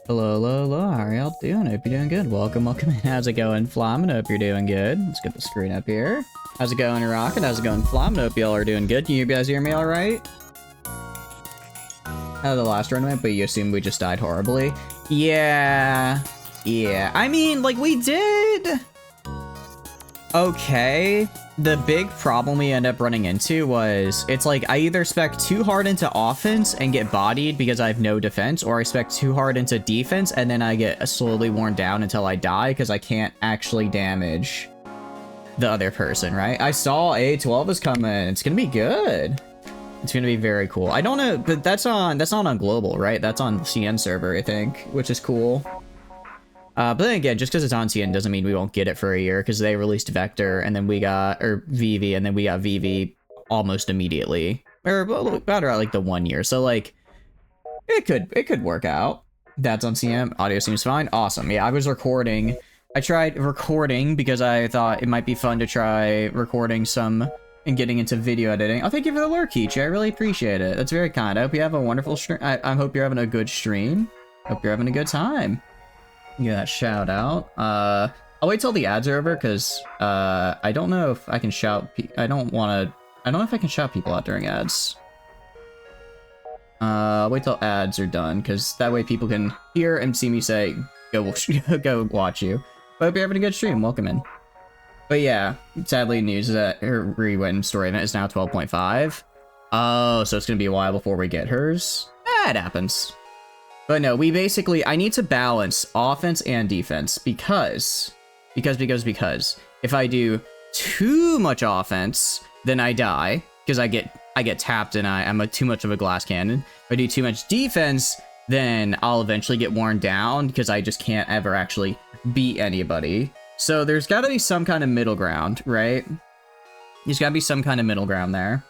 Hello, hello, hello, how are y'all doing? Hope you're doing good. Welcome in. How's it going, Flamin? Hope you're doing good. Let's get the screen up here. How's it going, Rocket? How's it going, Flamin? Hope y'all are doing good. Can you guys hear me alright? How the last run went, but you assume we just died horribly? Yeah. I mean, like, we did okay. The big problem we end up running into was, it's like, I either spec too hard into offense and get bodied because I have no defense, or I spec too hard into defense and then I get slowly worn down until I die because I can't actually damage the other person, right? I saw A12 is coming. It's gonna be good. It's gonna be very cool. I don't know, but that's not on global, right? That's on the CN server, I think, which is cool. But then again, just because it's on CN doesn't mean we won't get it for a year, because they released Vector, and then we got, or VV, and then we got VV almost immediately. Or about like the 1 year. So like, it could work out. That's on CN. Audio seems fine. Awesome. Yeah, I was recording. I tried recording because I thought it might be fun to try recording some and getting into video editing. Oh, thank you for the lurk, Kichi. I really appreciate it. That's very kind. I hope you have a wonderful stream. I hope you're having a good stream. Hope you're having a good time. Yeah, that shout out. I'll wait till the ads are over, because I don't know if I can shout. I don't know if I can shout people out during ads. Wait till ads are done, because that way people can hear and see me say, go watch you. But hope you're having a good stream. Welcome in. But yeah, sadly, news is that her re-win story event is now 12.5. Oh, so it's gonna be a while before we get hers. It happens. But no, I need to balance offense and defense because if I do too much offense, then I die because I get tapped and I'm too much of a glass cannon. If I do too much defense, then I'll eventually get worn down because I just can't ever actually beat anybody. So there's got to be some kind of middle ground, right? There's got to be some kind of middle ground there.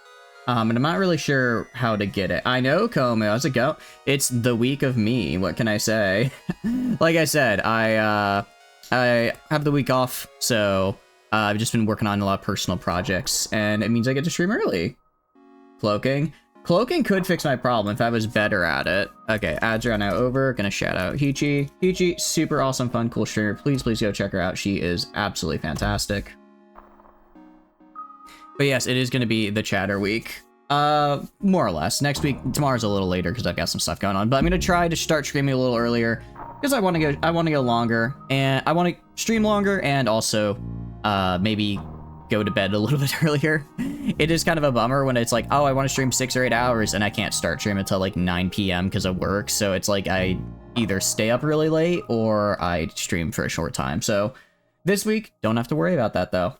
And I'm not really sure how to get it. I know, Como, how's it go? It's the week of me. What can I say? Like I said, I have the week off, so I've just been working on a lot of personal projects, and it means I get to stream early. Cloaking could fix my problem if I was better at it. Okay, ads are now over. Gonna shout out Hichi, super awesome, fun, cool streamer. Please go check her out. She is absolutely fantastic. But yes, it is going to be the chatter week. More or less. Next week, tomorrow's a little later because I've got some stuff going on. But I'm going to try to start streaming a little earlier because I want to go longer, and I want to stream longer, and also maybe go to bed a little bit earlier. It is kind of a bummer when it's like, oh, I want to stream 6 or 8 hours and I can't start streaming until like 9 p.m. because of work. So it's like I either stay up really late or I stream for a short time. So this week, don't have to worry about that though.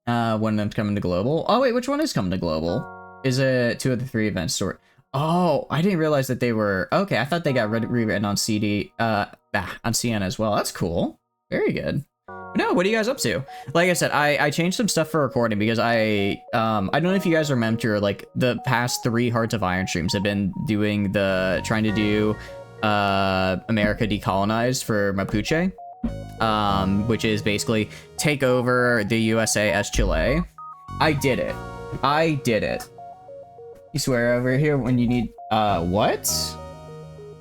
One of them's coming to global. Oh wait, which one is coming to global? Is it 2 of the 3 events sort? Oh, I didn't realize that they were okay. I thought they got rewritten on CD, on CN as well. That's cool. Very good. No, what are you guys up to? Like I said, I changed some stuff for recording because I don't know if you guys remember, like, the past 3 Hearts of Iron streams have been trying to do America Decolonized for Mapuche, which is basically take over the USA as Chile. I did it. You swear over here when you need, what?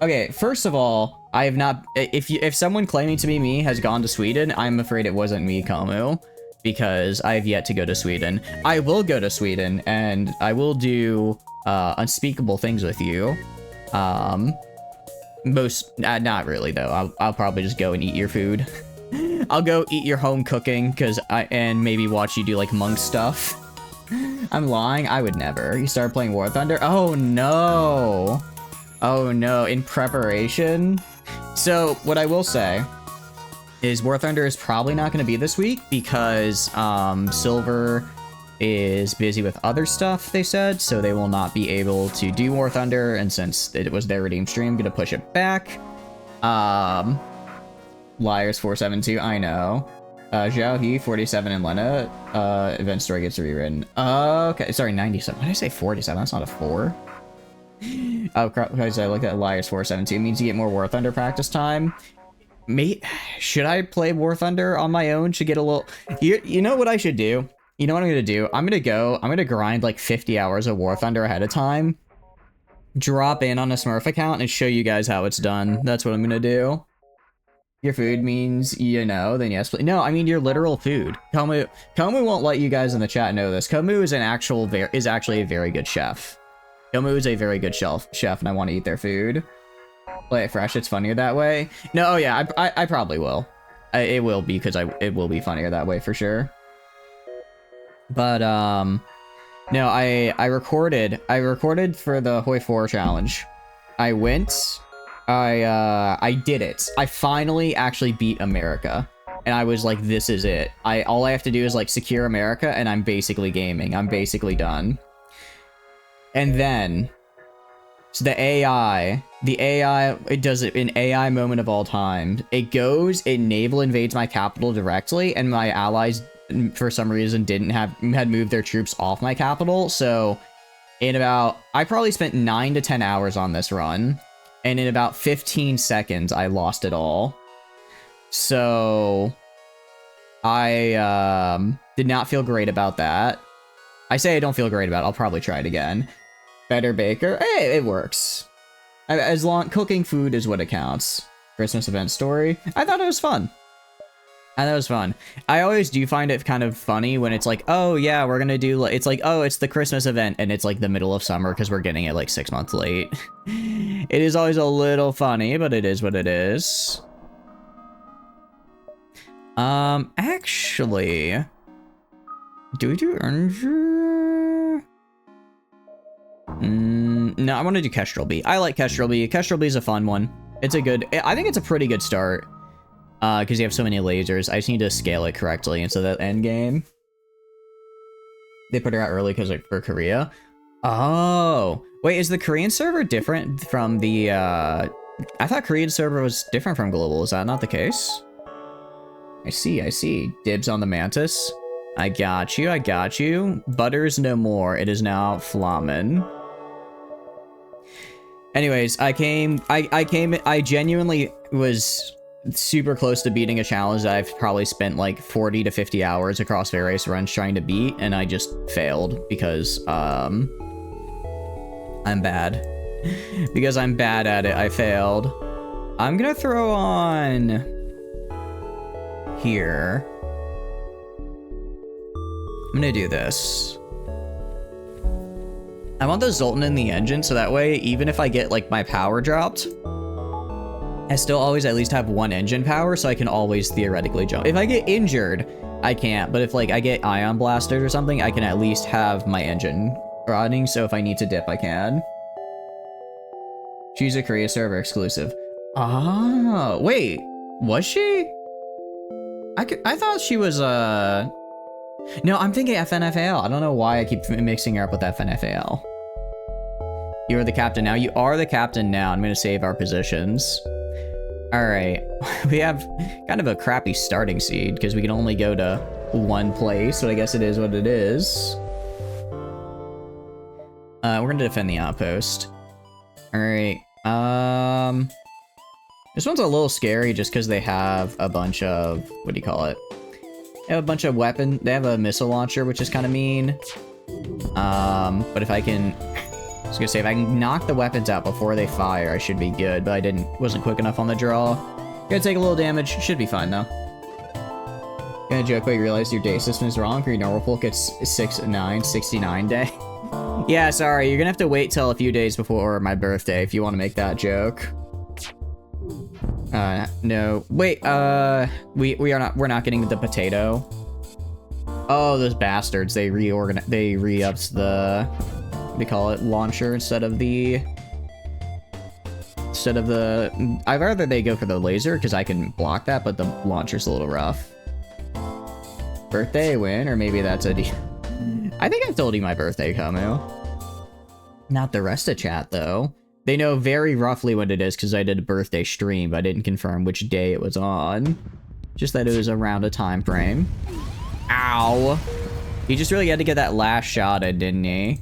Okay, first of all, I have not, if someone claiming to be me has gone to Sweden, I'm afraid it wasn't me, Kamu, because I have yet to go to Sweden. I will go to Sweden, and I will do, unspeakable things with you. Not really, though. I'll probably just go and eat your food. I'll go eat your home cooking, and maybe watch you do, like, monk stuff. I'm lying? I would never. You started playing War Thunder? Oh, no. Oh, no. In preparation? So, what I will say is War Thunder is probably not going to be this week because Silver is busy with other stuff, they said, so they will not be able to do War Thunder, and since it was their redeem stream, I'm going to push it back. Liars 472, I know. Zhao He 47 and Lena. Event story gets rewritten. Okay, sorry, 97. Why did I say 47? That's not a 4. Oh, because I looked at Liars 472. It means you get more War Thunder practice time. Should I play War Thunder on my own? Should get a little. You know what I should do? You know what I'm gonna do? I'm gonna grind like 50 hours of War Thunder ahead of time. Drop in on a Smurf account and show you guys how it's done. That's what I'm gonna do. Your food means you know, then yes. But no, I mean your literal food. Komu won't let you guys in the chat know this. Komu is actually a very good chef. Komu is a very good chef, and I want to eat their food. Play it fresh. It's funnier that way. No, oh yeah, I probably will. It will be because it will be funnier that way for sure. But no, I recorded for the Hoi 4 challenge. I did it. I finally actually beat America. And I was like, this is it. All I have to do is like secure America and I'm basically gaming. I'm basically done. And then so the AI, it does it in AI moment of all time. It naval invades my capital directly, and my allies for some reason had moved their troops off my capital. So I probably spent 9 to 10 hours on this run. And in about 15 seconds, I lost it all. So I did not feel great about that. I say I don't feel great about it. I'll probably try it again. Better baker. Hey, it works. As long cooking food is what it counts. Christmas event story. I thought it was fun. I always do find it kind of funny when it's like, oh yeah, we're gonna do, it's like, oh, it's the Christmas event, and it's like the middle of summer because we're getting it like 6 months late. It is always a little funny, but it is what it is. Actually, do we do orange? No, I want to do Kestrel Bee. I like Kestrel Bee. Kestrel Bee is a fun one. I think it's a pretty good start. Because you have so many lasers. I just need to scale it correctly into that end game. They put her out early because like for Korea. Oh, wait, is the Korean server different from the, I thought Korean server was different from global. Is that not the case? I see. Dibs on the Mantis. I got you. Butters no more. It is now Flamen. Anyways, I genuinely was super close to beating a challenge that I've probably spent like 40 to 50 hours across various runs trying to beat, and I just failed because I'm bad. Because I'm bad at it, I failed. I'm gonna throw on here. I'm gonna do this. I want the Zoltan in the engine, so that way, even if I get like my power dropped, I still always at least have 1 engine power, so I can always theoretically jump. If I get injured, I can't, but if like I get ion blasted or something, I can at least have my engine running, so if I need to dip, I can. She's a Korea server exclusive. Oh, wait, was she? I thought she was, no, I'm thinking FNFAL. I don't know why I keep mixing her up with FNFAL. You are the captain now. You are the captain now. I'm gonna save our positions. Alright, we have kind of a crappy starting seed because we can only go to one place, but I guess it is what it is. We're gonna defend the outpost. Alright, this one's a little scary just because they have a bunch of, what do you call it? They have a bunch of weapons. They have a missile launcher, which is kind of mean. But if I can, I was gonna say, if I can knock the weapons out before they fire, I should be good, but I wasn't quick enough on the draw. Gonna take a little damage, should be fine though. Gonna joke, but you realize your day system is wrong. For your normal folk, it's 69 day. Yeah, sorry, you're gonna have to wait till a few days before my birthday if you want to make that joke. No, wait, we're not getting the potato. Oh, those bastards, they re-upped the, what do you call it, launcher instead of the, I'd rather they go for the laser because I can block that, but the launcher's a little rough. Birthday win, or maybe that's a I think I've told you my birthday, Kamu. Not the rest of chat, though. They know very roughly when it is because I did a birthday stream, but I didn't confirm which day it was on. Just that it was around a time frame. Ow! He just really had to get that last shot in, didn't he?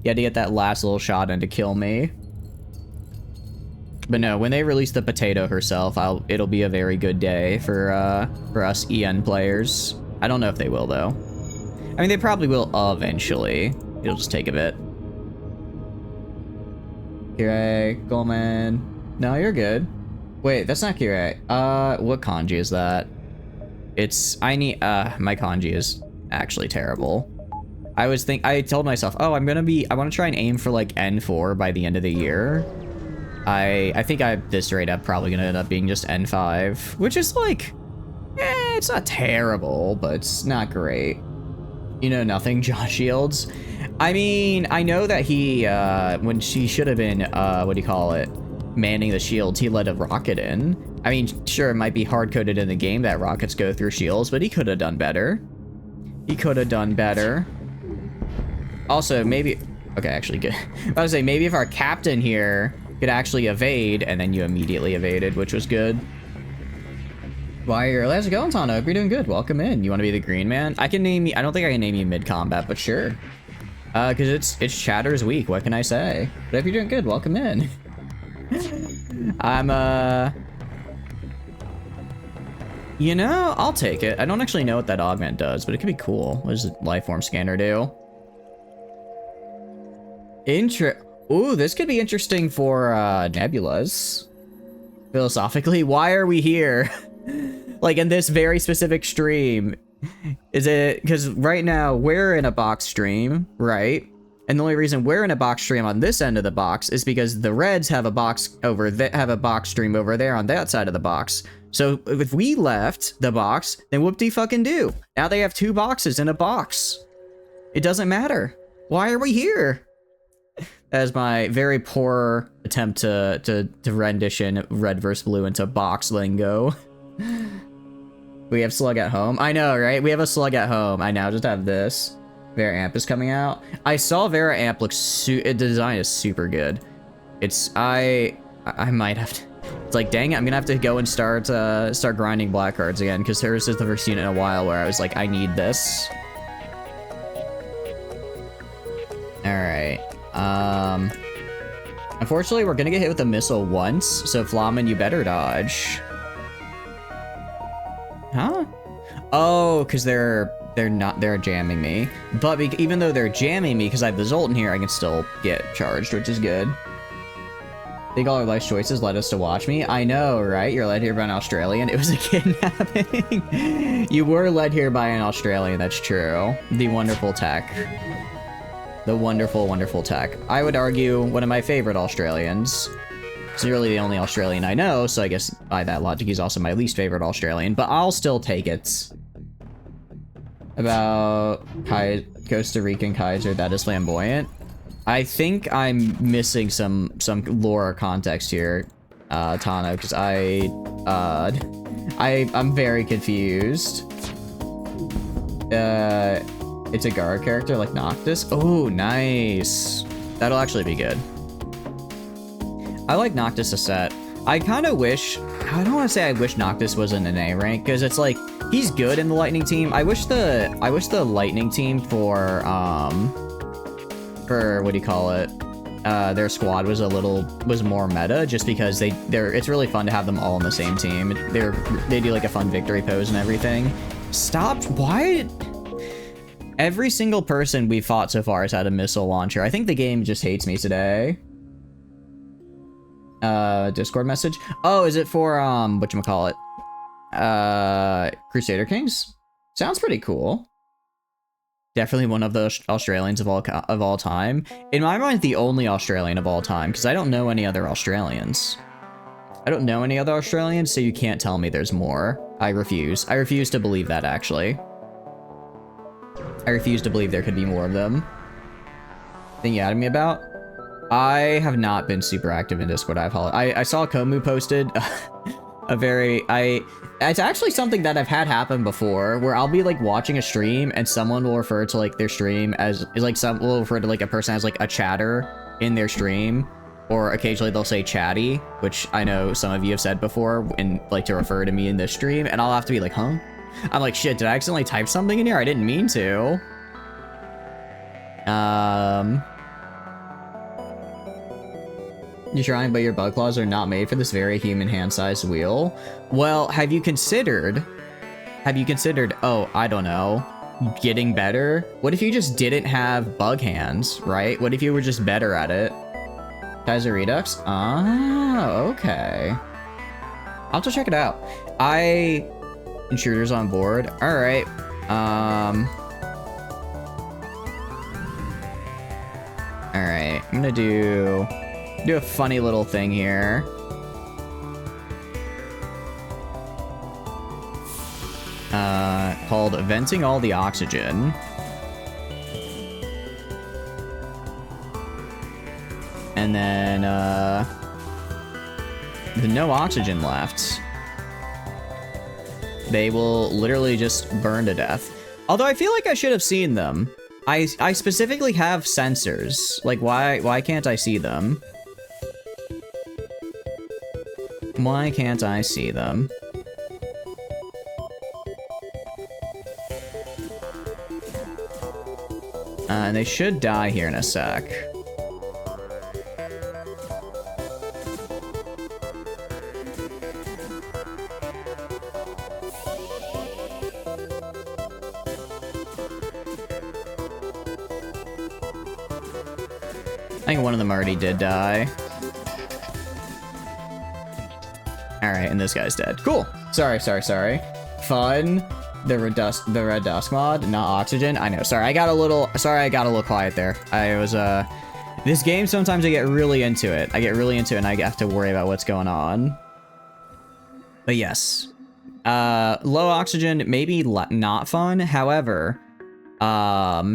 He had to get that last little shot in to kill me. But no, when they release the potato herself, it'll be a very good day for us EN players. I don't know if they will, though. I mean, they probably will eventually. It'll just take a bit. Kirei, Goldman. No, you're good. Wait, that's not Kirei. What kanji is that? My kanji is actually terrible. I told myself, oh, I want to try and aim for like N4 by the end of the year. I think at this rate, I'm probably gonna end up being just N5, which is like, it's not terrible, but it's not great. You know nothing, Josh Shields. I mean, I know that he, when she should have been, what do you call it, manning the shields, he let a rocket in. I mean, sure, it might be hard-coded in the game that rockets go through shields, but he could have done better. He could have done better. Also, maybe, okay, actually good. I was say, maybe if our captain here could actually evade, and then you immediately evaded, which was good. Wire, how's it going, Tano? Hope you're doing good. Welcome in. You want to be the green man? I can name you. I don't think I can name you mid-combat, but sure. Because it's Chatter's week. What can I say? But if you're doing good, welcome in. You know, I'll take it. I don't actually know what that augment does, but it could be cool. What does the lifeform scanner do? Ooh, this could be interesting for nebulas. Philosophically, why are we here? Like in this very specific stream? Is it because right now we're in a box stream, right? And the only reason we're in a box stream on this end of the box is because the Reds have a box over there, have a box stream over there on that side of the box. So if we left the box, then whoop-de-fucking-do. Now they have two boxes in a box. It doesn't matter. Why are we here? That is my very poor attempt to rendition red versus blue into box lingo. We have Slug at home. I know, right? We have a Slug at home. I now just have this. Vera Amp is coming out. I saw Vera Amp looks the design is super good. I might have to. It's like, dang it, I'm gonna have to go and start grinding black cards again because hers is the first unit in a while where I was like, I need this. All right. Unfortunately, we're gonna get hit with a missile once, so Flamen, you better dodge. Huh? Oh, because they're jamming me. But even though they're jamming me, because I have the Zolt in here, I can still get charged, which is good. Think all our life choices led us to watch me. I know, right? You're led here by an Australian. It was a kidnapping. You were led here by an Australian, that's true. The wonderful tech. The wonderful, wonderful tech. I would argue one of my favorite Australians. He's really the only Australian I know, so I guess by that logic, he's also my least favorite Australian, but I'll still take it. About Costa Rican Kaiser, that is flamboyant. I think I'm missing some lore context here, Tano, because I'm very confused. It's a guard character like Noctis. Oh, nice. That'll actually be good. I like Noctis a set. I kind of wish, I don't want to say I wish Noctis was in an A rank, because it's like, he's good in the Lightning team. I wish the Lightning team for what do you call it? Their squad was more meta, just because it's really fun to have them all on the same team. They do like a fun victory pose and everything. Stop, why? Every single person we've fought so far has had a missile launcher. I think the game just hates me today. Discord message. Oh, is it for, whatchamacallit? Crusader Kings? Sounds pretty cool. Definitely one of the Australians of all time. In my mind, the only Australian of all time, because I don't know any other Australians. I don't know any other Australians, so you can't tell me there's more. I refuse. I refuse to believe that, actually. I refuse to believe there could be more of them. Thing you added me about? I have not been super active in Discord. I saw Komu posted it's actually something that I've had happen before, where I'll be like watching a stream and someone will refer to like their stream as some will refer to like a person as like a chatter in their stream, or occasionally they'll say chatty, which I know some of you have said before and like to refer to me in this stream, and I'll have to be like, huh? I'm like, shit, did I accidentally type something in here? I didn't mean to. You're trying, but your bug claws are not made for this very human hand-sized wheel. Well, have you considered, oh, I don't know, getting better? What if you just didn't have bug hands, right? What if you were just better at it? Kaiser Redux? Ah, okay. I'll have to check it out. Intruders on board. All right. All right. I'm gonna do a funny little thing here. Called venting all the oxygen. And then, with no oxygen left, they will literally just burn to death. Although I feel like I should have seen them. I specifically have sensors. Like, why can't I see them? Why can't I see them? And they should die here in a sec. I think one of them already did die. Alright, and this guy's dead. Cool. Sorry. Fun. The red dust mod, not oxygen. I know. Sorry, I got a little quiet there. This game, sometimes I get really into it. And I have to worry about what's going on. But yes. Low oxygen, maybe not fun. However, I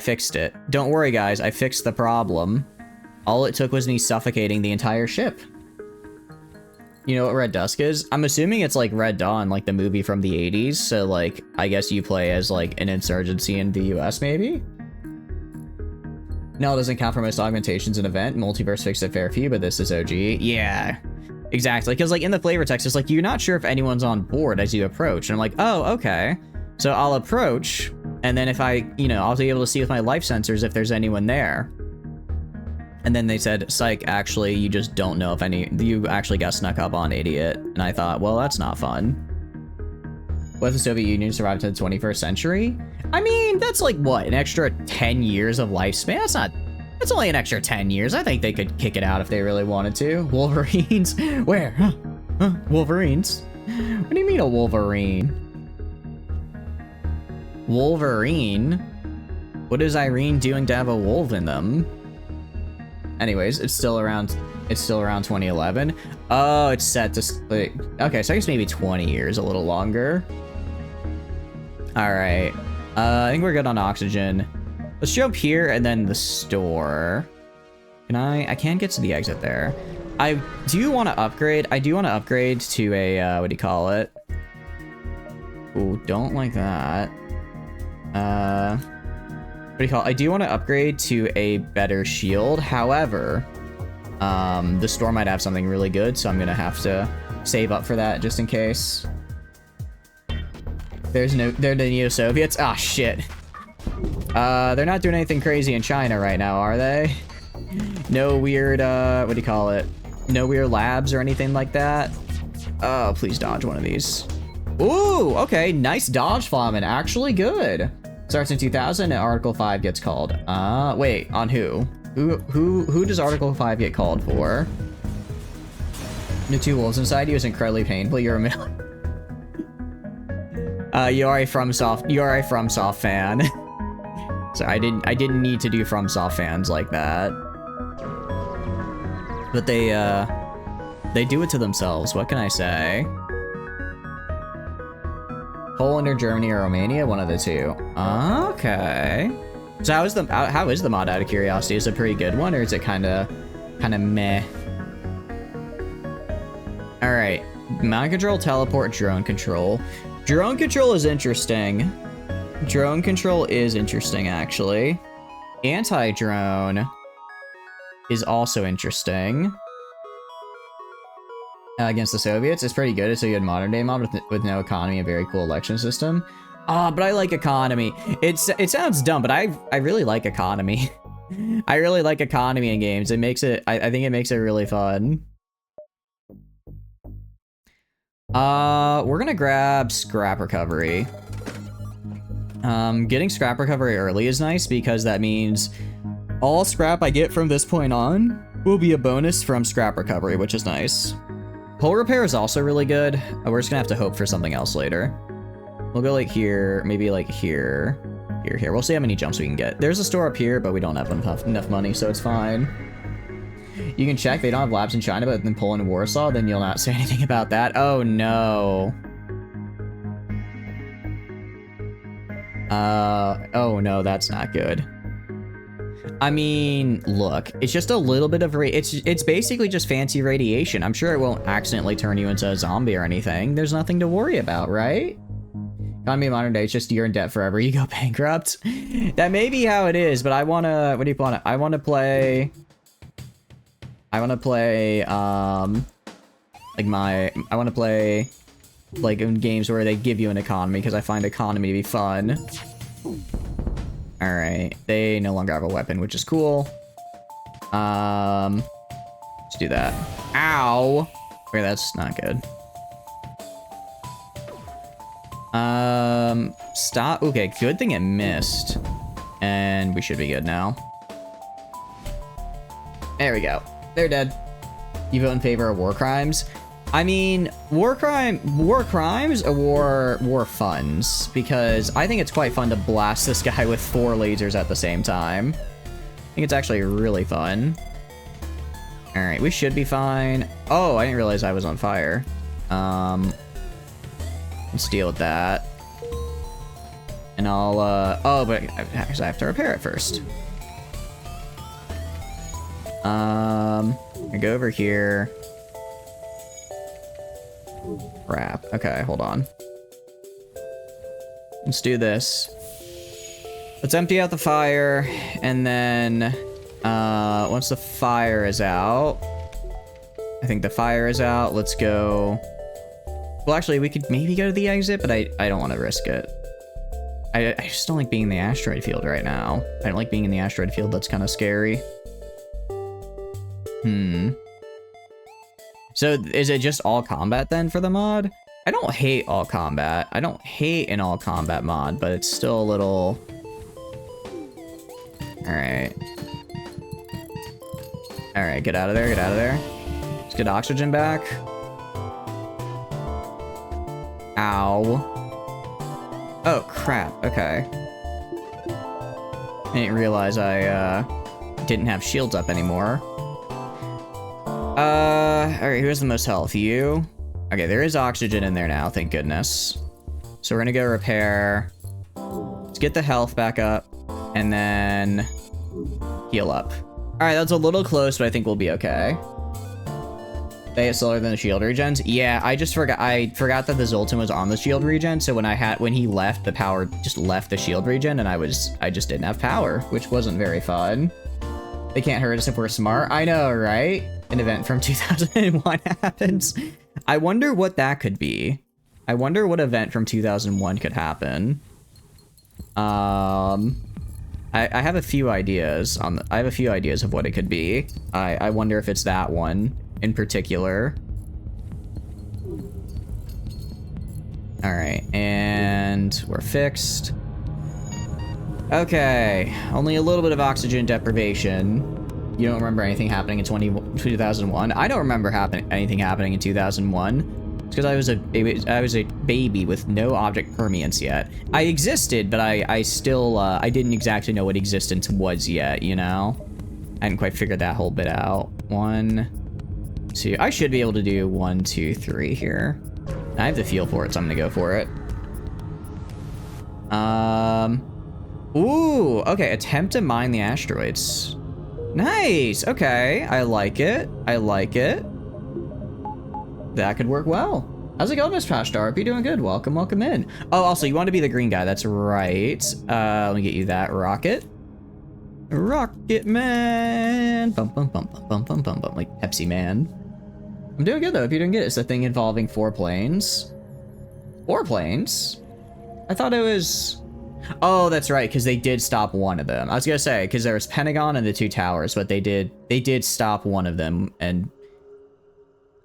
fixed it. Don't worry, guys. I fixed the problem. All it took was me suffocating the entire ship. You know what Red Dusk is? I'm assuming it's like Red Dawn, like the movie from the 80s. So, like, I guess you play as, like, an insurgency in the US, maybe? No, it doesn't count for most augmentations in event. Multiverse fixed a fair few, but this is OG. Yeah, exactly. Because, like, in the flavor text, it's like, you're not sure if anyone's on board as you approach. And I'm like, oh, okay. So I'll approach, and then if I'll be able to see with my life sensors if there's anyone there. And then they said, psych, actually, you just don't know if you actually got snuck up on, idiot. And I thought, well, that's not fun. What if the Soviet Union survived to the 21st century? I mean, that's like, what, an extra 10 years of lifespan? That's only an extra 10 years. I think they could kick it out if they really wanted to. Wolverines? Where? Huh? Wolverines? What do you mean a Wolverine? Wolverine? What is Irene doing to have a wolf in them? Anyways, it's still around 2011. Oh, it's set to, like, okay, so I guess maybe 20 years, a little longer. All right, I think we're good on oxygen. Let's jump here and then the store. I can't get to the exit there. I do want to upgrade. I do want to upgrade to a, what do you call it? Ooh, don't like that. What do you call it? I do want to upgrade to a better shield. However, The store might have something really good, so I'm gonna have to save up for that just in case. They're the Neo-Soviets? Ah, shit. They're not doing anything crazy in China right now, are they? No weird, what do you call it? No weird labs or anything like that? Oh, please dodge one of these. Ooh, okay, nice dodge, Flamin. Actually good. Starts in 2000 and Article 5 gets called. Wait, on who? Who does Article 5 get called for? The two wolves inside you is incredibly painful. You're a middle. You are a FromSoft fan. So I didn't need to do FromSoft fans like that. But they do it to themselves. What can I say? Poland or Germany or Romania, one of the two. Okay. So how is the mod, out of curiosity? Is it a pretty good one, or is it kind of meh? All right, mind control, teleport, drone control. Drone control is interesting. Drone control is interesting, actually. Anti-drone is also interesting. Against the Soviets, it's pretty good. It's a good modern day mod with no economy, a very cool election system. But I like economy. It sounds dumb, but I really like economy. I really like economy in games. It makes it, I think it makes it really fun. We're gonna grab scrap recovery. Getting scrap recovery early is nice because that means all scrap I get from this point on will be a bonus from scrap recovery, which is nice. Hull repair is also really good. We're just gonna have to hope for something else later. We'll go like here, maybe like here, here. We'll see how many jumps we can get. There's a store up here, but we don't have enough money, so it's fine. You can check. They don't have labs in China, but in Poland and Warsaw, then you'll not say anything about that. Oh no. Oh no, that's not good. I mean, look, it's just a little bit of it's basically just fancy radiation. I'm sure it won't accidentally turn you into a zombie or anything. There's nothing to worry about, right? Economy of modern day, it's just you're in debt forever. You go bankrupt. That may be how it is, but I wanna, what do you want? I wanna play, like in games where they give you an economy, because I find economy to be fun. Alright, they no longer have a weapon, which is cool. Let's do that. Ow! Okay, that's not good. Stop. Okay, good thing it missed. And we should be good now. There we go. They're dead. You vote in favor of war crimes? I mean, war crimes or war funds, because I think it's quite fun to blast this guy with 4 lasers at the same time. I think it's actually really fun. All right, we should be fine. Oh, I didn't realize I was on fire. Let's deal with that. And I'll, oh, but I have to repair it first. I go over here. Crap. Okay, hold on. Let's do this. Let's empty out the fire, and then once the fire is out, I think the fire is out, let's go. Well, actually, we could maybe go to the exit, but I don't want to risk it. I just don't like being in the asteroid field right now. I don't like being in the asteroid field. That's kind of scary. So is it just all combat then for the mod? I don't hate all combat. I don't hate an all combat mod, but it's still a little... Alright. Alright, get out of there, get out of there. Let's get oxygen back. Ow. Oh, crap, okay. I didn't realize I, didn't have shields up anymore. Alright, who has the most health? You? Okay, there is oxygen in there now, thank goodness. So we're gonna go repair. Let's get the health back up, and then heal up. Alright, that's a little close, but I think we'll be okay. They hit slower than the shield regens? Yeah, I forgot that the Zoltan was on the shield regen, so when he left, the power just left the shield regen, and I just didn't have power, which wasn't very fun. They can't hurt us if we're smart. I know, right? An event from 2001 happens. I wonder what that could be. I wonder what event from 2001 could happen. I have a few ideas on I have a few ideas of what it could be. I wonder if it's that one in particular. All right, and we're fixed. Okay, only a little bit of oxygen deprivation. You don't remember anything happening in 2001? I don't remember anything happening in 2001. It's because I was a baby with no object permanence yet. I existed, but I still I didn't exactly know what existence was yet, you know? I hadn't quite figured that whole bit out. 1, 2. I should be able to do 1, 2, 3 here. I have the feel for it, so I'm gonna go for it. Ooh, okay, attempt to mine the asteroids. Nice, okay, I like it. I like it. That could work well. How's it going, Miss Pashtar? Hope you're doing good. Welcome, welcome in. Oh, also, you want to be the green guy. That's right. Let me get you that rocket. Rocket Man. Bum, bum, bum, bum, bum, bum, bum, bum, like Pepsi Man. I'm doing good, though. If you're doing good, it's a thing involving 4 planes. 4 planes? I thought it was... Oh, that's right, because they did stop one of them. I was going to say, because there was Pentagon and the 2 towers, but they did stop one of them, and...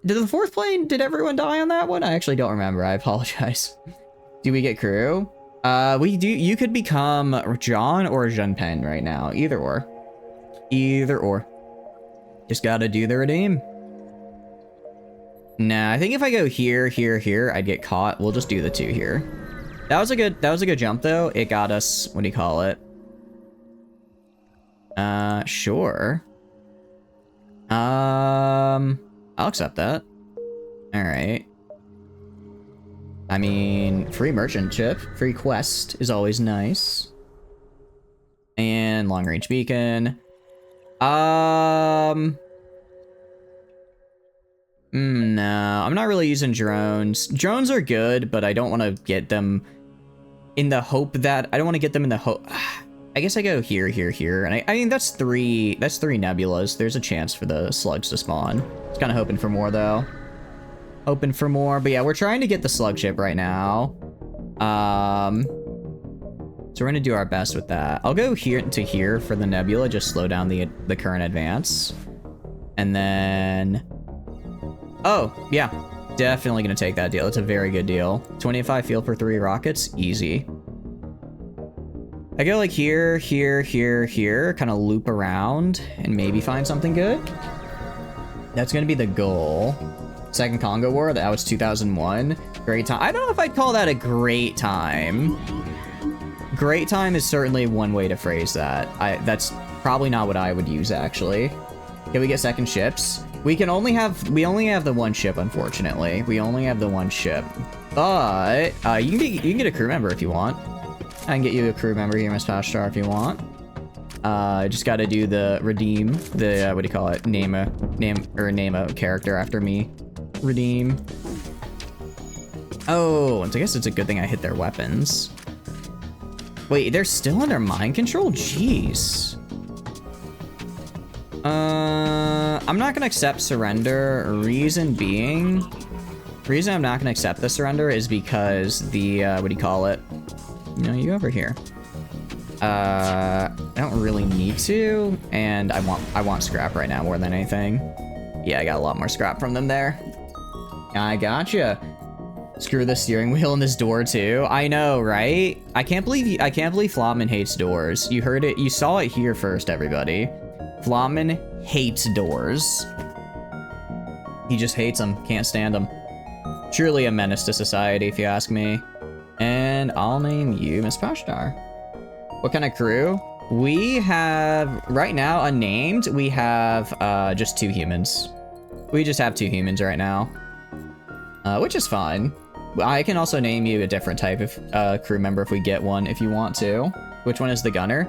Did the 4th plane, did everyone die on that one? I actually don't remember. I apologize. Do we get crew? We do. You could become John or Junpen right now. Either or. Either or. Just gotta do the redeem. Nah, I think if I go here, here, here, I'd get caught. We'll just do the 2 here. That was a good jump though. It got us, what do you call it? Sure. I'll accept that. All right. I mean, free merchant ship, free quest is always nice. And long range beacon. No, I'm not really using drones. Drones are good, but I don't want to get them in the hope that I don't want to get them in the hope. I guess I go here, here, here, and I mean that's three nebulas. There's a chance for the slugs to spawn. It's kind of hoping for more though. Hoping for more, but yeah, we're trying to get the slug ship right now. So we're gonna do our best with that. I'll go here to here for the nebula, just slow down the current advance, and then. Oh yeah, definitely gonna take that deal. It's a very good deal. 25 fuel for 3 rockets, easy. I go like here, here, here, here, kind of loop around and maybe find something good. That's gonna be the goal. Second Congo War, that was 2001. Great time. I don't know if I'd call that a great time. Great time is certainly one way to phrase that. That's probably not what I would use actually. Can we get second ships? We only have the 1 ship, unfortunately. We only have the 1 ship. But you can get a crew member if you want. I can get you a crew member here, Miss Pashtar, if you want. Just gotta do the redeem, the what do you call it? Name a character after me. Redeem. Oh, and so I guess it's a good thing I hit their weapons. Wait, they're still under mind control? Jeez. I'm not gonna accept surrender. Reason I'm not gonna accept the surrender is because the what do you call it? No, you over here. I don't really need to, and I want scrap right now more than anything. Yeah, I got a lot more scrap from them there. I gotcha. Screw the steering wheel and this door too. I know, right? I can't believe Flopman hates doors. You heard it. You saw it here first, everybody. Flopman hates doors. He just hates them. Can't stand them. Truly a menace to society, if you ask me. And I'll name you Miss Pashtar. What kind of crew? We have, right now, unnamed, we have just 2 humans. We just have 2 humans right now. Which is fine. I can also name you a different type of crew member if we get one, if you want to. Which one is the gunner?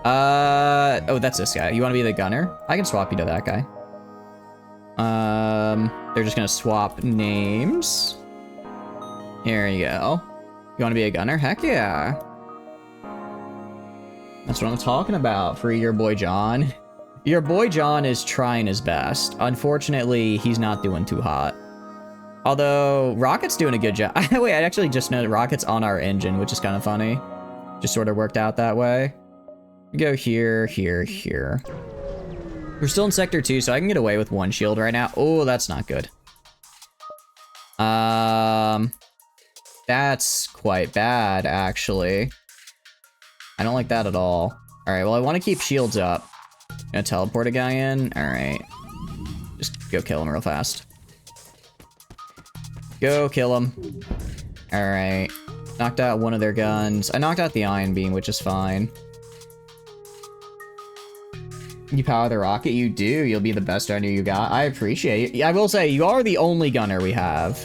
Oh, that's this guy. You want to be the gunner? I can swap you to that guy. They're just gonna swap names. Here you go. You want to be a gunner? Heck yeah. That's what I'm talking about. Free your boy John. Your boy John is trying his best. Unfortunately, he's not doing too hot. Although, Rocket's doing a good job. Wait, I actually just know that Rocket's on our engine, which is kind of funny. Just sort of worked out that way. We go here, here, here. We're still in Sector 2, so I can get away with 1 shield right now. Oh, that's not good. That's quite bad, actually. I don't like that at all. Alright, well, I want to keep shields up. Gonna teleport a guy in? Alright. Just go kill him real fast. Go kill him. Alright. Knocked out one of their guns. I knocked out the ion beam, which is fine. You power the rocket? You do. You'll be the best gunner you got. I appreciate it. I will say, you are the only gunner we have.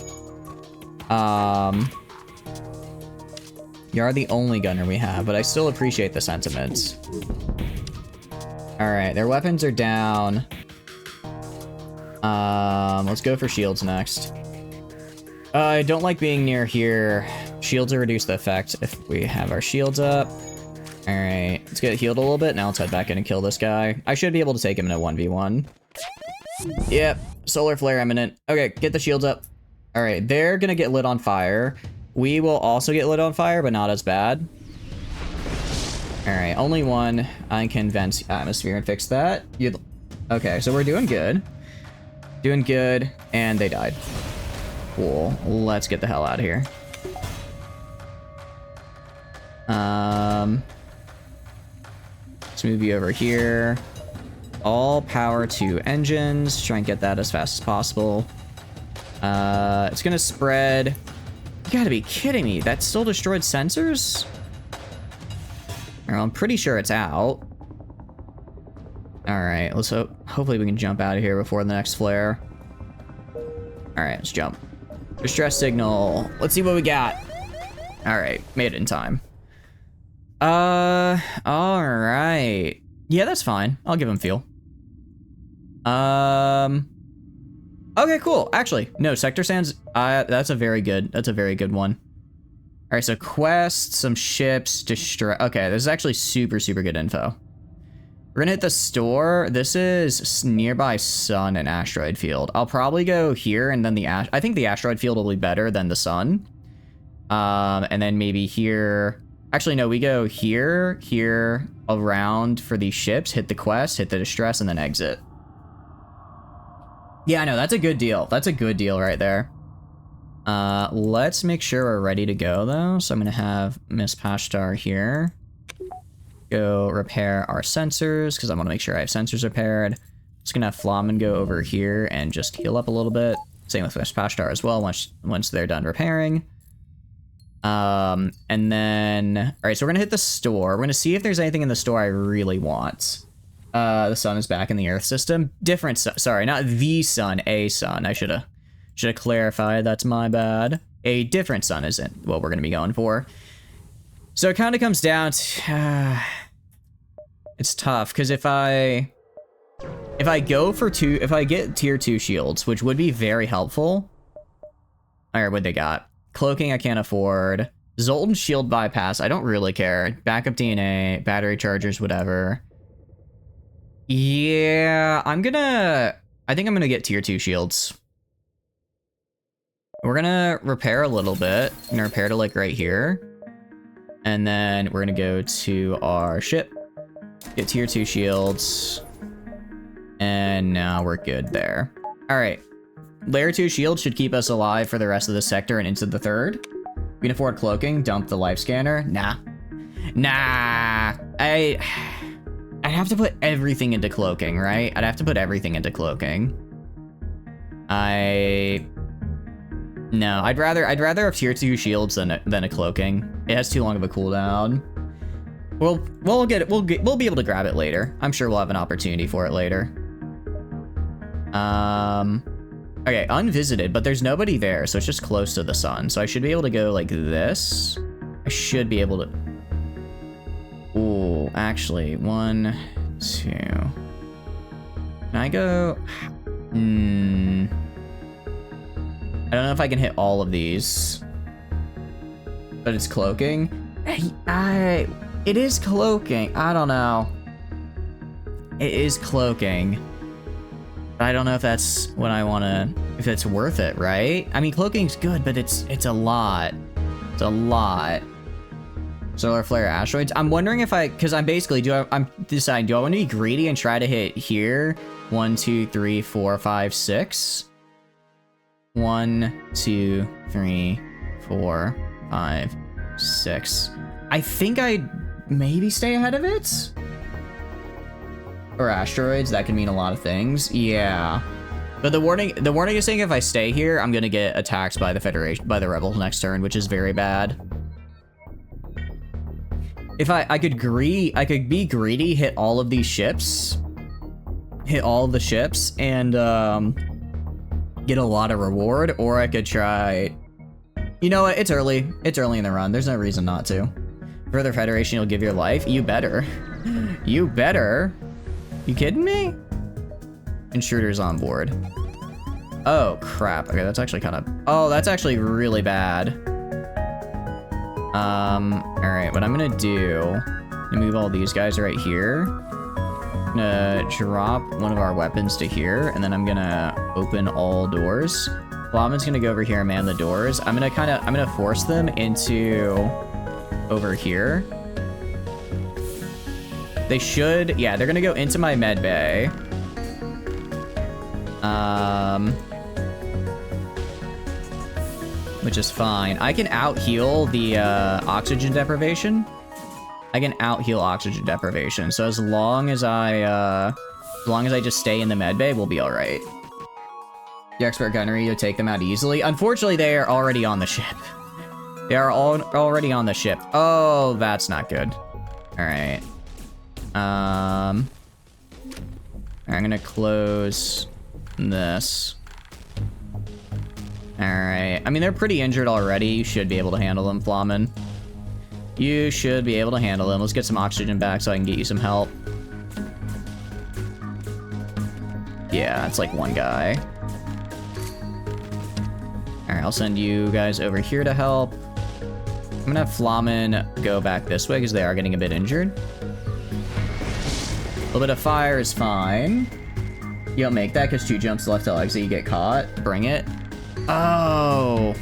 You are the only gunner we have, but I still appreciate the sentiments. Alright, their weapons are down. Let's go for shields next. I don't like being near here. Shields will reduce the effect if we have our shields up. Alright, let's get healed a little bit. Now let's head back in and kill this guy. I should be able to take him in a 1v1. Yep, solar flare imminent. Okay, get the shields up. Alright, they're gonna get lit on fire. We will also get lit on fire, but not as bad. Alright, only one. I can vent atmosphere and fix that. Okay, so we're doing good. Doing good, and they died. Cool. Let's get the hell out of here. Let's move you over here. All power to engines. Try and get that as fast as possible. It's gonna spread. You gotta be kidding me. That still destroyed sensors? I'm pretty sure it's out. Alright, let's hopefully we can jump out of here before the next flare. Alright, let's jump. Distress signal. Let's see what we got. Alright, made it in time. Alright. Yeah, that's fine. I'll give him fuel. Okay, cool. Actually, no, Sector Sands, that's a very good one. All right, so quest, some ships, okay, this is actually super, super good info. We're gonna hit the store. This is nearby sun and asteroid field. I'll probably go here and then I think the asteroid field will be better than the sun. And then maybe here. Actually, no, we go here, here, around for these ships, hit the quest, hit the distress, and then exit. Yeah, no, that's a good deal. That's a good deal right there. Let's make sure we're ready to go, though. So I'm going to have Miss Pashtar here go repair our sensors, because I want to make sure I have sensors repaired. Just going to have Flamen go over here and just heal up a little bit. Same with Miss Pashtar as well, once they're done repairing. And then... Alright, so we're going to hit the store. We're going to see if there's anything in the store I really want. The sun is back in the Earth system. Different sun. Sorry, not the sun. A sun. I should have clarified. That's my bad. A different sun isn't what we're going to be going for. So it kind of comes down to... it's tough, because if I go for if I get tier 2 shields, which would be very helpful. Alright, what they got? Cloaking I can't afford. Zoltan shield bypass, I don't really care. Backup DNA, battery chargers, whatever. Yeah, I think I'm gonna get tier 2 shields. We're gonna repair a little bit. I'm gonna repair to like right here. And then we're gonna go to our ship. Get tier 2 shields. And now we're good there. Alright. Layer 2 shields should keep us alive for the rest of the sector and into the third. We can afford cloaking. Dump the life scanner. Nah. I'd have to put everything into cloaking, right? I'd have to put everything into cloaking. No, I'd rather have tier 2 shields than a cloaking. It has too long of a cooldown. We'll be able to grab it later. I'm sure we'll have an opportunity for it later. Okay, unvisited, but there's nobody there, so it's just close to the sun. So I should be able to go like this. I should be able to... Ooh, actually, 1, 2... Can I go... I don't know if I can hit all of these. But it's cloaking. It is cloaking. I don't know. It is cloaking. But I don't know if that's what I want to... If it's worth it, right? I mean, cloaking's good, but it's a lot. It's a lot. Solar flare asteroids. I'm wondering if because I'm basically, I'm deciding, do I want to be greedy and try to hit here? 1, 2, 3, 4, 5, 6. 1, 2, 3, 4, 5, 6. I think I'd maybe stay ahead of it. Or asteroids, that can mean a lot of things. Yeah. But the warning is saying if I stay here, I'm gonna get attacked by the Federation, by the rebels next turn, which is very bad. If I could be greedy, hit all of these ships, hit all of the ships, and get a lot of reward, or I could try. You know what? It's early. It's early in the run. There's no reason not to. Further Federation, you'll give your life. You better. You better. You kidding me? Intruders on board. Oh, crap. Okay, that's actually kind of... Oh, that's actually really bad. Alright, what I'm gonna do... I'm gonna move all these guys right here. I'm gonna drop one of our weapons to here, and then I'm gonna open all doors. Flamen's gonna go over here and man the doors. I'm gonna force them into... over here. They should... Yeah, they're gonna go into my med bay. Which is fine. I can out-heal the oxygen deprivation. I can out-heal oxygen deprivation. So as long as I just stay in the med bay, we'll be all right. The expert gunnery, you'll take them out easily. Unfortunately, they are already on the ship. They are already on the ship. Oh, that's not good. All right. I'm gonna close this. Alright. I mean, they're pretty injured already. You should be able to handle them, Flamen. You should be able to handle them. Let's get some oxygen back so I can get you some help. Yeah, it's like one guy. Alright, I'll send you guys over here to help. I'm gonna have Flamen go back this way because they are getting a bit injured. A little bit of fire is fine. You don't make that because 2 jumps left to exit, you get caught. Bring it. Oh.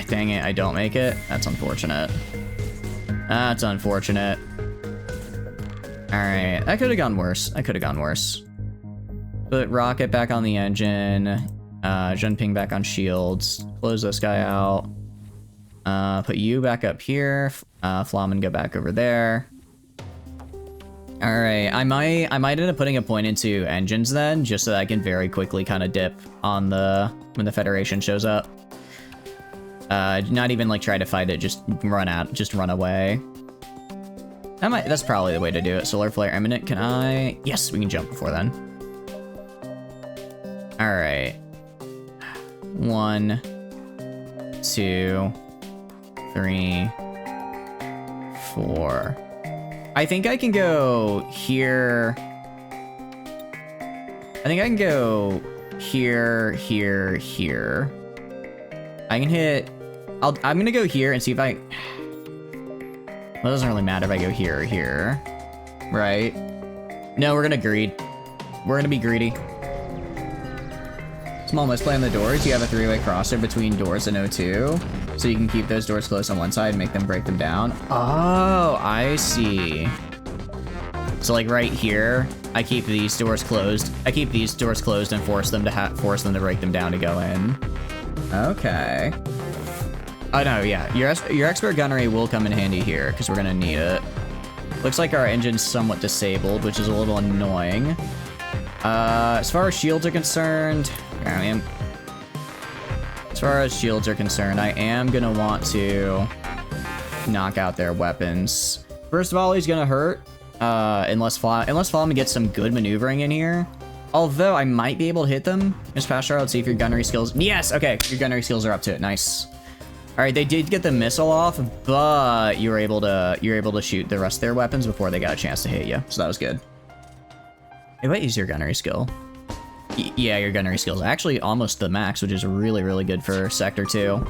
Dang it, I don't make it. That's unfortunate. That's unfortunate. Alright, that could have gone worse. That could have gone worse. Put rocket back on the engine. Junping back on shields. Close this guy out. Put you back up here. Flamen go back over there. Alright, I might end up putting a point into engines then, just so that I can very quickly kind of dip on when the Federation shows up. Not even like try to fight it, just run away. That's probably the way to do it. Solar flare imminent, can I? Yes, we can jump before then. Alright. 1, 2, 3, 4. I think I can go here. I think I can go here, here, here. I can hit... I'm gonna go here and see if I... Well, it doesn't really matter if I go here or here. Right? No, we're gonna greed. We're gonna be greedy. Small misplay on the doors. You have a 3-way crosser between doors and O2. So you can keep those doors closed on one side and make them break them down. Oh, I see. So like right here, I keep these doors closed. I keep these doors closed and force them to break them down to go in. Okay. Oh no, yeah. Your expert gunnery will come in handy here because we're gonna need it. Looks like our engine's somewhat disabled, which is a little annoying. As far as shields are concerned, as far as shields are concerned, I am gonna want to knock out their weapons. First of all, he's gonna hurt, unless Flamen gets some good maneuvering in here. Although I might be able to hit them. Miss Pastor, let's see if your gunnery skills. Yes, okay, your gunnery skills are up to it. Nice. All right, they did get the missile off, but you were able to shoot the rest of their weapons before they got a chance to hit you. So that was good. Hey, what is your gunnery skill? Yeah, your gunnery skill is actually almost the max, which is really, really good for Sector 2. All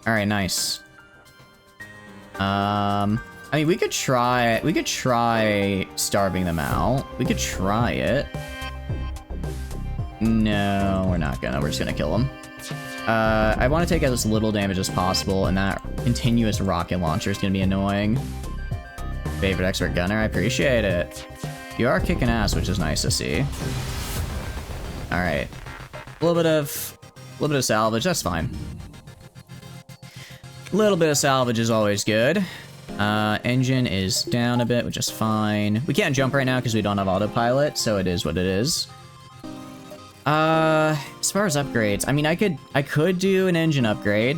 right, nice. I mean, we could try starving them out. We could try it. No, we're not gonna. We're just gonna kill them. I want to take as little damage as possible, and that continuous rocket launcher is gonna be annoying. Favorite expert gunner, I appreciate it. You are kicking ass, which is nice to see. All right, a little bit of salvage. That's fine. A little bit of salvage is always good. Engine is down a bit, which is fine. We can't jump right now because we don't have autopilot, so it is what it is. As far as upgrades, I mean, I could do an engine upgrade.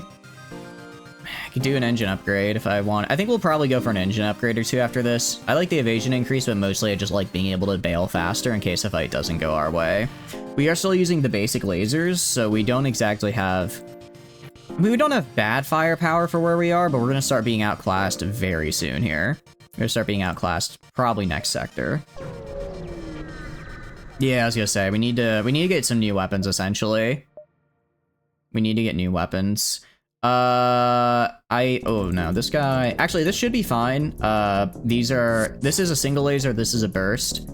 I could do an engine upgrade if I want. I think we'll probably go for an engine upgrade or two after this. I like the evasion increase, but mostly I just like being able to bail faster in case a fight doesn't go our way. We are still using the basic lasers, so we don't exactly have... I mean, we don't have bad firepower for where we are, but we're going to start being outclassed very soon here. We're going to start being outclassed probably next sector. Yeah, I was going to say, we need to get some new weapons, essentially. We need to get new weapons. Oh no, this guy... Actually, this should be fine. This is a single laser, this is a burst.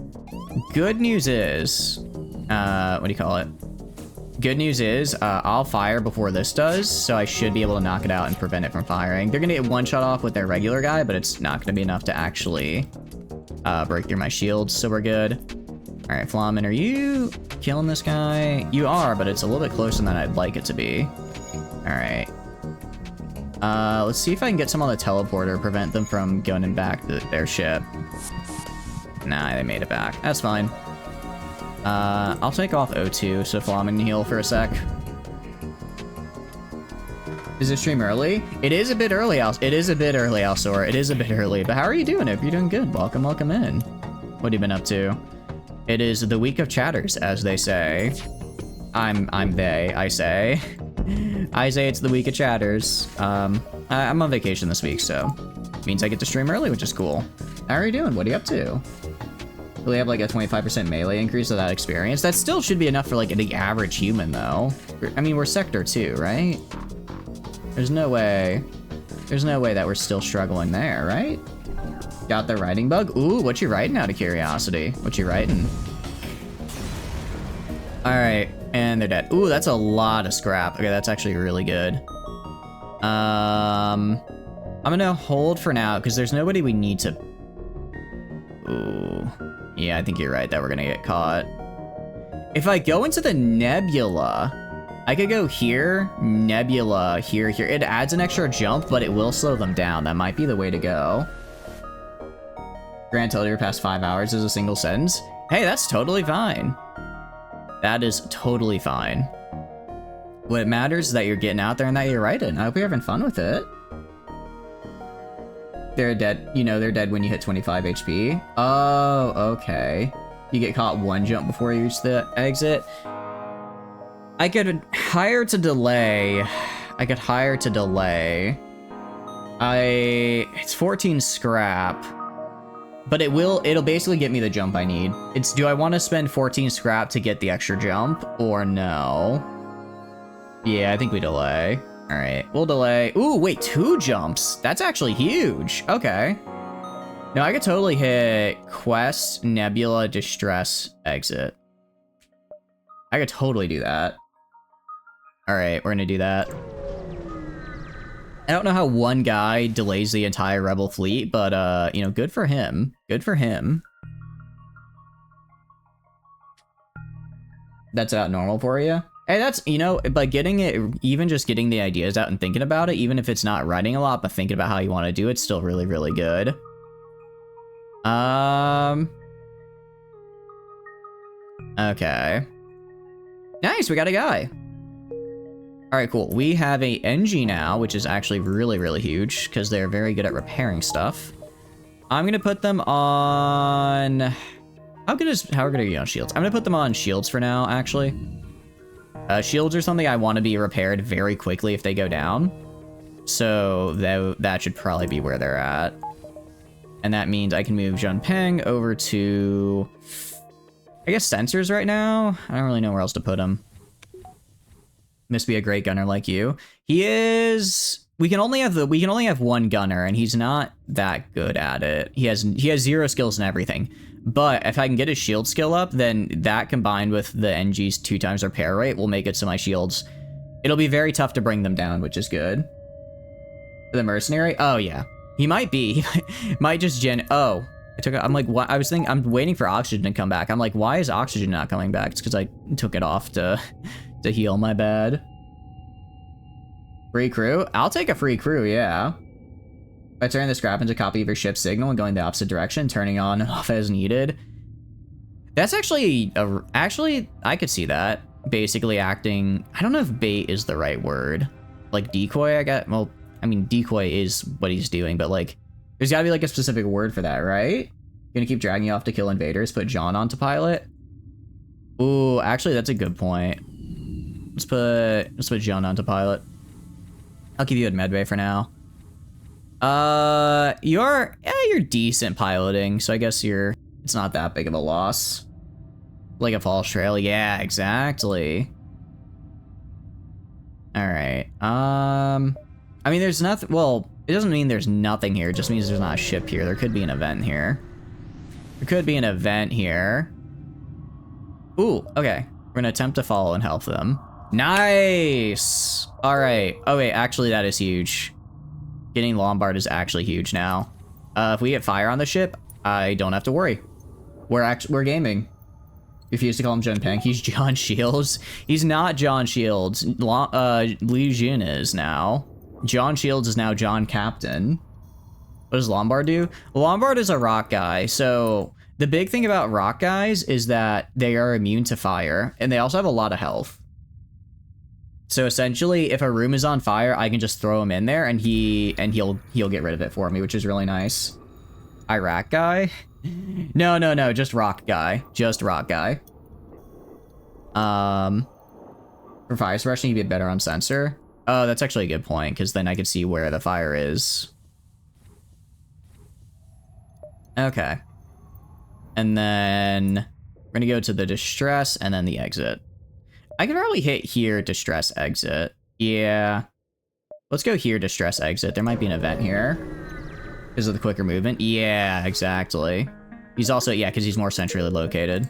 Good news is... what do you call it? Good news is, I'll fire before this does, so I should be able to knock it out and prevent it from firing. They're gonna get one shot off with their regular guy, but it's not gonna be enough to actually break through my shields, so we're good. All right, Flamin, are you killing this guy? You are, but it's a little bit closer than I'd like it to be. All right. Let's see if I can get some on the teleporter, prevent them from going back to their ship. Nah, they made it back. That's fine. I'll take off O2 so Flamin can heal for a sec. Is it stream early? It is a bit early, Alsor. It is a bit early, but how are you doing? If you're doing good, welcome in. What have you been up to? It is the week of chatters, as they say. I say. I say it's the week of chatters. I'm on vacation this week, so it means I get to stream early, which is cool. How are you doing? What are you up to? Will they have like a 25% melee increase of that experience? That still should be enough for like the average human, though. I mean, we're Sector 2, right? There's no way that we're still struggling there, right? Got the writing bug? Ooh, what you writing out of curiosity? What you writing? All right, and they're dead. Ooh, that's a lot of scrap. Okay, that's actually really good. I'm gonna hold for now because there's nobody we need to... Ooh, yeah, I think you're right that we're gonna get caught. If I go into the nebula, I could go here, nebula, here. It adds an extra jump, but it will slow them down. That might be the way to go. Grand total your past 5 hours is a single sentence. Hey, that's totally fine. That is totally fine. What matters is that you're getting out there and that you're writing. I hope you're having fun with it. They're dead. You know they're dead when you hit 25 HP. Oh, okay. You get caught one jump before you reach the exit. I could hire to delay. It's 14 scrap. But it'll basically get me the jump I need. Do I want to spend 14 scrap to get the extra jump or no? Yeah, I think we delay. All right, we'll delay. Ooh, wait, 2 jumps. That's actually huge. Okay. No, I could totally hit quest, nebula, distress, exit. I could totally do that. All right, we're gonna do that. I don't know how one guy delays the entire rebel fleet, but, you know, good for him. Good for him. That's about normal for you? Hey, that's, you know, by getting it, even just getting the ideas out and thinking about it, even if it's not writing a lot, but thinking about how you want to do it, it's still really, really good. Okay. Nice, we got a guy. All right, cool. We have a NG now, which is actually really, really huge because they're very good at repairing stuff. I'm gonna put them on... How good are you on shields? I'm gonna put them on shields for now, actually. Shields are something I want to be repaired very quickly if they go down. So that should probably be where they're at. And that means I can move Junpeng over to... I guess sensors right now? I don't really know where else to put him. Must be a great gunner like you. He is we can only have one gunner, and he's not that good at it. He has 0 skills and everything. But if I can get his shield skill up, then that combined with the NG's 2 times repair rate will make it so my shields, it'll be very tough to bring them down, which is good. For the mercenary? Oh yeah. He might be. He might just oh. I'm like, what? I was thinking, I'm waiting for oxygen to come back. I'm like, why is oxygen not coming back? It's because I took it off to heal, my bad. Free crew? I'll take a free crew, yeah. By turning the scrap into a copy of your ship's signal and going the opposite direction, turning on and off as needed. That's actually, actually, I could see that. Basically acting, I don't know if bait is the right word. Like decoy, I got, well, I mean, decoy is what he's doing, but like, there's gotta be like a specific word for that, right? Gonna keep dragging you off to kill invaders, put John onto pilot. Ooh, actually, that's a good point. Let's put John onto pilot. I'll keep you at medbay for now. You're decent piloting, so I guess it's not that big of a loss. Like a false trail, yeah, exactly. All right. I mean, there's nothing. Well, it doesn't mean there's nothing here. It just means there's not a ship here. There could be an event here. There could be an event here. Ooh, okay. We're gonna attempt to follow and help them. Nice. All right. Oh wait, actually, that is huge. Getting Lombard is actually huge now. If we get fire on the ship, I don't have to worry. We're gaming. Refuse to call him John Peng. He's John Shields. He's not John Shields. Liu Jin is now. John Shields is now John Captain. What does Lombard do? Lombard is a rock guy. So the big thing about rock guys is that they are immune to fire, and they also have a lot of health. So essentially, if a room is on fire, I can just throw him in there, and he'll get rid of it for me, which is really nice. Iraq guy? No, just rock guy. Just rock guy. For fire suppression, you'd be better on sensor. Oh, that's actually a good point, because then I could see where the fire is. Okay. And then we're gonna go to the distress and then the exit. I could probably hit here, distress, exit. Yeah. Let's go here, distress, exit. There might be an event here. Because of the quicker movement. Yeah, exactly. He's also, yeah, because he's more centrally located.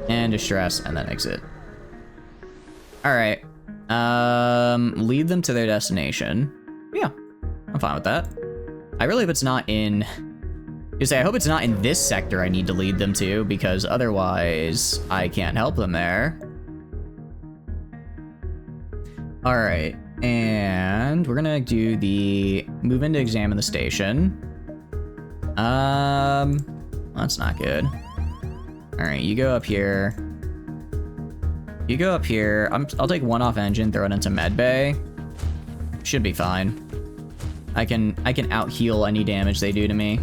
And distress, and then exit. Alright. Lead them to their destination. Yeah, I'm fine with that. I really hope it's not in... I hope it's not in this sector I need to lead them to, because otherwise I can't help them there. Alright, and we're gonna do the move in to examine the station. That's not good. Alright, you go up here. You go up here. I'll take one off engine, throw it into medbay. Should be fine. I can out heal any damage they do to me.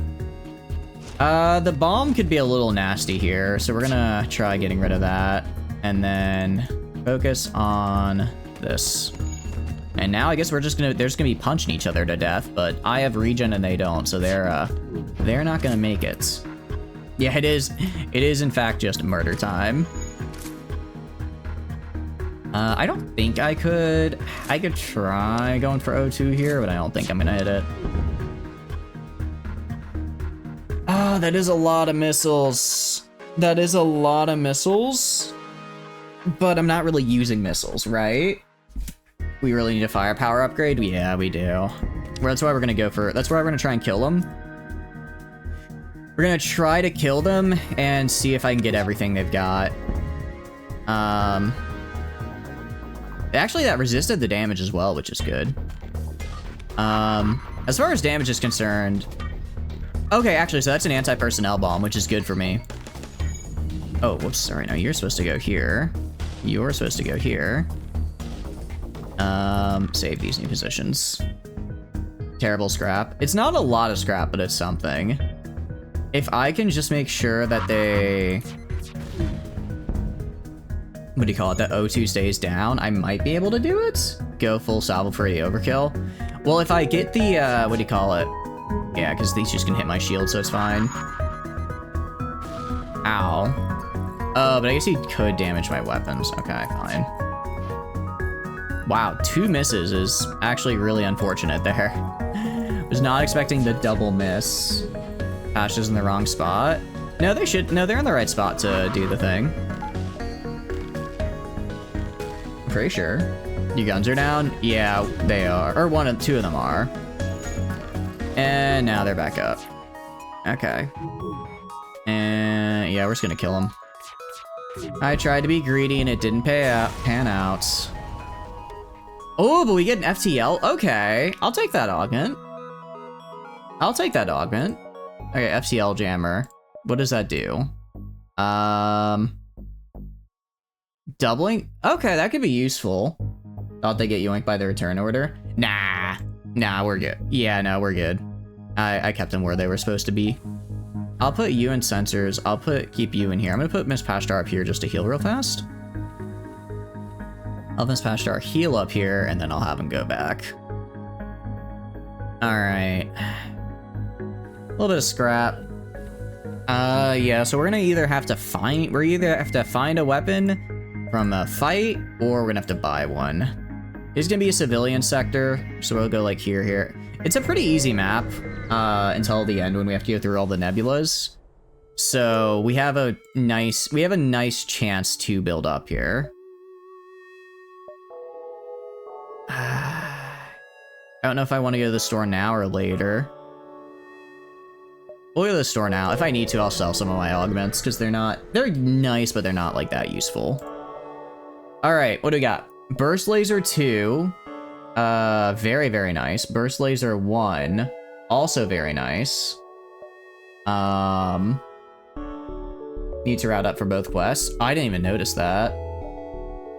The bomb could be a little nasty here, so we're gonna try getting rid of that, and then focus on this. And now I guess they're just gonna be punching each other to death, but I have regen and they don't, so they're not gonna make it. Yeah, it is in fact just murder time. I don't think I could try going for O2 here, but I don't think I'm gonna hit it. Oh, that is a lot of missiles. That is a lot of missiles. But I'm not really using missiles, right? We really need a firepower upgrade? Yeah, we do. Well, that's why we're gonna go for, that's why we're gonna try and kill them. We're gonna try to kill them and see if I can get everything they've got. Actually, that resisted the damage as well, which is good. As far as damage is concerned... Okay, actually, so that's an anti-personnel bomb, which is good for me. Oh, whoops, sorry, no, you're supposed to go here. You're supposed to go here. Save these new positions. Terrible scrap. It's not a lot of scrap, but it's something. If I can just make sure that they... What do you call it? That O2 stays down, I might be able to do it. Go full salvo for the overkill. Well, if I get the, what do you call it? Yeah, because these just can hit my shield, so it's fine. Ow. But I guess he could damage my weapons. Okay, fine. Wow, 2 misses is actually really unfortunate there. Was not expecting the double miss. Patch is in the wrong spot. No, they should. No, they're in the right spot to do the thing. Pretty sure. Your guns are down? Yeah, they are. Or two of them are. And now they're back up. Okay. And yeah, we're just gonna kill him. I tried to be greedy and it didn't pan out. Oh, but we get an FTL? Okay, I'll take that augment. I'll take that augment. Okay, FTL jammer. What does that do? Doubling? Okay, that could be useful. Thought they get yoinked by the return order. Nah, we're good. Yeah, no, we're good. I kept them where they were supposed to be. I'll put you in sensors. I'll keep you in here. I'm gonna put Miss Pashtar up here just to heal real fast. I'll have Miss Pashtar heal up here, and then I'll have him go back. All right. A little bit of scrap. Yeah, so we're gonna either have to find a weapon from a fight, or we're gonna have to buy one. It's gonna be a civilian sector, so we'll go like here. It's a pretty easy map until the end when we have to go through all the nebulas. So we have a nice chance to build up here. I don't know if I want to go to the store now or later. We'll go to the store now. If I need to, I'll sell some of my augments because they're nice, but they're not like that useful. All right, what do we got? Burst Laser 2. Very, very nice. Burst Laser 1. Also very nice. Need to route up for both quests. I didn't even notice that.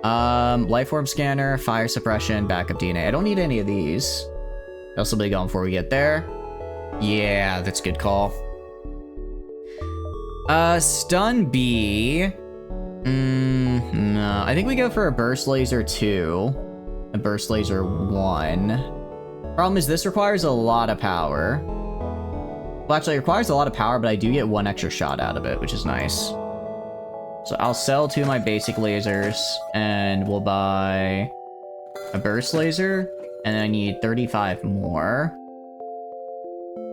Life Orb Scanner, Fire Suppression, Backup DNA. I don't need any of these. Else will be gone before we get there. Yeah, that's a good call. Stun B. No, I think we go for a Burst Laser 2. A Burst Laser 1. Problem is this requires a lot of power. Well, actually, it requires a lot of power, but I do get 1 extra shot out of it, which is nice. So I'll sell 2 of my basic lasers, and we'll buy a Burst Laser, and then I need 35 more.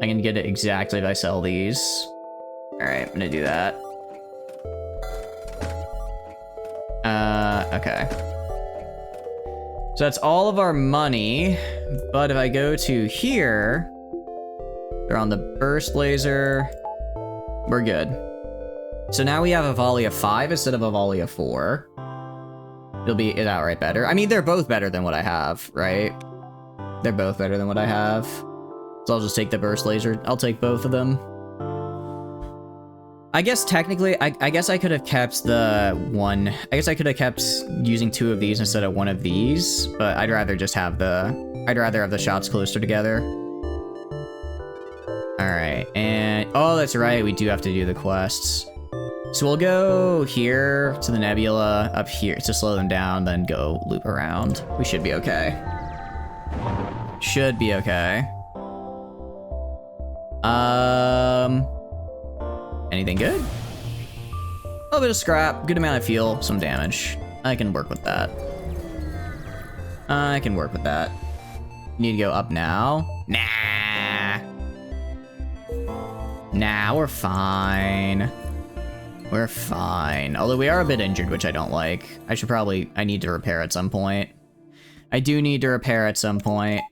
I can get it exactly if I sell these. Alright, I'm gonna do that. Okay. So that's all of our money, but if I go to here, they're on the Burst Laser, we're good. So now we have a volley of 5 instead of a volley of 4. It'll be outright better. I mean, they're both better than what I have, right? They're both better than what I have. So I'll just take the Burst Laser. I'll take both of them. I guess technically, I guess I could have kept the one. I guess I could have kept using 2 of these instead of 1 of these, but I'd rather just have I'd rather have the shots closer together. All right, and oh, that's right, we do have to do the quests. So we'll go here to the nebula, up here to slow them down, then go loop around. We should be okay. Should be okay. Anything good? A little bit of scrap, good amount of fuel, some damage. I can work with that. I can work with that. Need to go up now? Nah, we're fine. We're fine. Although we are a bit injured, which I don't like. I need to repair at some point. I do need to repair at some point.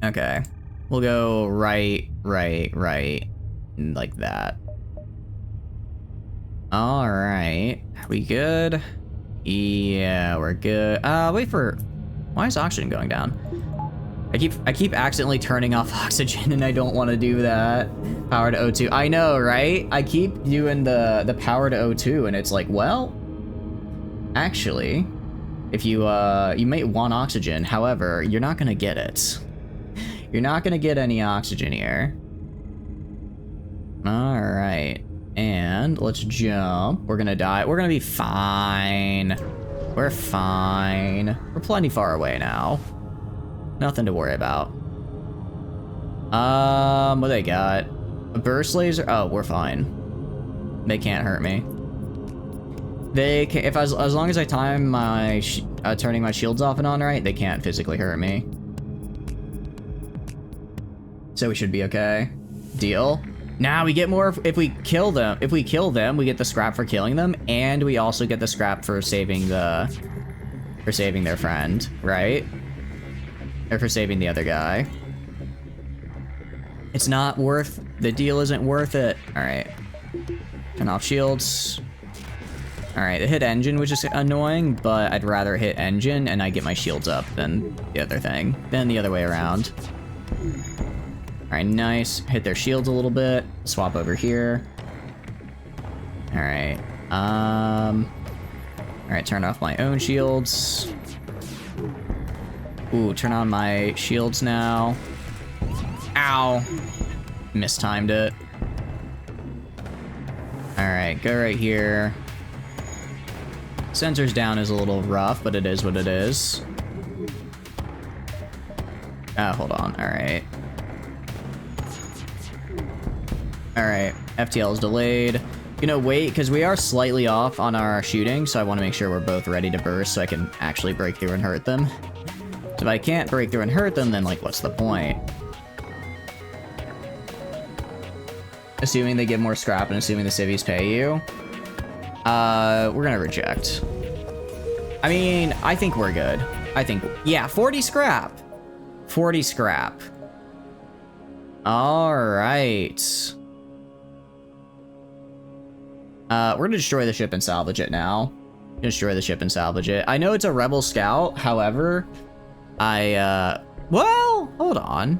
Okay. We'll go right, like that. All right, are we good? Yeah, we're good. Why is oxygen going down? I keep accidentally turning off oxygen and I don't want to do that. Power to O2, I know, right? I keep doing the power to O2 and it's like, well, actually, if you might want oxygen, however, you're not gonna get it. You're not gonna get any oxygen here. All right, and let's jump. We're gonna die. We're gonna be fine. We're fine. We're plenty far away now. Nothing to worry about. What they got? A burst laser? Oh, we're fine. They can't hurt me. They can, if as long as I time my turning my shields off and on right, they can't physically hurt me. So we should be okay. Deal. Now we get more if we kill them. If we kill them, we get the scrap for killing them, and we also get the scrap for saving their friend, right? Or for saving the other guy. It's not worth, the deal isn't worth it. All right. Turn off shields. All right, it hit engine, which is annoying, but I'd rather hit engine and I get my shields up than the other thing, than the other way around. All right, nice. Hit their shields a little bit. Swap over here. All right. All right, turn off my own shields. Ooh, turn on my shields now. Ow. Mistimed it. All right, go right here. Sensors down is a little rough, but it is what it is. Hold on. All right. All right. FTL is delayed. You know, wait, because we are slightly off on our shooting, so I want to make sure we're both ready to burst so I can actually break through and hurt them. So if I can't break through and hurt them, then, like, what's the point? Assuming they give more scrap and assuming the civvies pay you. We're gonna reject. I mean, I think we're good. I think, yeah, 40 scrap. 40 scrap. All right. We're gonna destroy the ship and salvage it now. Destroy the ship and salvage it. I know it's a rebel scout, however, well, hold on.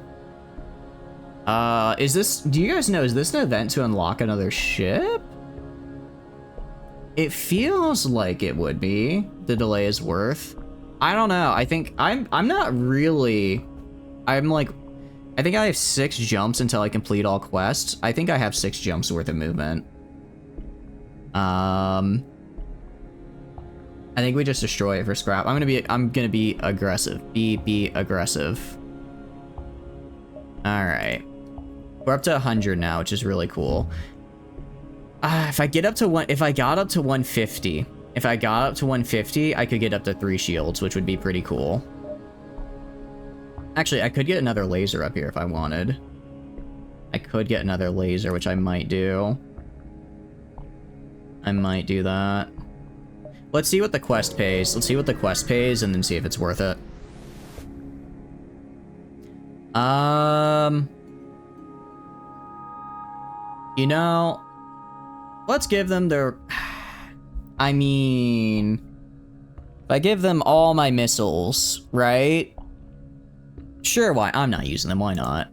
Is this, do you guys know, is this an event to unlock another ship? It feels like it would be. The delay is worth. I don't know. I think I'm not really, I'm like, I think I have 6 jumps until I complete all quests. I think I have 6 jumps worth of movement. I think we just destroy it for scrap. I'm gonna be aggressive. Be aggressive. All right. We're up to 100 now, which is really cool. If I got up to 150, I could get up to 3 shields, which would be pretty cool. Actually, I could get another laser up here if I wanted. I could get another laser, which I might do. I might do that. Let's see what the quest pays. Let's see what the quest pays and then see if it's worth it. You know, let's give them their, I mean, if I give them all my missiles, right? Sure, why? I'm not using them, why not?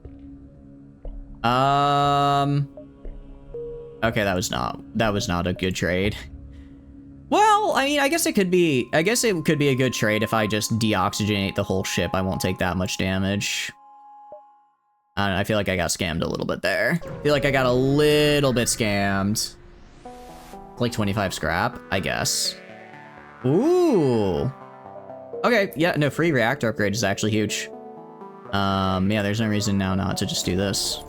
Okay, that was not a good trade. Well, I mean, I guess it could be a good trade if I just deoxygenate the whole ship. I won't take that much damage. I don't know, I feel like I got scammed a little bit there. I feel like I got a little bit scammed. Like 25 scrap, I guess. Ooh. Okay, yeah, no, free reactor upgrade is actually huge. Yeah, there's no reason now not to just do this.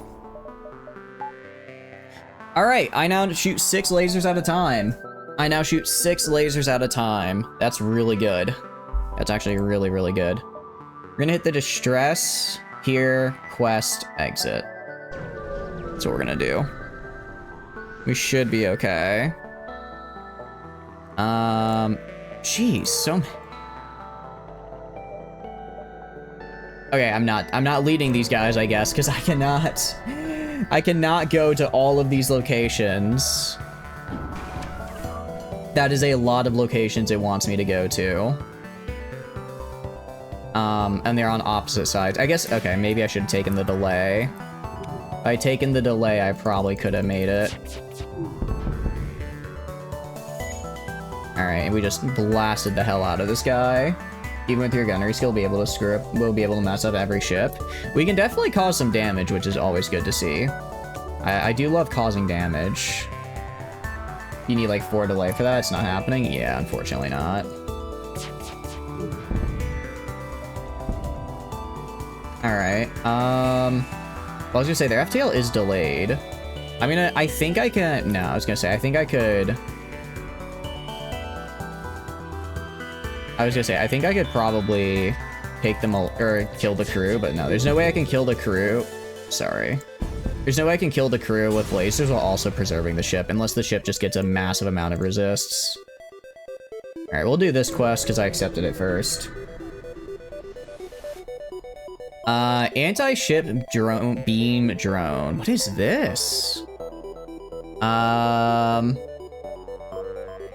All right, I now shoot 6 lasers at a time. That's really good. That's actually really, really good. We're gonna hit the distress here, quest, exit. That's what we're gonna do. We should be okay. Jeez, so. Okay, I'm not leading these guys, I guess, because I cannot go to all of these locations. That is a lot of locations it wants me to go to. And they're on opposite sides. I guess, okay, maybe I should have taken the delay. If I'd taken the delay, I probably could have made it. Alright, and we just blasted the hell out of this guy. Even with your gunnery skill, we'll be able to mess up every ship. We can definitely cause some damage, which is always good to see. I do love causing damage. You need like 4 delay for that? It's not happening? Yeah, unfortunately not. Alright, well, I was gonna say, their FTL is delayed. I mean, I think I can, no, I was gonna say, I think I could I was gonna say, I think I could probably take them all, or kill the crew, but no, there's no way I can kill the crew. Sorry. There's no way I can kill the crew with lasers while also preserving the ship, unless the ship just gets a massive amount of resists. Alright, we'll do this quest because I accepted it first. Anti-ship drone, beam drone. What is this?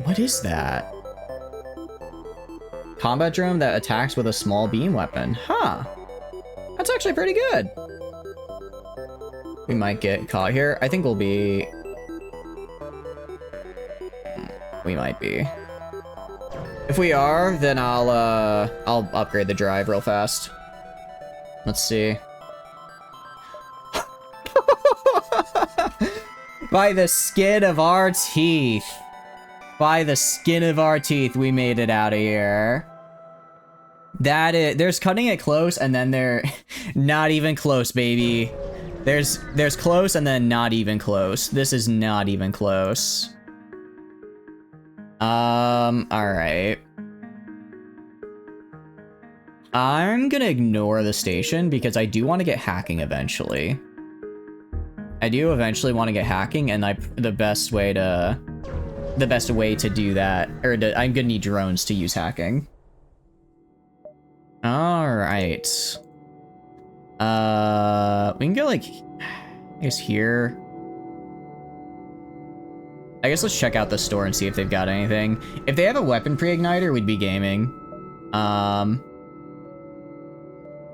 What is that? Combat drone that attacks with a small beam weapon. Huh. That's actually pretty good. We might get caught here. I think we'll be... We might be. If we are, then I'll upgrade the drive real fast. Let's see. By the skin of our teeth. By the skin of our teeth, we made it out of here. That is, there's cutting it close, and then they're not even close, baby. There's close, and then not even close. This is not even close. Alright. I'm gonna ignore the station because I do want to get hacking eventually. I do eventually want to get hacking, and the best way to do that, or I'm gonna need drones to use hacking. Alright. We can go like, I guess here. I guess let's check out the store and see if they've got anything. If they have a weapon pre-igniter, we'd be gaming.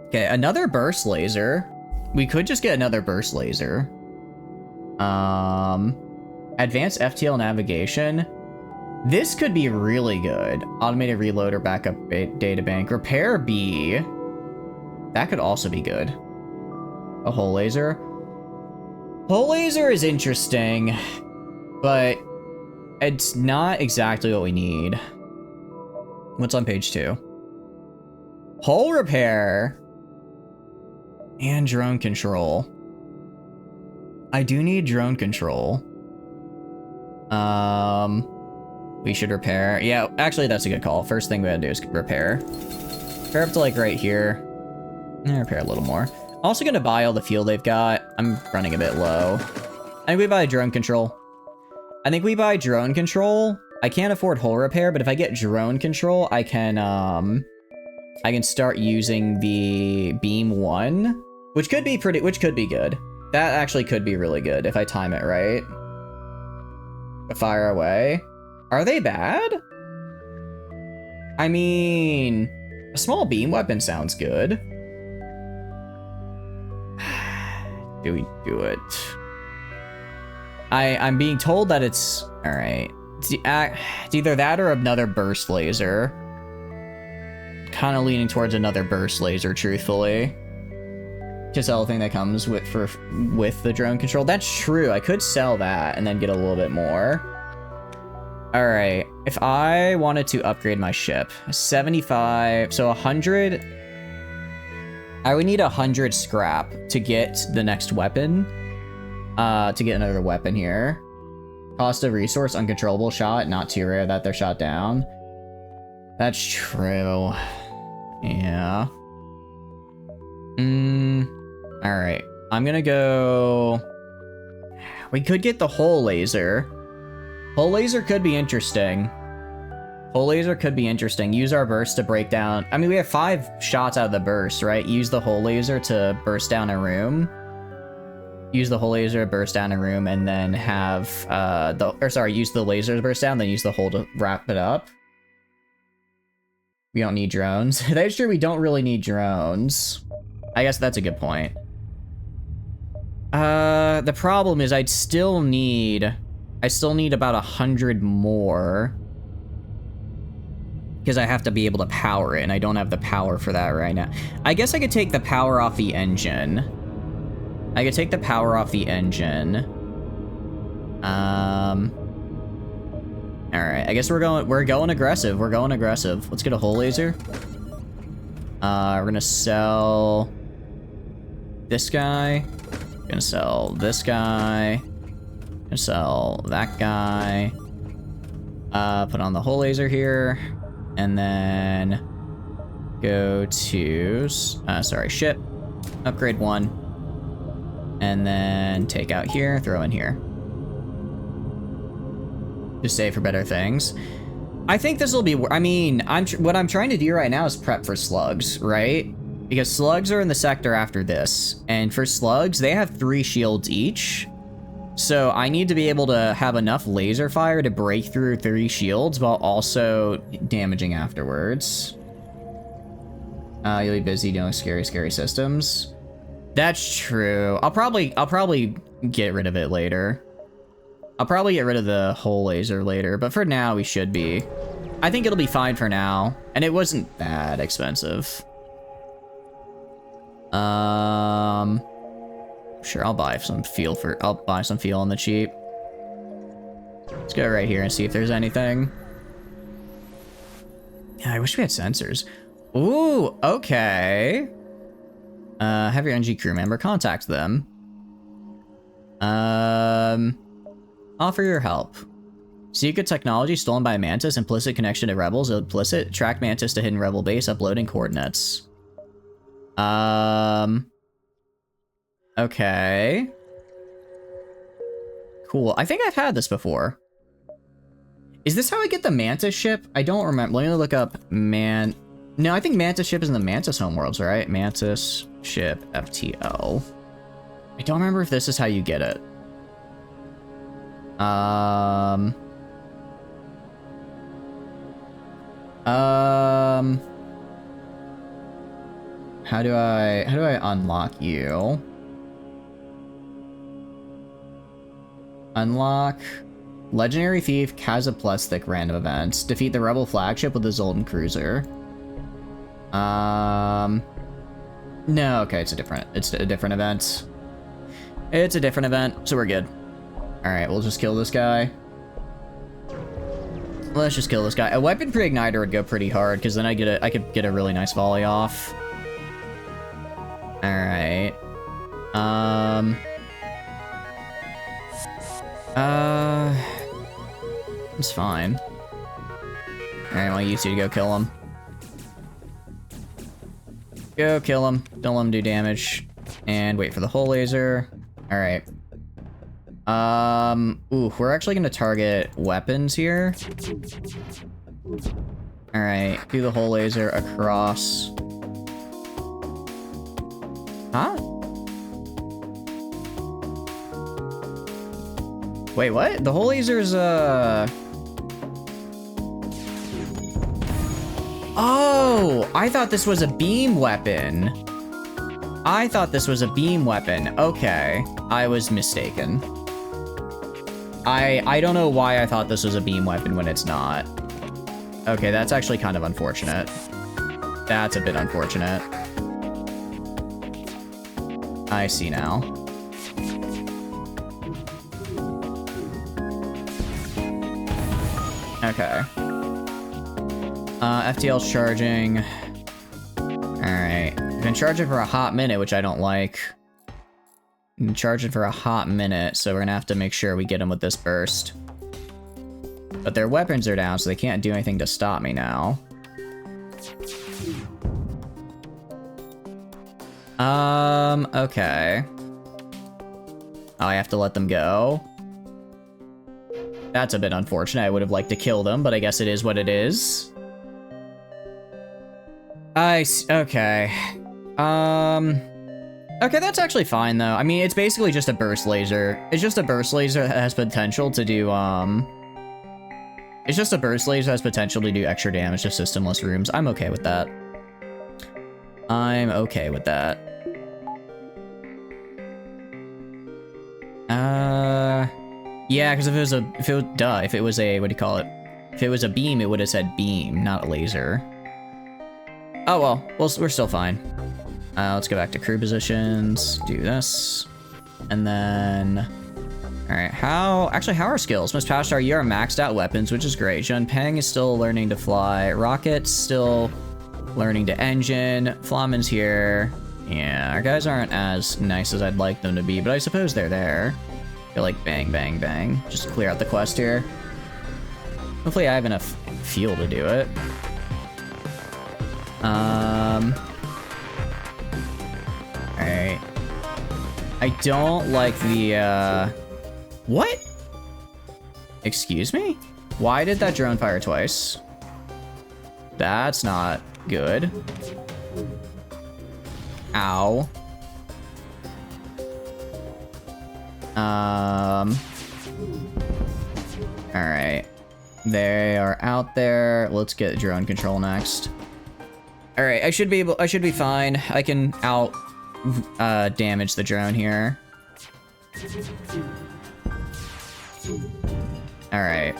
Okay, another burst laser. We could just get another burst laser. Advanced FTL navigation. This could be really good. Automated reloader backup databank. Repair B. That could also be good. A hole laser. Hole laser is interesting, but it's not exactly what we need. What's on page 2? Hole repair. And drone control. I do need drone control. We should repair. Yeah, actually, that's a good call. First thing we gotta do is repair. Repair up to like right here. And repair a little more. Also gonna buy all the fuel they've got. I'm running a bit low. I think we buy drone control. I can't afford hull repair, but if I get drone control, I can start using the beam 1, which could be good. That actually could be really good if I time it right. Fire away. Are they bad? I mean, a small beam weapon sounds good. Do we do it? I'm being told that it's... Alright. It's either that or another burst laser. Kind of leaning towards another burst laser, truthfully. To sell the thing that comes with the drone control. That's true. I could sell that and then get a little bit more. Alright. If I wanted to upgrade my ship, 75... So 100... I would need 100 scrap to get the next weapon. To get another weapon here. Cost of resource, uncontrollable shot, not too rare that they're shot down. That's true. Yeah. Alright. I'm gonna go... We could get the hole laser. Hole laser could be interesting. Use our burst to break down... I mean, we have 5 shots out of the burst, right? Use the hole laser to burst down a room. Use the hole laser to burst down a room, and then have use the laser to burst down, then use the hole to wrap it up. We don't need drones. That's true, we don't really need drones. I guess that's a good point. The problem is I still need about 100 more. Because I have to be able to power it, and I don't have the power for that right now. I guess I could take the power off the engine. Alright, I guess we're going aggressive. Let's get a hole laser. We're gonna sell this guy. Gonna sell this guy. Gonna sell that guy. Put on the hole laser here. And then go to, ship, upgrade 1. And then take out here, throw in here. Just save for better things. I think this will be, I mean, what I'm trying to do right now is prep for slugs, right? Because slugs are in the sector after this. And for slugs, they have 3 shields each. So I need to be able to have enough laser fire to break through 3 shields while also damaging afterwards. You'll be busy doing scary systems. That's true. I'll probably get rid of it later. I'll probably get rid of the whole laser later, but for now we should be. I think it'll be fine for now, and it wasn't that expensive. Sure, I'll buy some fuel on the cheap. Let's go right here and see if there's anything. Yeah, I wish we had sensors. Ooh, okay. Have your NG crew member contact them. Offer your help. Secret technology stolen by Mantis, implicit connection to rebels, implicit, track Mantis to hidden rebel base, uploading coordinates. Okay. Cool, I think I've had this before. Is this how I get the Mantis ship? I don't remember, let me look up No, I think Mantis ship is in the Mantis homeworlds, right? Mantis ship FTL. I don't remember if this is how you get it. How do I unlock you? Unlock Legendary Thief, Kazaplastic random events. Defeat the Rebel flagship with the Zoltan Cruiser. No, okay, it's a different event. It's a different event, so we're good. Alright, we'll just kill this guy. Let's just kill this guy. A weapon pre-igniter would go pretty hard, because then I could get a really nice volley off. Alright. It's fine. Alright, I want you two to go kill him. Go kill him. Don't let him do damage. And wait for the hull laser. Alright. Ooh, we're actually gonna target weapons here. Alright, do the hull laser across. Huh? Wait, what? The hull laser's, Oh, I thought this was a beam weapon. Okay, I was mistaken. I don't know why I thought this was a beam weapon when it's not. Okay, that's actually kind of unfortunate. That's a bit unfortunate. I see now. Okay. FTL's charging. Alright. We've been charging for a hot minute, which I don't like. We've been charging for a hot minute, so we're gonna have to make sure we get them with this burst. But their weapons are down, so they can't do anything to stop me now. Okay. Oh, I have to let them go. That's a bit unfortunate. I would have liked to kill them, but I guess it is what it is. Okay. Okay, that's actually fine, though. I mean, it's basically just a burst laser. It's just a burst laser that has potential to do, It's just a burst laser that has potential to do extra damage to systemless rooms. I'm okay with that. Yeah, because if it was a, what do you call it? If it was a beam, it would have said beam, not a laser. Oh well, we're still fine. Let's go back to crew positions, do this, and then... Alright, how are skills? Miss Powstar, you are maxed out weapons, which is great. Junpeng is still learning to fly. Rocket's still learning to engine. Flamen's here. Yeah, our guys aren't as nice as I'd like them to be, but I suppose they're there. They're like bang, bang, bang. Just clear out the quest here. Hopefully I have enough fuel to do it. Alright. I don't like the, What? Excuse me? Why did that drone fire twice? That's not good. Ow. Alright. They are out there. Let's get drone control next. Alright, I should be fine. I can damage the drone here. Alright.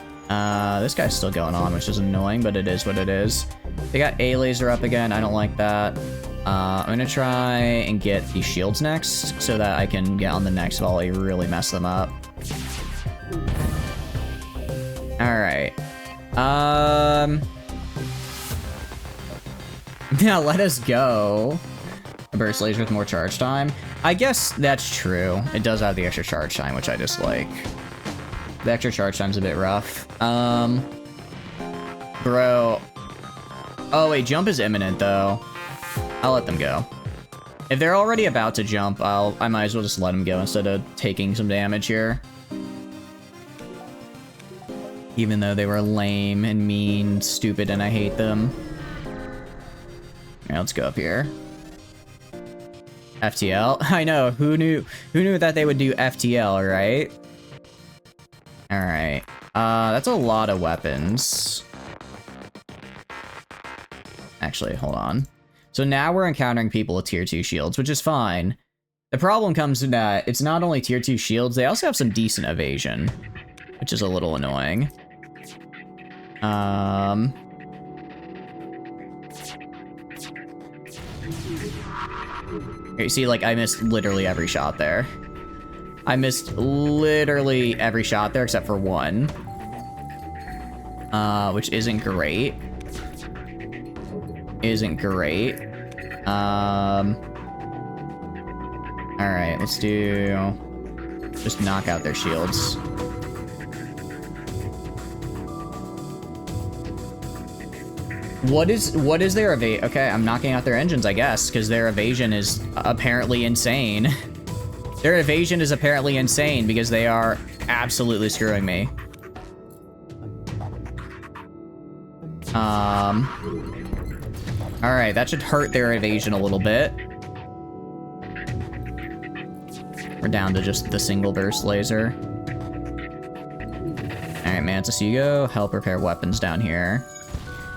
This guy's still going on, which is annoying, but it is what it is. They got A laser up again. I don't like that. I'm gonna try and get these shields next so that I can get on the next volley, really mess them up. Alright. Yeah, let us go. A burst laser with more charge time. I guess that's true. It does have the extra charge time, which I dislike. The extra charge time's a bit rough. Bro. Oh wait, jump is imminent though. I'll let them go. If they're already about to jump, I might as well just let them go instead of taking some damage here. Even though they were lame and mean, stupid, and I hate them. Alright, let's go up here. FTL? I know, who knew that they would do FTL, right? Alright. That's a lot of weapons. Actually, hold on. So now we're encountering people with tier 2 shields, which is fine. The problem comes in that it's not only tier 2 shields, they also have some decent evasion, which is a little annoying. You see, like, I missed literally every shot there. I missed literally every shot there except for one. Which isn't great. Isn't great. Alright, let's do... just knock out their shields. What is their evade? Okay, I'm knocking out their engines, I guess, because their evasion is apparently insane. Their evasion is apparently insane because they are absolutely screwing me. Alright, that should hurt their evasion a little bit. We're down to just the single burst laser. Alright, Mantis, you go help repair weapons down here.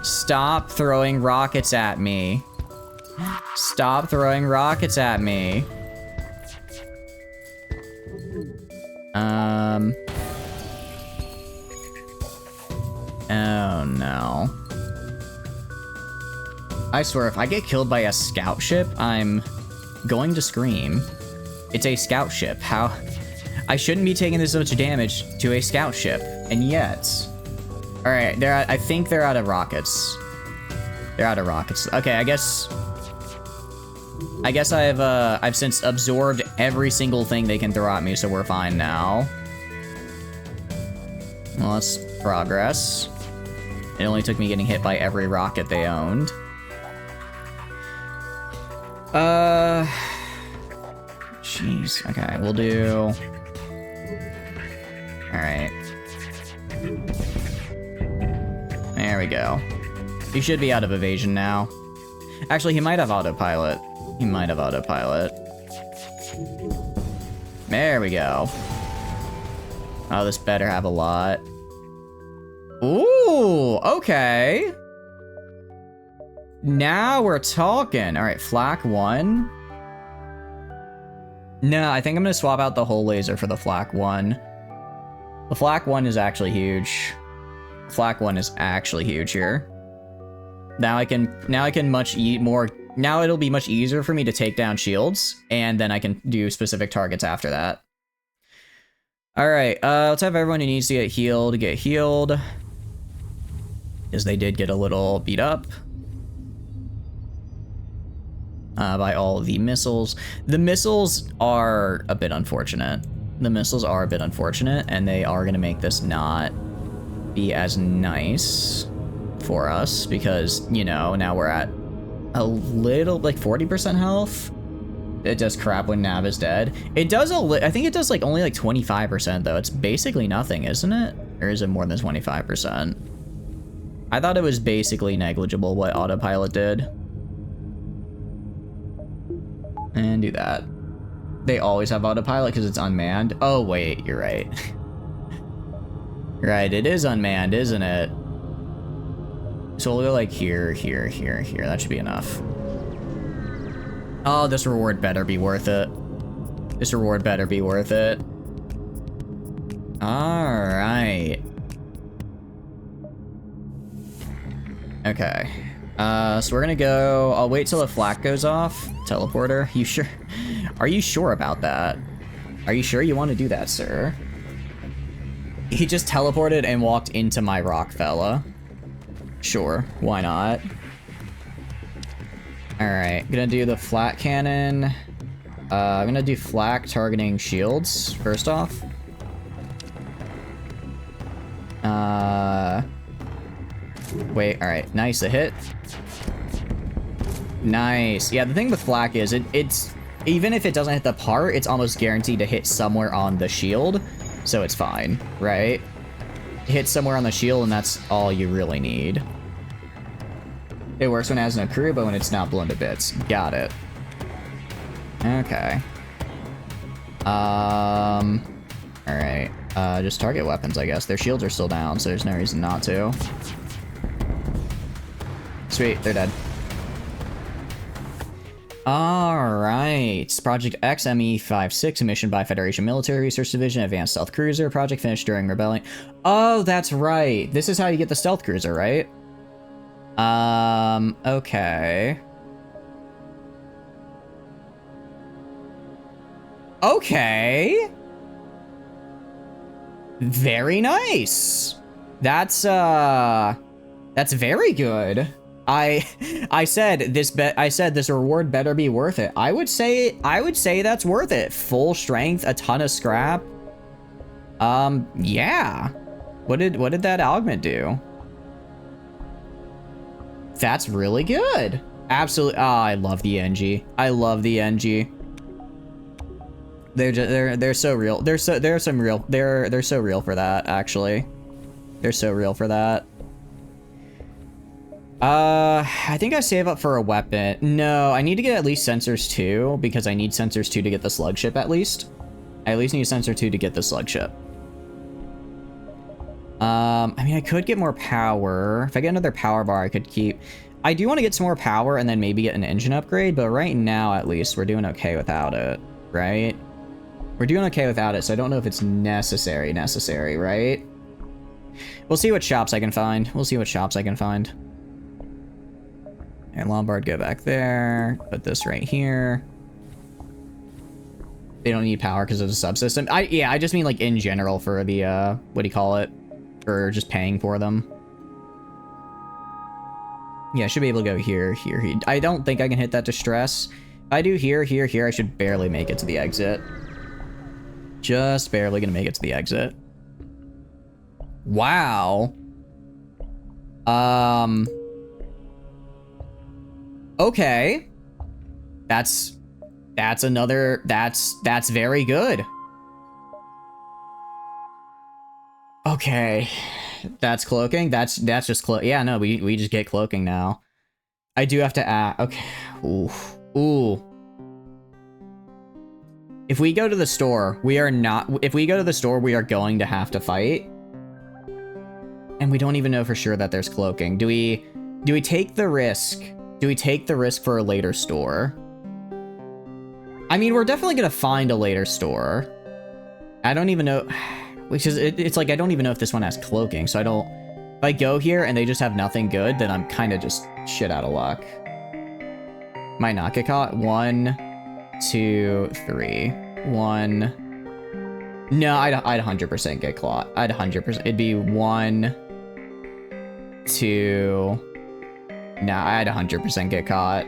Stop throwing rockets at me. Stop throwing rockets at me. Oh no. I swear, if I get killed by a scout ship, I'm going to scream. It's a scout ship. How? I shouldn't be taking this much damage to a scout ship, and yet. All right, I think they're out of rockets. They're out of rockets. Okay, I guess I've since absorbed every single thing they can throw at me, so we're fine now. Well, that's progress. It only took me getting hit by every rocket they owned. Jeez. Okay, we'll do... Alright. There we go. He should be out of evasion now. Actually, he might have autopilot. He might have autopilot. There we go. Oh, this better have a lot. Ooh, okay. Now we're talking. All right, flak 1. No, I think I'm gonna swap out the whole laser for the flak 1. The flak 1 is actually huge. Flak 1 is actually huge here. Now I can much more. Now it'll be much easier for me to take down shields, and then I can do specific targets after that. All right, let's have everyone who needs to get healed, because they did get a little beat up by all of the missiles. The missiles are a bit unfortunate. The missiles are a bit unfortunate, and they are going to make this not be as nice for us, because, you know, now we're at a little, like 40% health. It does crap when Nav is dead. It does I think it does like only like 25% though. It's basically nothing, isn't it? Or is it more than 25%? I thought it was basically negligible what autopilot did. And do that. They always have autopilot because it's unmanned. Oh wait, you're right. Right, it is unmanned, isn't it? So we'll go like here, here, here, here. That should be enough. Oh, this reward better be worth it. This reward better be worth it. Alright. Okay. So we're gonna go... I'll wait till the flak goes off. Teleporter. You sure? Are you sure about that? Are you sure you want to do that, sir? He just teleported and walked into my rock, fella. Sure. Why not? Alright, gonna do the flat cannon. I'm gonna do flak targeting shields, first off. Wait, alright, nice, a hit. Nice. Yeah, the thing with flak is, it's even if it doesn't hit the part, it's almost guaranteed to hit somewhere on the shield, so it's fine, right? Hit somewhere on the shield, and that's all you really need. It works when it has no crew, but when it's not blown to bits. Got it. Okay. Alright. Just target weapons, I guess. Their shields are still down, so there's no reason not to. Sweet, they're dead. Alright. Project XME-56, a mission by Federation Military Research Division, Advanced Stealth Cruiser. Project finished during Rebellion. Oh, that's right. This is how you get the Stealth Cruiser, right? Okay. Okay. Very nice. That's very good. I said this reward better be worth it. I would say that's worth it. Full strength, a ton of scrap. Yeah. What did that augment do? That's really good. Absolutely. Oh, I love the NG. I love the NG. They're so real. They're so real for that, actually. They're so real for that. I think I save up for a weapon. No, I need to get at least sensors 2 because I need sensors 2 to get the slug ship at least. I at least need sensor 2 to get the slug ship. I mean, I could get more power. If I get another power bar, I could keep... I do want to get some more power and then maybe get an engine upgrade, but right now, at least, we're doing okay without it, right? We're doing okay without it, so I don't know if it's necessary, right? We'll see what shops I can find. And Lombard, go back there. Put this right here. They don't need power because of the subsystem. Yeah, I just mean like in general for the, what do you call it? For just paying for them. Yeah, I should be able to go here, here, here. I don't think I can hit that distress. If I do here, here, here, I should barely make it to the exit. Just barely gonna make it to the exit. Wow. Okay. That's very good. Okay. That's cloaking? That's just yeah, no, we just get cloaking now. I do have to add, okay. Ooh. Ooh. If we go to the store, we are going to have to fight. And we don't even know for sure that there's cloaking. Do we take the risk? Do we take the risk for a later store? I mean, we're definitely gonna find a later store. I don't even know, which is, it's like, I don't even know if this one has cloaking, so if I go here and they just have nothing good, then I'm kind of just shit out of luck. Might not get caught. 1, 2, 3. 1. No, I'd 100% get caught. I'd 100%. It'd be 1, 2. Nah, I'd 100% get caught.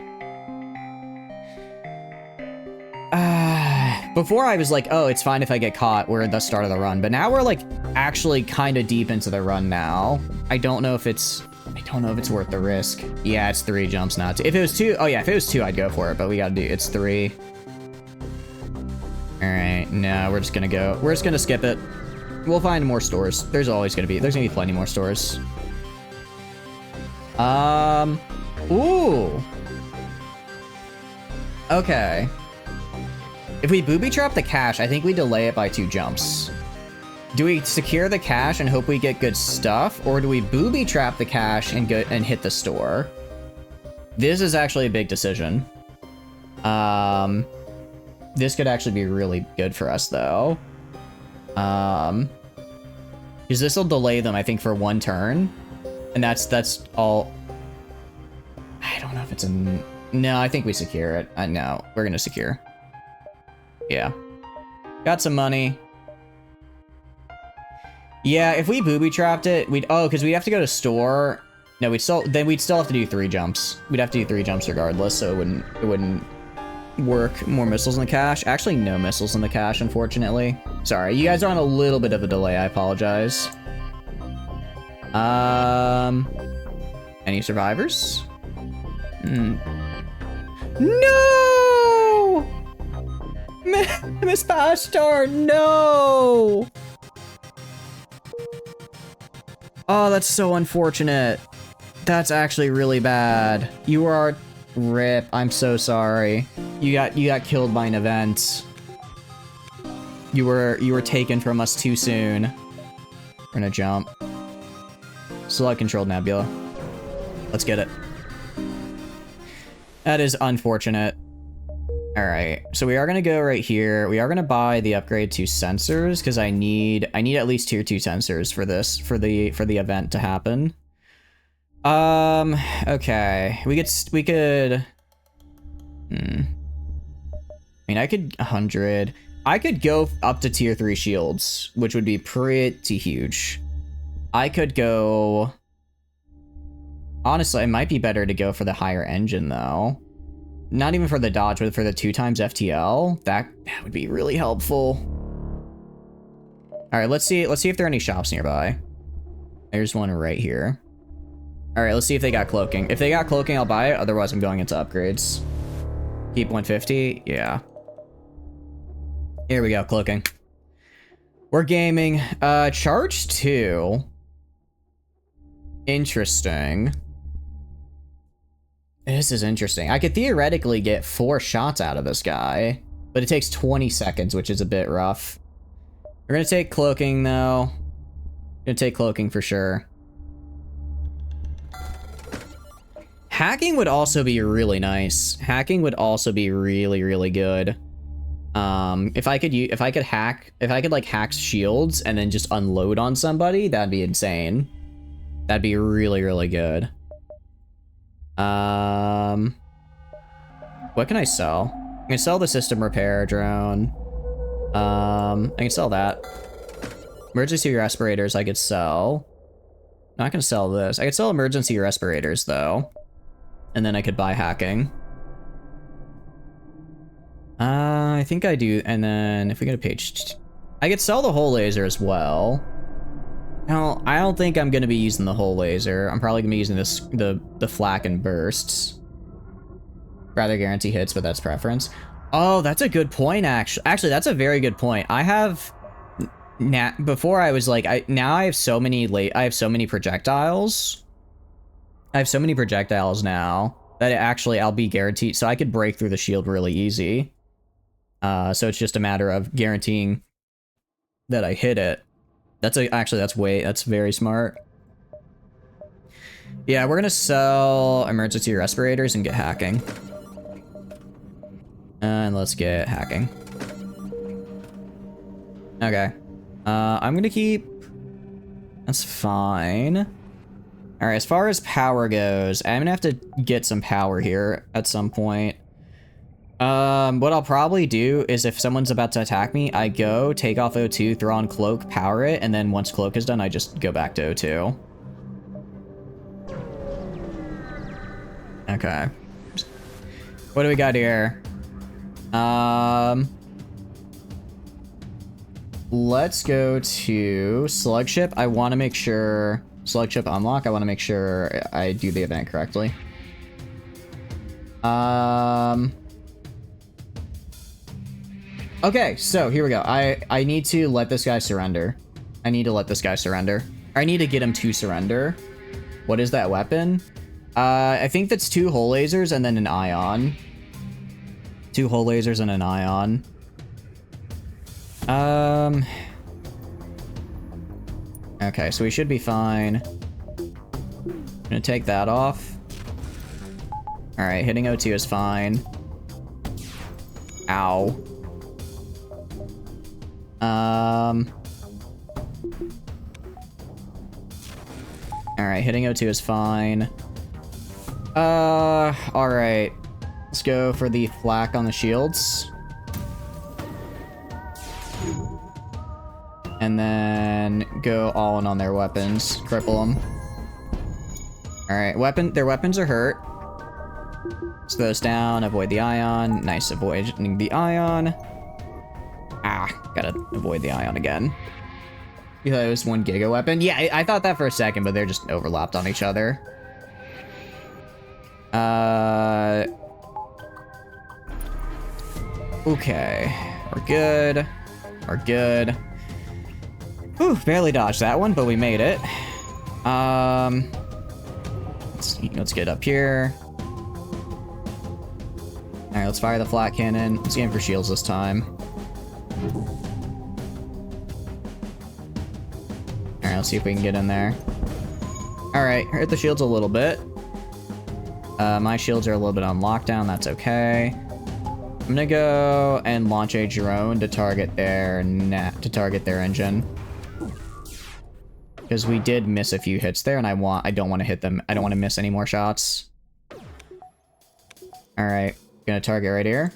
Before I was like, oh, it's fine if I get caught. We're at the start of the run. But now we're like actually kind of deep into the run now. I don't know if it's I don't know if it's worth the risk. Yeah, it's 3 jumps now. If it was 2, oh yeah, if it was 2, I'd go for it, but we gotta do, it's 3. All right, no, we're just gonna skip it. We'll find more stores. There's gonna be plenty more stores. Ooh. Okay. If we booby trap the cash, I think we delay it by 2 jumps. Do we secure the cash and hope we get good stuff, or do we booby trap the cash and hit the store? This is actually a big decision. This could actually be really good for us though. Because this will delay them, I think, for 1 turn, and that's all. I don't know if it's a. No, I think we secure it. No, we're gonna secure. Yeah. Got some money. Yeah, if we booby trapped it, because we'd have to go to store. No, we'd still have to do 3 jumps. We'd have to do 3 jumps regardless, so it wouldn't work. More missiles in the cache. Actually, no missiles in the cache, unfortunately. Sorry, you guys are on a little bit of a delay. I apologize. Any survivors? No! Miss Pastor, no! Oh, that's so unfortunate. That's actually really bad. You are rip. I'm so sorry. You got killed by an event. You were taken from us too soon. We're gonna jump. Slug controlled nebula. Let's get it. That is unfortunate. All right, so we are gonna go right here. We are gonna buy the upgrade to sensors because I need at least tier 2 sensors for this for the event to happen. Okay, we could. I mean, I could 100. I could go up to tier 3 shields, which would be pretty huge. I could go. Honestly, it might be better to go for the higher engine though. Not even for the dodge, but for the 2 times FTL. That would be really helpful. All right, let's see if there are any shops nearby. There's one right here. All right, let's see if they got cloaking. If they got cloaking, I'll buy it. Otherwise, I'm going into upgrades. Keep 150. Yeah. Here we go, cloaking. We're gaming. Charge 2. Interesting. This is interesting. I could theoretically get 4 shots out of this guy, but it takes 20 seconds, which is a bit rough. We're gonna take cloaking though. Gonna take cloaking for sure. Hacking would also be really nice. Hacking would also be really, really good. If I could hack shields and then just unload on somebody, that'd be insane. That'd be really, really good. What can I sell? I can sell the system repair drone. I can sell that. Emergency respirators I could sell. Not gonna sell this. I could sell emergency respirators though. And then I could buy hacking. I think I do. And then if we go to page, I could sell the whole laser as well. No, I don't think I'm gonna be using the whole laser. I'm probably gonna be using the flak and bursts. Rather guarantee hits, but that's preference. Oh, that's a good point. Actually, that's a very good point. I have before I was like, now I have so many projectiles. I have so many projectiles now that I'll be guaranteed. So I could break through the shield really easy. So it's just a matter of guaranteeing that I hit it. That's very smart. Yeah, we're gonna sell emergency respirators and get hacking. And let's get hacking. Okay. I'm gonna keep. That's fine. All right, as far as power goes, I'm gonna have to get some power here at some point. What I'll probably do is if someone's about to attack me, I go, take off O2, throw on cloak, power it, and then once cloak is done, I just go back to O2. Okay. What do we got here? Let's go to Slug ship. I want to make sure Slug chip unlock. I want to make sure I do the event correctly. Okay, so here we go. I need to let this guy surrender. I need to let this guy surrender. I need to get him to surrender. What is that weapon? I think that's 2 hole lasers and then an ion. 2 hole lasers and an ion. Okay, so we should be fine. I'm gonna take that off. Alright, hitting O2 is fine. Ow. Alright, hitting O2 is fine. Alright. Let's go for the flak on the shields. And then go all in on their weapons. Cripple them. Alright, their weapons are hurt. Slow those down, avoid the ion. Nice, avoiding the ion. Ah, gotta avoid the ion again. You thought it was 1 giga weapon? Yeah, I thought that for a second, but they're just overlapped on each other. Okay. We're good. We're good. Whew, barely dodged that one, but we made it. Let's get up here. Alright, let's fire the flat cannon. Let's aim for shields this time. Alright, let's see if we can get in there. Alright, hurt the shields a little bit. My shields are a little bit on lockdown, that's okay. I'm gonna go and launch a drone to target their engine. Because we did miss a few hits there, and I don't want to hit them. I don't want to miss any more shots. Alright, gonna target right here.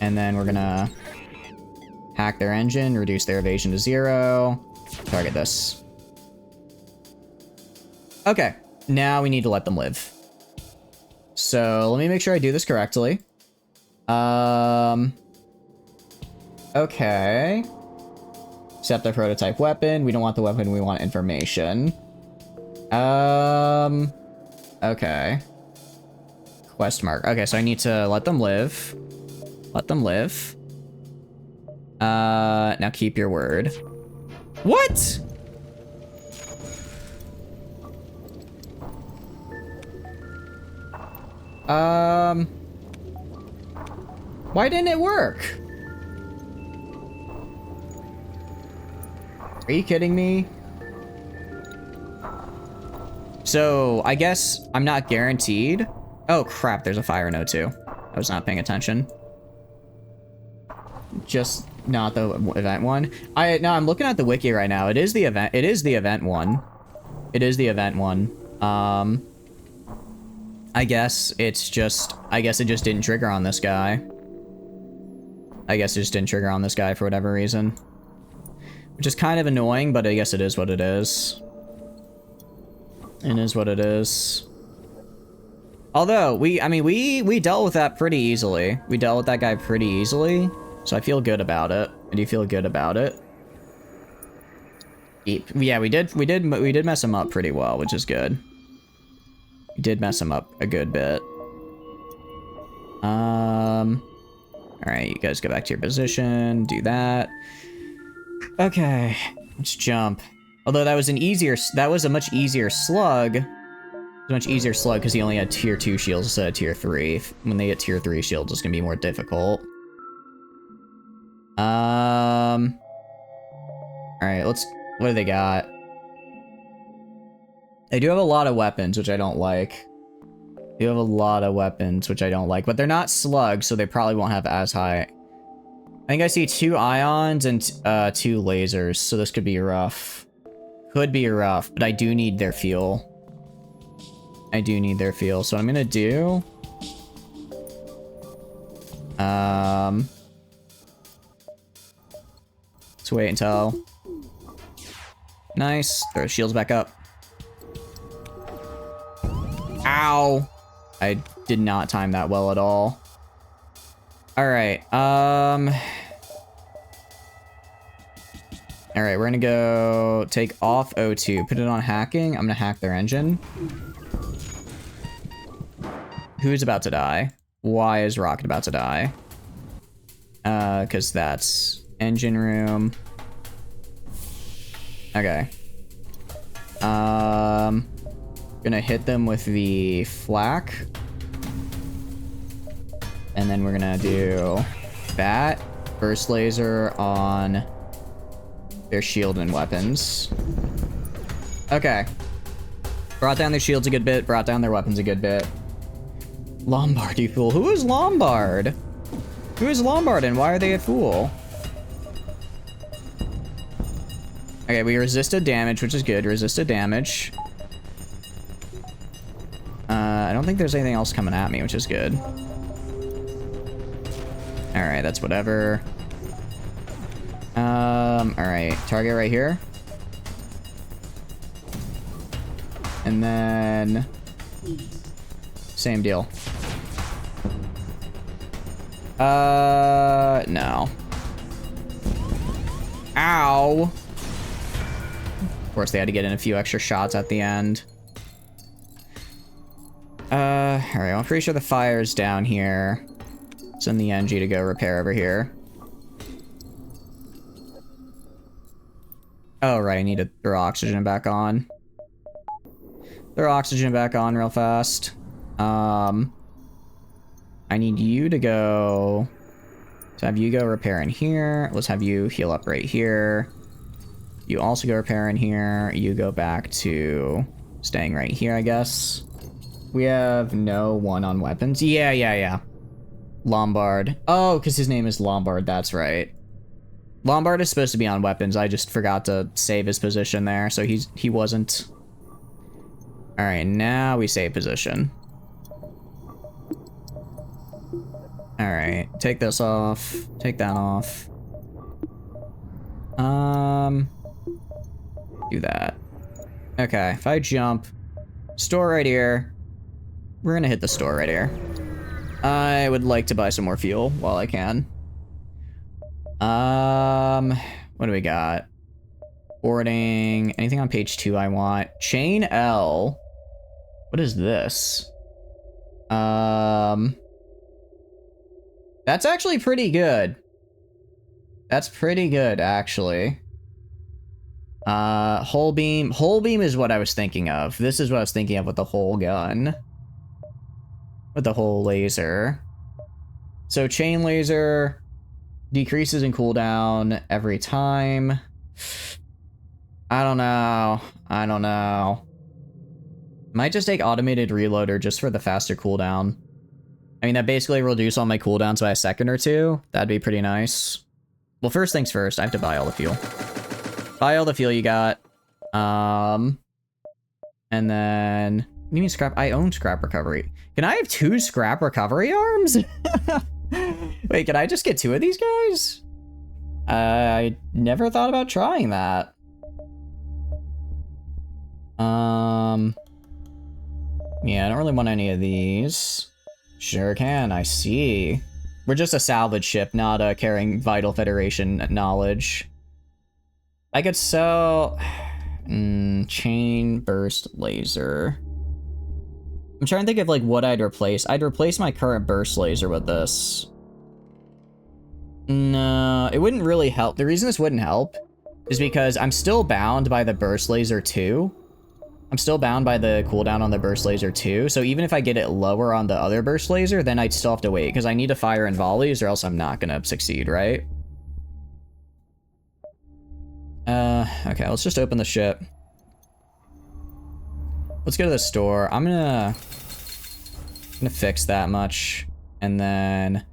And then we're gonna hack their engine, reduce their evasion to 0. Target this. Okay, now we need to let them live. So let me make sure I do this correctly. Okay. Accept the prototype weapon. We don't want the weapon, we want information. Okay. Quest mark. Okay, so I need to let them live. Let them live. Now keep your word. What? Why didn't it work? Are you kidding me? So, I guess I'm not guaranteed. Oh crap, there's a fire note too. I was not paying attention. Just not the event one. No, I'm looking at the wiki right now. It is the event. It is the event one. It is the event one. I guess it just didn't trigger on this guy. I guess it just didn't trigger on this guy for whatever reason. Which is kind of annoying, but I guess it is what it is. It is what it is. Although, we dealt with that pretty easily. We dealt with that guy pretty easily. So I feel good about it. I do feel good about it. Yeah, we did mess him up pretty well, which is good. We did mess him up a good bit. Alright, you guys go back to your position, do that. Okay, let's jump. Although that was a much easier slug. It was a much easier slug because he only had tier 2 shields instead of tier 3. When they get tier 3 shields, it's gonna be more difficult. Alright, what do they got? They do have a lot of weapons, which I don't like. They have a lot of weapons, which I don't like. But they're not slugs, so they probably won't have as high. I think I see 2 ions and 2 lasers, so this could be rough. Could be rough, but I do need their fuel. I do need their fuel, so what I'm gonna do... let's wait until... Nice. Throw shields back up. Ow! I did not time that well at all. Alright, I All right, we're gonna go take off O2, put it on hacking. I'm gonna hack their engine. Who's about to die? Why is Rocket about to die? Because that's engine room. Okay. Gonna hit them with the flak. And then we're gonna do bat, burst laser on their shield and weapons. Okay. Brought down their shields a good bit, brought down their weapons a good bit. Lombard, you fool. Who is Lombard? Who is Lombard and why are they a fool? Okay, we resisted damage, which is good. Resisted damage. I don't think there's anything else coming at me, which is good. Alright, that's whatever. Alright, target right here. And then... same deal. No. Ow! Of course, they had to get in a few extra shots at the end. Alright, I'm pretty sure the fire's down here. Send the NG to go repair over here. Oh, right, I need to throw oxygen back on. Throw oxygen back on real fast. I need you to go... So have you go repair in here. Let's have you heal up right here. You also go repair in here. You go back to staying right here, I guess. We have no one on weapons. Yeah. Lombard. Oh, because his name is Lombard. That's right. Lombard is supposed to be on weapons. I just forgot to save his position there, so he wasn't. All right, now we save position. All right, take this off. Take that off. Do that. Okay, if I jump, store right here. We're gonna hit the store right here. I would like to buy some more fuel while I can. What do we got? Boarding. Anything on page 2 I want? Chain L. What is this? That's actually pretty good. That's pretty good, actually. Whole beam. Whole beam is what I was thinking of. This is what I was thinking of with the whole gun. With the whole laser. So chain laser decreases in cooldown every time. I don't know. Might just take automated reloader just for the faster cooldown. I mean, that basically reduce all my cooldowns by a second or two. That'd be pretty nice. Well, first things first, I have to buy all the fuel. Buy all the fuel you got. And then... What do you mean scrap? I own scrap recovery. Can I have 2 scrap recovery arms? Wait, can I just get 2 of these guys? I never thought about trying that. Yeah, I don't really want any of these. Sure can, I see. We're just a salvage ship, not carrying Vital Federation knowledge. I could sell... chain burst laser. I'm trying to think of, like, what I'd replace. I'd replace my current burst laser with this. No, it wouldn't really help. The reason this wouldn't help is because I'm still bound by the burst laser 2. I'm still bound by the cooldown on the burst laser 2. So even if I get it lower on the other burst laser, then I'd still have to wait because I need to fire in volleys or else I'm not going to succeed, right? Okay, let's just open the ship. Let's go to the store. I'm gonna fix that much. And then...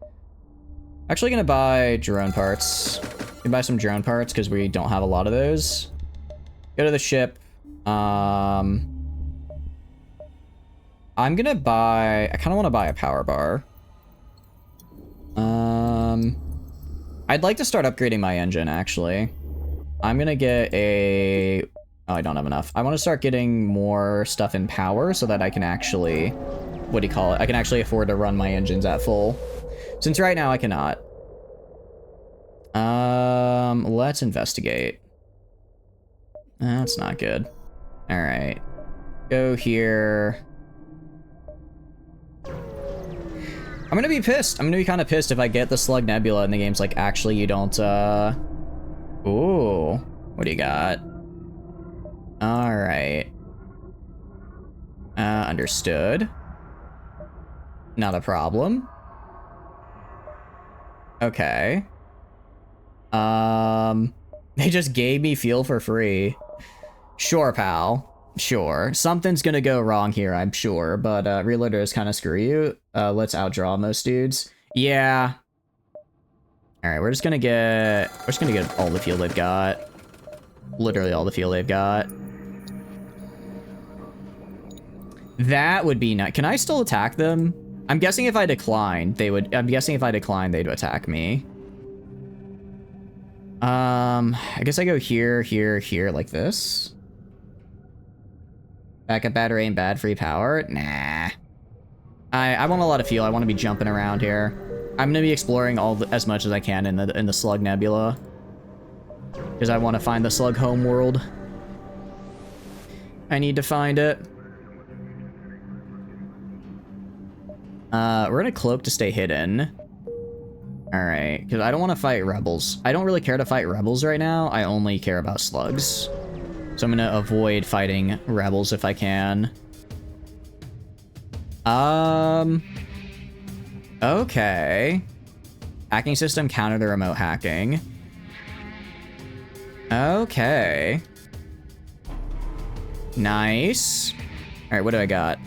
Actually gonna buy drone parts. Can buy some drone parts because we don't have a lot of those. Go to the ship. I'm gonna buy... I kind of want to buy a power bar. I'd like to start upgrading my engine, actually. I'm gonna get a... Oh, I don't have enough. I want to start getting more stuff in power so that I can actually... What do you call it? I can actually afford to run my engines at full. Since right now I cannot. Let's investigate. That's not good. Alright. Go here. I'm gonna be pissed. I'm gonna be kind of pissed if I get the Slug Nebula and the game's like, actually, you don't, Ooh. What do you got? Alright. Understood. Not a problem. Okay. They just gave me fuel for free. Sure, pal. Sure. Something's gonna go wrong here, I'm sure, but Reloader is kind of screw you. Let's outdraw most dudes. Yeah. Alright, we're just gonna get all the fuel they've got. Literally all the fuel they've got. That would be nice. Can I still attack them? I'm guessing if I decline, they'd attack me. I guess I go here, here, here, like this. Backup battery ain't bad, free power? Nah. I want a lot of fuel. I want to be jumping around here. I'm gonna be exploring as much as I can in the Slug Nebula. Because I want to find the Slug home world. I need to find it. We're gonna cloak to stay hidden. Alright, because I don't want to fight rebels. I don't really care to fight rebels right now. I only care about slugs. So I'm gonna avoid fighting rebels if I can. Okay. Hacking system, counter the remote hacking. Okay. Nice. Alright, what do I got?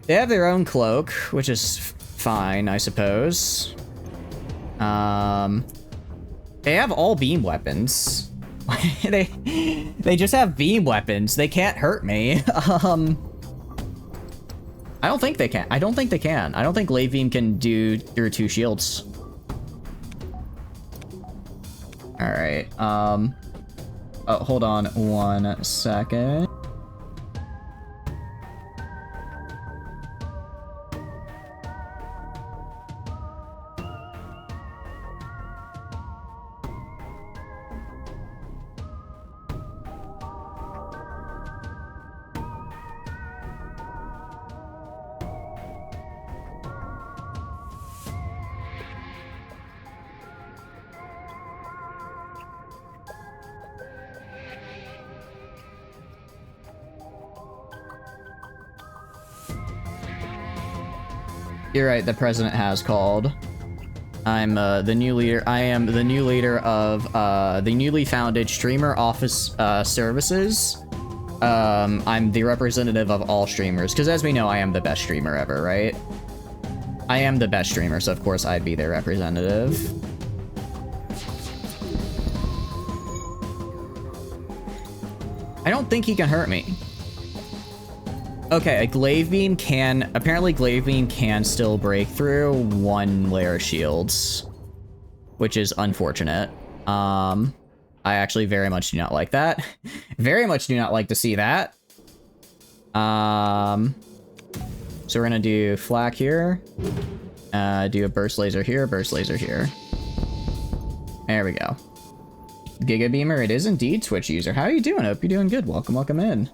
They have their own cloak, which is fine, I suppose. They have all beam weapons. they just have beam weapons. They can't hurt me. I don't think they can. I don't think they can. I don't think Glaive Beam can do through 2 shields. Alright, oh, hold on 1 second. You're right, the president has called. I'm the new leader. I am the new leader of the newly founded Streamer Office Services. I'm the representative of all streamers, because as we know, I am the best streamer ever, right? I am the best streamer, so of course I'd be their representative. I don't think he can hurt me. Okay, a Glaive Beam can... Apparently Glaive Beam can still break through 1 layer of shields. Which is unfortunate. I actually very much do not like that. Very much do not like to see that. So we're gonna do flak here. Do a burst laser here, burst laser here. There we go. Giga Beamer, it is indeed Twitch user. How are you doing? Hope you're doing good. Welcome, welcome in.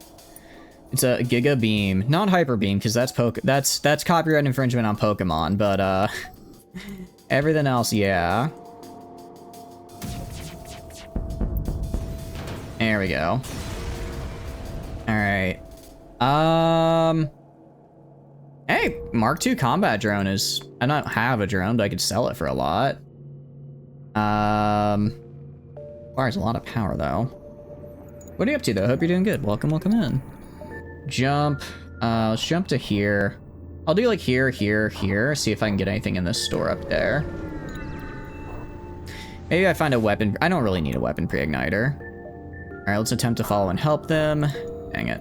It's a Giga Beam, not Hyper Beam, because that's copyright infringement on Pokemon, but everything else, yeah. There we go. Alright. Hey, Mark II combat drone is... I don't have a drone, but I could sell it for a lot. Requires a lot of power, though. What are you up to, though? Hope you're doing good. Welcome, welcome in. Jump. Let's jump to here. I'll do like here, here, here. See if I can get anything in this store up there. Maybe I find a weapon. I don't really need a weapon pre-igniter. All right, let's attempt to follow and help them. Dang it.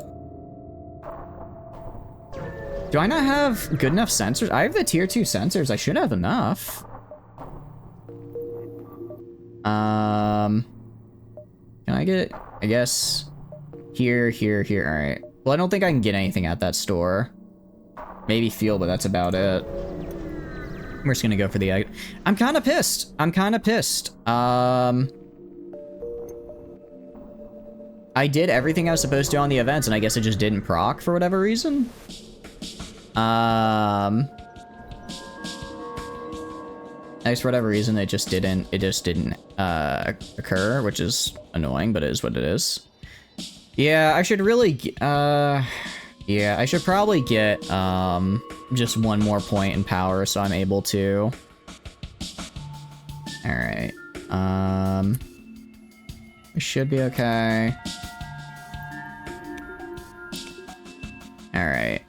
Do I not have good enough sensors? I have the tier 2 sensors. I should have enough. Can I get, I guess, here, here, here. All right. Well, I don't think I can get anything at that store. Maybe fuel, but that's about it. We're just gonna go for the... I'm kind of pissed. I'm kind of pissed. I did everything I was supposed to on the events, and I guess it just didn't proc for whatever reason. I guess for whatever reason, it just didn't occur, which is annoying, but it is what it is. Yeah, I should really, yeah, I should probably get, just one more point in power so I'm able to. Alright, we should be okay. Alright,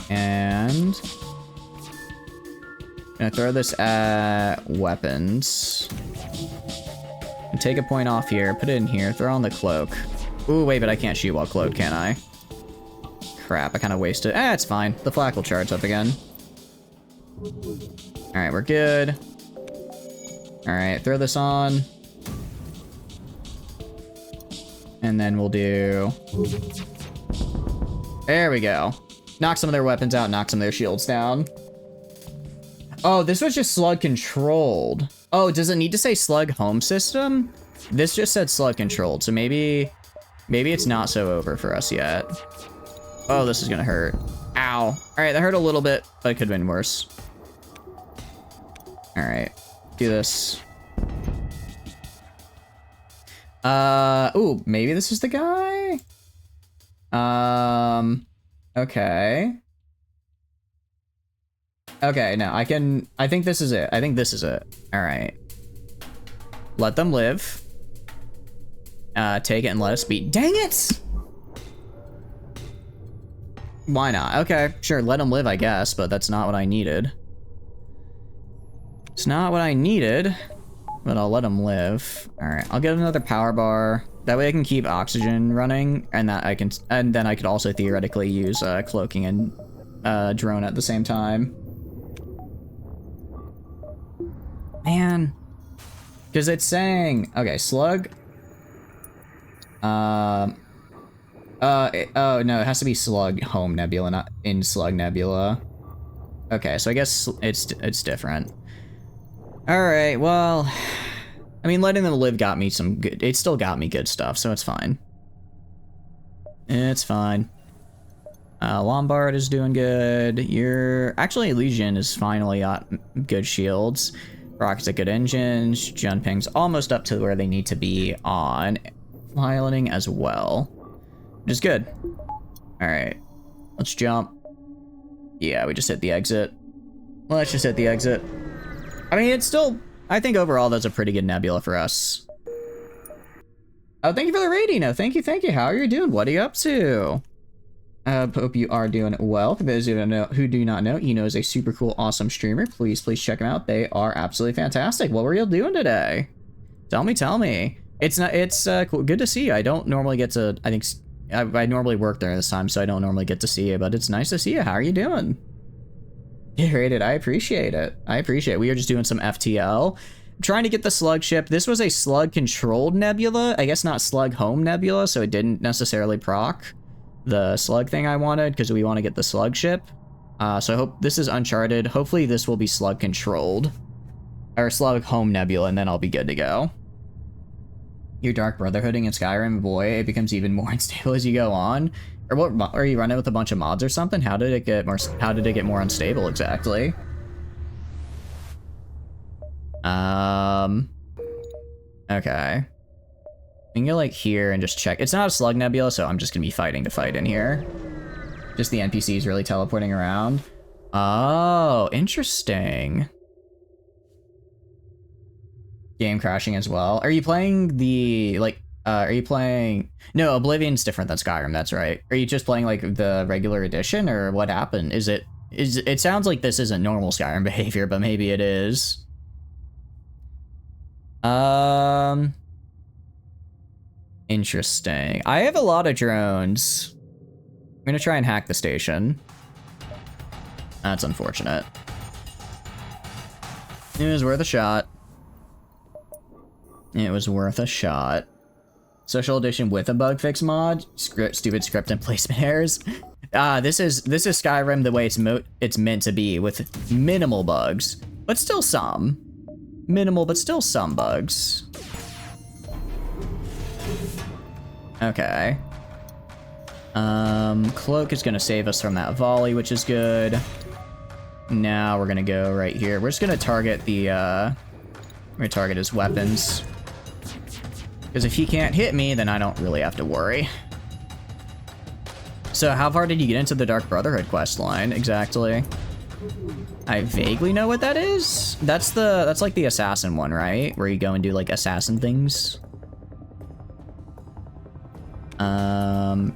and I'm gonna throw this at weapons. And take a point off here, put it in here, throw on the cloak. Ooh, wait, but I can't shoot while cloaked, can I? Crap, I kind of wasted. It's fine. The flak will charge up again. Alright, we're good. Alright, throw this on. And then we'll do... There we go. Knock some of their weapons out, knock some of their shields down. Oh, this was just slug controlled. Oh, does it need to say slug home system? This just said slug controlled, so maybe it's not so over for us yet. Oh, this is gonna hurt. Ow. All right, that hurt a little bit, but it could have been worse. All right, do this. Ooh, maybe this is the guy? Okay. Okay, no, I think this is it. I think this is it. All right. Let them live. Take it and let us beat. Dang it! Why not? Okay, sure, let them live, I guess, but that's not what I needed. It's not what I needed, but I'll let them live. All right, I'll get another power bar. That way I can keep oxygen running, and then I could also theoretically use cloaking and drone at the same time. Man, because it's saying, okay, slug. Oh no, it has to be slug home nebula, not in slug nebula. Okay, so I guess it's different. All right, well, I mean, letting them live got me some good. It still got me good stuff, so it's fine. It's fine. Lombard is doing good. Actually, Legion is finally got good shields. Rockets at good engines. Junping's almost up to where they need to be on piloting as well, which is good. All right, let's jump. Yeah, we just hit the exit. Let's just hit the exit. I mean, it's still, I think overall that's a pretty good nebula for us. Oh, thank you for the rating. No, thank you. How are you doing? What are you up to? Hope you are doing well. For those who do not know, Eno is a super cool, awesome streamer. Please check them out. They are absolutely fantastic. What were you doing today? Tell me. It's cool. Good to see you. I don't normally get to, I normally work there this time, so I don't normally get to see you, but it's nice to see you. How are you doing? Get rated. I appreciate it. We are just doing some FTL. I'm trying to get the slug ship. This was a slug controlled nebula. I guess not slug home nebula, so it didn't necessarily proc the slug thing I wanted, because we want to get the slug ship. So I hope this is Uncharted. Hopefully this will be slug controlled. Or slug home nebula, and then I'll be good to go. Your Dark Brotherhooding in Skyrim, boy, it becomes even more unstable as you go on. Or what? Are you running with a bunch of mods or something? How did it get more unstable exactly? Okay. I can go like here and just check. It's not a slug nebula, so I'm just gonna be fighting to fight in here. Just the NPCs really teleporting around. Oh, interesting. Game crashing as well. Are you playing the, like, no, Oblivion's different than Skyrim, that's right. Are you just playing, like, the regular edition, or what happened? It sounds like this isn't normal Skyrim behavior, but maybe it is. Interesting. I have a lot of drones. I'm gonna try and hack the station. That's unfortunate. It was worth a shot. Social edition with a bug fix mod. Stupid script and placement errors. This is Skyrim the way it's meant to be, with minimal bugs, but still some. Minimal, but still some bugs. Okay. Cloak is gonna save us from that volley, which is good. Now we're gonna go right here. We're just gonna target the, we're gonna target his weapons. Because if he can't hit me, then I don't really have to worry. So how far did you get into the Dark Brotherhood quest line, exactly? I vaguely know what that is. That's like the assassin one, right? Where you go and do like assassin things.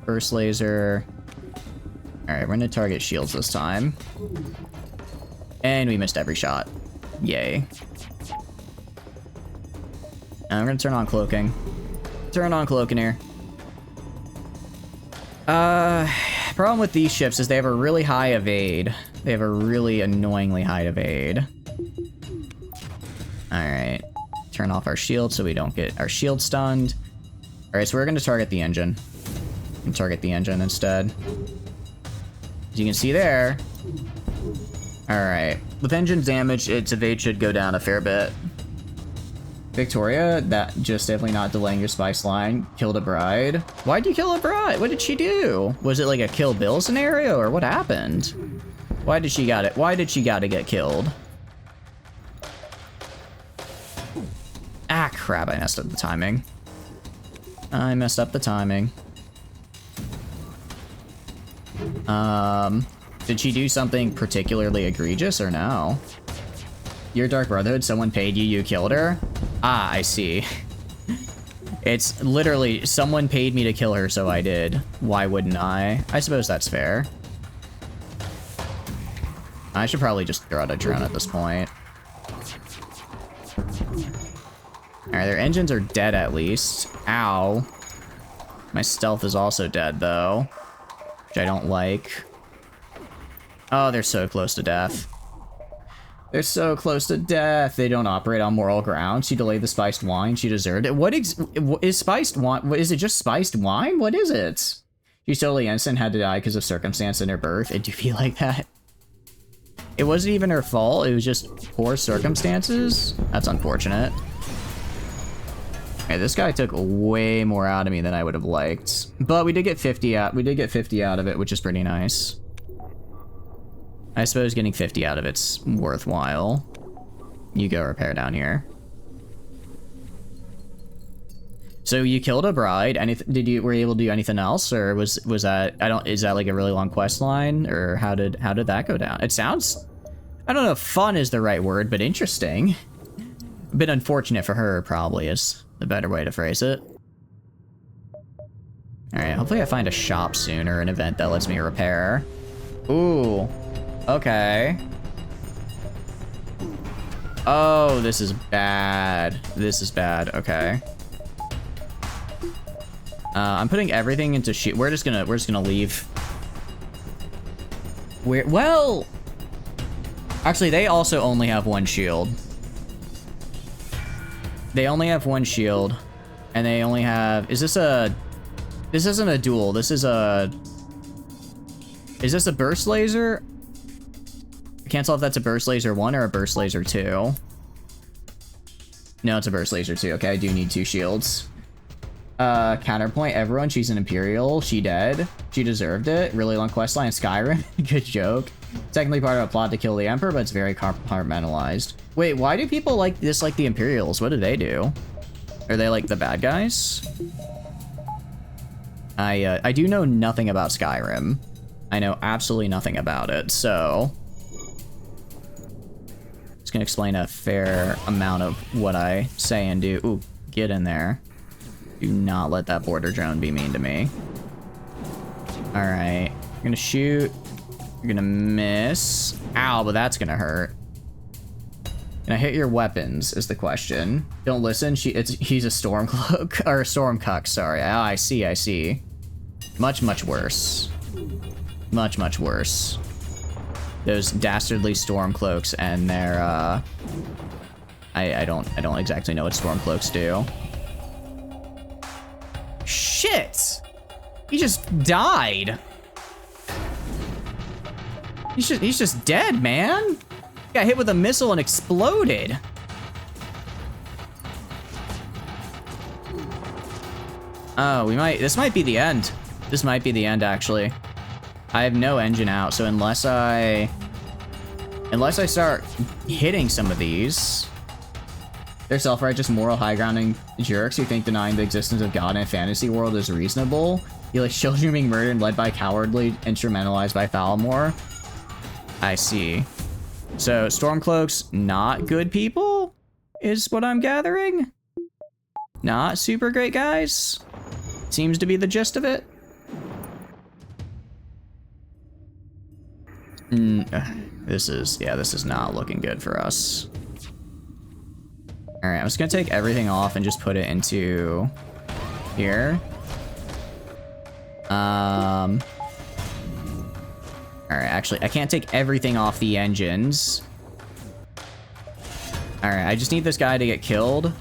Burst laser. All right, we're gonna target shields this time. And we missed every shot. Yay. And I'm gonna turn on cloaking. Turn on cloaking here. Problem with these ships is they have a really high evade. They have a really annoyingly high evade. Alright. Turn off our shield so we don't get our shield stunned. Alright, so we're gonna target the engine. And target the engine instead. As you can see there. Alright. With engine damage, its evade should go down a fair bit. Victoria, that just definitely not delaying your spice line. Killed a bride. Why'd you kill a bride? What did she do? Was it like a Kill Bill scenario or what happened? Why did she got it? Why did she gotta get killed? Ah, crap, I messed up the timing. I messed up the timing. Did she do something particularly egregious or no? Your Dark Brotherhood, someone paid you, you killed her? Ah, I see. It's literally, someone paid me to kill her, so I did. Why wouldn't I? I suppose that's fair. I should probably just throw out a drone at this point. Alright, their engines are dead at least. Ow. My stealth is also dead, though. Which I don't like. Oh, they're so close to death. They're so close to death. They don't operate on moral ground. She delayed the spiced wine. She deserved it. What is spiced wine? Is it just spiced wine? What is it? She's totally innocent, had to die because of circumstance in her birth. It do feel like that. It wasn't even her fault. It was just poor circumstances. That's unfortunate. Okay, this guy took way more out of me than I would have liked. But we did get 50 out. We did get 50 out of it, which is pretty nice. I suppose getting 50 out of it's worthwhile. You go repair down here. So you killed a bride. Were you able to do anything else, or was that is that like a really long quest line, or how did that go down? It sounds, I don't know if fun is the right word, but interesting. A bit unfortunate for her, probably is the better way to phrase it. All right, hopefully I find a shop soon or an event that lets me repair. Ooh. Okay. Oh, this is bad. This is bad. Okay. I'm putting everything into shield. We're just gonna leave. Well, actually, they also only have one shield. They only have one shield, and they only have. This isn't a duel. This is a. Is this a burst laser? I can't tell if that's a burst laser 1 or a burst laser 2. No, it's a burst laser 2. Okay, I do need 2 shields. Counterpoint, everyone, she's an Imperial. She dead. She deserved it. Really long questline, Skyrim. Good joke. Technically part of a plot to kill the Emperor, but it's very compartmentalized. Wait, why do people like this like the Imperials? What do they do? Are they like the bad guys? I do know nothing about Skyrim. I know absolutely nothing about it, so it's gonna explain a fair amount of what I say and do. Ooh, get in there. Do not let that border drone be mean to me. All right, you're gonna shoot. You're gonna miss. Ow, but that's gonna hurt. Can I hit your weapons is the question. Don't listen, he's a storm cloak, or a storm cuck, sorry. Oh, I see. Much, much worse. Much, much worse. Those dastardly storm cloaks and their, I don't exactly know what storm cloaks do. Shit! He just died. He's just dead, man. Got hit with a missile and exploded. Oh, this might be the end. This might be the end, actually. I have no engine out, so unless I start hitting some of these, they're self-righteous, moral, high-grounding jerks who think denying the existence of God in a fantasy world is reasonable. You like children being murdered and led by cowardly, instrumentalized by Falmore. I see. So, Stormcloaks, not good people, is what I'm gathering. Not super great guys. Seems to be the gist of it. This is not looking good for us. All right, I'm just gonna take everything off and just put it into here. All right, actually, I can't take everything off the engines. All right, I just need this guy to get killed.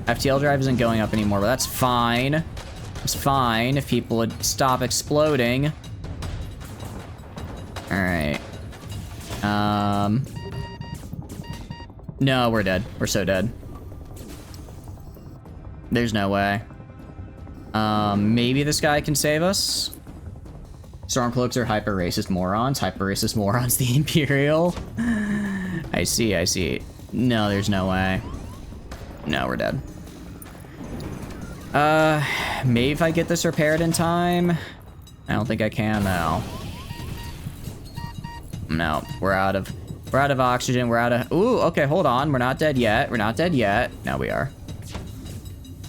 FTL drive isn't going up anymore, but that's fine. It's fine if people would stop exploding. All right. No, we're dead. We're so dead. There's no way. Maybe this guy can save us. Stormcloaks are hyper-racist morons. Hyper-racist morons, the Imperial. I see, I see. No, there's no way. No, we're dead. Maybe if I get this repaired in time. I don't think I can now. No, we're out of oxygen. We're out of. Ooh, okay, hold on. We're not dead yet. We're not dead yet. Now we are.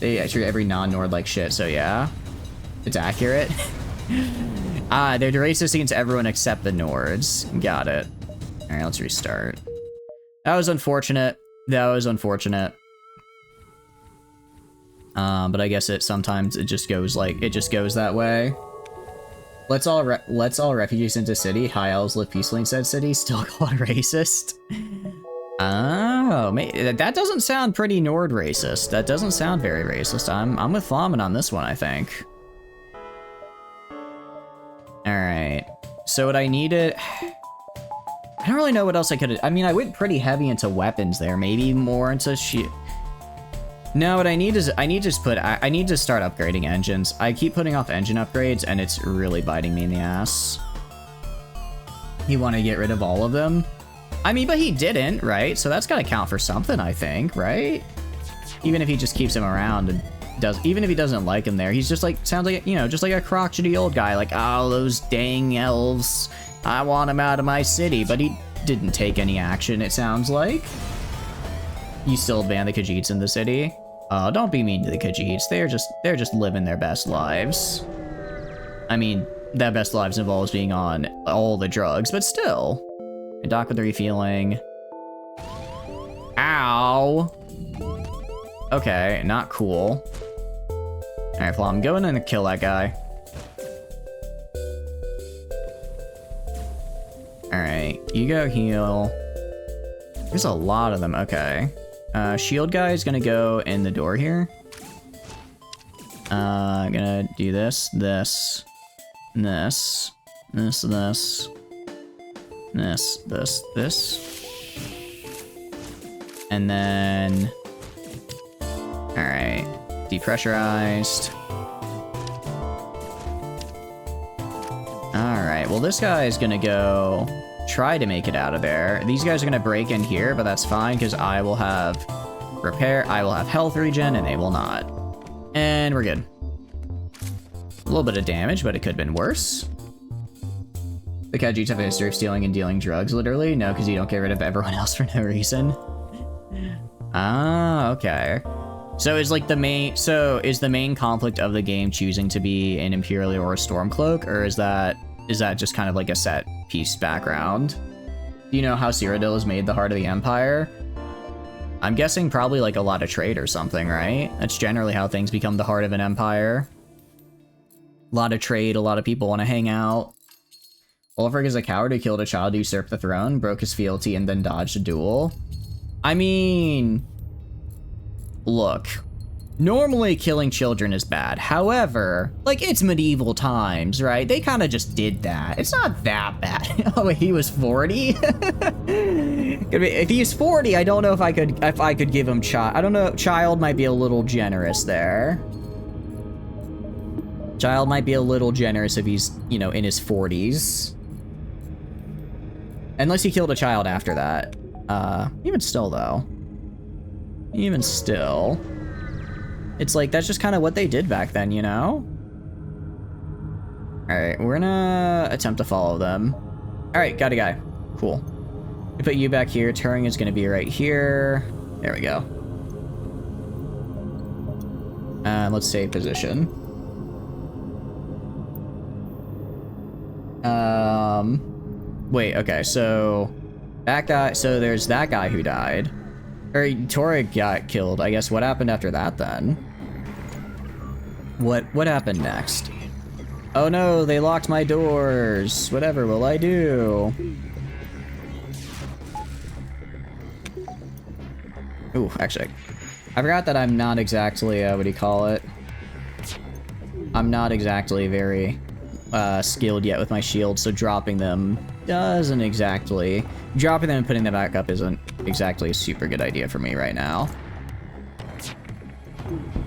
They treat every non-Nord like shit. So yeah, it's accurate. They're racist against everyone except the Nords. Got it. All right, let's restart. That was unfortunate. That was unfortunate. But I guess sometimes it just goes that way. Let's all refugees into city. High elves live peacefully in said city. Still called racist. Oh, that doesn't sound pretty Nord racist. That doesn't sound very racist. I'm with Flamen on this one, I think. All right. So what I needed. I don't really know what else I could. I mean, I went pretty heavy into weapons there. Maybe more into shit. No, what I need is I need to start upgrading engines. I keep putting off engine upgrades, and it's really biting me in the ass. You want to get rid of all of them? I mean, but he didn't, right? So that's got to count for something, I think, right? Even if he just keeps him around and even if he doesn't like him there, he's just like, sounds like, you know, just like a crotchety old guy, like, oh, those dang elves, I want him out of my city, but he didn't take any action, it sounds like. You still ban the Khajiits in the city? Don't be mean to the Khajiits. They're just living their best lives. I mean, that best lives involves being on all the drugs, but still. And dock with the refueling. Ow. Okay, not cool. All right, Flom, go in and kill that guy. All right, you go heal. There's a lot of them. Okay. Shield guy is gonna go in the door here. I'm gonna do this, this, this, this, this, this, this, this. And then, all right, depressurized. All right, well, this guy is gonna go try to make it out of there. These guys are gonna break in here, but that's fine because I will have repair, I will have health regen, and they will not. And we're good. A little bit of damage, but it could have been worse. The Khajiits have a history of stealing and dealing drugs, literally? No, because you don't get rid of everyone else for no reason. Ah, okay. So is like is the main conflict of the game choosing to be an Imperial or a Stormcloak, or is that just kind of like a set piece background? Do you know how Cyrodiil is made the heart of the Empire? I'm guessing probably like a lot of trade or something, right? That's generally how things become the heart of an empire. A lot of trade, a lot of people want to hang out. Ulfric is a coward who killed a child to usurp the throne, broke his fealty, and then dodged a duel. I mean, look, normally killing children is bad. However, like, it's medieval times, right? They kind of just did that. It's not that bad. Oh, he was 40? If he's 40, I don't know if I could give him child. I don't know, child might be a little generous there. Child might be a little generous if he's, you know, in his 40s. Unless he killed a child after that. Even still, though. Even still. It's like, that's just kind of what they did back then, you know? Alright, we're gonna attempt to follow them. Alright, got a guy. Cool. We put you back here. Turing is gonna be right here. There we go. Let's save position. Wait, okay, so that guy, so there's that guy who died. Or Torig got killed. I guess what happened after that then? What happened next? Oh no, they locked my doors. Whatever will I do? Ooh, actually, I forgot that I'm not exactly, what do you call it? I'm not exactly very skilled yet with my shield, so dropping them doesn't exactly... Dropping them and putting them back up isn't exactly a super good idea for me right now.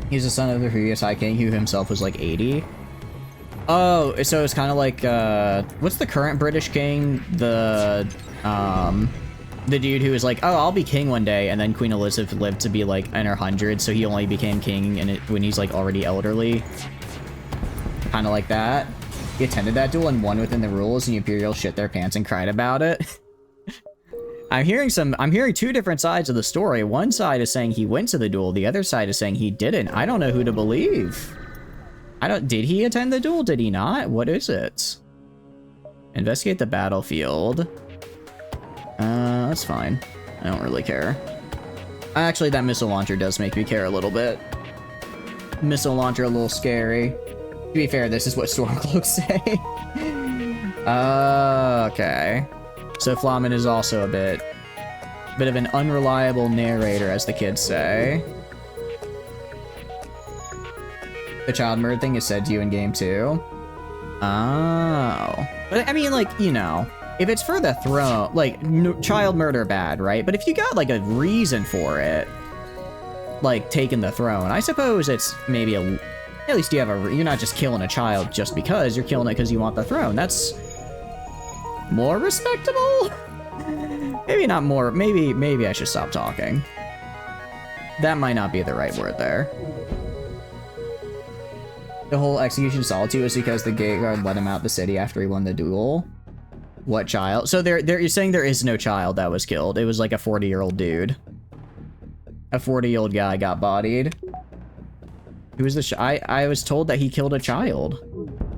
He's the son of the previous High King, who himself was like 80. Oh, so it's kind of like, what's the current British king? The dude who was like, oh, I'll be king one day, and then Queen Elizabeth lived to be like in her hundreds, so he only became king when he's like already elderly. Kind of like that. He attended that duel and won within the rules, and the Imperial shit their pants and cried about it. I'm hearing two different sides of the story. One side is saying he went to the duel, the other side is saying he didn't. I don't know who to believe. Did he attend the duel? Did he not? What is it? Investigate the battlefield. That's fine. I don't really care. Actually, that missile launcher does make me care a little bit. Missile launcher a little scary. To be fair, this is what Stormcloaks say. Okay. So Flamen is also a bit of an unreliable narrator, as the kids say. The child murder thing is said to you in game 2. Oh. But I mean, like, you know, if it's for the throne, like, child murder bad, right? But if you got, like, a reason for it, like, taking the throne, I suppose it's maybe at least you have you're not just killing a child just because, you're killing it because you want the throne. That's more respectable? Maybe not more, maybe I should stop talking. That might not be the right word there. The whole execution of Solitude is because the gate guard let him out the city after he won the duel. What child? So you're saying there is no child that was killed. It was like a 40-year-old dude. A 40-year-old guy got bodied. Who was the I was told that he killed a child.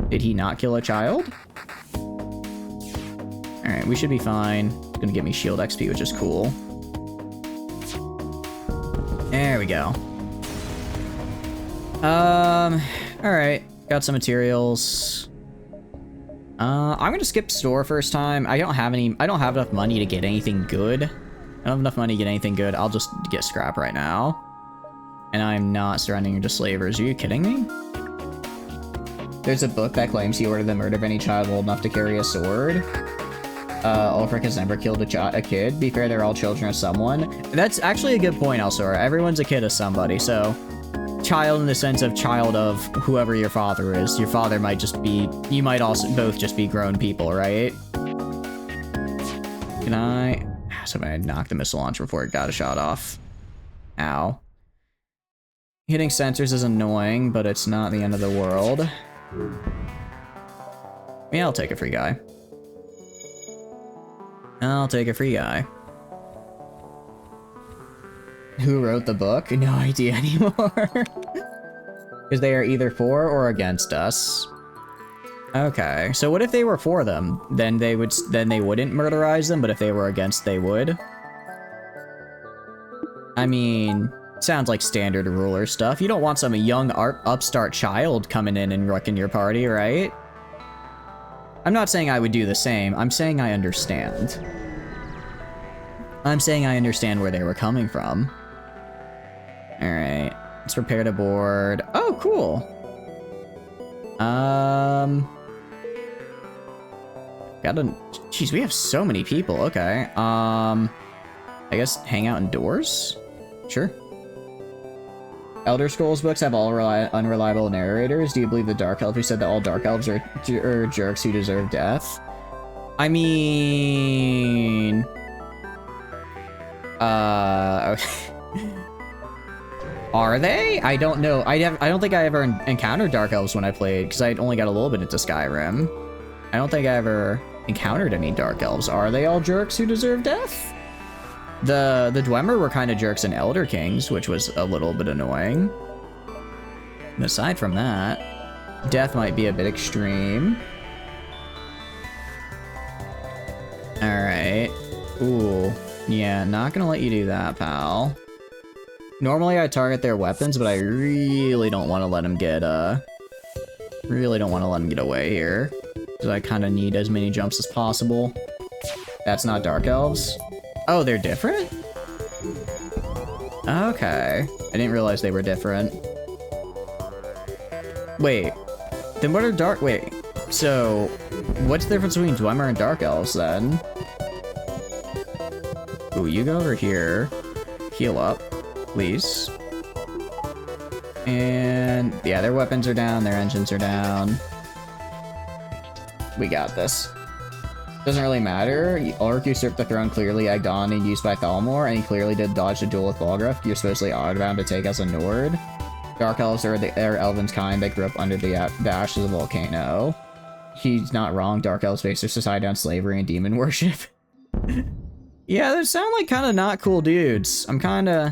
Did he not kill a child? Alright, we should be fine. It's gonna give me shield XP, which is cool. There we go. Alright. Got some materials. I'm gonna skip store first time. I don't have enough money to get anything good. I don't have enough money to get anything good. I'll just get scrap right now. And I'm not surrendering to slavers. Are you kidding me? There's a book that claims he ordered the murder of any child old enough to carry a sword. Ulfric has never killed a kid. Be fair, they're all children of someone. That's actually a good point, Elsora. Everyone's a kid of somebody, so... Child in the sense of child of whoever your father is. Your father might just be... You might also both just be grown people, right? Can I... So I knocked the missile launcher before it got a shot off. Ow. Hitting sensors is annoying, but it's not the end of the world. Yeah, I'll take a free guy. I'll take a free guy. Who wrote the book? No idea anymore. Because they are either for or against us. Okay, so what if they were for them? Then they wouldn't murderize them, but if they were against, they would. I mean, sounds like standard ruler stuff. You don't want some young upstart child coming in and wrecking your party, right? I'm not saying I would do the same. I'm saying I understand. I'm saying I understand where they were coming from. Alright, let's prepare to board. Oh, cool. Jeez, we have so many people. Okay. I guess hang out indoors? Sure. Elder Scrolls books have all unreliable narrators. Do you believe the Dark Elf who said that all Dark Elves are jerks who deserve death? I mean... Are they? I don't know. I don't think I ever encountered Dark Elves when I played, because I only got a little bit into Skyrim. I don't think I ever encountered any Dark Elves. Are they all jerks who deserve death? The Dwemer were kind of jerks in Elder Kings, which was a little bit annoying. And aside from that, death might be a bit extreme. Alright. Ooh. Yeah, not gonna let you do that, pal. Normally I target their weapons, but I really don't want to let them get, really don't want to let them get away here. So I kind of need as many jumps as possible. That's not Dark Elves. Oh, they're different? Okay. I didn't realize they were different. Wait. Then what are Dark... Wait. So, what's the difference between Dwemer and Dark Elves, then? Ooh, you go over here. Heal up, please. And, yeah, their weapons are down, their engines are down. We got this. Doesn't really matter. Ulrich usurped the throne, clearly egged on and used by Thalmor, and he clearly did dodge the duel with Balgruuf. You're supposedly odd-bound to take as a Nord. Dark Elves are Elven's kind that grew up under the ashes of a volcano. He's not wrong. Dark Elves base their society on slavery and demon worship. Yeah, they sound like kind of not cool dudes. I'm kind of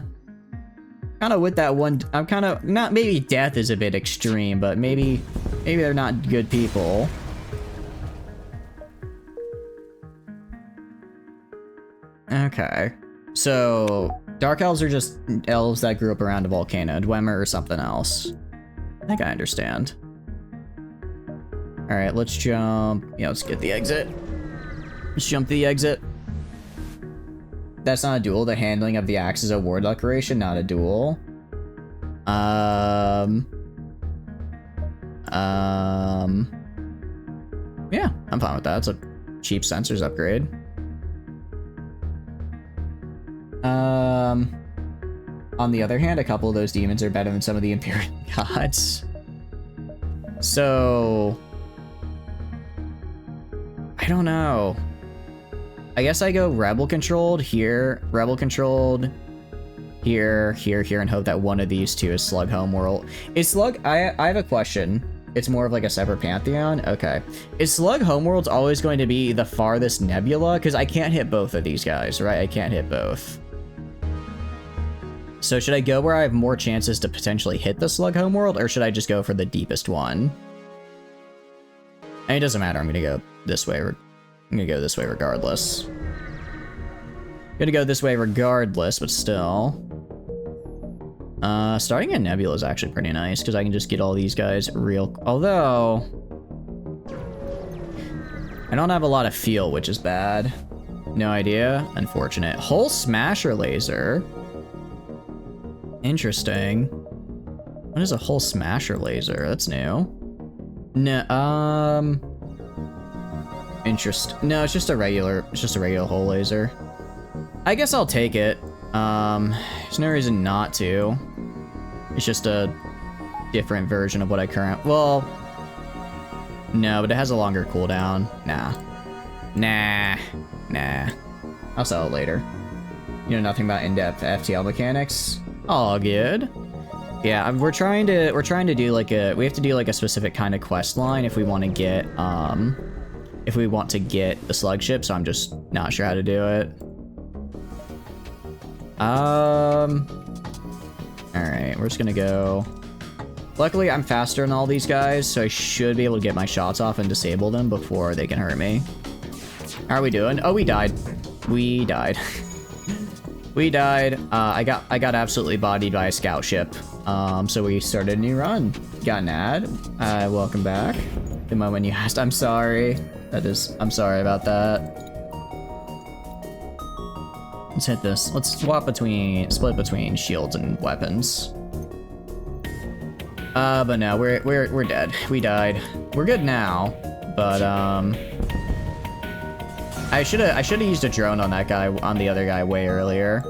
with that one. I'm kind of not. Maybe death is a bit extreme, but maybe they're not good people. Okay, so Dark Elves are just elves that grew up around a volcano. Dwemer or something else. I think I understand. All right, let's jump. Yeah, let's get the exit. Let's jump the exit. That's not a duel. The handling of the axe is a war declaration, not a duel. Yeah, I'm fine with that. It's a cheap sensors upgrade. On the other hand, a couple of those demons are better than some of the Imperial gods. So... I don't know. I guess I go rebel controlled here, here, and hope that one of these two is Slug Homeworld. Is Slug... I have a question. It's more of like a separate pantheon? Okay. Is Slug Homeworld's always going to be the farthest nebula? Because I can't hit both of these guys, right? I can't hit both. So should I go where I have more chances to potentially hit the Slug Homeworld, or should I just go for the deepest one? And it doesn't matter, I'm gonna go this way. I'm gonna go this way regardless. Gonna go this way regardless, but still. Starting a nebula is actually pretty nice, because I can just get all these guys real... Although... I don't have a lot of feel, which is bad. No idea. Unfortunate. Hull Smasher Laser. Interesting. What is a Hull Smasher Laser? That's new. No, No, it's just a regular hull laser. I guess I'll take it. There's no reason not to. It's just a different version of what I well, no, but it has a longer cooldown. Nah. I'll sell it later. You know nothing about in-depth FTL mechanics? All good. Yeah, we're trying to do like we have to do like a specific kind of quest line if we want to get the slug ship, so I'm just not sure how to do it. Alright, we're just gonna go. Luckily, I'm faster than all these guys, so I should be able to get my shots off and disable them before they can hurt me. How are we doing? Oh, we died. We died. We died. I got absolutely bodied by a scout ship. So we started a new run. Got an ad. Welcome back. The moment you asked, I'm sorry. I'm sorry about that. Let's hit this. Let's split between shields and weapons. But no, we're dead. We died. We're good now, but I should have used a drone on that guy, on the other guy way earlier.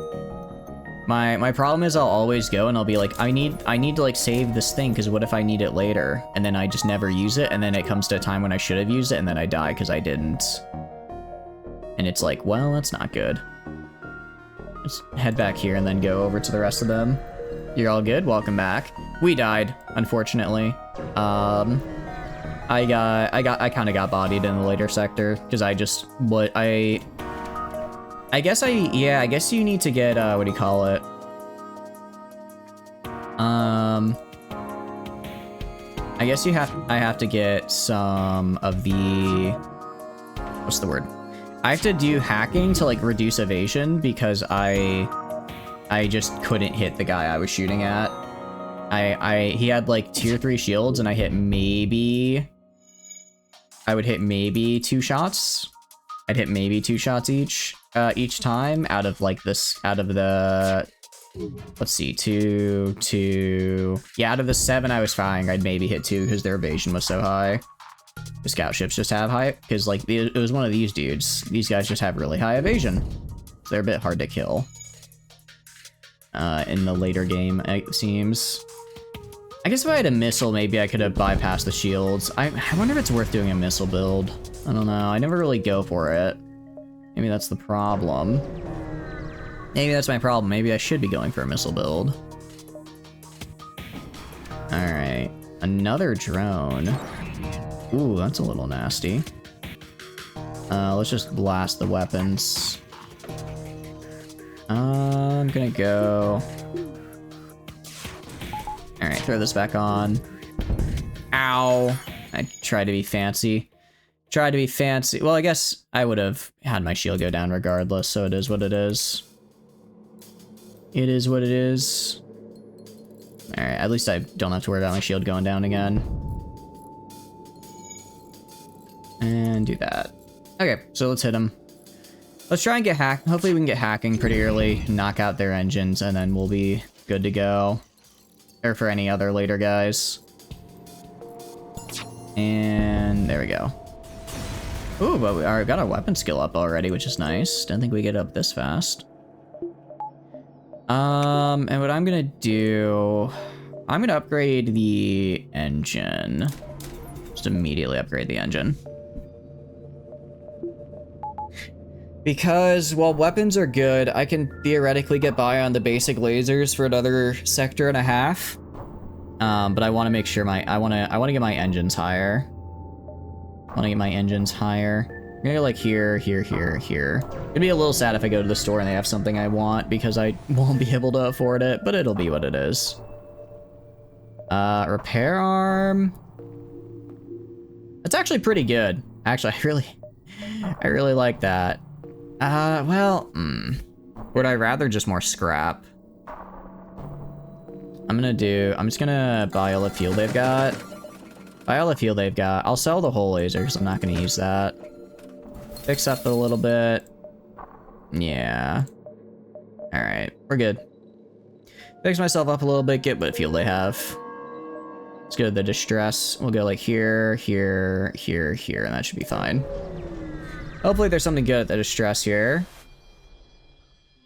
My problem is I'll always go and I'll be like, I need to like save this thing because what if I need it later? And then I just never use it, and then it comes to a time when I should have used it, and then I die because I didn't. And it's like, well, that's not good. Let's head back here and then go over to the rest of them. You're all good? Welcome back. We died, unfortunately. I kind of got bodied in the later sector because I guess I guess you need to get, what do you call it? I guess I have to get some of the, what's the word? I have to do hacking to like reduce evasion because I just couldn't hit the guy I was shooting at. He had like tier 3 shields and I would hit maybe 2 shots. I'd hit maybe 2 shots each time out of like the, let's see, two. Yeah, out of the 7 I was firing, I'd maybe hit 2 because their evasion was so high. The scout ships just have high, because like it was one of these dudes. These guys just have really high evasion. So they're a bit hard to kill. In the later game, it seems. I guess if I had a missile, maybe I could have bypassed the shields. I wonder if it's worth doing a missile build. I don't know. I never really go for it. Maybe that's the problem. Maybe that's my problem. Maybe I should be going for a missile build. Alright. Another drone. Ooh, that's a little nasty. Let's just blast the weapons. I'm gonna go... Alright, throw this back on. Ow! I tried to be fancy. Well, I guess I would have had my shield go down regardless, so it is what it is. It is what it is. Alright, at least I don't have to worry about my shield going down again. And do that. Okay, so let's hit them. Let's try and get hacked. Hopefully we can get hacking pretty early, knock out their engines, and then we'll be good to go. Or for any other later guys. And there we go. Ooh, but we already got our weapon skill up already, which is nice. Didn't think we'd get up this fast. And what I'm gonna do... I'm gonna upgrade the engine. Just immediately upgrade the engine. Because while weapons are good, I can theoretically get by on the basic lasers for another sector and a half. But I want to make sure I want to get my engines higher. I'm gonna go like here. It'd be a little sad if I go to the store and they have something I want because I won't be able to afford it, but it'll be what it is. Repair arm. That's actually pretty good. Actually, I really like that. Well, would I rather just more scrap? I'm just gonna buy all the fuel they've got. I'll sell the whole laser because I'm not gonna use that. Fix up a little bit. Yeah. Alright, we're good. Fix myself up a little bit, get what fuel they have. Let's go to the distress. We'll go like here, and that should be fine. Hopefully there's something good at the distress here.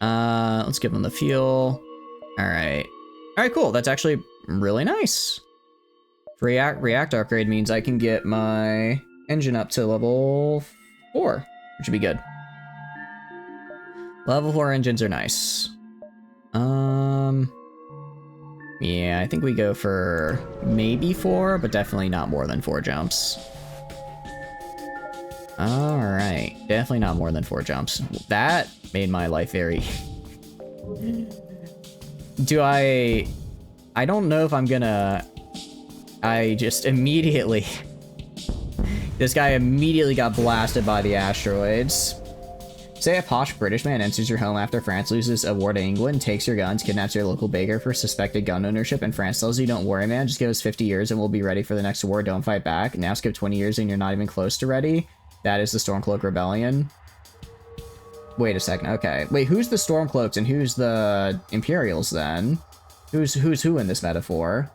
Let's give them the fuel. Alright. Alright, cool. That's actually really nice. Reactor upgrade means I can get my engine up to level 4, which would be good. Level 4 engines are nice. Yeah, I think we go for maybe 4, but definitely not more than 4 jumps. Alright, definitely not more than 4 jumps. That made my life very... I don't know if I'm gonna... I just immediately... This guy immediately got blasted by the asteroids. Say a posh British man enters your home after France loses a war to England, takes your guns, kidnaps your local baker for suspected gun ownership, and France tells you, don't worry, man, just give us 50 years and we'll be ready for the next war, don't fight back. Now skip 20 years and you're not even close to ready. That is the Stormcloak Rebellion. Wait a second, okay. Wait, who's the Stormcloaks and who's the Imperials then? Who's who in this metaphor?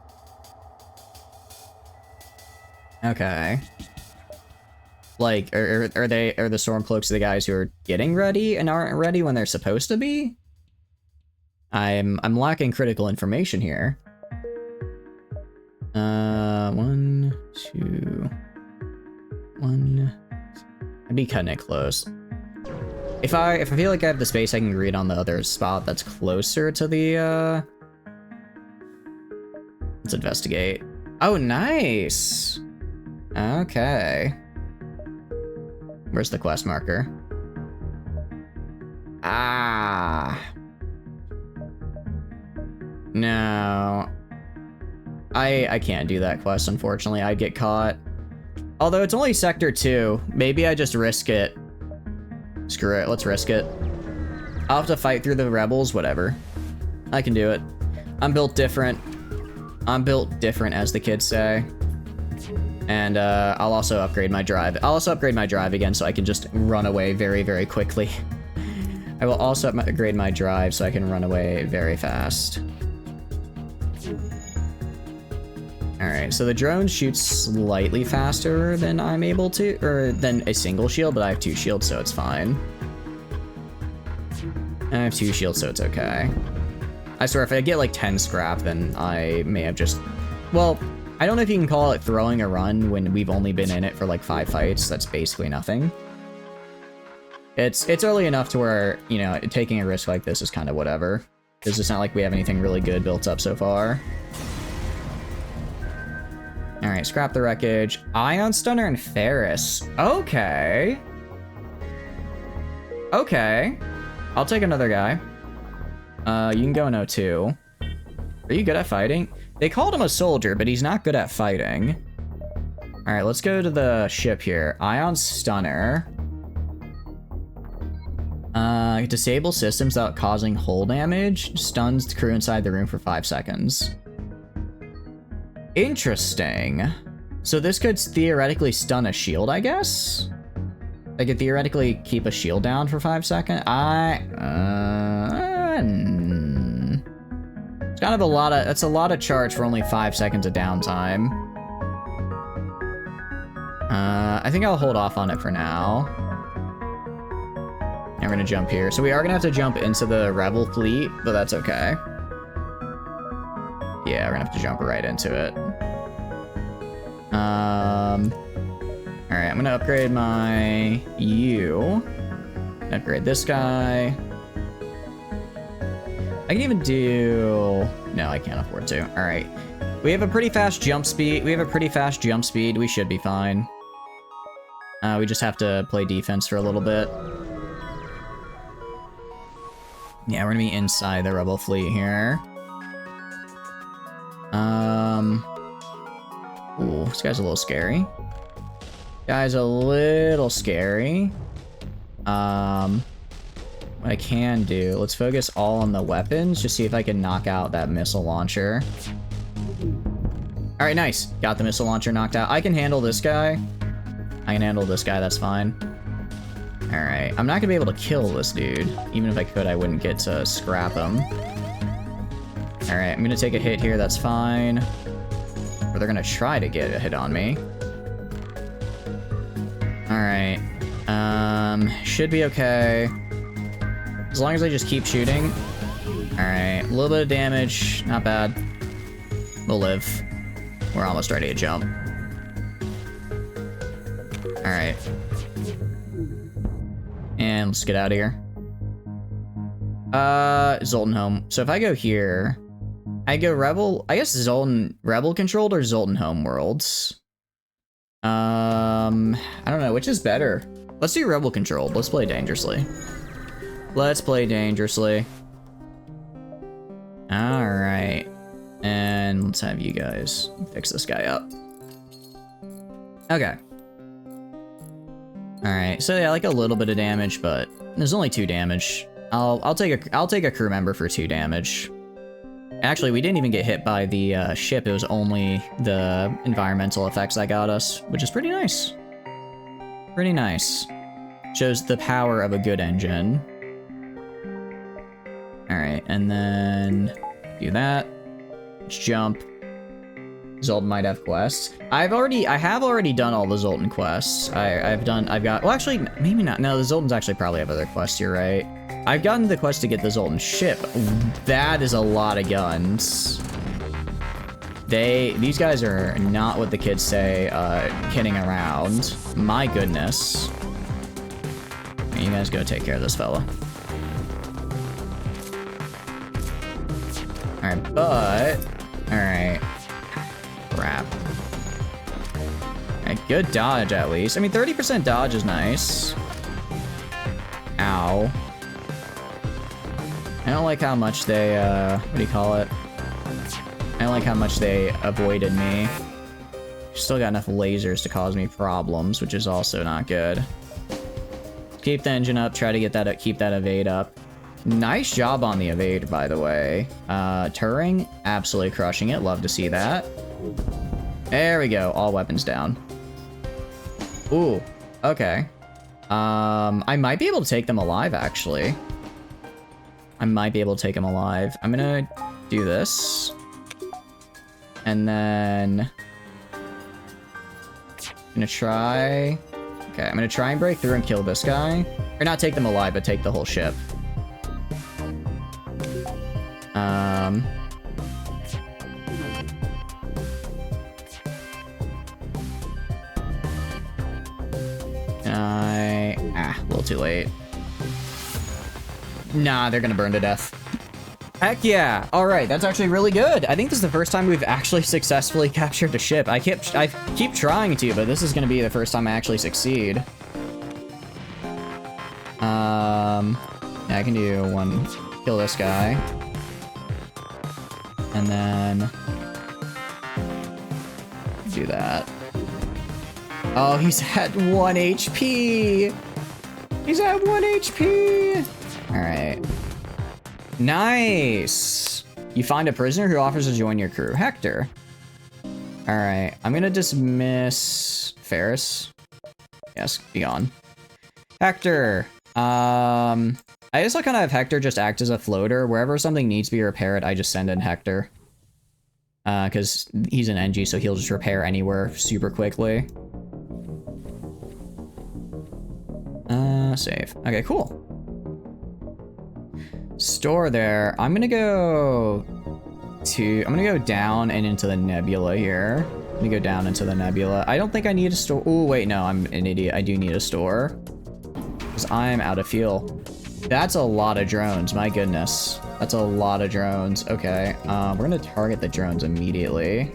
Okay. Like, are the Stormcloaks the guys who are getting ready and aren't ready when they're supposed to be? I'm lacking critical information here. 1, 2, 1. I'd be cutting it close. If I feel like I have the space, I can read on the other spot that's closer to the, Let's investigate. Oh, nice! Okay. Where's the quest marker? Ah. No. I can't do that quest, unfortunately. I'd get caught. Although it's only Sector 2. Maybe I just risk it. Screw it, let's risk it. I'll have to fight through the rebels, whatever. I can do it. I'm built different. I'm built different, as the kids say. And I'll also upgrade my drive. I'll also upgrade my drive again so I can just run away very, very quickly. I will also upgrade my drive so I can run away very fast. Alright, so the drone shoots slightly faster than I'm able to, or than a single shield, but I have 2 shields, so it's fine. And I have 2 shields, so it's okay. I swear, if I get like 10 scrap, then I may have just... Well, I don't know if you can call it throwing a run when we've only been in it for like 5 fights. That's basically nothing. It's early enough to where, you know, taking a risk like this is kind of whatever. Because it's not like we have anything really good built up so far. Alright, scrap the wreckage. Ion Stunner and Ferris. Okay. Okay. I'll take another guy. You can go in O2. Are you good at fighting? They called him a soldier, but he's not good at fighting. Alright, let's go to the ship here. Ion Stunner. Disable systems without causing hull damage. Stuns the crew inside the room for 5 seconds. Interesting. So this could theoretically stun a shield, I guess? I could theoretically keep a shield down for 5 seconds. It's kind of a lot of, that's a lot of charge for only 5 seconds of downtime. I think I'll hold off on it for now. And we're gonna jump here. So we are gonna have to jump into the Rebel fleet, but that's okay. Yeah, we're gonna have to jump right into it. Alright, I'm gonna upgrade my U. Upgrade this guy. I can even do... No, I can't afford to. Alright. We have a pretty fast jump speed. We should be fine. We just have to play defense for a little bit. Yeah, we're gonna be inside the Rebel fleet here. Ooh, this guy's a little scary. Guy's a little scary. What I can do, let's focus all on the weapons, just see if I can knock out that missile launcher. Alright, nice. Got the missile launcher knocked out. I can handle this guy. I can handle this guy, that's fine. Alright, I'm not gonna be able to kill this dude. Even if I could, I wouldn't get to scrap him. Alright, I'm gonna take a hit here, that's fine. Or they're gonna try to get a hit on me. Alright. Should be okay. As long as I just keep shooting. Alright, a little bit of damage, not bad. We'll live. We're almost ready to jump. Alright. And let's get out of here. Zoltan home. So if I go here, I go Rebel, I guess Zoltan, Rebel controlled or Zoltan home worlds? I don't know, which is better? Let's do Rebel controlled. Let's play dangerously. Let's play dangerously. Alright. And let's have you guys fix this guy up. Okay. Alright, so yeah, like a little bit of damage, but there's only 2 damage. I'll take a crew member for 2 damage. Actually, we didn't even get hit by the ship. It was only the environmental effects that got us, which is pretty nice. Pretty nice. Shows the power of a good engine. Alright, and then do that. Let's jump. Zoltan might have quests. I have already done all the Zoltan quests. I've got, well, actually, maybe not. No, the Zoltans actually probably have other quests, you're right. I've gotten the quest to get the Zoltan ship. That is a lot of guns. These guys are not what the kids say, kidding around. My goodness. You guys go take care of this fella. Alright, but... Alright. Crap. Alright, good dodge at least. I mean, 30% dodge is nice. Ow. I don't like how much they, what do you call it? I don't like how much they avoided me. Still got enough lasers to cause me problems, which is also not good. Keep the engine up, try to get that, keep that evade up. Nice job on the evade, by the way. Turing, absolutely crushing it. Love to see that. There we go, all weapons down. Ooh, okay. I might be able to take them alive, actually. I might be able to take them alive. I'm gonna do this. And then... I'm gonna try... Okay, I'm gonna try and break through and kill this guy. Or not take them alive, but take the whole ship. A little too late. Nah, they're gonna burn to death. Heck yeah! Alright, that's actually really good. I think this is the first time we've actually successfully captured a ship. I keep trying to, but this is gonna be the first time I actually succeed. Yeah, I can do one, kill this guy. And then... do that. Oh, he's at 1 HP! He's at 1 HP! Alright. Nice! You find a prisoner who offers to join your crew. Hector. Alright, I'm gonna dismiss Ferris. Yes, be gone. Hector. I just kind of have Hector just act as a floater. Wherever something needs to be repaired, I just send in Hector. Because he's an NG, so he'll just repair anywhere super quickly. Save. Okay, cool. Store there. I'm gonna go down and into the nebula here. Let me go down into the nebula. I don't think I need a store. Oh, wait, no, I'm an idiot. I do need a store. Because I'm out of fuel. That's a lot of drones, my goodness. That's a lot of drones. Okay, we're gonna target the drones immediately.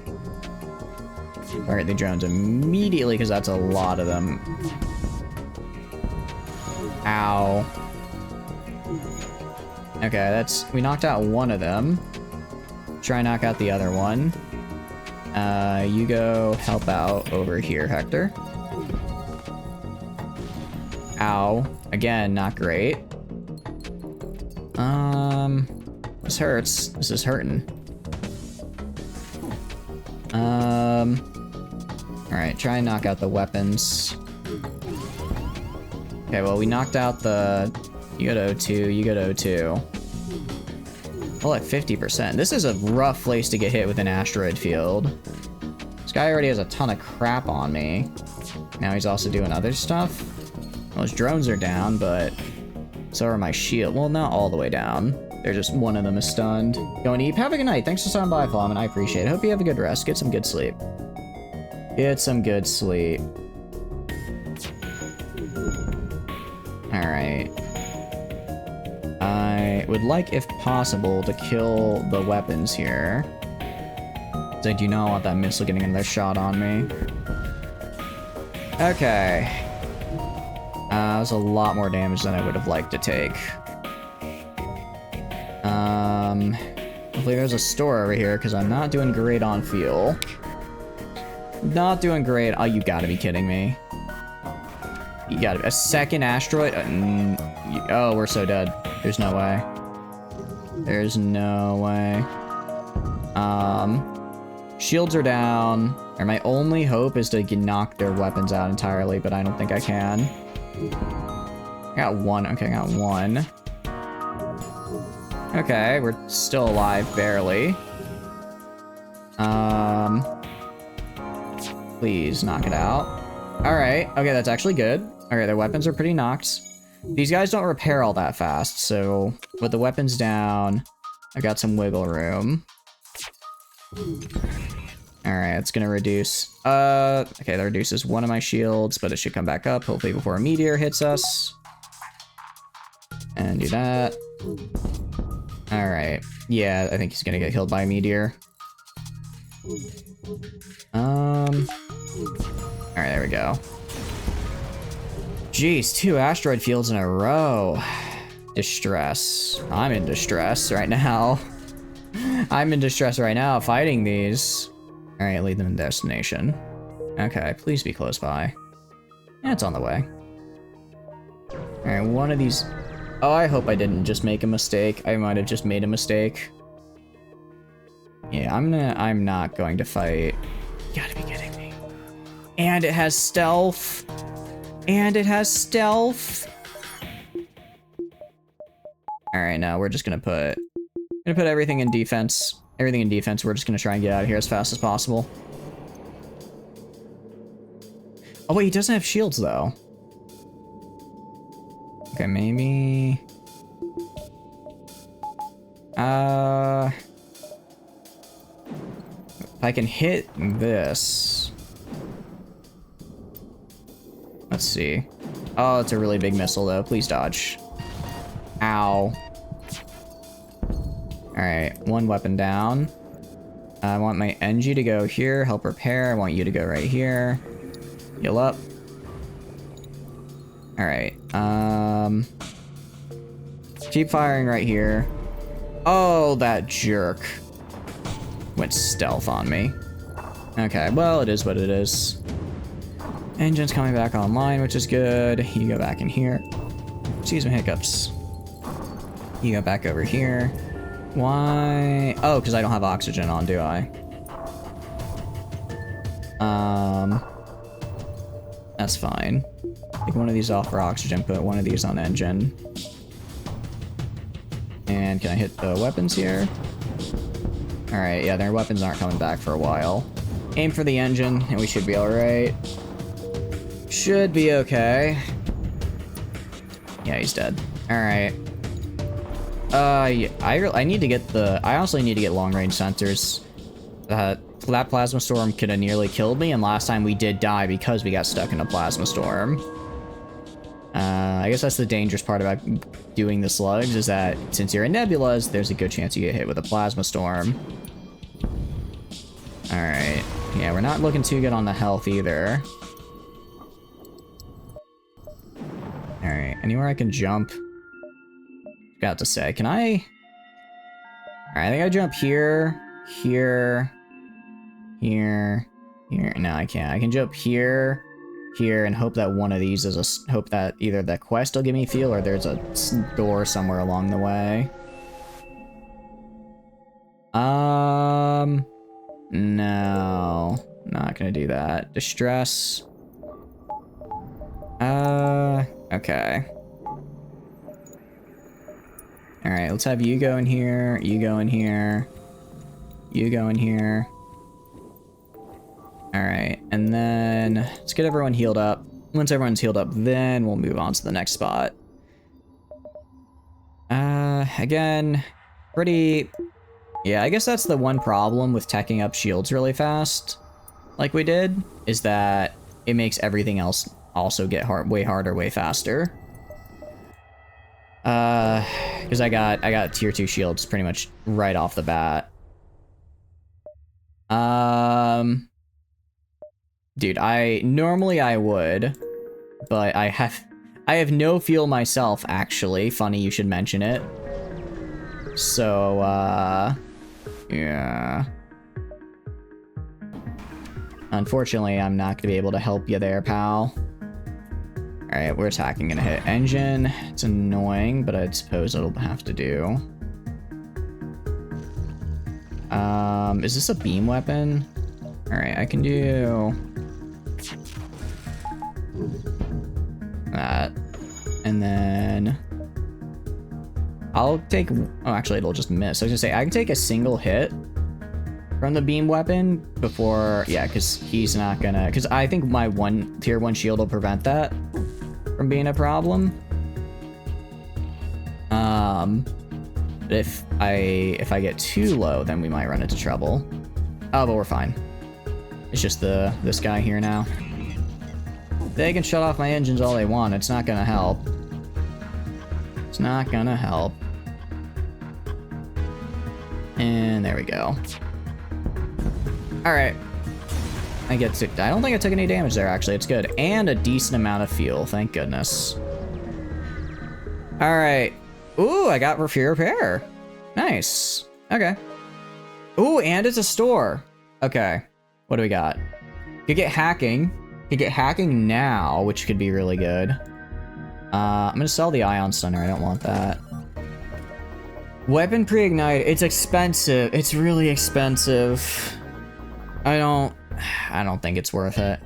Target the drones immediately, because that's a lot of them. Ow. Okay, we knocked out one of them. Try and knock out the other one. You go help out over here, Hector. Ow. Again, not great. This hurts. This is hurting. Alright, try and knock out the weapons. Okay, well, we knocked out the... You go to O2, you go to O2. Well, at 50%. This is a rough place to get hit with an asteroid field. This guy already has a ton of crap on me. Now he's also doing other stuff. Well, his drones are down, but so are my shield. Well, not all the way down. They're just, one of them is stunned. Going to eat. Have a good night. Thanks for stopping by, Flamin. I appreciate it. Hope you have a good rest. Get some good sleep. Get some good sleep. Alright. I would like, if possible, to kill the weapons here. Because I do not want that missile getting another shot on me. Okay. That was a lot more damage than I would have liked to take. Hopefully there's a store over here, because I'm not doing great on fuel. Not doing great. Oh, you gotta be kidding me. You gotta be. A second asteroid? Oh, we're so dead. There's no way. There's no way. Shields are down. And my only hope is to knock their weapons out entirely, but I don't think I can. I got one. Okay, I got one. Okay, we're still alive, barely. Please knock it out. Alright, okay, that's actually good. Okay, their weapons are pretty knocked. These guys don't repair all that fast, so with the weapons down, I got some wiggle room. Alright, it's gonna reduce... okay, that reduces one of my shields, but it should come back up, hopefully before a meteor hits us. And do that. Alright. Yeah, I think he's gonna get killed by a meteor. Alright, there we go. Jeez, 2 asteroid fields in a row. Distress. I'm in distress right now. I'm in distress right now fighting these. Alright, lead them to destination. Okay, please be close by. Yeah, it's on the way. Alright, one of these... Oh, I hope I didn't just make a mistake. I might have just made a mistake. Yeah, I'm not going to fight. You gotta be kidding me. And it has stealth. And it has stealth. Alright, now we're just gonna put everything in defense. Everything in defense, we're just gonna try and get out of here as fast as possible. Oh wait, he doesn't have shields though. Okay, maybe... If I can hit this... Let's see. Oh, it's a really big missile though. Please dodge. Ow. Alright, one weapon down. I want my NG to go here, help repair. I want you to go right here. Heal up. Alright, keep firing right here. Oh, that jerk. Went stealth on me. Okay, well, it is what it is. Engine's coming back online, which is good. You go back in here. Excuse me, hiccups. You go back over here. Why? Oh, because I don't have oxygen on, do I? That's fine. Take one of these off for oxygen, put one of these on engine. And can I hit the weapons here? Alright, yeah, their weapons aren't coming back for a while. Aim for the engine, and we should be alright. Should be okay. Yeah, he's dead. Alright. I need to get the... I honestly need to get long-range sensors. That plasma storm could have nearly killed me, and last time we did die because we got stuck in a plasma storm. I guess that's the dangerous part about doing the slugs, is that since you're in nebulas, there's a good chance you get hit with a plasma storm. Alright. Yeah, we're not looking too good on the health either. Alright, anywhere I can jump? Got to say, can I... Alright, I think I jump here, here, here, here. No, I can't. I can jump here, here, and hope that one of these is a... Hope that either the quest will give me fuel or there's a door somewhere along the way. No. Not gonna do that. Distress. Okay. Alright, let's have you go in here, you go in here, you go in here. Alright, and then let's get everyone healed up. Once everyone's healed up, then we'll move on to the next spot. Again, pretty... Yeah, I guess that's the one problem with teching up shields really fast, like we did, is that it makes everything else also get way harder, way faster. Because I got tier 2 shields pretty much right off the bat. Dude, normally I would, but I have no fuel myself, actually. Funny you should mention it. So, yeah. Unfortunately, I'm not gonna be able to help you there, pal. Alright, we're attacking, gonna hit engine. It's annoying, but I suppose it'll have to do. Is this a beam weapon? Alright, I can do that. And then I'll take... Oh, actually, it'll just miss. I was gonna say, I can take a single hit from the beam weapon before, yeah, because he's not gonna, because I think my tier 1 shield will prevent that from being a problem. But if I get too low, then we might run into trouble. Oh, but we're fine. It's just this guy here now. They can shut off my engines all they want. It's not gonna help. It's not gonna help. And there we go. Alright. I don't think I took any damage there, actually. It's good. And a decent amount of fuel. Thank goodness. Alright. Ooh, I got free repair. Nice. Okay. Ooh, and it's a store. Okay. What do we got? Could get hacking. Could get hacking now, which could be really good. I'm gonna sell the ion stunner. I don't want that. Weapon pre-ignite. It's expensive. It's really expensive. I don't think it's worth it.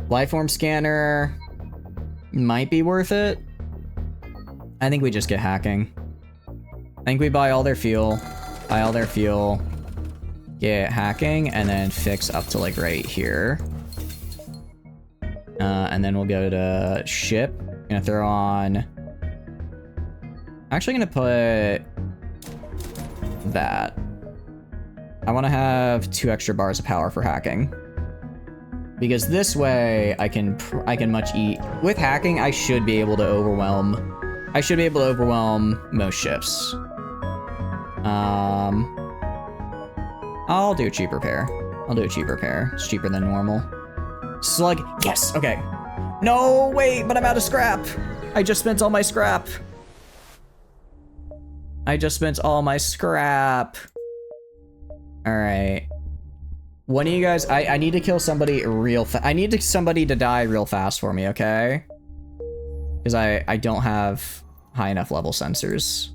Lifeform scanner might be worth it. I think we just get hacking. I think we buy all their fuel. Get hacking, and then fix up to like right here. And then we'll go to ship. Gonna throw on... Actually gonna put that. I want to have 2 extra bars of power for hacking. Because this way I can much eat. With hacking, I should be able to overwhelm most ships. I'll do a cheap repair. It's cheaper than normal. Slug, yes, okay. No, wait, but I'm out of scrap. I just spent all my scrap. All right. One of you guys, I need to kill somebody real fast. I need somebody to die real fast for me, okay? Because I don't have high enough level sensors.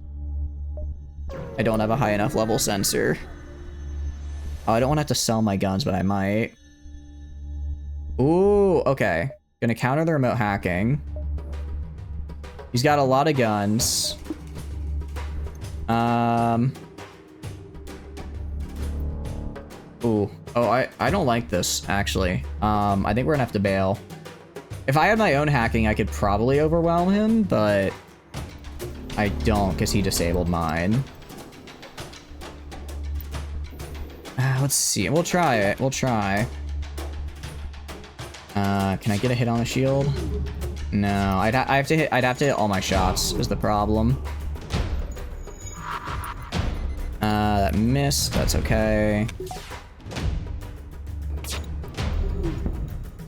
I don't have a high enough level sensor. Oh, I don't want to have to sell my guns, but I might. Ooh, okay. Gonna counter the remote hacking. He's got a lot of guns. Ooh. Oh, I don't like this, actually. I think we're gonna have to bail. If I had my own hacking, I could probably overwhelm him, but I don't, because he disabled mine. Let's see. We'll try it. Can I get a hit on the shield? No, I'd have to hit all my shots is the problem. That missed. That's okay.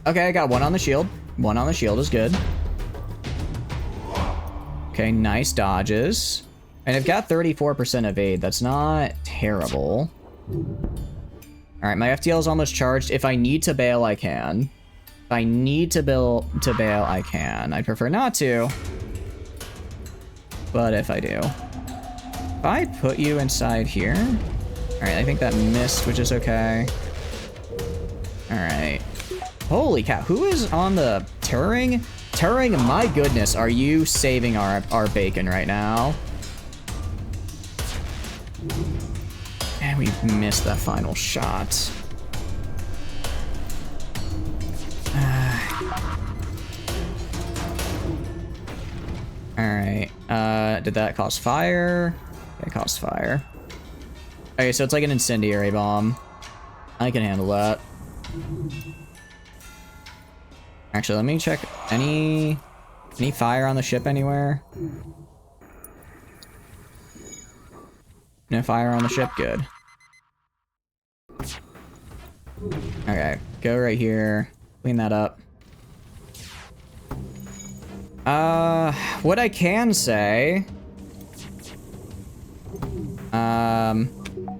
Okay, I got one on the shield. One on the shield is good. Okay, nice dodges. And I've got 34% evade. That's not terrible. Alright, my FTL is almost charged. If I need to bail, I can. If I need to bail, I can. I prefer not to. But if I do. If I put you inside here... Alright, I think that missed, which is okay. Alright. Holy cow, who is on the Turing? Turing, my goodness, are you saving our bacon right now? And we missed that final shot. Alright, did that cause fire? It caused fire. Okay, so it's like an incendiary bomb. I can handle that. Actually, let me check any fire on the ship anywhere. No fire on the ship, good. Okay, go right here, clean that up. What I can say,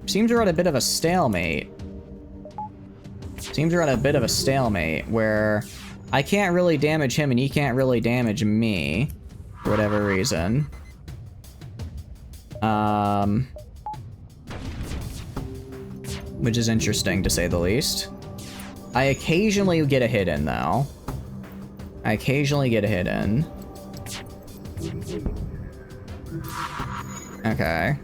seems we're at a bit of a stalemate. Where I can't really damage him and he can't really damage me for whatever reason. Which is interesting to say the least. I occasionally get a hit in though. Okay.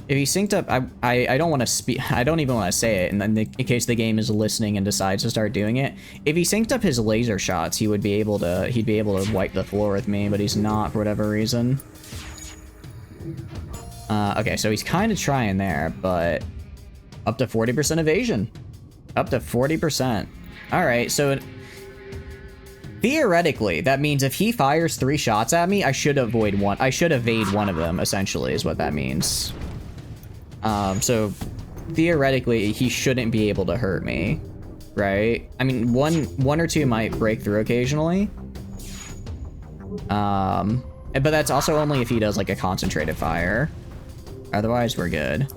If he synced up, I don't want to speak. I don't even want to say it, and then in case the game is listening and decides to start doing it. If he synced up his laser shots, he would be able to. He'd be able to wipe the floor with me, but he's not for whatever reason. Okay, so he's kind of trying there, but up to 40% evasion. Up to 40%. All right, so theoretically, that means if he fires 3 shots at me, I should avoid one. I should evade one of them. Essentially, is what that means. So theoretically, he shouldn't be able to hurt me, right? I mean, one or two might break through occasionally. But that's also only if he does like a concentrated fire. Otherwise, we're good.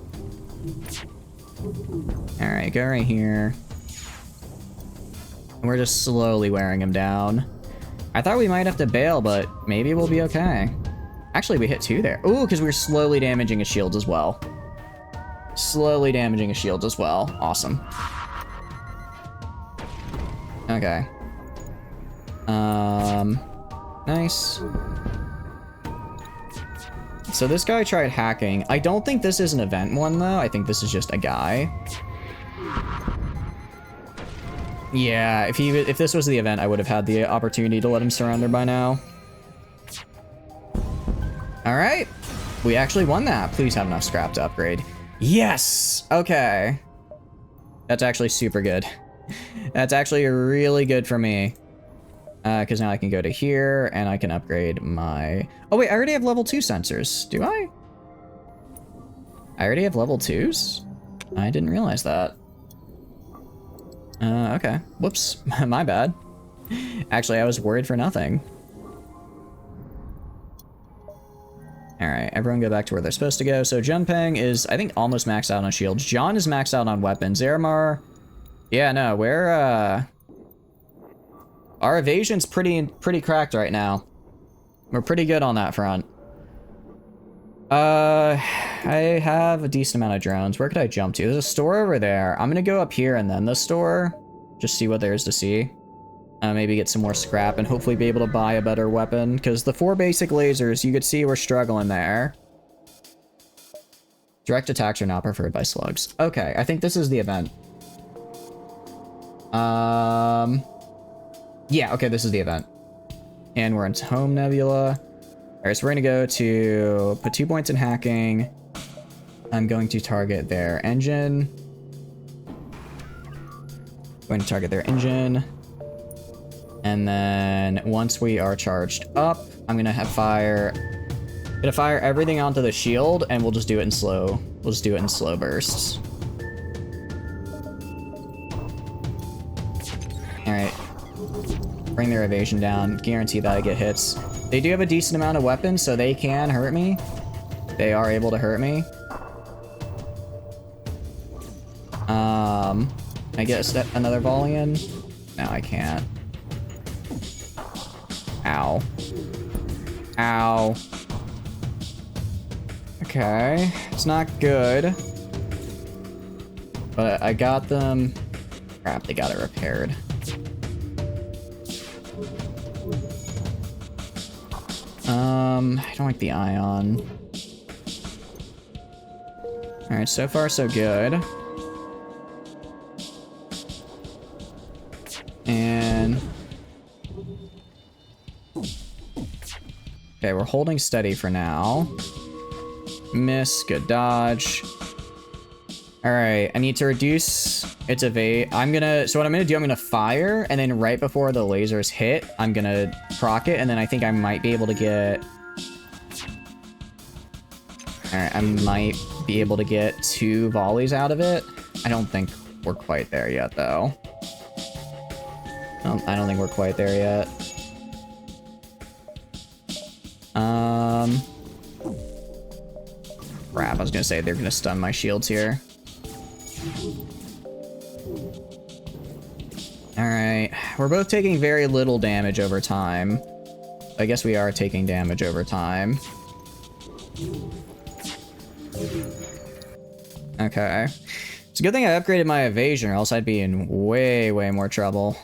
All right, go right here. We're just slowly wearing him down. I thought we might have to bail, but maybe we'll be okay. Actually, we hit 2 there. Ooh, because we're slowly damaging his shields as well. Slowly damaging his shields as well. Awesome. Okay. Nice. So this guy tried hacking. I don't think this is an event one, though. I think this is just a guy. Yeah, if this was the event, I would have had the opportunity to let him surrender by now. All right. We actually won that. Please have enough scrap to upgrade. Yes! Okay. That's actually super good. That's actually really good for me. Because now I can go to here, and I can upgrade my... Oh, wait, I already have level 2 sensors. Do I? I already have level 2s? I didn't realize that. Okay. Whoops. My bad. Actually, I was worried for nothing. Alright, everyone go back to where they're supposed to go. So Junpeng is, I think, almost maxed out on shields. John is maxed out on weapons. Zeramar... Yeah, no, we're, our evasion's pretty cracked right now. We're pretty good on that front. I have a decent amount of drones. Where could I jump to? There's a store over there. I'm gonna go up here and then the store. Just see what there is to see. Maybe get some more scrap and hopefully be able to buy a better weapon. Because the 4 basic lasers, you could see we're struggling there. Direct attacks are not preferred by slugs. Okay, I think this is the event. Yeah, okay, this is the event. And we're in Home Nebula. Alright, so we're gonna go to put 2 points in hacking. I'm going to target their engine. Going to target their engine. And then once we are charged up, I'm gonna fire everything onto the shield, and we'll just do it in slow. We'll just do it in slow bursts. Alright. Bring their evasion down. Guarantee that I get hits. They do have a decent amount of weapons, so they can hurt me. They are able to hurt me. Can I get another volley in? No, I can't. Ow. Ow. Okay. It's not good. But I got them. Crap, they got it repaired. I don't like the ion. Alright, so far so good. And... okay, we're holding steady for now. Miss, good dodge. Alright, I need to reduce its evade. So what I'm gonna do, I'm gonna fire, and then right before the lasers hit, I'm gonna proc it, and then I think I might be able to get... alright, I might be able to get 2 volleys out of it. I don't think we're quite there yet, though. I don't think we're quite there yet. Crap, I was gonna say they're gonna stun my shields here. Alright, we're both taking very little damage over time. I guess we are taking damage over time. Okay. It's a good thing I upgraded my evasion, or else I'd be in way, way more trouble.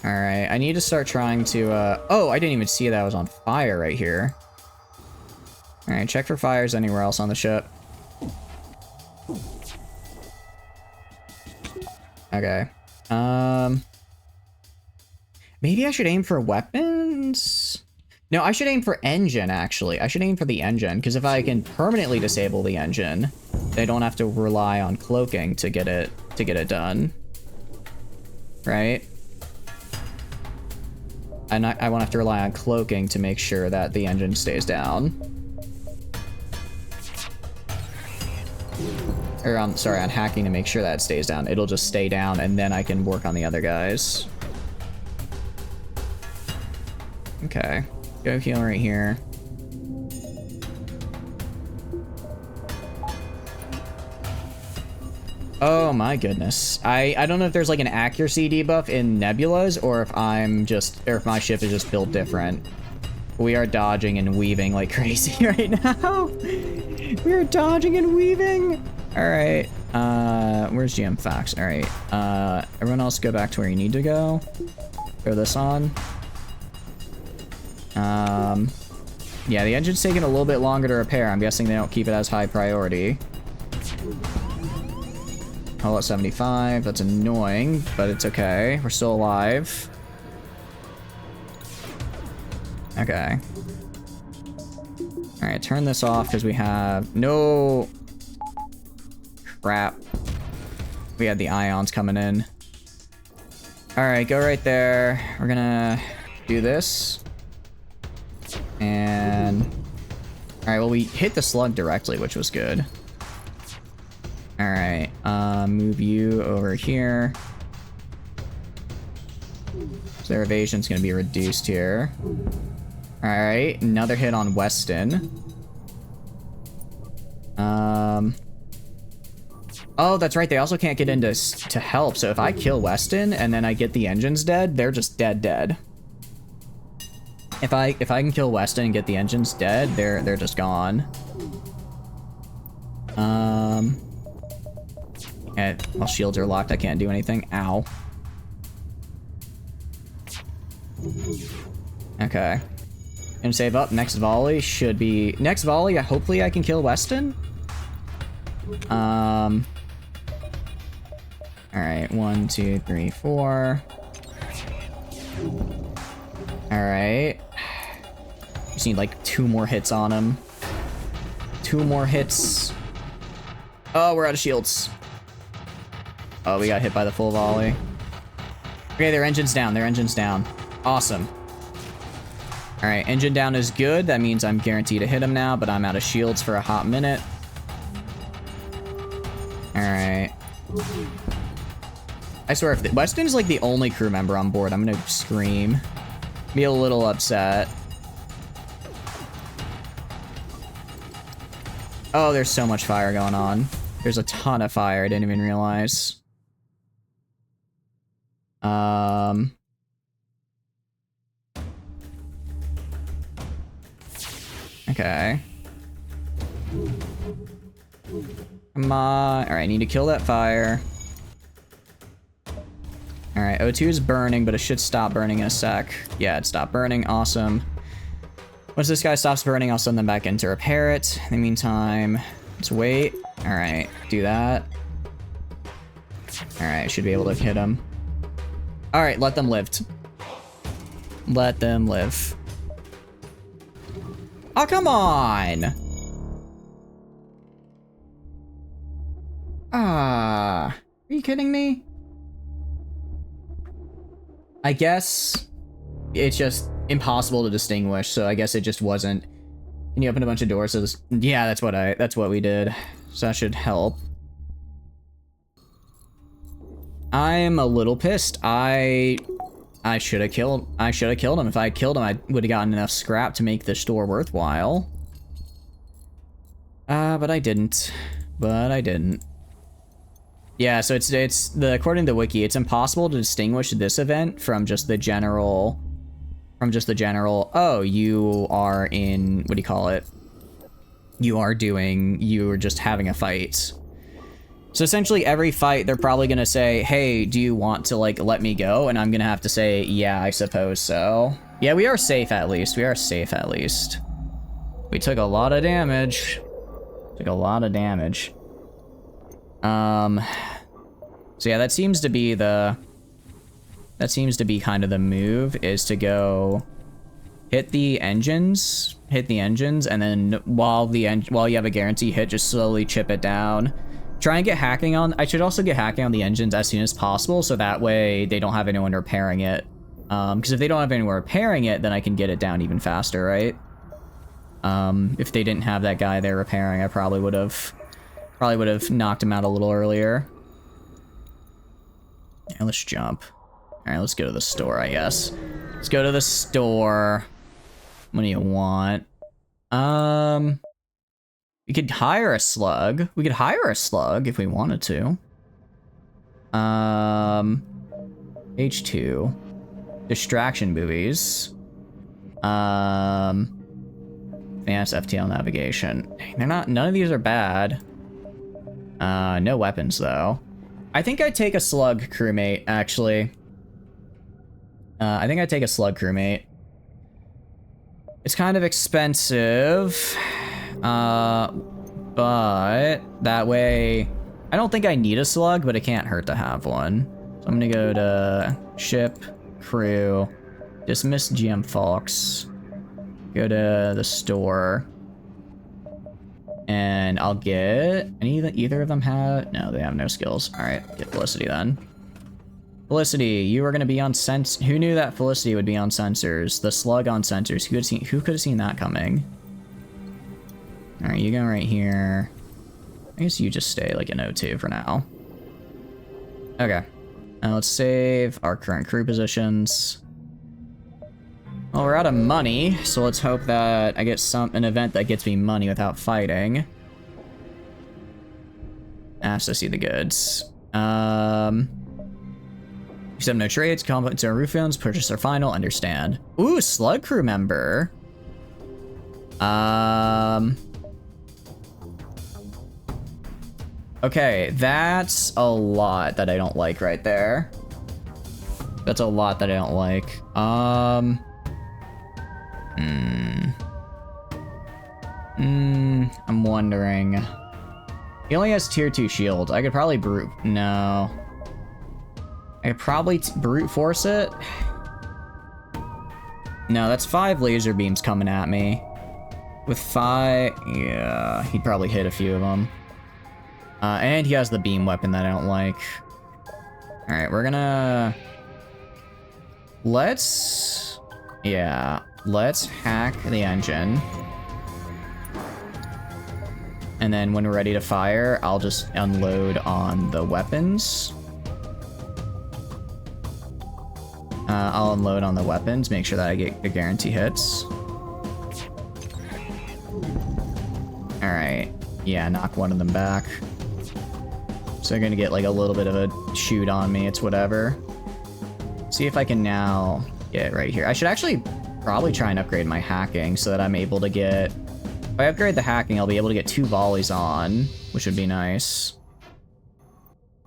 Alright, I need to start trying to, oh, I didn't even see that I was on fire right here. Alright, check for fires anywhere else on the ship. Okay. Maybe I should aim for weapons? No, I should aim for engine, actually. I should aim for the engine, because if I can permanently disable the engine, they don't have to rely on cloaking to get it done. Right? And I won't have to rely on cloaking to make sure that the engine stays down. Or, sorry, on hacking to make sure that it stays down. It'll just stay down, and then I can work on the other guys. Okay. Go heal right here. Oh my goodness. I don't know if there's like an accuracy debuff in Nebulas, or if if my ship is just built different. We are dodging and weaving like crazy right now. We are dodging and weaving. All right. Where's GM Fox? All right. Everyone else go back to where you need to go. Throw this on. Yeah, the engine's taking a little bit longer to repair. I'm guessing they don't keep it as high priority. Hull at 75. That's annoying, but it's okay. We're still alive. Okay. Alright, turn this off because we have no... Crap. We had the ions coming in. Alright, go right there. We're gonna do this. And... Alright, well, we hit the slug directly, which was good. Alright, move you over here. So their evasion's gonna be reduced here. Alright, another hit on Weston. Oh, that's right, they also can't get into to help, so if I kill Weston and then I get the engines dead, they're just dead. If I can kill Weston and get the engines dead, they're just gone. While shields are locked, I can't do anything. Ow. Okay. And save up. Next volley should be... Next volley, hopefully I can kill Weston. Alright, 1, 2, 3, 4. Alright. Just need like 2 more hits on him. 2 more hits. Oh, we're out of shields. Oh, we got hit by the full volley. Okay, their engine's down. Their engine's down. Awesome. Alright, engine down is good. That means I'm guaranteed to hit him now, but I'm out of shields for a hot minute. Alright. I swear, if Weston is like the only crew member on board, I'm gonna scream. Be a little upset. Oh, there's so much fire going on. There's a ton of fire. I didn't even realize. Okay. Come on. Alright, I need to kill that fire. Alright, O2 is burning, but it should stop burning in a sec. Yeah, it stopped burning. Awesome. Once this guy stops burning, I'll send them back in to repair it. In the meantime, let's wait. Alright, do that. Alright, should be able to hit him. Alright, let them live. Let them live. Oh, come on! Ah, are you kidding me? I guess it's just impossible to distinguish, so I guess it just wasn't. Can you open a bunch of doors? So this, yeah, that's what we did. So that should help. I'm a little pissed. I should have killed him. If I killed him, I would have gotten enough scrap to make the store worthwhile. But I didn't. Yeah, so according to the wiki, it's impossible to distinguish this event from just the general, oh, you are in, what do you call it? You are just having a fight. So essentially every fight, they're probably gonna say, hey, do you want to, like, let me go? And I'm gonna have to say, yeah, I suppose so. Yeah, we are safe at least. We took a lot of damage. Took a lot of damage. So yeah, that seems to be kind of the move, is to go hit the engines, and then while you have a guarantee hit, just slowly chip it down. Try and get hacking on. I should also get hacking on the engines as soon as possible, so that way they don't have anyone repairing it. Because if they don't have anyone repairing it, then I can get it down even faster, right? If they didn't have that guy there repairing, I probably would have knocked him out a little earlier. Yeah, let's jump. All right, let's go to the store, I guess. Let's go to the store. What do you want? We could hire a slug. We could hire a slug if we wanted to. H2. Distraction buoys. Advanced FTL navigation. None of these are bad. No weapons though. I think I'd take a slug crewmate, actually. I think I'd take a slug crewmate. It's kind of expensive. But that way, I don't think I need a slug, but it can't hurt to have one. So I'm gonna go to ship, crew, dismiss GM Fox, go to the store, and I'll get either of them have, no, they have no skills. All right, get Felicity then. Felicity, you are gonna be on who knew that Felicity would be on sensors? The slug on sensors, who could have seen that coming? All right, you go right here. I guess you just stay like an O2 for now. Okay. Now let's save our current crew positions. Well, we're out of money, so let's hope that I get an event that gets me money without fighting. Ask to see the goods. Accept no trades, compliments our roof phones, purchase our final, understand. Ooh, slug crew member. Okay, that's a lot that I don't like right there. That's a lot that I don't like. I'm wondering. He only has tier 2 shield. I could probably no. I could probably brute force it. No, that's 5 laser beams coming at me. With 5, yeah, he'd probably hit a few of them. And he has the beam weapon that I don't like. All right, we're gonna... Let's hack the engine. And then when we're ready to fire, I'll just unload on the weapons. I'll unload on the weapons, make sure that I get the guarantee hits. All right, yeah, knock one of them back. So they're gonna get like a little bit of a shoot on me, it's whatever. See if I can now get right here. I should actually probably try and upgrade my hacking so that I'm able to get... If I upgrade the hacking, I'll be able to get 2 volleys on, which would be nice.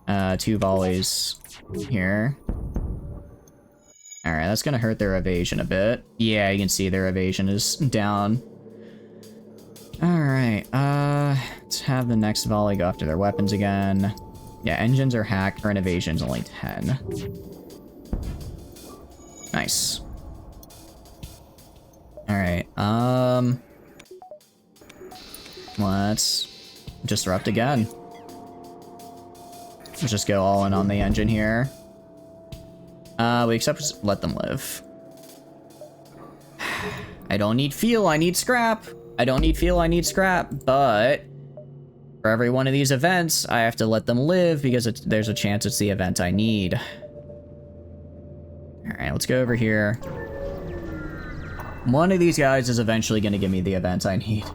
2 volleys here. All right, that's gonna hurt their evasion a bit. Yeah, you can see their evasion is down. All right, let's have the next volley go after their weapons again. Yeah, engines are hacked, current evasion's only 10. Nice. All right, let's disrupt again. Let's just go all in on the engine here. We just let them live. I don't need fuel, I need scrap. I don't need fuel, I need scrap, but for every one of these events, I have to let them live because there's a chance it's the event I need. All right, let's go over here. One of these guys is eventually going to give me the event I need.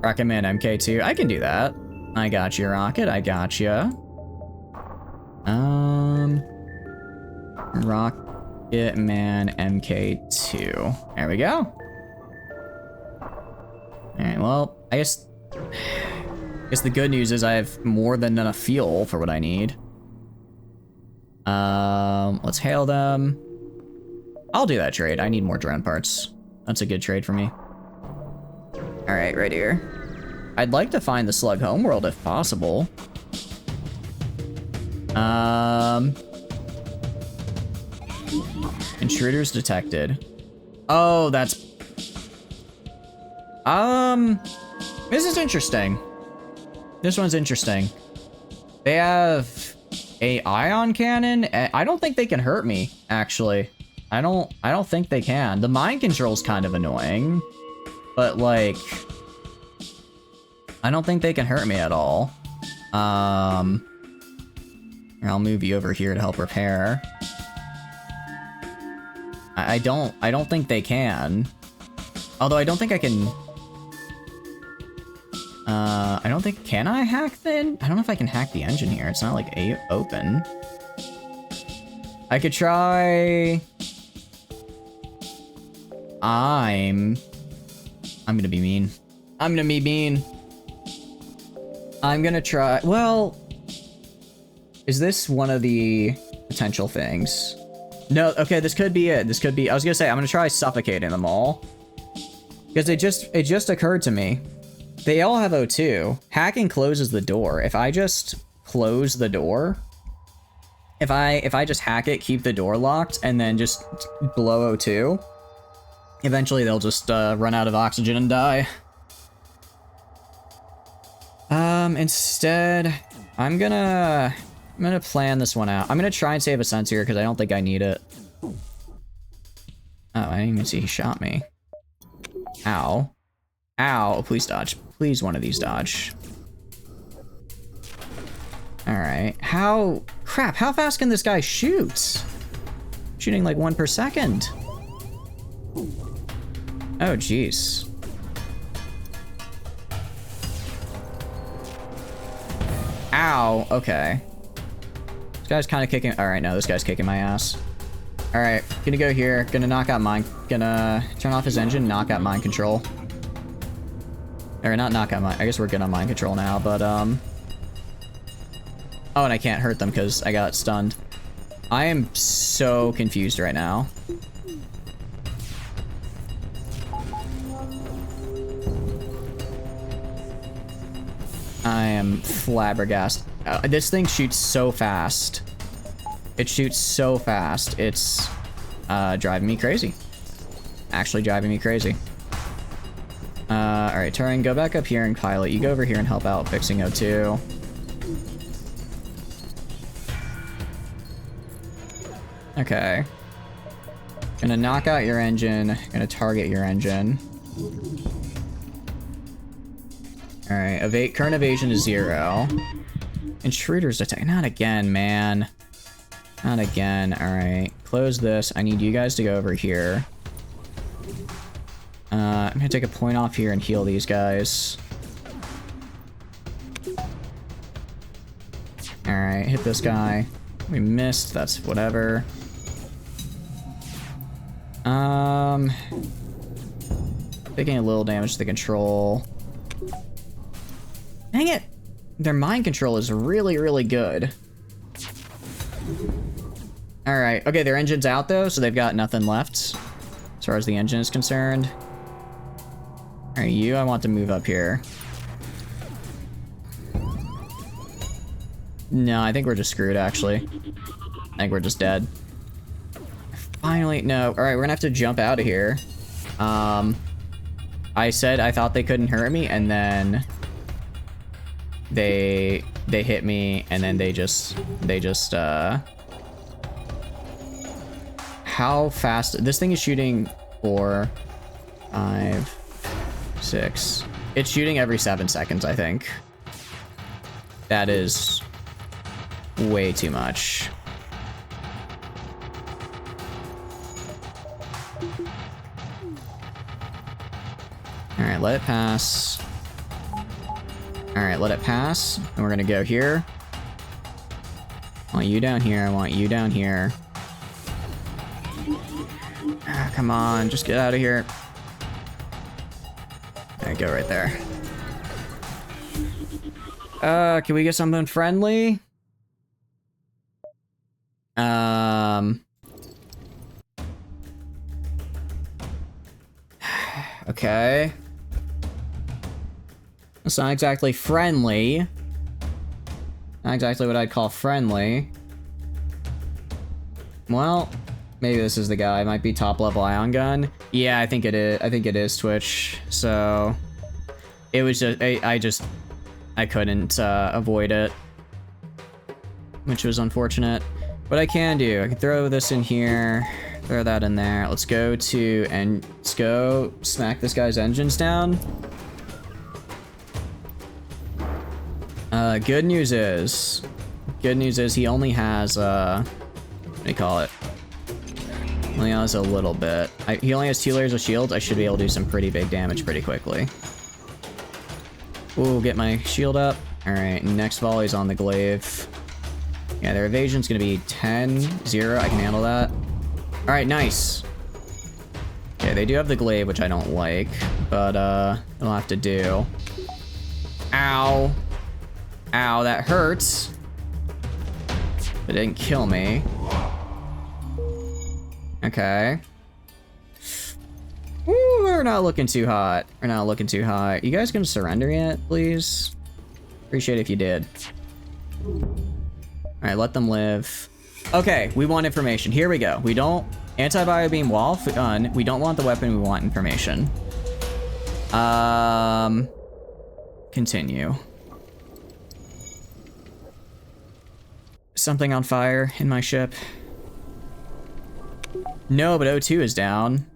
Recommend MK2. I can do that. I got you, Rocket. I got you. Rocket Man MK2. There we go. Alright, well, I guess the good news is I have more than enough fuel for what I need. Let's hail them. I'll do that trade. I need more drone parts. That's a good trade for me. Alright, right here. I'd like to find the Slug homeworld if possible. Intruders detected. Oh, that's... This is interesting. This one's interesting. They have a ion cannon. I don't think they can hurt me, actually. I don't think they can. The mind control's kind of annoying, but like, I don't think they can hurt me at all. I'll move you over here to help repair. I don't think they can. Although I don't think I can. I don't think, can I hack then? I don't know if I can hack the engine here. It's not like open. I could try. I'm gonna be mean. I'm gonna be mean. I'm gonna try. Well, is this one of the potential things? No, okay, this could be it. This could be, I was gonna say, I'm gonna try suffocating them all. Because it just occurred to me. They all have O2. Hacking closes the door. If I just close the door, if I just hack it, keep the door locked, and then just blow O2, eventually they'll just run out of oxygen and die. Instead, I'm gonna plan this one out. I'm gonna try and save a sense here because I don't think I need it. Oh, I didn't even see he shot me. Ow. Ow, please dodge. Please, one of these dodge. Alright. Crap, how fast can this guy shoot? Shooting like 1 per second. Oh, jeez. Ow, okay. This guy's kind of kicking. Alright, no, this guy's kicking my ass. Alright, gonna go here. Gonna knock out mine. Gonna turn off his engine, knock out mind control. Or not knock out mind. I guess we're good on mind control now, but oh, and I can't hurt them because I got stunned. I am so confused right now. I am flabbergasted. This thing shoots so fast. It shoots so fast. It's driving me crazy. Actually driving me crazy. Alright, Turing, go back up here and pilot. You go over here and help out fixing O2. Okay. Gonna knock out your engine. Gonna target your engine. Alright, current evasion is 0. Intruders attack. Not again, man. Not again. Alright, close this. I need you guys to go over here. I'm gonna take a point off here and heal these guys. Alright, hit this guy. We missed, that's whatever. Taking a little damage to the control. Dang it! Their mind control is really, really good. Alright, okay, their engine's out though, so they've got nothing left as far as the engine is concerned. Alright, you, I want to move up here. No, I think we're just screwed, actually. I think we're just dead. Finally, no. Alright, we're gonna have to jump out of here. I said I thought they couldn't hurt me, and then they hit me, and then they just how fast? This thing is shooting 4, 5, 6. It's shooting every 7 seconds, I think. That is way too much. Alright, let it pass. Alright, let it pass. And we're gonna go here. I want you down here, I want you down here. Ah, come on, just get out of here. There you go, right there. Can we get something friendly? Okay. It's not exactly friendly. Not exactly what I'd call friendly. Well, maybe this is the guy. It might be top level ion gun. Yeah, I think it is. I think it is Twitch. So it was just I couldn't avoid it, which was unfortunate. What I can do, I can throw this in here, throw that in there. Let's go smack this guy's engines down. Good news is he only has what do you call it? Only has a little bit. He only has 2 layers of shield. I should be able to do some pretty big damage pretty quickly. Ooh, get my shield up. All right, next volley's on the glaive. Yeah, their evasion's gonna be 10-0. I can handle that. All right, nice. Okay, they do have the glaive, which I don't like, but it'll have to do. Ow. Ow, that hurts. But it didn't kill me. Okay. Ooh, we're not looking too hot. We're not looking too hot. You guys gonna surrender yet, please? Appreciate it if you did. Alright, let them live. Okay, we want information. Here we go. We don't... Anti-bio beam wall gun. We don't want the weapon, we want information. Continue. Something on fire in my ship. No, but O2 is down.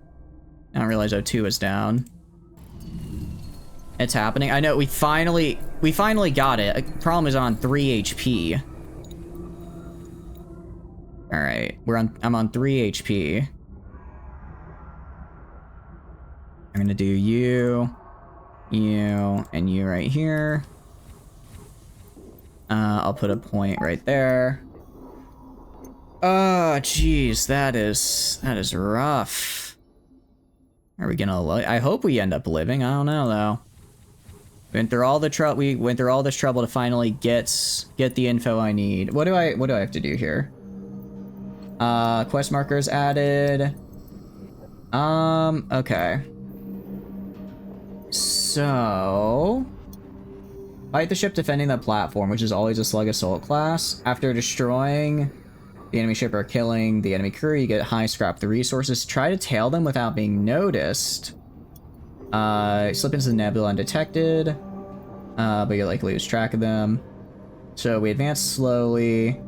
I don't realize O2 is down. It's happening. I know, we finally got it. Problem is on 3 HP. Alright, I'm on 3 HP. I'm gonna do you, and you right here. I'll put a point right there. Oh, jeez, that is rough. Are we gonna? I hope we end up living. I don't know though. We went through all this trouble to finally get the info I need. What do I have to do here? Quest markers added. Okay. So, fight the ship defending the platform, which is always a slug assault class. After destroying the enemy ship or killing the enemy crew, you get high scrap the resources. Try to tail them without being noticed. Slip into the nebula undetected, but you like lose track of them. So we advance slowly.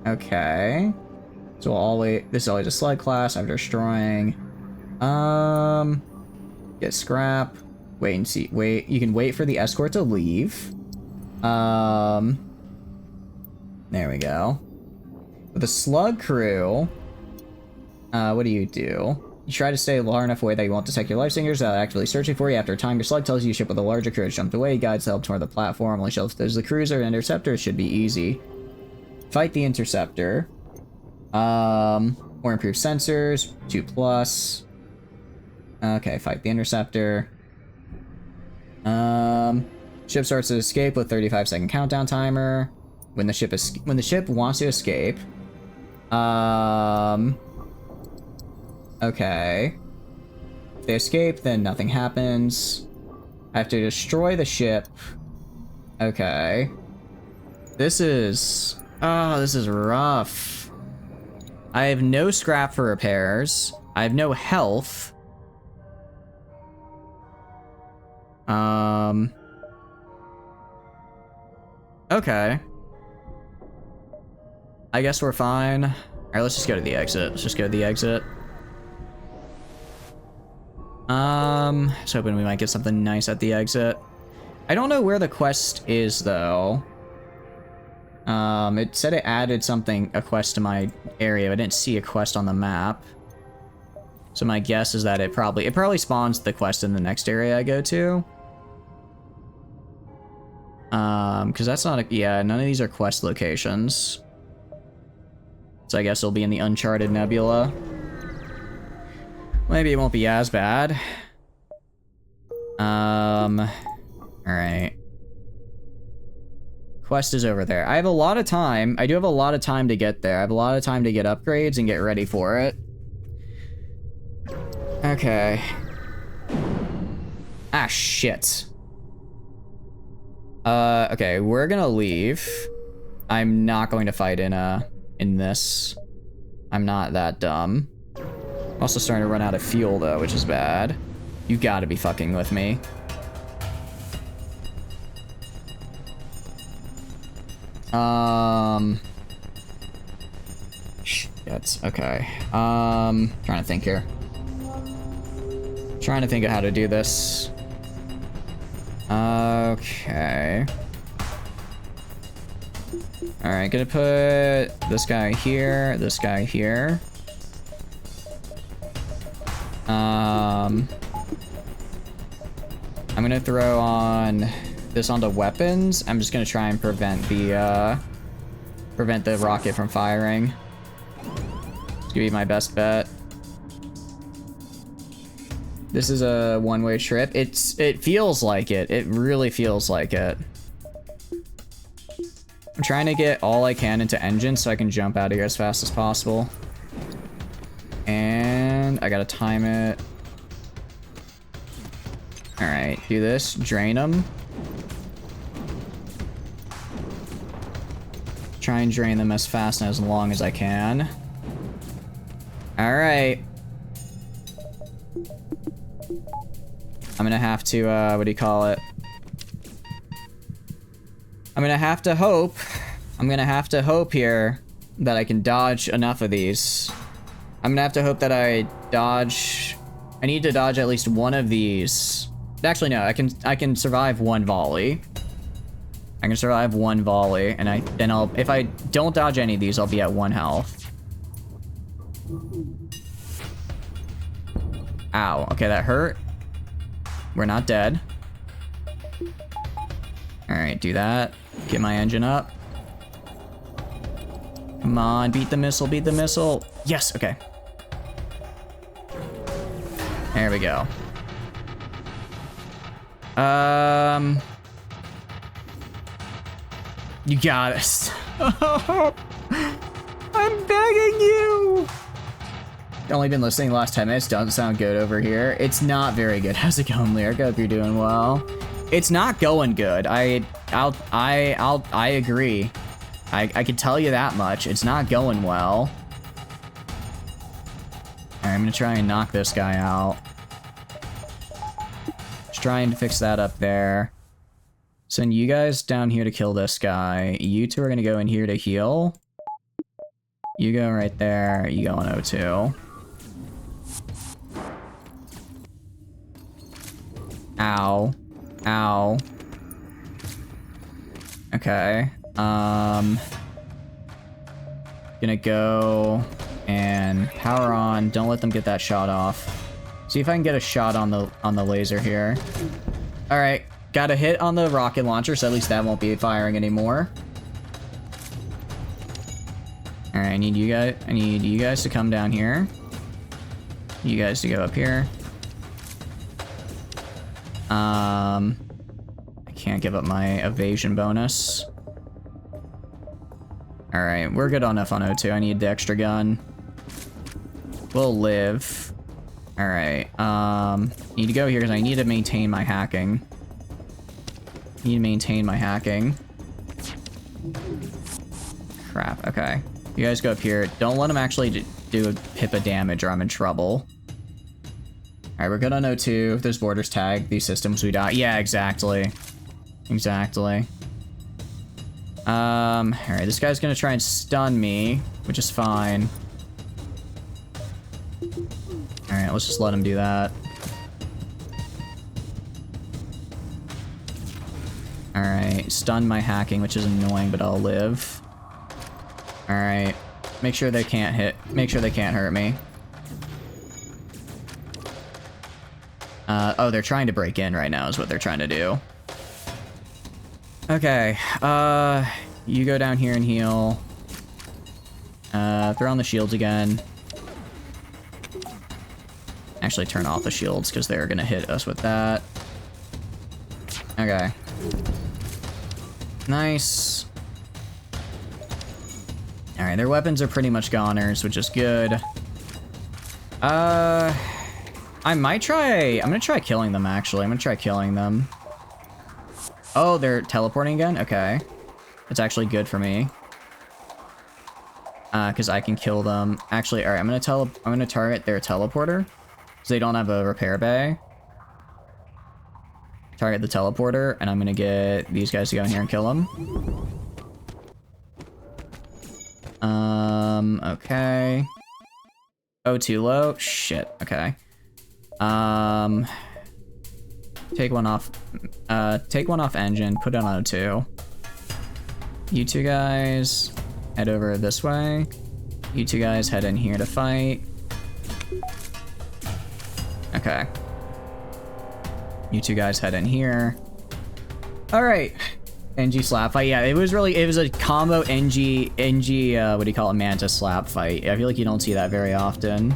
Okay. So this is always a slug class. After destroying, get scrap. Wait and see. Wait. You can wait for the escort to leave. There we go. With the slug crew, what do? You try to stay far enough away that you won't detect your life singers without actively searching for you. After a time, your slug tells you ship with a larger crew has jumped away. Guides help toward the platform. Only shelves there's the cruiser and interceptor. It should be easy. Fight the interceptor. Or improve sensors. 2+. Okay, fight the interceptor. Ship starts to escape with 35-second countdown timer. When the ship wants to escape. Okay. If they escape, then nothing happens. I have to destroy the ship. Okay. This is rough. I have no scrap for repairs. I have no health. Okay. I guess we're fine. Alright, let's just go to the exit. Let's just go to the exit. I was hoping we might get something nice at the exit. I don't know where the quest is, though. It said it added a quest to my area, but I didn't see a quest on the map. So my guess is that it probably spawns the quest in the next area I go to. Because that's not none of these are quest locations. So I guess it'll be in the Uncharted Nebula. Maybe it won't be as bad. Alright. Quest is over there. I have a lot of time. I do have a lot of time to get there. I have a lot of time to get upgrades and get ready for it. Okay. Ah, shit. Okay, we're gonna leave. I'm not going to fight in this. I'm not that dumb. I'm also starting to run out of fuel though, which is bad. You gotta be fucking with me. Shit, okay. Trying to think here. Trying to think of how to do this. Okay. Alright, gonna put this guy here, this guy here. I'm gonna throw on this onto weapons. I'm just gonna try and prevent the rocket from firing. It's gonna be my best bet. This is a one-way trip. It feels like it. It really feels like it. I'm trying to get all I can into engine so I can jump out of here as fast as possible. And I gotta time it. Alright, do this. Drain them. Try and drain them as fast and as long as I can. Alright. I'm gonna have to, what do you call it? I'm gonna have to hope here that I can dodge enough of these. I'm gonna have to hope that I need to dodge at least one of these. Actually, no, I can survive one volley. I can survive one volley, and if I don't dodge any of these, I'll be at 1 health. Ow, okay, that hurt. We're not dead. Alright, do that. Get my engine up. Come on, beat the missile, beat the missile. Yes, okay. There we go. You got us. I'm begging you. Only been listening the last 10 minutes. Doesn't sound good over here. It's not very good. How's it going, Lyric? Hope you're doing well. It's not going good. I agree. I can tell you that much. It's not going well. Alright, I'm gonna try and knock this guy out. Just trying to fix that up there. Send you guys down here to kill this guy. You two are gonna go in here to heal. You go right there. You go on O2. Ow. Ow. Okay. Gonna go and power on. Don't let them get that shot off. See if I can get a shot on the laser here. All right, got a hit on the rocket launcher, so at least that won't be firing anymore. All right, I need you guys to come down here. You guys to go up here. I can't give up my evasion bonus. Alright, we're good enough on O2. I need the extra gun. We'll live. Alright, need to go here because I need to maintain my hacking. Crap, okay. You guys go up here. Don't let them actually do a pip of damage or I'm in trouble. Alright, we're good on O2. If there's borders tagged, these systems we die. Yeah, exactly. Exactly. Alright, this guy's gonna try and stun me, which is fine. Alright, let's just let him do that. Alright, stun my hacking, which is annoying, but I'll live. Alright, make sure they can't hurt me. Oh, they're trying to break in right now is what they're trying to do. Okay, you go down here and heal. Throw on the shields again. Actually, turn off the shields because they're gonna hit us with that. Okay. Nice. Alright, their weapons are pretty much goners, which is good. I'm gonna try killing them, actually. I'm gonna try killing them. Oh, they're teleporting again? Okay. That's actually good for me. Because I can kill them. Actually, alright, I'm gonna target their teleporter. So they don't have a repair bay. Target the teleporter, and I'm gonna get these guys to go in here and kill them. Okay. Oh, too low? Shit, okay. Take one off engine, put it on O2. You two guys head over this way. You two guys head in here to fight. Okay. You two guys head in here. All right. NG slap fight. Yeah, it was a combo NG, what do you call it? Mantis slap fight. I feel like you don't see that very often.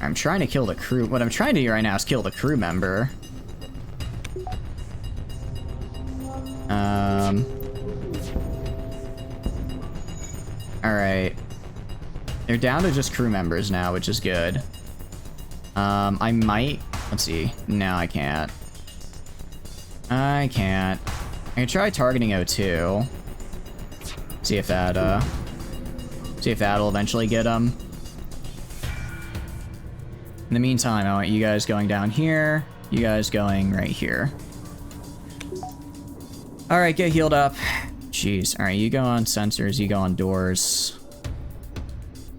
I'm trying to kill the crew. What I'm trying to do right now is kill the crew member. Alright. They're down to just crew members now, which is good. I might... Let's see. No, I can't. I can try targeting O2. See if that'll eventually get him. In the meantime, I want you guys going down here. You guys going right here. Alright, get healed up. Jeez. Alright, you go on sensors, you go on doors.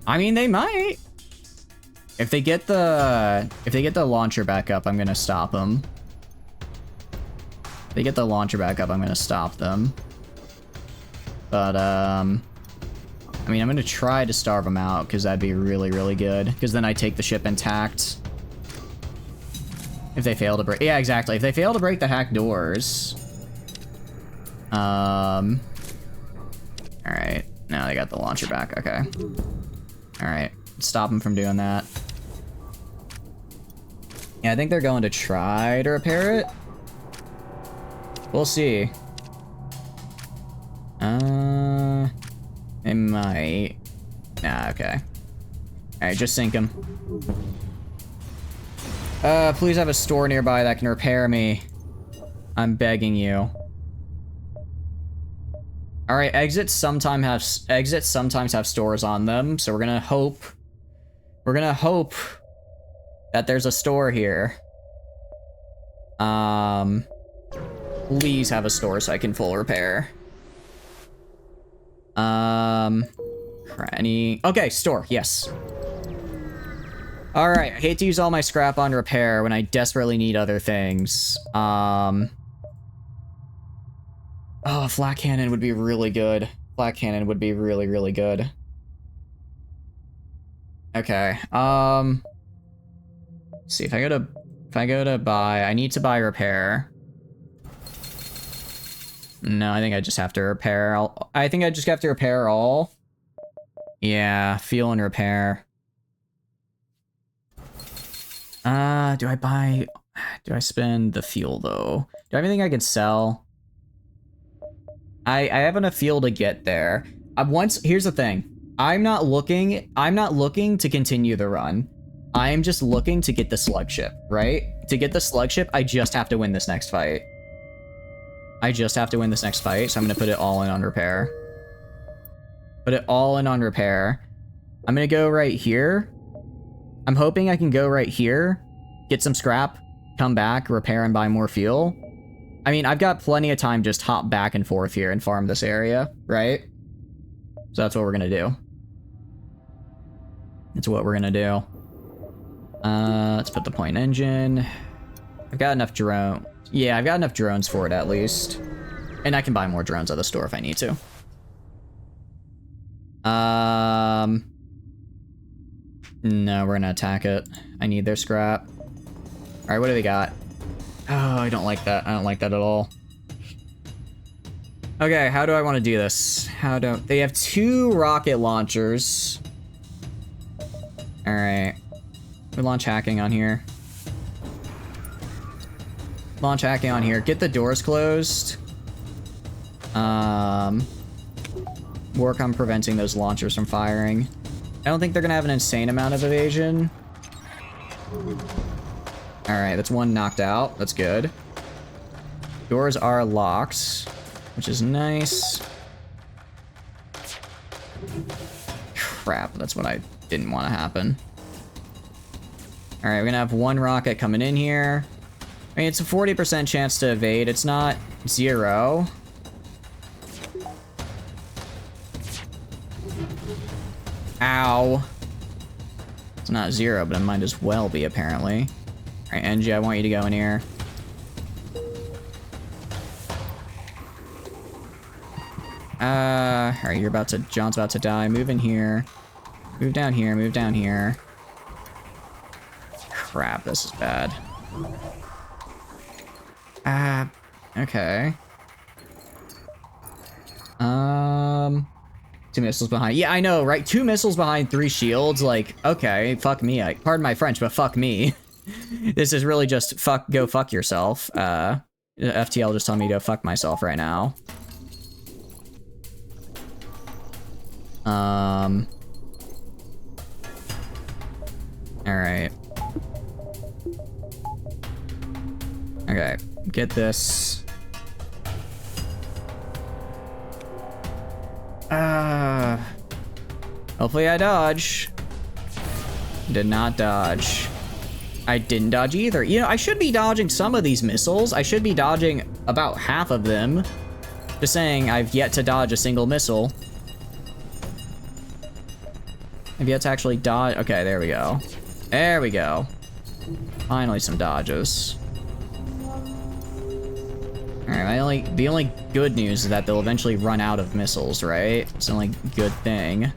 I mean, they might. If they get the launcher back up, I'm gonna stop them. If they get the launcher back up, I'm gonna stop them. But, I mean, I'm gonna try to starve them out, because that'd be really, really good. Because then I take the ship intact. If they fail to break... Yeah, exactly. If they fail to break the hack doors... Alright. Now they got the launcher back. Okay. Alright. Stop them from doing that. Yeah, I think they're going to try to repair it. We'll see. They might. Nah, okay. Alright, just sink him. Please have a store nearby that can repair me. I'm begging you. Alright, exits sometimes have stores on them, so we're gonna hope that there's a store here. Please have a store so I can full repair. Okay, store, yes. Alright, I hate to use all my scrap on repair when I desperately need other things. Oh, flat cannon would be really good. Flat cannon would be really, really good. Okay, let's see, if I go to buy, I need to buy repair. No, I think I just have to repair. I think I just have to repair all. Yeah, fuel and repair. Do I spend the fuel though? Do I have anything I can sell? I have enough fuel to get there. Here's the thing. I'm not looking to continue the run. I'm just looking to get the slug ship, right? To get the slug ship, I just have to win this next fight. So I'm gonna put it all in on repair. I'm gonna go right here. I'm hoping I can go right here, get some scrap, come back, repair, and buy more fuel. I mean, I've got plenty of time just hop back and forth here and farm this area, right? So that's what we're gonna do. Let's put the point engine. I've got enough drone. Yeah, I've got enough drones for it at least. And I can buy more drones at the store if I need to. No, we're gonna attack it. I need their scrap. Alright, what do they got? Oh, I don't like that. I don't like that at all. Okay, how do I want to do this? They have 2 rocket launchers. Alright. We launch hacking on here. Get the doors closed. Work on preventing those launchers from firing. I don't think they're gonna have an insane amount of evasion. Alright, that's one knocked out. That's good. Doors are locked, which is nice. Crap, that's what I didn't want to happen. Alright, we're gonna have one rocket coming in here. I mean, it's a 40% chance to evade. It's not 0. Ow. It's not 0, but it might as well be, apparently. Alright, NG, I want you to go in here. Alright, you're about to... John's about to die. Move in here. Move down here, move down here. Crap, this is bad. Okay. 2 missiles behind. Yeah, I know, right? 2 missiles behind 3 shields. Like, okay, fuck me. Pardon my French, but fuck me. This is really just go fuck yourself. FTL just told me to fuck myself right now. Alright. Okay, get this. Hopefully I dodge. Did not dodge. I didn't dodge either. You know, I should be dodging some of these missiles. I should be dodging about half of them. Just saying, I've yet to dodge a single missile. I've yet to actually dodge. Okay, there we go. There we go. Finally some dodges. Alright, the only good news is that they'll eventually run out of missiles, right? It's the only good thing.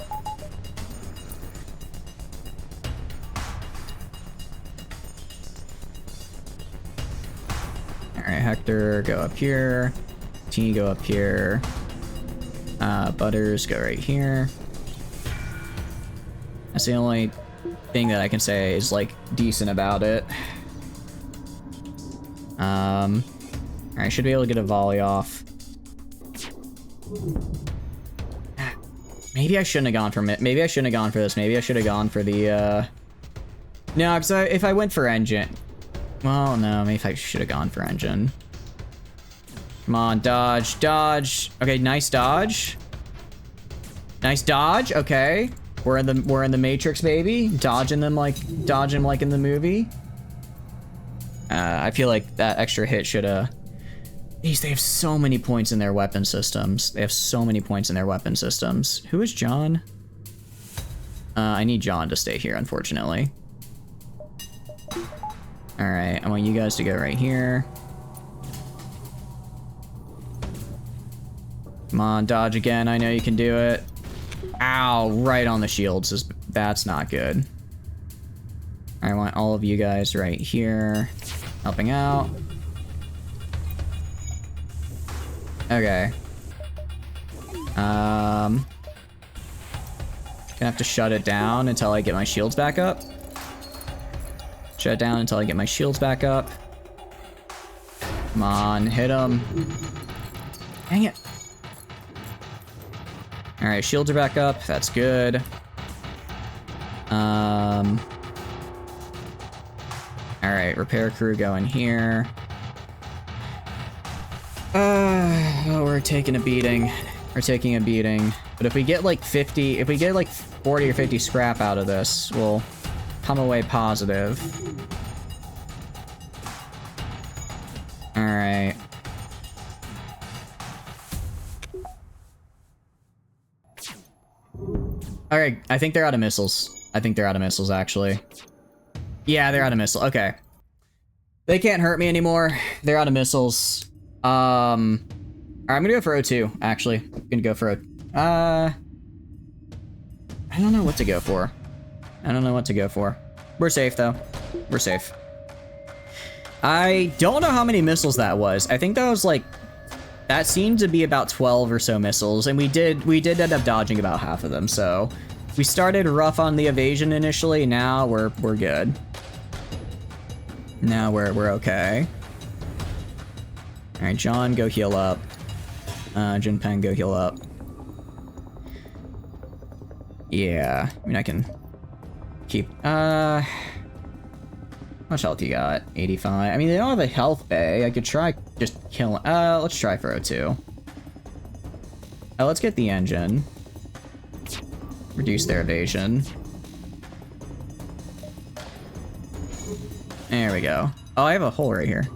Alright, Hector, go up here. T, go up here. Butters, go right here. That's the only thing that I can say is, like, decent about it. Alright, should be able to get a volley off. Maybe I shouldn't have gone for it. Maybe I shouldn't have gone for this. Maybe I should have gone for the, No, because if I went for engine... Well, no, maybe I should have gone for engine. Come on, dodge, dodge. Okay, nice dodge. Nice dodge, okay. We're in the Matrix, baby. Dodging them like in the movie. I feel like that extra hit should have... Jeez, they have so many points in their weapon systems. They have so many points in their weapon systems. Who is John? I need John to stay here, unfortunately. Alright, I want you guys to go right here. Come on, dodge again. I know you can do it. Ow, right on the shields. That's not good. I want all of you guys right here, helping out. Okay. Gonna have to shut it down until I get my shields back up. Shut it down until I get my shields back up. Come on, hit him. Dang it. Alright, shields are back up. That's good. Alright, repair crew go in here. Oh, we're taking a beating. We're taking a beating. But if we get like 50, if we get like 40 or 50 scrap out of this, we'll come away positive. Alright. Alright, I think they're out of missiles. I think they're out of missiles, actually. Yeah, they're out of missiles. Okay. They can't hurt me anymore. They're out of missiles. Alright, I'm gonna go for O2, actually. I'm gonna go for I don't know what to go for. I don't know what to go for. We're safe, though. We're safe. I don't know how many missiles that was. I think that was, like... That seemed to be about 12 or so missiles, and we did end up dodging about half of them, so... We started rough on the evasion initially, now we're good. Now we're okay. Alright, John, go heal up. Jinpeng, go heal up. Yeah, I mean, I can keep, how much health you got? 85. I mean, they don't have a health bay. I could try just killing, let's try for O2. Let's get the engine. Reduce their evasion. There we go. Oh, I have a hole right here.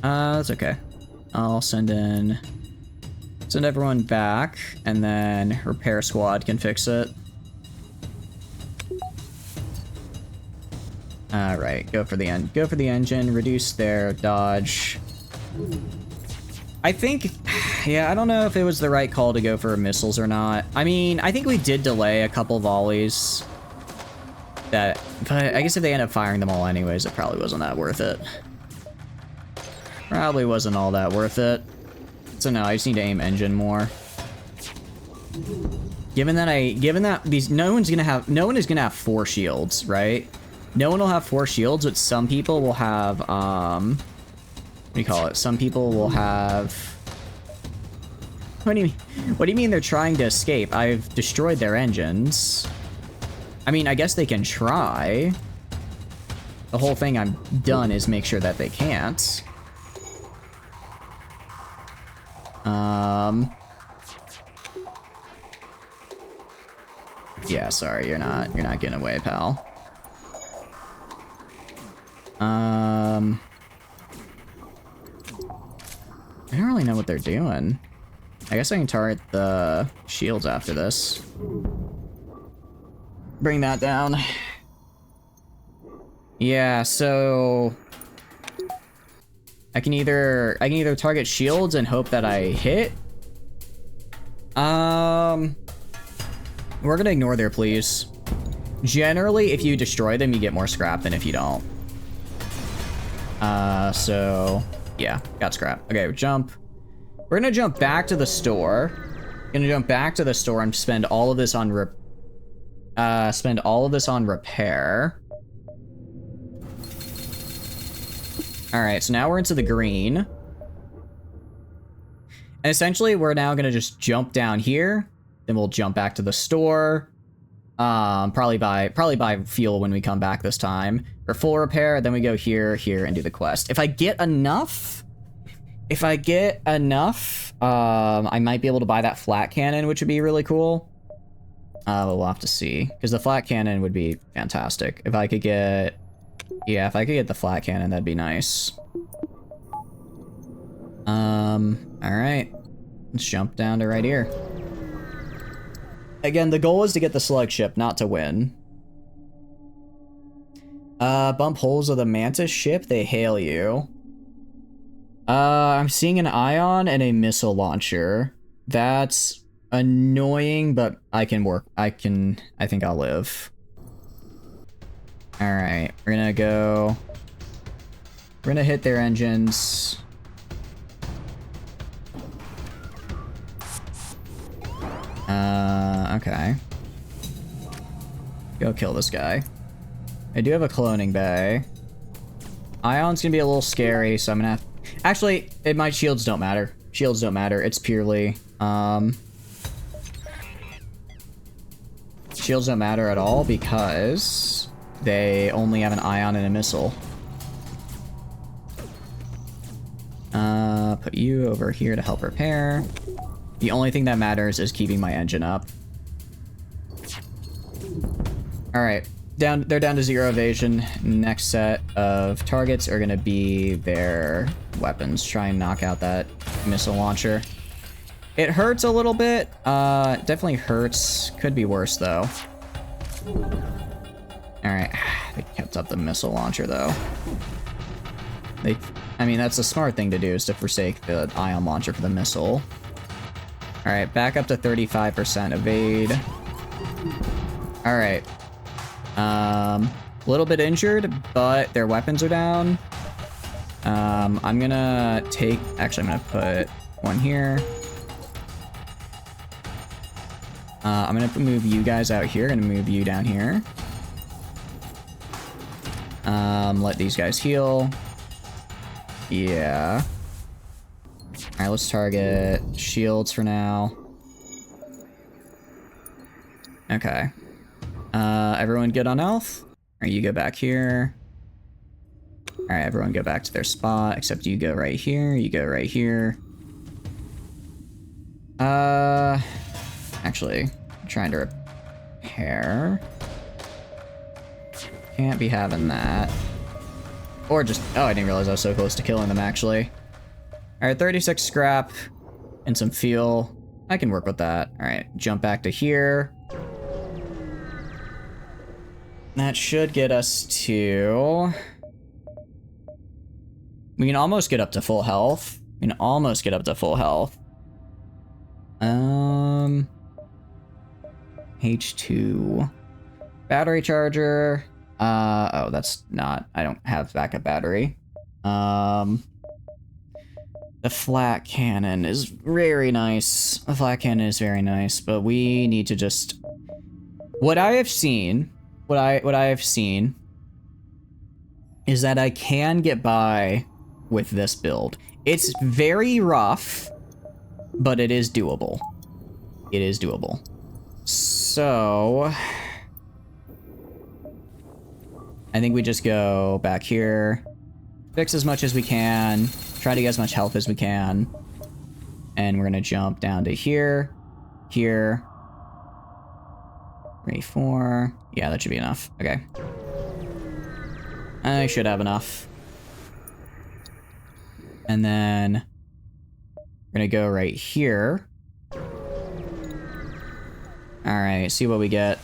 That's okay. I'll send everyone back, and then repair squad can fix it. All right, go for the engine, reduce their dodge. I think, yeah, I don't know if it was the right call to go for missiles or not. I mean, I think we did delay a couple volleys. But I guess if they end up firing them all anyways, it probably wasn't that worth it. Probably wasn't all that worth it. So no, I just need to aim engine more. Given that no one is gonna have 4 shields, right? No one will have 4 shields, but some people will have what do you call it? Some people will have, what do you mean they're trying to escape? I've destroyed their engines. I mean, I guess they can try. The whole thing I've done is make sure that they can't. Yeah, sorry, you're not getting away, pal. I don't really know what they're doing. I guess I can target the shields after this. Bring that down. Yeah, so I can either target shields and hope that I hit. We're gonna ignore their please. Generally, if you destroy them, you get more scrap than if you don't. So yeah, got scrap. Okay, jump. We're gonna jump back to the store. And spend all of this on repair. All right, so now we're into the green. And essentially, we're now gonna just jump down here. Then we'll jump back to the store. Probably buy fuel when we come back this time. For full repair, then we go here, and do the quest. If I get enough, I might be able to buy that flat cannon, which would be really cool. We'll have to see, because the flat cannon would be fantastic. If I could get the flat cannon, that'd be nice. All right, let's jump down to right here. Again, the goal is to get the slug ship, not to win. Bump holes of the mantis ship, they hail you. I'm seeing an ion and a missile launcher. That's annoying, but I think I'll live. All right, we're gonna hit their engines. Okay. Go kill this guy. I do have a cloning bay. Ion's gonna be a little scary, so I'm gonna have... Actually, my shields don't matter. Shields don't matter. It's purely... Shields don't matter at all because they only have an ion and a missile. Put you over here to help repair. The only thing that matters is keeping my engine up. Alright, they're down to 0 evasion. Next set of targets are gonna be their weapons. Try and knock out that missile launcher. It hurts a little bit. Definitely hurts. Could be worse though. Alright, they kept up the missile launcher though. I mean, that's a smart thing to do, is to forsake the ion launcher for the missile. Alright, back up to 35% evade. Alright. A little bit injured, but their weapons are down. I'm gonna put one here. I'm gonna move you guys out here. Gonna move you down here. Let these guys heal. Yeah. Alright, let's target shields for now. Okay. Everyone good on health? Or you go back here. Alright, everyone go back to their spot, except you go right here, you go right here. Actually, I'm trying to repair. Can't be having that. Or just, oh, I didn't realize I was so close to killing them, actually. Alright, 36 scrap and some fuel. I can work with that. Alright, jump back to here. That should get us to... We can almost get up to full health. We can almost get up to full health. H2. Battery charger. Oh, that's not... I don't have backup battery. The flat cannon is very nice. The flat cannon is very nice, but we need to just... What I have seen is that I can get by with this build. It's very rough, but it is doable. It is doable. So I think we just go back here, fix as much as we can, try to get as much health as we can, and we're gonna jump down to here, here, 3, 4. Yeah, that should be enough. Okay. I should have enough. And then we're gonna go right here. Alright, see what we get.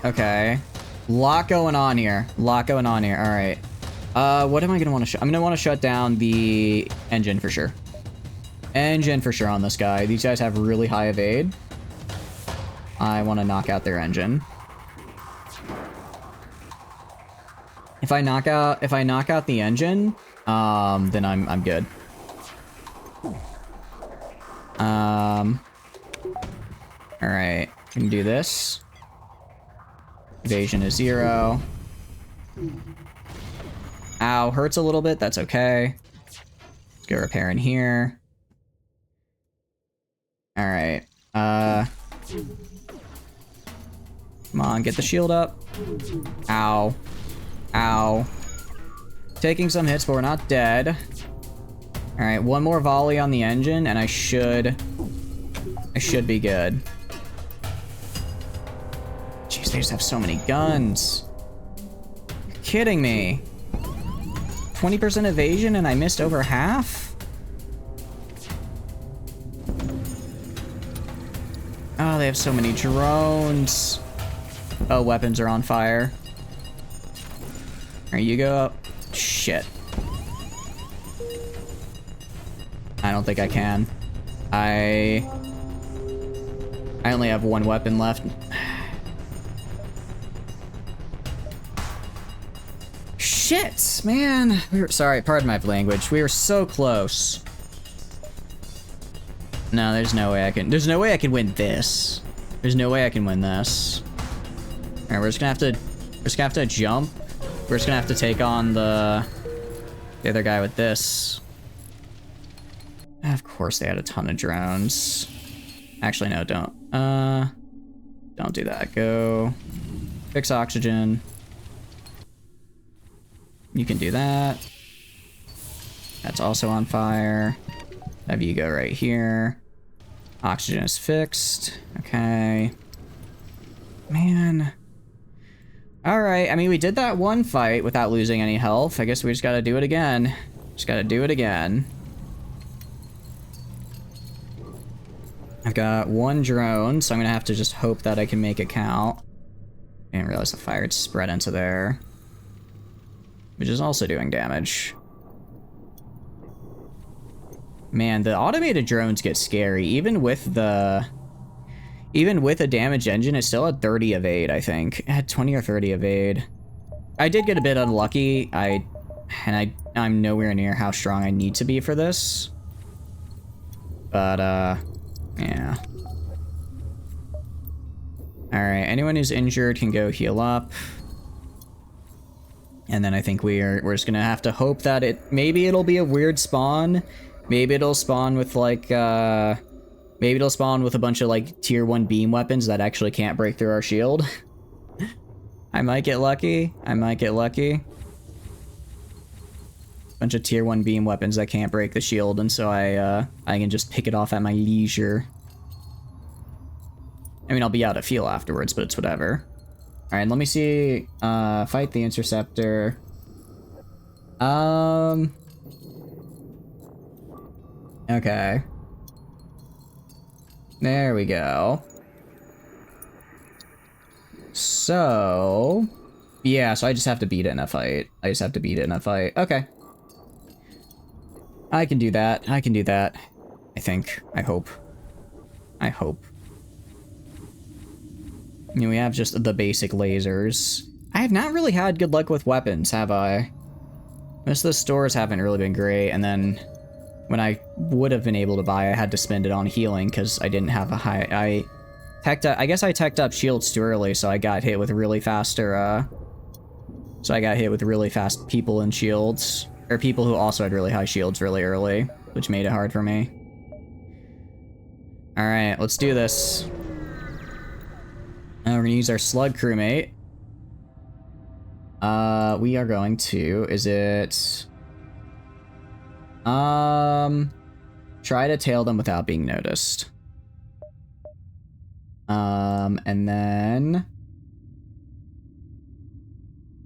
Okay. Lot going on here. Lot going on here. Alright. What am I gonna want to shut? I'm gonna want to shut down the engine for sure. Engine for sure on this guy. These guys have really high evade. I want to knock out their engine. If I knock out the engine, then I'm good. All right, we can do this. Evasion is 0. Ow, hurts a little bit. That's okay. Let's go repair in here. All right. Come on, get the shield up. Ow. Ow. Taking some hits, but we're not dead. Alright, one more volley on the engine, and I should be good. Jeez, they just have so many guns. You're kidding me. 20% evasion, and I missed over half? Oh, they have so many drones. Oh, weapons are on fire. Alright, you go up. Shit. I don't think I can. I only have one weapon left. Shit, man. Sorry, pardon my language. We were so close. No, there's no way I can win this. There's no way I can win this. Alright, we're just gonna have to jump. We're just gonna have to take on the other guy with this. Of course they had a ton of drones. Actually, no, don't do that. Go fix oxygen. You can do that. That's also on fire. Have you go right here. Oxygen is fixed. Okay. Man. Alright, I mean, we did that one fight without losing any health. I guess we just gotta do it again. Just gotta do it again. I've got one drone, so I'm gonna have to just hope that I can make it count. I didn't realize the fire had spread into there. Which is also doing damage. Man, the automated drones get scary. Even with a damaged engine, it still had 30 evade, I think. It had 20 or 30 evade. I did get a bit unlucky. I'm nowhere near how strong I need to be for this. But, yeah. Alright, anyone who's injured can go heal up. And then I think we're just gonna have to hope that maybe it'll be a weird spawn. Maybe it'll spawn with like, maybe it'll spawn with a bunch of like tier 1 beam weapons that actually can't break through our shield. I might get lucky. I might get lucky. Bunch of tier 1 beam weapons that can't break the shield, and so I can just pick it off at my leisure. I mean, I'll be out of fuel afterwards, but it's whatever. Alright, let me see. Fight the interceptor. Okay. There we go. So... yeah, so I just have to beat it in a fight. I just have to beat it in a fight. Okay. I can do that. I can do that. I think. I hope. I hope. I mean, we have just the basic lasers. I have not really had good luck with weapons, have I? Most of the stores haven't really been great, and then when I would have been able to buy, I had to spend it on healing because I didn't have a high... I guess I teched up shields too early, so I got hit with really faster, so I got hit with really fast people in shields. Or people who also had really high shields really early, which made it hard for me. Alright, let's do this. Now we're gonna use our slug crewmate. We are going to... is it... try to tail them without being noticed. And then...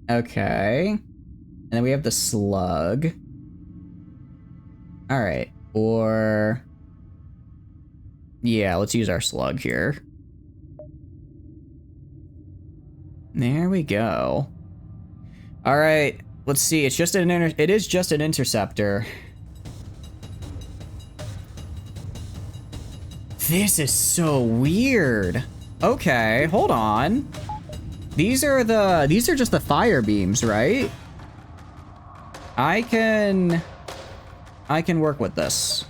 okay. And then we have the slug. Alright, or... yeah, let's use our slug here. There we go. Alright, let's see, it's just it is just an interceptor. This is so weird. Okay, hold on. These are just the fire beams, right? I can work with this.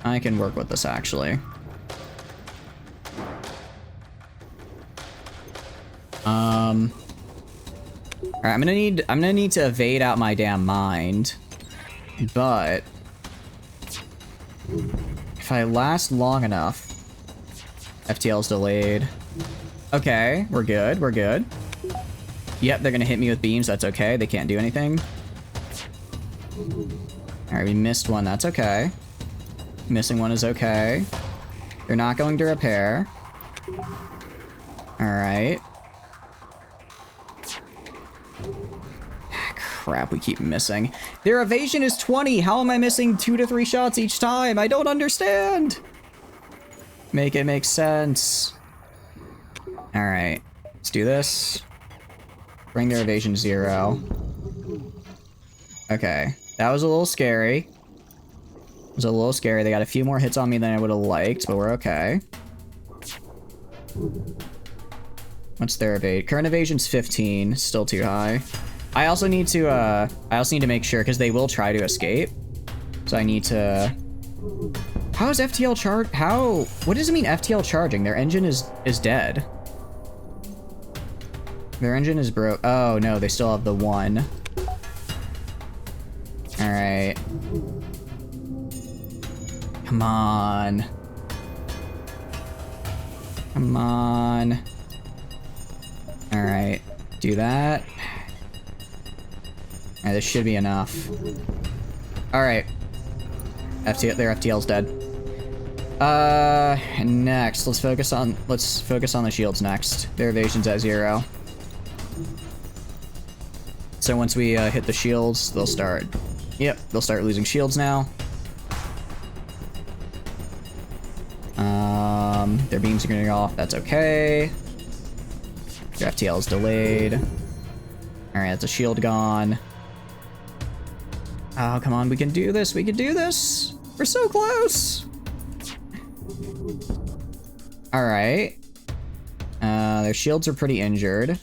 I can work with this, actually. Alright, I'm gonna need to evade out my damn mind. But if I last long enough... FTL's delayed. Okay, we're good, we're good. Yep, they're gonna hit me with beams, that's okay. They can't do anything. Alright, we missed one, that's okay. Missing one is okay. They're not going to repair. Alright. Crap, we keep missing. Their evasion is 20! How am I missing 2 to 3 shots each time? I don't understand! Make it make sense. Alright, let's do this. Bring their evasion to 0. Okay, that was a little scary. It was a little scary. They got a few more hits on me than I would have liked, but we're okay. What's their evade? Current evasion's 15, still too high. I also need to make sure, because they will try to escape. So I need to... how is FTL charge? How? What does it mean FTL charging? Their engine is dead. Their engine is broke. Oh no, they still have the one. Alright. Come on. Come on. Alright. Do that. Alright, this should be enough. Alright. Their FTL's dead. Next, let's focus on the shields next. Their evasion's at 0. So once we hit the shields, they'll start. Yep, they'll start losing shields now. Their beams are gonna go off. That's okay. Their FTL is delayed. All right, that's a shield gone. Oh, come on, we can do this. We can do this. We're so close. All right. Their shields are pretty injured.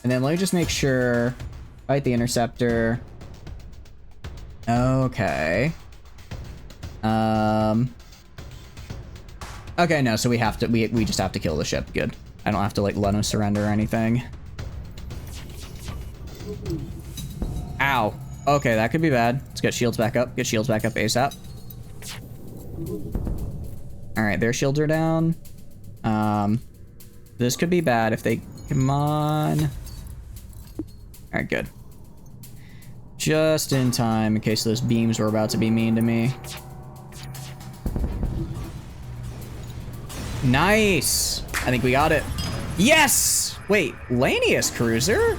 And then let me just make sure. Fight the interceptor. Okay. Okay, no, so we just have to kill the ship. Good. I don't have to, like, let them surrender or anything. Ow. Okay, that could be bad. Let's get shields back up. Get shields back up ASAP. Alright, their shields are down. This could be bad if they... Come on. Alright, good. Just in time in case those beams were about to be mean to me. Nice! I think we got it. Yes! Wait, Lanius Cruiser?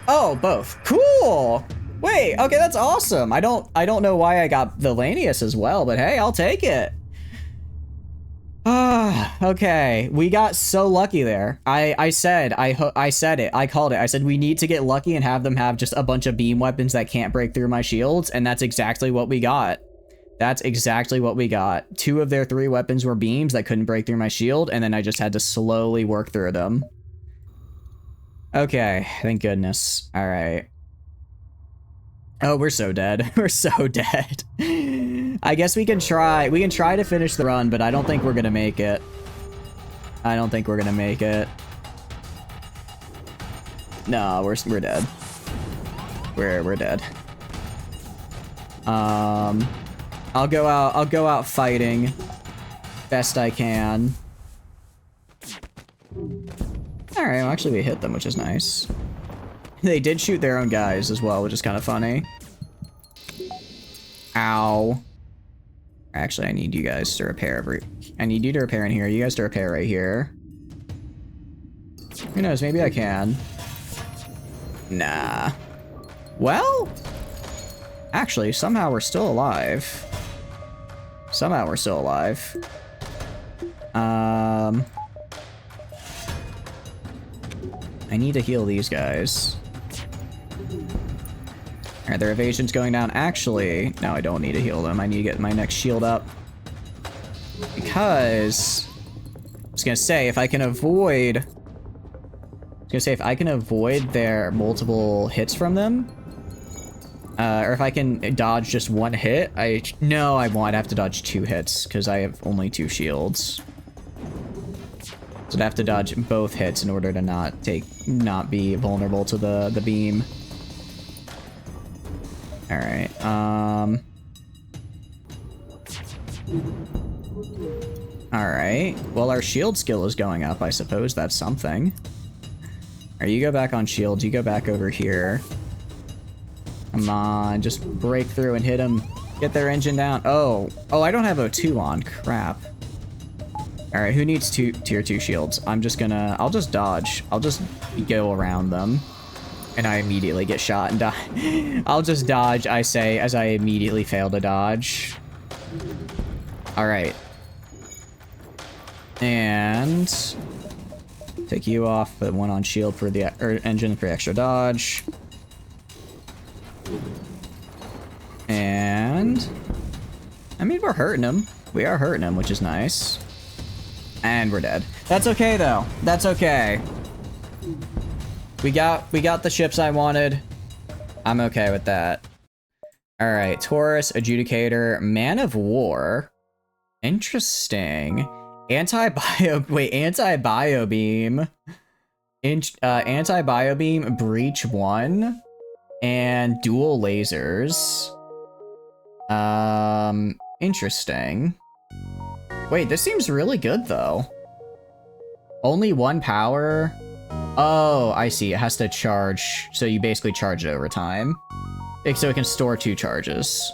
Oh, both. Cool! Wait, okay, that's awesome. I don't know why I got the Lanius as well, but hey, I'll take it. Okay, we got so lucky there. I said it. I called it. I said we need to get lucky and have them have just a bunch of beam weapons that can't break through my shields, and that's exactly what we got. That's exactly what we got. 2 of their 3 weapons were beams that couldn't break through my shield, and then I just had to slowly work through them. Okay, thank goodness. All right. Oh, we're so dead. We're so dead. I guess we can try to finish the run, but I don't think we're gonna make it. I don't think we're gonna make it. No, we're dead. We're dead. I'll go out fighting best I can. All right, well, actually we hit them, which is nice. They did shoot their own guys as well, which is kind of funny. Ow. Actually, I need you guys to repair I need you to repair in here. You guys to repair right here. Who knows? Maybe I can. Nah. Well, actually, somehow we're still alive. Somehow we're still alive. I need to heal these guys. Alright, their evasion's going down. Actually, no, I don't need to heal them. I need to get my next shield up. Because... I was gonna say, if I can avoid their multiple hits from them, or if I can dodge just 1 hit, no, I won't. I'd have to dodge 2 hits, because I have only 2 shields. So I'd have to dodge both hits in order to not be vulnerable to the beam. Alright, Alright, well our shield skill is going up, I suppose that's something. Alright, you go back on shields, you go back over here. Come on, just break through and hit them. Get their engine down. Oh, I don't have O2 on, crap. Alright, who needs tier 2 shields? I'll just dodge. I'll just go around them. And I immediately get shot and die. I'll just dodge, I say, as I immediately fail to dodge. Alright. And... take you off, put 1 on shield for the engine for extra dodge. And... I mean, we're hurting them. We are hurting them, which is nice. And we're dead. That's okay, though. That's okay. We got the ships I wanted. I'm okay with that. All right, Taurus, Adjudicator, Man of War. Interesting. Anti-bio beam. Anti-bio beam, breach 1, and dual lasers. Interesting. Wait, this seems really good though. Only 1 power. Oh, I see. It has to charge, so you basically charge it over time. So it can store 2 charges.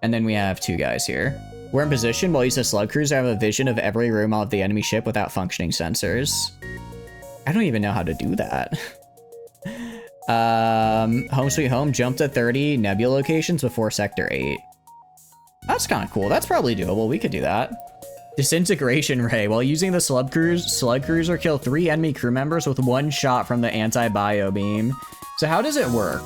And then we have 2 guys here. We're in position while using a slug cruiser. I have a vision of every room of the enemy ship without functioning sensors. I don't even know how to do that. Home sweet home, jump to 30 nebula locations before sector 8. That's kind of cool. That's probably doable. We could do that. Disintegration ray. While using the slug cruiser, kill 3 enemy crew members with 1 shot from the anti-bio beam. So how does it work?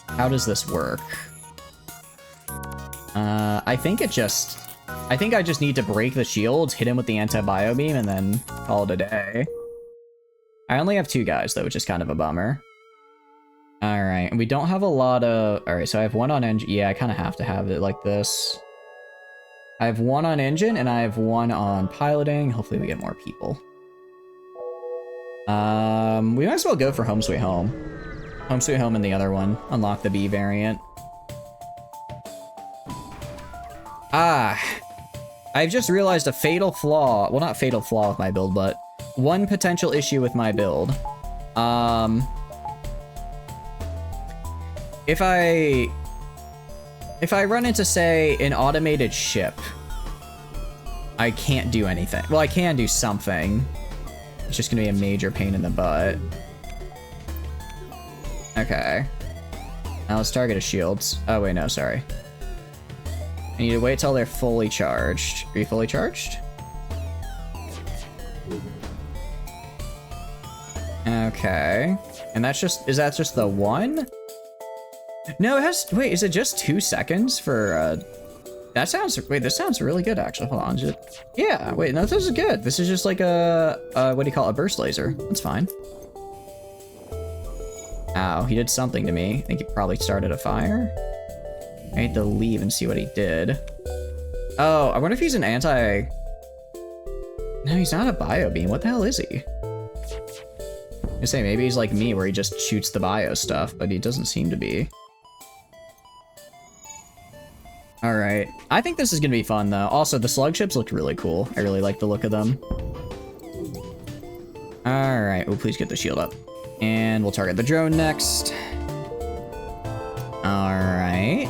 How does this work? I think I just need to break the shields, hit him with the anti-bio beam, and then call it a day. I only have 2 guys though, which is kind of a bummer. Alright, and we don't have a lot of... Alright, so I have 1 on engine. Yeah, I kind of have to have it like this. I have 1 on engine, and I have 1 on piloting. Hopefully we get more people. We might as well go for Home Sweet Home. Home Sweet Home and the other one. Unlock the B variant. I've just realized a fatal flaw. Well, not fatal flaw with my build, but one potential issue with my build. If I run into, say, an automated ship, I can't do anything. Well, I can do something. It's just gonna be a major pain in the butt. Okay. Now let's target his shields. Oh, wait, no, sorry. I need to wait till they're fully charged. Are you fully charged? Okay. And that's just, is that just the one? No, it has, wait, is it just 2 seconds for, that sounds, wait, this sounds really good, actually. Hold on, yeah, wait, no, this is good. This is just like a what do you call it, a burst laser. That's fine. Ow, he did something to me. I think he probably started a fire. I need to leave and see what he did. Oh, I wonder if he's an anti... No, he's not a bio beam. What the hell is he? I say maybe he's like me, where he just shoots the bio stuff, but he doesn't seem to be. Alright. I think this is gonna be fun, though. Also, the slug ships look really cool. I really like the look of them. Alright. Oh, please get the shield up. And we'll target the drone next. Alright.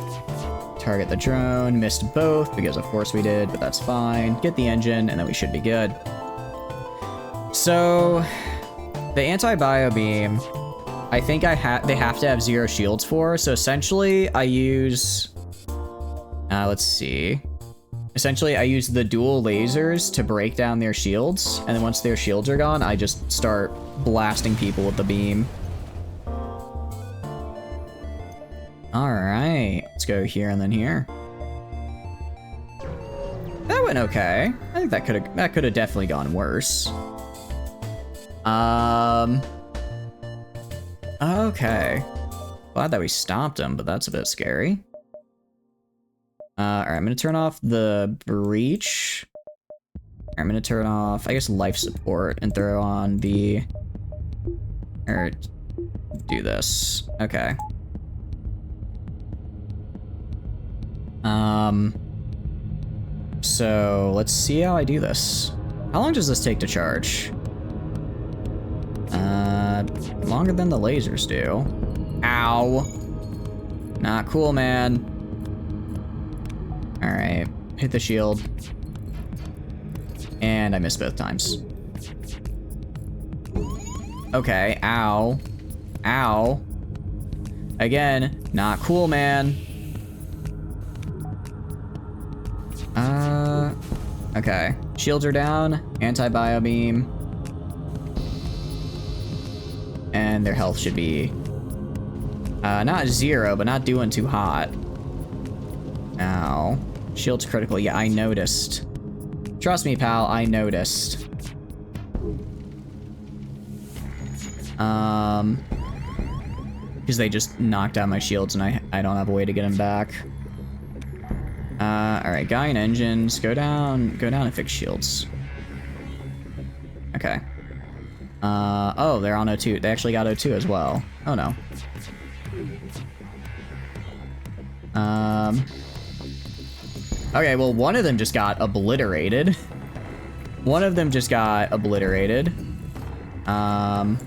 Target the drone. Missed both, because of course we did, but that's fine. Get the engine, and then we should be good. So... the anti-bio beam, I think they have to have 0 shields for, so essentially I use... let's see. Essentially, I use the dual lasers to break down their shields, and then once their shields are gone, I just start blasting people with the beam. Alright, let's go here and then here. That went okay. I think that could have definitely gone worse. Okay. Glad that we stopped him, but that's a bit scary. Alright, I'm gonna turn off the breach. I'm gonna turn off, I guess, life support and throw on the... or do this. Okay. So let's see how I do this. How long does this take to charge? Longer than the lasers do. Ow. Not cool, man. Alright, hit the shield. And I missed both times. Okay, ow. Ow. Again, not cool, man. Okay. Shields are down, anti-bio beam. And their health should be... not 0, but not doing too hot. Ow. Shield's critical. Yeah, I noticed. Trust me, pal, I noticed. Because they just knocked out my shields and I don't have a way to get them back. Alright, guy and engines. Go down and fix shields. Okay. Oh, they're on O2. They actually got O2 as well. Oh no. Okay, well, one of them just got obliterated. One of them just got obliterated. There's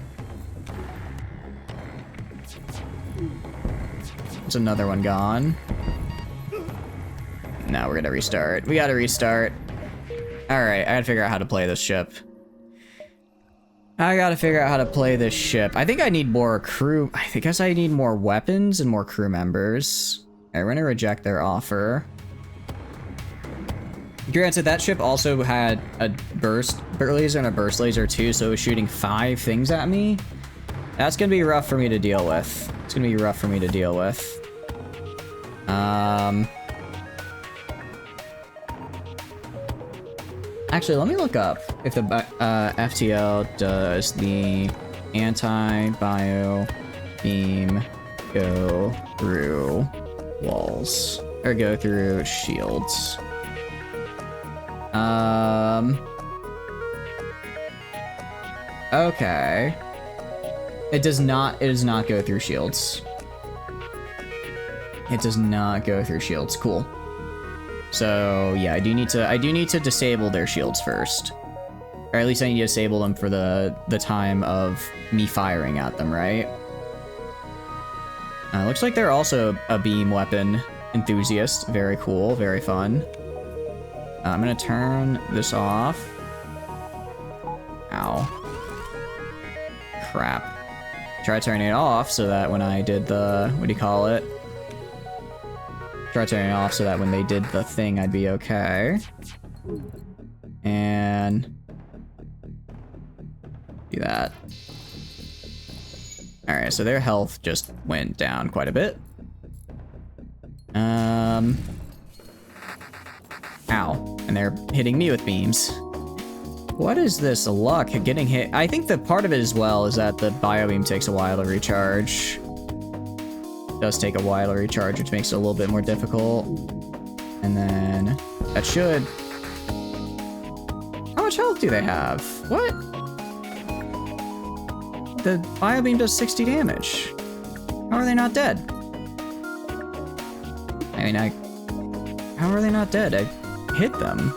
another one gone. Now we're gonna restart. We gotta restart. Alright, I gotta figure out how to play this ship. I think I need more crew. I guess I need more weapons and more crew members. Alright, we're gonna reject their offer. Granted, that ship also had a burst laser and a burst laser too, so it was shooting 5 things at me. That's gonna be rough for me to deal with. It's gonna be rough for me to deal with. Actually, let me look up if the FTL does the anti-bio beam go through walls or go through shields. Okay. It does not go through shields. It does not go through shields. Cool. So yeah, I do need to disable their shields first. Or at least I need to disable them for the time of me firing at them, right? Looks like they're also a beam weapon enthusiast. Very cool, very fun. I'm gonna turn this off. Ow. Crap. Try turning it off so that when I did the, what do you call it? Try turning it off so that when they did the thing, I'd be okay. And do that. Alright, so their health just went down quite a bit. Ow. And they're hitting me with beams. What is this luck getting hit? I think that part of it as well is that the bio beam takes a while to recharge. It does take a while to recharge, which makes it a little bit more difficult. And then that should... How much health do they have? What? The bio beam does 60 damage. How are they not dead? I mean, how are they not dead? I hit them.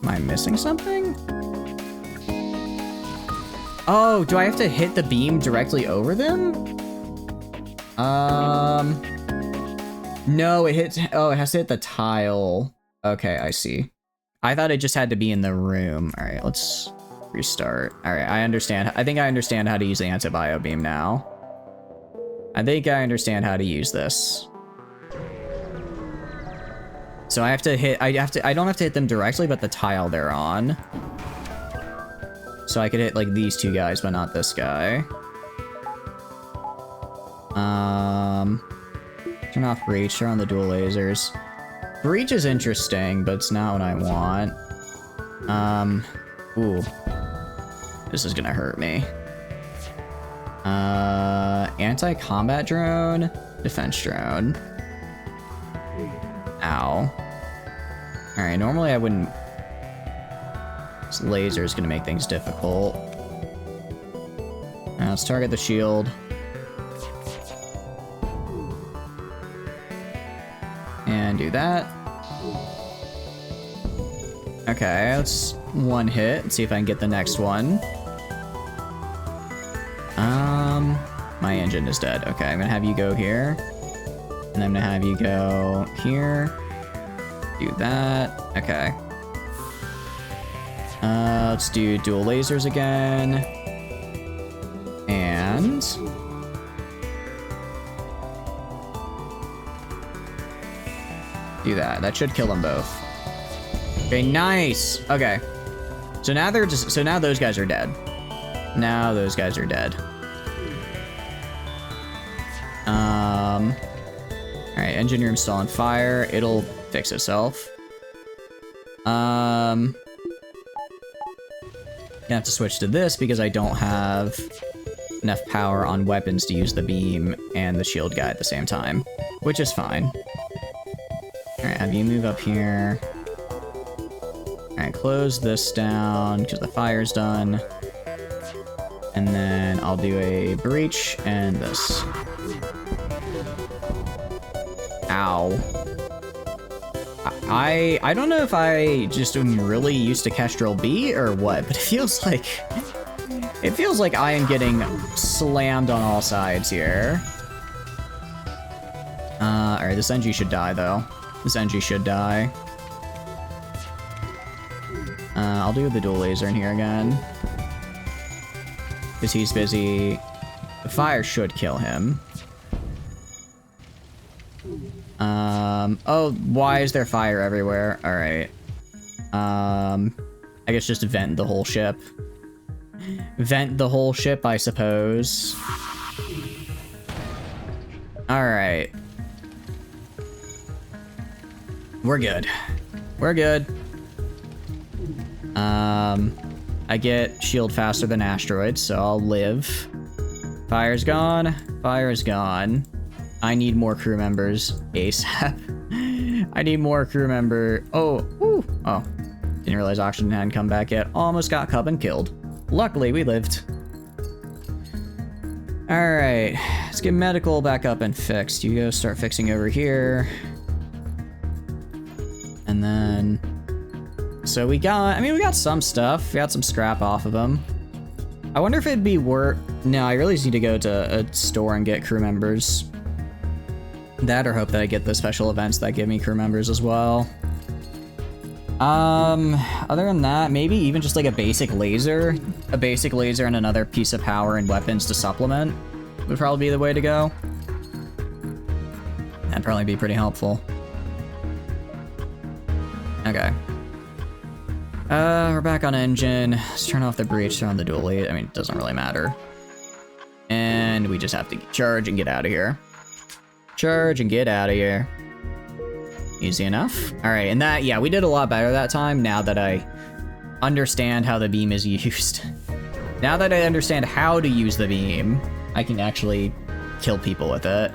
Am I missing something? Oh, do I have to hit the beam directly over them? No, it hits, oh, it has to hit the tile. Okay, I see. I thought it just had to be in the room. All right, let's restart. All right, I understand. I think I understand how to use the anti-bio beam now. I think I understand how to use this. So I have to hit, I don't have to hit them directly, but the tile they're on. So I could hit like these two guys, but not this guy. Turn off breach, turn on the dual lasers. Breach is interesting, but it's not what I want. Ooh. This is gonna hurt me. Anti-combat drone, defense drone. Ow. Alright, normally I wouldn't... This laser is gonna make things difficult. Now let's target the shield. And do that. Okay, let's one hit and see if I can get the next one. My engine is dead. Okay, I'm gonna have you go here. And I'm gonna have you go here. Do that. Okay. Let's do dual lasers again. And... do that. That should kill them both. Okay, nice. Okay. So now they're just, so now those guys are dead. Now those guys are dead. Alright, engine room's still on fire. It'll fix itself. Gonna have to switch to this because I don't have enough power on weapons to use the beam and the shield guy at the same time, which is fine. Alright, have you move up here. Alright, close this down because the fire's done. And then I'll do a breach and this. Ow. I don't know if I just am really used to Kestrel B or what, but it feels like I am getting slammed on all sides here. Alright, this NG should die though. This NG should die. I'll do the dual laser in here again. Because he's busy. The fire should kill him. Oh, why is there fire everywhere? Alright. I guess just vent the whole ship. Vent the whole ship, I suppose. Alright. We're good. We're good. I get shield faster than asteroids, so I'll live. Fire's gone. Fire is gone. I need more crew members ASAP. I need more crew member. Oh, ooh. Oh, didn't realize oxygen hadn't come back yet. Almost got Cub and killed. Luckily, we lived. Alright, let's get medical back up and fixed. You go start fixing over here. And then... So we got, I mean, we got some stuff. We got some scrap off of them. I wonder if it'd be worth... No, I really just need to go to a store and get crew members. That or hope that I get the special events that give me crew members as well. Other than that, maybe even just like a basic laser. A basic laser and another piece of power and weapons to supplement would probably be the way to go. That'd probably be pretty helpful. Okay. We're back on engine. Let's turn off the breach, turn on the dual lead. I mean, it doesn't really matter. And we just have to charge and get out of here. Charge and get out of here. Easy enough. All right, and that, yeah, we did a lot better that time now that I understand how the beam is used. Now that I understand how to use the beam, I can actually kill people with it.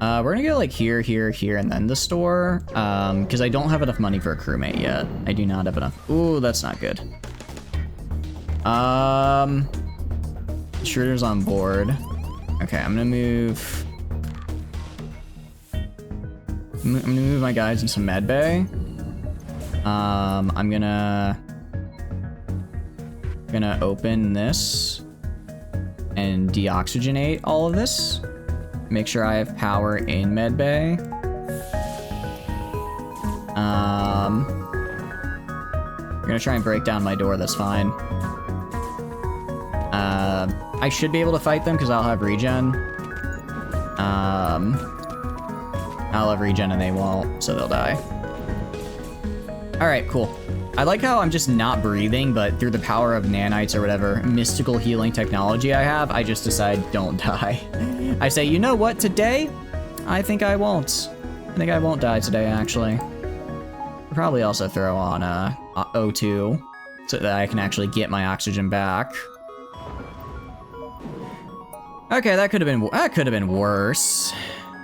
We're gonna go like here, here, here, and then the store, because I don't have enough money for a crewmate yet. I do not have enough. Ooh, that's not good. Shooter's on board. Okay, I'm gonna move... I'm gonna move my guys in some med bay. I'm gonna open this and deoxygenate all of this. Make sure I have power in med bay. I'm gonna try and break down my door. That's fine. I should be able to fight them because I'll have regen. I'll have regen and they won't, so they'll die. All right, cool. I like how I'm just not breathing, but through the power of nanites or whatever mystical healing technology I have, I just decide don't die. I say, you know what, today, I think I won't. I think I won't die today, actually. I'll probably also throw on O2 so that I can actually get my oxygen back. Okay, that could have been worse.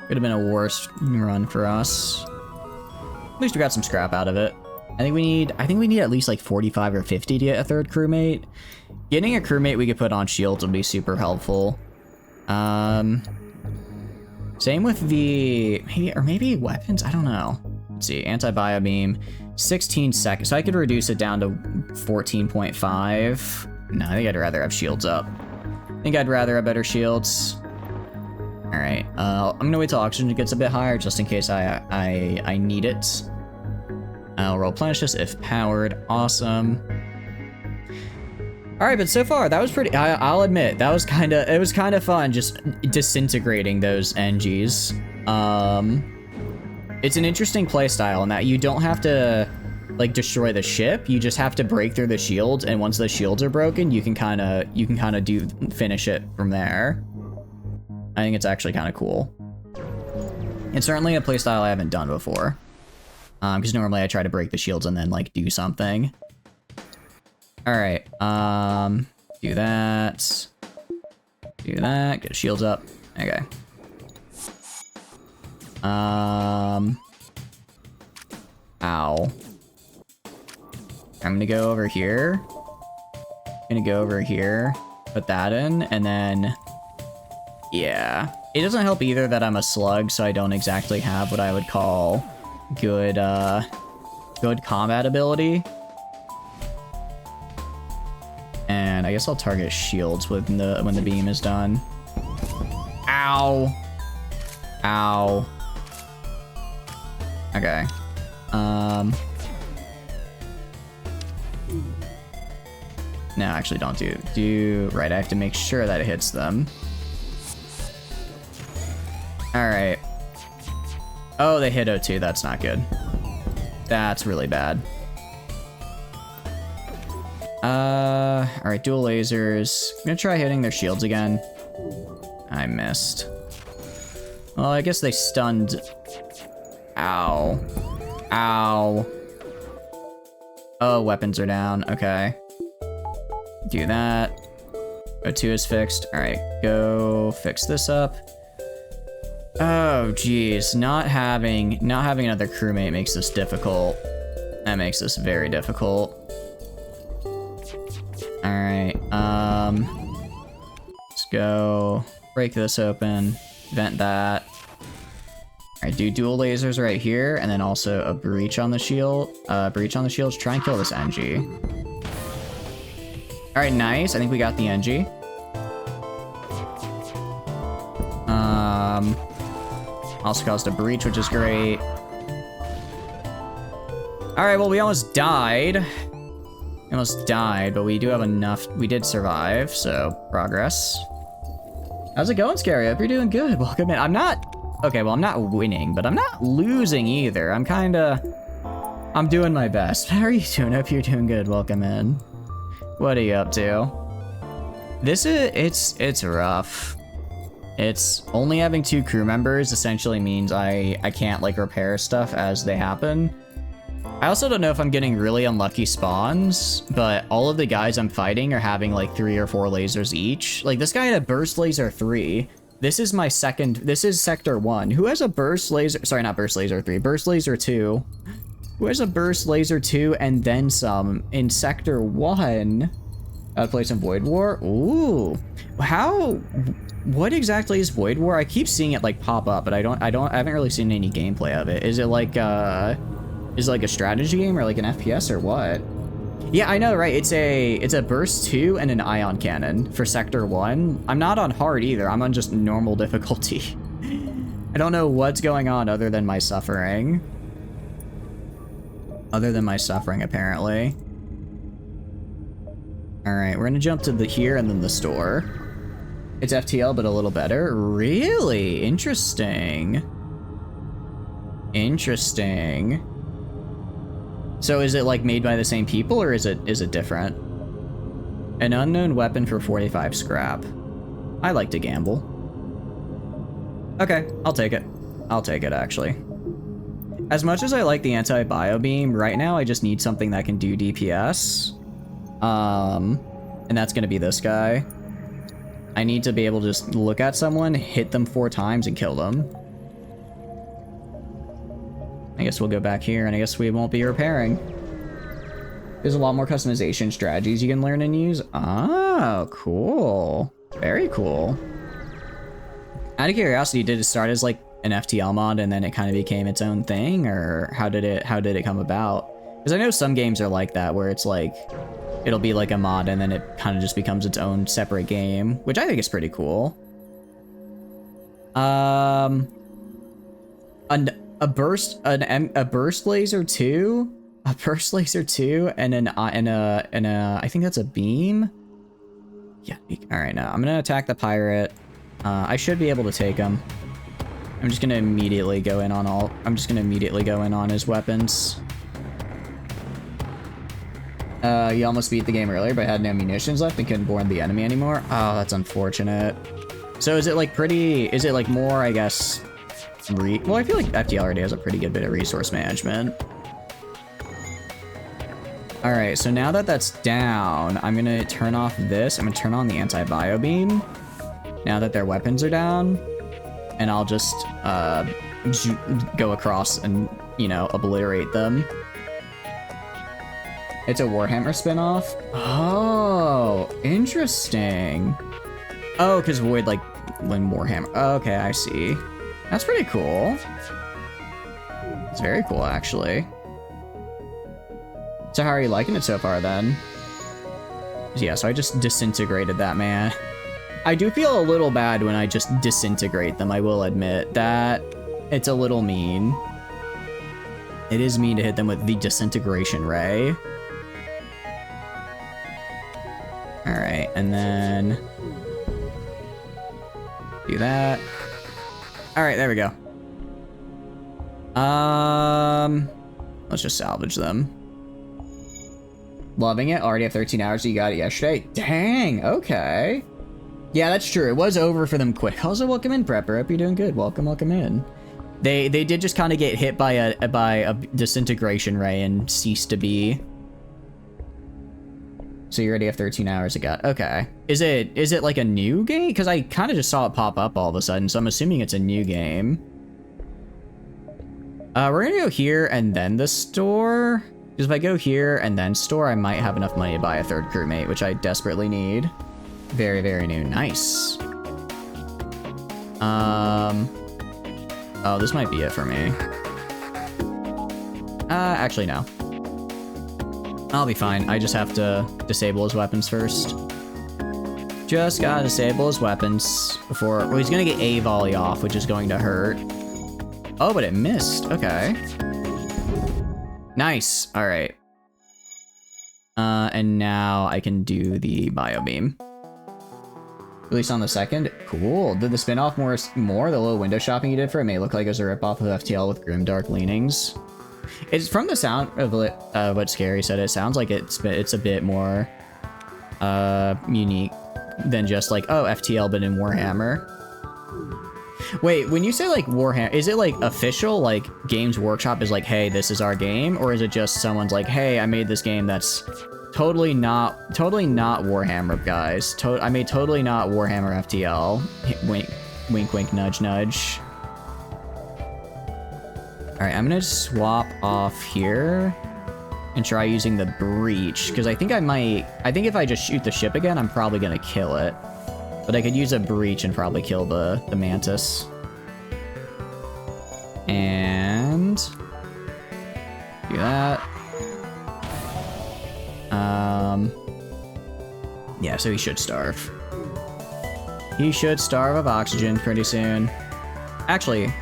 Could have been a worse run for us. At least we got some scrap out of it. I think we need at least like 45 or 50 to get a third crewmate. Getting a crewmate we could put on shields would be super helpful. Same with the maybe weapons. I don't know. Let's see, anti-bio beam, 16 seconds. So I could reduce it down to 14.5. No, I think I'd rather have shields up. I think I'd rather have better shields. All right, I'm gonna wait till oxygen gets a bit higher just in case I need it. I'll replenish this if powered. Awesome. All right, but so far that was pretty. I'll admit that was it was kind of fun just disintegrating those NGs. It's an interesting playstyle in that you don't have to like destroy the ship. You just have to break through the shields, and once the shields are broken, you can kind of finish it from there. I think it's actually kind of cool. It's certainly a playstyle I haven't done before. Because normally I try to break the shields and then like do something. All right, do that. Do that, get shields up. Okay. Ow. I'm gonna go over here. Put that in, and then, yeah. It doesn't help either that I'm a slug, so I don't exactly have what I would call good combat ability. And I guess I'll target shields when the beam is done. Ow. Ow. Okay. No, actually don't do right. I have to make sure that it hits them. All right. Oh, they hit O2. That's not good. That's really bad. All right, dual lasers. I'm gonna try hitting their shields again. I missed. Well, I guess they stunned. Ow. Ow. Oh, weapons are down. Okay. Do that. O2 is fixed. All right, go fix this up. Oh, geez. Not having another crewmate makes this difficult. That makes this very difficult. All right. go break this open, vent that. Alright, do dual lasers right here, and then also a breach on the shield. Breach on the shields. Try and kill this NG. Alright, nice. I think we got the NG. Also caused a breach, which is great. Alright, well, we almost died. We almost died, but we do have enough. We did survive, so progress. How's it going, Scary? Hope you're doing good. Welcome in. I'm not... Okay, well, I'm not winning, but I'm not losing either. I'm doing my best. How are you doing? Hope you're doing good. Welcome in. What are you up to? This is... It's rough. It's only having 2 crew members essentially means I can't, like, repair stuff as they happen. I also don't know if I'm getting really unlucky spawns, but all of the guys I'm fighting are having like 3 or 4 lasers each. Like this guy had a burst laser 3. This is my second, this is sector 1. Who has a burst laser, sorry, not burst laser 3, burst laser 2. Who has a burst laser 2 and then some in sector 1? Play some Void War? Ooh. What exactly is Void War? I keep seeing it like pop up, but I haven't really seen any gameplay of it. Is it like, is it like a strategy game or like an FPS or what? Yeah, I know, right? It's a burst 2 and an ion cannon for sector 1. I'm not on hard either. I'm on just normal difficulty. I don't know what's going on other than my suffering. Apparently. All right, we're gonna jump to the here and then the store. It's FTL, but a little better. Really? Interesting. Interesting. So is it like made by the same people or is it different? An unknown weapon for 45 scrap. I like to gamble. Okay, I'll take it. I'll take it actually. As much as I like the anti-bio beam, right now I just need something that can do DPS. And that's gonna be this guy. I need to be able to just look at someone, hit them 4 times and kill them. I guess we'll go back here, and I guess we won't be repairing. There's a lot more customization strategies you can learn and use. Oh, cool. Very cool. Out of curiosity, did it start as like an FTL mod and then it kind of became its own thing, or how did it come about? Because I know some games are like that, where it's like, it'll be like a mod and then it kind of just becomes its own separate game, which I think is pretty cool. A burst laser 2, a burst laser 2, and I think that's a beam. Yeah. All right, now I'm gonna attack the pirate. I should be able to take him. I'm just gonna immediately go in on his weapons. You almost beat the game earlier, but had no munitions left and couldn't board the enemy anymore. Oh, that's unfortunate. So is it like more, I guess? Well, I feel like FTL already has a pretty good bit of resource management. All right, so now that that's down, I'm gonna turn off this. I'm gonna turn on the anti-bio beam. Now that their weapons are down, and I'll just go across and, you know, obliterate them. It's a Warhammer spinoff. Oh, interesting. Oh, because Void like when Warhammer. Okay, I see. That's pretty cool. It's very cool, actually. So how are you liking it so far, then? Yeah, so I just disintegrated that man. I do feel a little bad when I just disintegrate them, I will admit. That it's a little mean. It is mean to hit them with the disintegration ray. Alright, and then... do that. Alright, there we go. Let's just salvage them. Loving it. Already have 13 hours, so you got it yesterday. Dang, okay. Yeah, that's true. It was over for them quick. Also, welcome in, Prepper. Hope you're doing good. Welcome in. They did just kind of get hit by a disintegration ray and cease to be. So you already have 13 hours ago. Okay. Is it like a new game? Because I kind of just saw it pop up all of a sudden, so I'm assuming it's a new game. We're gonna go here and then the store. Because if I go here and then store, I might have enough money to buy a 3rd crewmate, which I desperately need. Very, very new. Nice. Oh, this might be it for me. Actually, no. I'll be fine. I just have to disable his weapons first. Just gotta disable his weapons before... Well, he's gonna get a volley off, which is going to hurt. Oh, but it missed. Okay. Nice. All right. And now I can do the bio beam. Release on the 2nd. Cool. Did the spin-off more? The little window shopping you did for it may look like it was a rip-off of FTL with grimdark leanings. It's from the sound of what Scary said. It sounds like it's a bit more unique than just like, oh, FTL but in Warhammer. Wait, when you say like Warhammer, is it like official? Like Games Workshop is like, hey, this is our game, or is it just someone's like, hey, I made this game that's totally not Warhammer, guys. I made totally not Warhammer FTL. Wink, wink, wink, nudge, nudge. All right, I'm gonna swap off here and try using the breach, because I think if I just shoot the ship again, I'm probably gonna kill it. But I could use a breach and probably kill the mantis. And do that. Yeah, so he should starve. He should starve of oxygen pretty soon. Actually,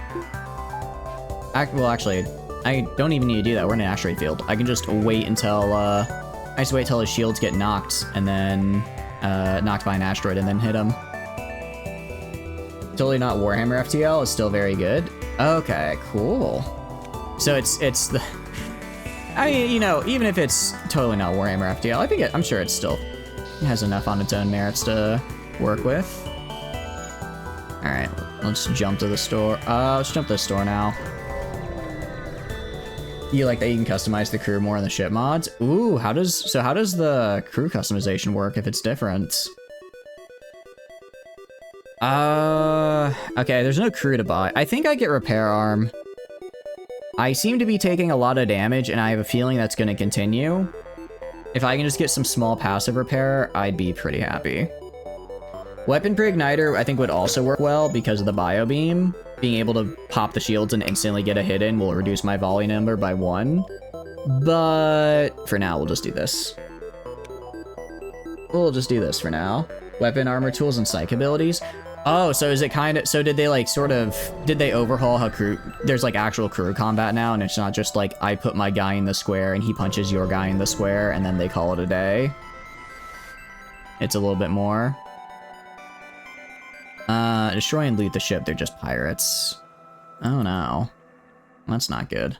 I don't even need to do that. We're in an asteroid field. I can just wait until, his shields get knocked, and then, knocked by an asteroid, and then hit him. Totally not Warhammer FTL. Is still very good. Okay, cool. So it's the... I mean, you know, even if it's totally not Warhammer FTL, I'm sure it still has enough on its own merits to work with. Alright, let's jump to the store. Let's jump to the store now. You like that you can customize the crew more in the ship mods? Ooh, how does the crew customization work if it's different? Okay, there's no crew to buy. I think I get repair arm. I seem to be taking a lot of damage, and I have a feeling that's going to continue. If I can just get some small passive repair, I'd be pretty happy. Weapon pre-igniter, I think, would also work well because of the bio beam. Being able to pop the shields and instantly get a hit in will reduce my volley number by 1. But for now, we'll just do this. We'll just do this for now. Weapon, armor, tools, and psych abilities. Oh, so is it kind of... So did they, like, did they overhaul how crew... There's, like, actual crew combat now, and it's not just, like, I put my guy in the square, and he punches your guy in the square, and then they call it a day? It's a little bit more. Destroy and loot the ship. They're just pirates. Oh, no. That's not good.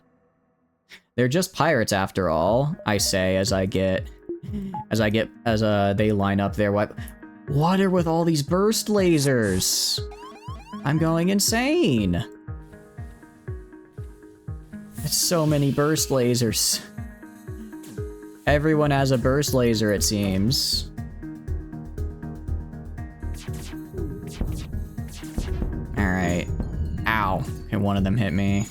They're just pirates, after all, I say, as they line up their weapon... What are with all these burst lasers? I'm going insane. It's so many burst lasers. Everyone has a burst laser, it seems. Alright. Ow. And one of them hit me.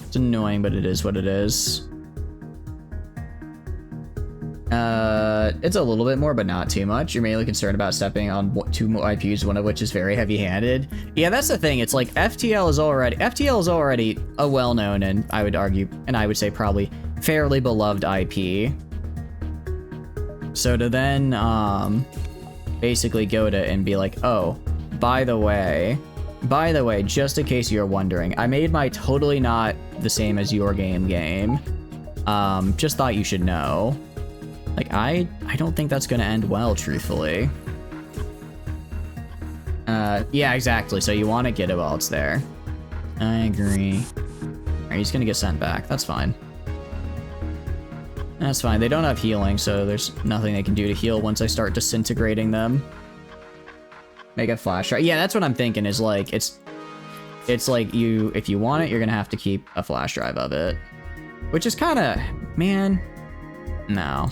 It's annoying, but it is what it is. It's a little bit more, but not too much. You're mainly concerned about stepping on 2 more IPs, one of which is very heavy-handed. Yeah, that's the thing. It's like FTL is already a well-known, and I would say probably fairly beloved IP. So to then basically go to and be like, oh, by the way, just in case you're wondering, I made my totally not the same as your game. Just thought you should know. Like, I don't think that's gonna end well, truthfully. Yeah, exactly. So you want to get it while it's there. I agree. Alright, he's gonna get sent back. That's fine. That's fine. They don't have healing, so there's nothing they can do to heal once I start disintegrating them. Make a flash drive. Yeah, that's what I'm thinking, is like, it's like if you want it, you're gonna have to keep a flash drive of it. Which is kind of, man, no.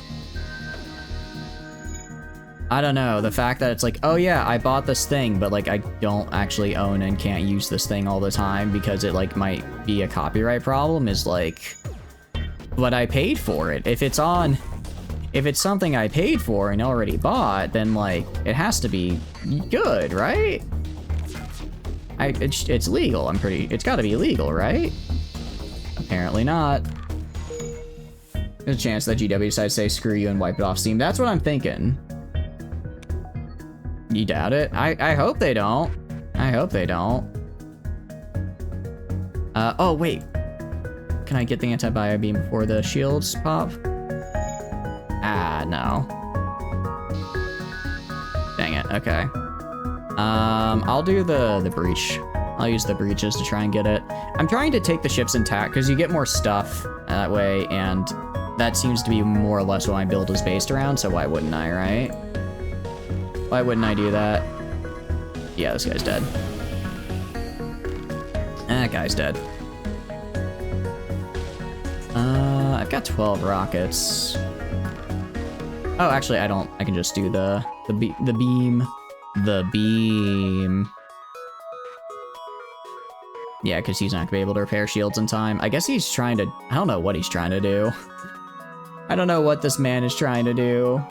I don't know, the fact that it's like, oh yeah, I bought this thing, but like I don't actually own and can't use this thing all the time because it like might be a copyright problem is like, but I paid for it. If it's on if it's something I paid for and already bought, then like it has to be good, right? It's legal. It's got to be legal, right? Apparently not. There's a chance that GW decides to say screw you and wipe it off Steam. That's what I'm thinking. You doubt it? I hope they don't. I hope they don't. Oh wait. Can I get the anti-bio beam before the shields pop? Ah, no. Dang it, okay. I'll do the breach. I'll use the breaches to try and get it. I'm trying to take the ships intact because you get more stuff that way, and that seems to be more or less what my build is based around, so why wouldn't I, right? Why wouldn't I do that? Yeah, this guy's dead. That guy's dead. I've got 12 rockets. Oh, actually, I don't. I can just do the beam. The beam. Yeah, because he's not gonna be able to repair shields in time. I guess he's trying to. I don't know what he's trying to do. I don't know what this man is trying to do,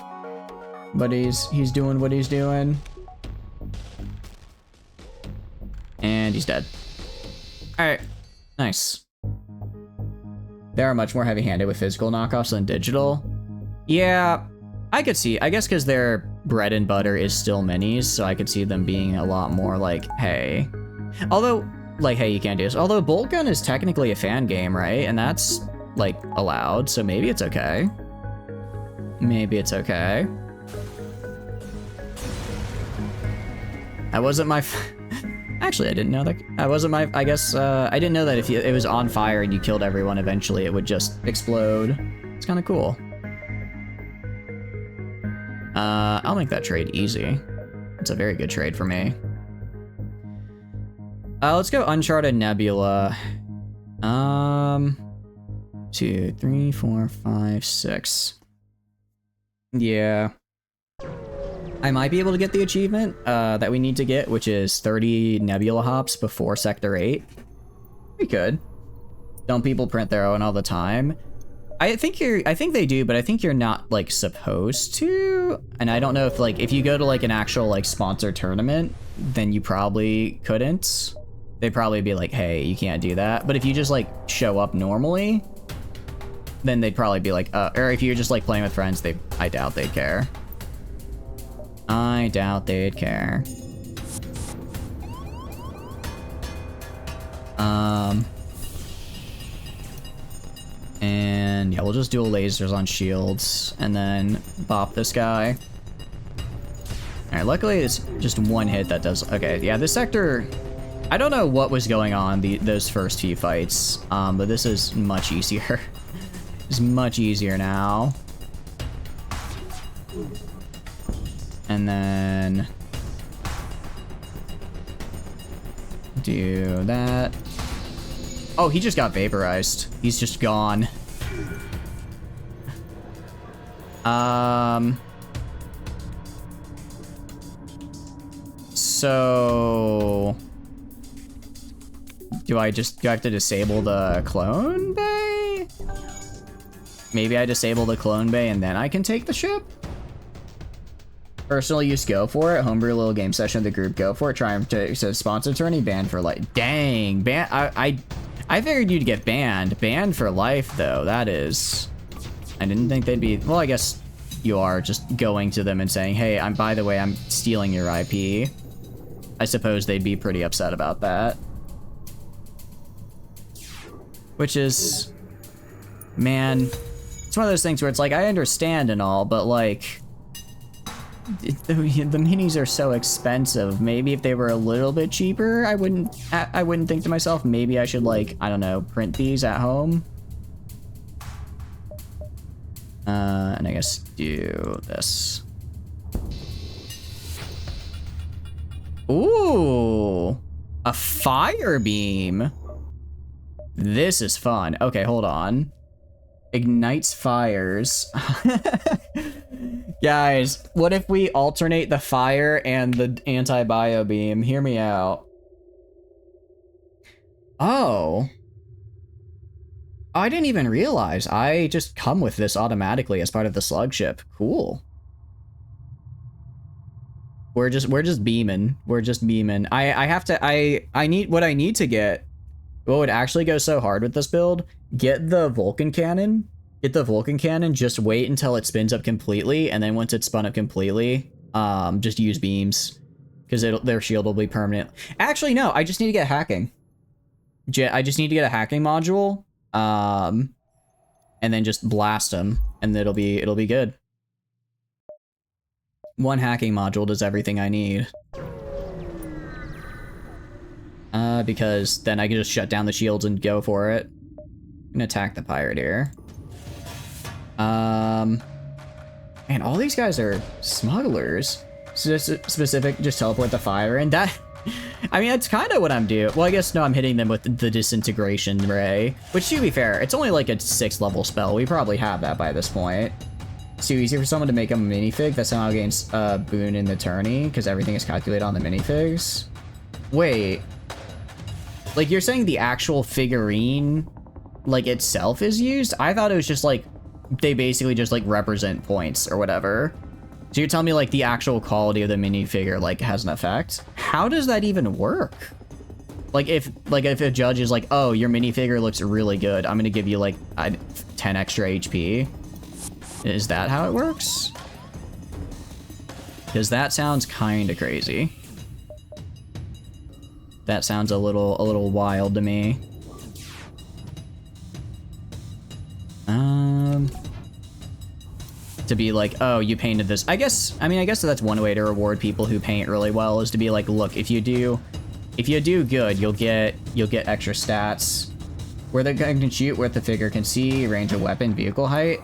but he's doing what he's doing. And he's dead. All right, nice. They are much more heavy-handed with physical knockoffs than digital. Yeah, I could see. I guess because their bread and butter is still minis, so I could see them being a lot more like, hey. Although, like, hey, you can't do this. Although Bolt Gun is technically a fan game, right? And that's, like, allowed, so maybe it's okay. Maybe it's okay. That wasn't my... Actually, I didn't know that. I wasn't my... I guess, I didn't know that if it was on fire and you killed everyone, eventually it would just explode. It's kind of cool. I'll make that trade easy. It's a very good trade for me. Let's go Uncharted Nebula. 2, 3, 4, 5, 6. Yeah. I might be able to get the achievement that we need to get, which is 30 Nebula hops before Sector 8. We could. Don't people print their own all the time? I think they do, but I think you're not like supposed to. And I don't know if like if you go to like an actual like sponsored tournament, then you probably couldn't. They'd probably be like, hey, you can't do that. But if you just like show up normally, then they'd probably be like, or if you're just like playing with friends, I doubt they'd care. I doubt they'd care. And yeah, we'll just dual lasers on shields and then bop this guy. All right, luckily it's just one hit that does. Okay, yeah, this sector, I don't know what was going on those first few fights, but this is much easier. It's much easier now. And then do that. Oh, he just got vaporized. He's just gone. So do I have to disable the clone bay? Maybe I disable the clone bay and then I can take the ship? Personal use, go for it. Homebrew little game session of the group, go for it. Try to sponsor tourney, banned for life. Dang, I figured you'd get banned. Banned for life, though. That is... I didn't think they'd be... Well, I guess you are just going to them and saying, hey, by the way, I'm stealing your IP. I suppose they'd be pretty upset about that. Which is... Man, it's one of those things where it's like, I understand and all, but like... The minis are so expensive. Maybe if they were a little bit cheaper, I wouldn't think to myself, maybe I should like, I don't know, print these at home. And I guess do this. Ooh, a fire beam. This is fun. Okay, hold on. Ignites fires. Guys, what if we alternate the fire and the anti-bio beam? Hear me out. Oh. I didn't even realize. I just come with this automatically as part of the slug ship. Cool. We're just beaming. We're just beaming. I need what I need to get. What would actually go so hard with this build? Get the Vulcan cannon. Get the Vulcan cannon. Just wait until it spins up completely, and then once it's spun up completely, just use beams, because their shield will be permanent. Actually, no. I just need to get hacking. I just need to get a hacking module, and then just blast them, and it'll be good. One hacking module does everything I need. Because then I can just shut down the shields and go for it. And attack the pirate here. Man, all these guys are smugglers. So just specific, just teleport the fire, and that... I mean, that's kind of what I'm doing. Well, I guess, no, I'm hitting them with the disintegration ray. Which, to be fair, it's only like a 6th level spell. We probably have that by this point. It's too easy for someone to make a minifig that somehow gains boon in the tourney, because everything is calculated on the minifigs. Wait. Like, you're saying the actual figurine, like, itself is used? I thought it was just, like, they basically just, like, represent points or whatever. So you're telling me, like, the actual quality of the minifigure, like, has an effect? How does that even work? Like, if a judge is like, oh, your minifigure looks really good, I'm gonna give you, like, 10 extra HP. Is that how it works? Because that sounds kind of crazy. That sounds a little wild to me. To be like, oh, you painted this. I guess that's one way to reward people who paint really well, is to be like, look, if you do good, you'll get extra stats. Where the gun can shoot, where the figure can see, range of weapon, vehicle height.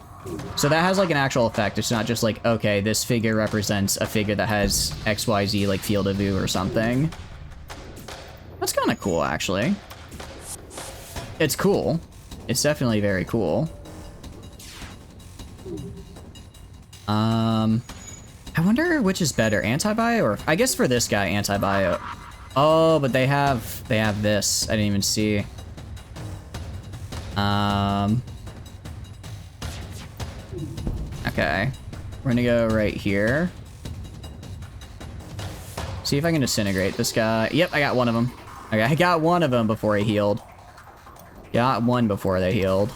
So that has like an actual effect. It's not just like, okay, this figure represents a figure that has XYZ like field of view or something. That's kind of cool, actually. It's cool. It's definitely very cool. I wonder which is better, anti-bio or... I guess for this guy, anti-bio. Oh, but they have this. I didn't even see. Okay. We're gonna go right here. See if I can disintegrate this guy. Yep, I got one of them. Okay, I got one of them before he healed. Got one before they healed.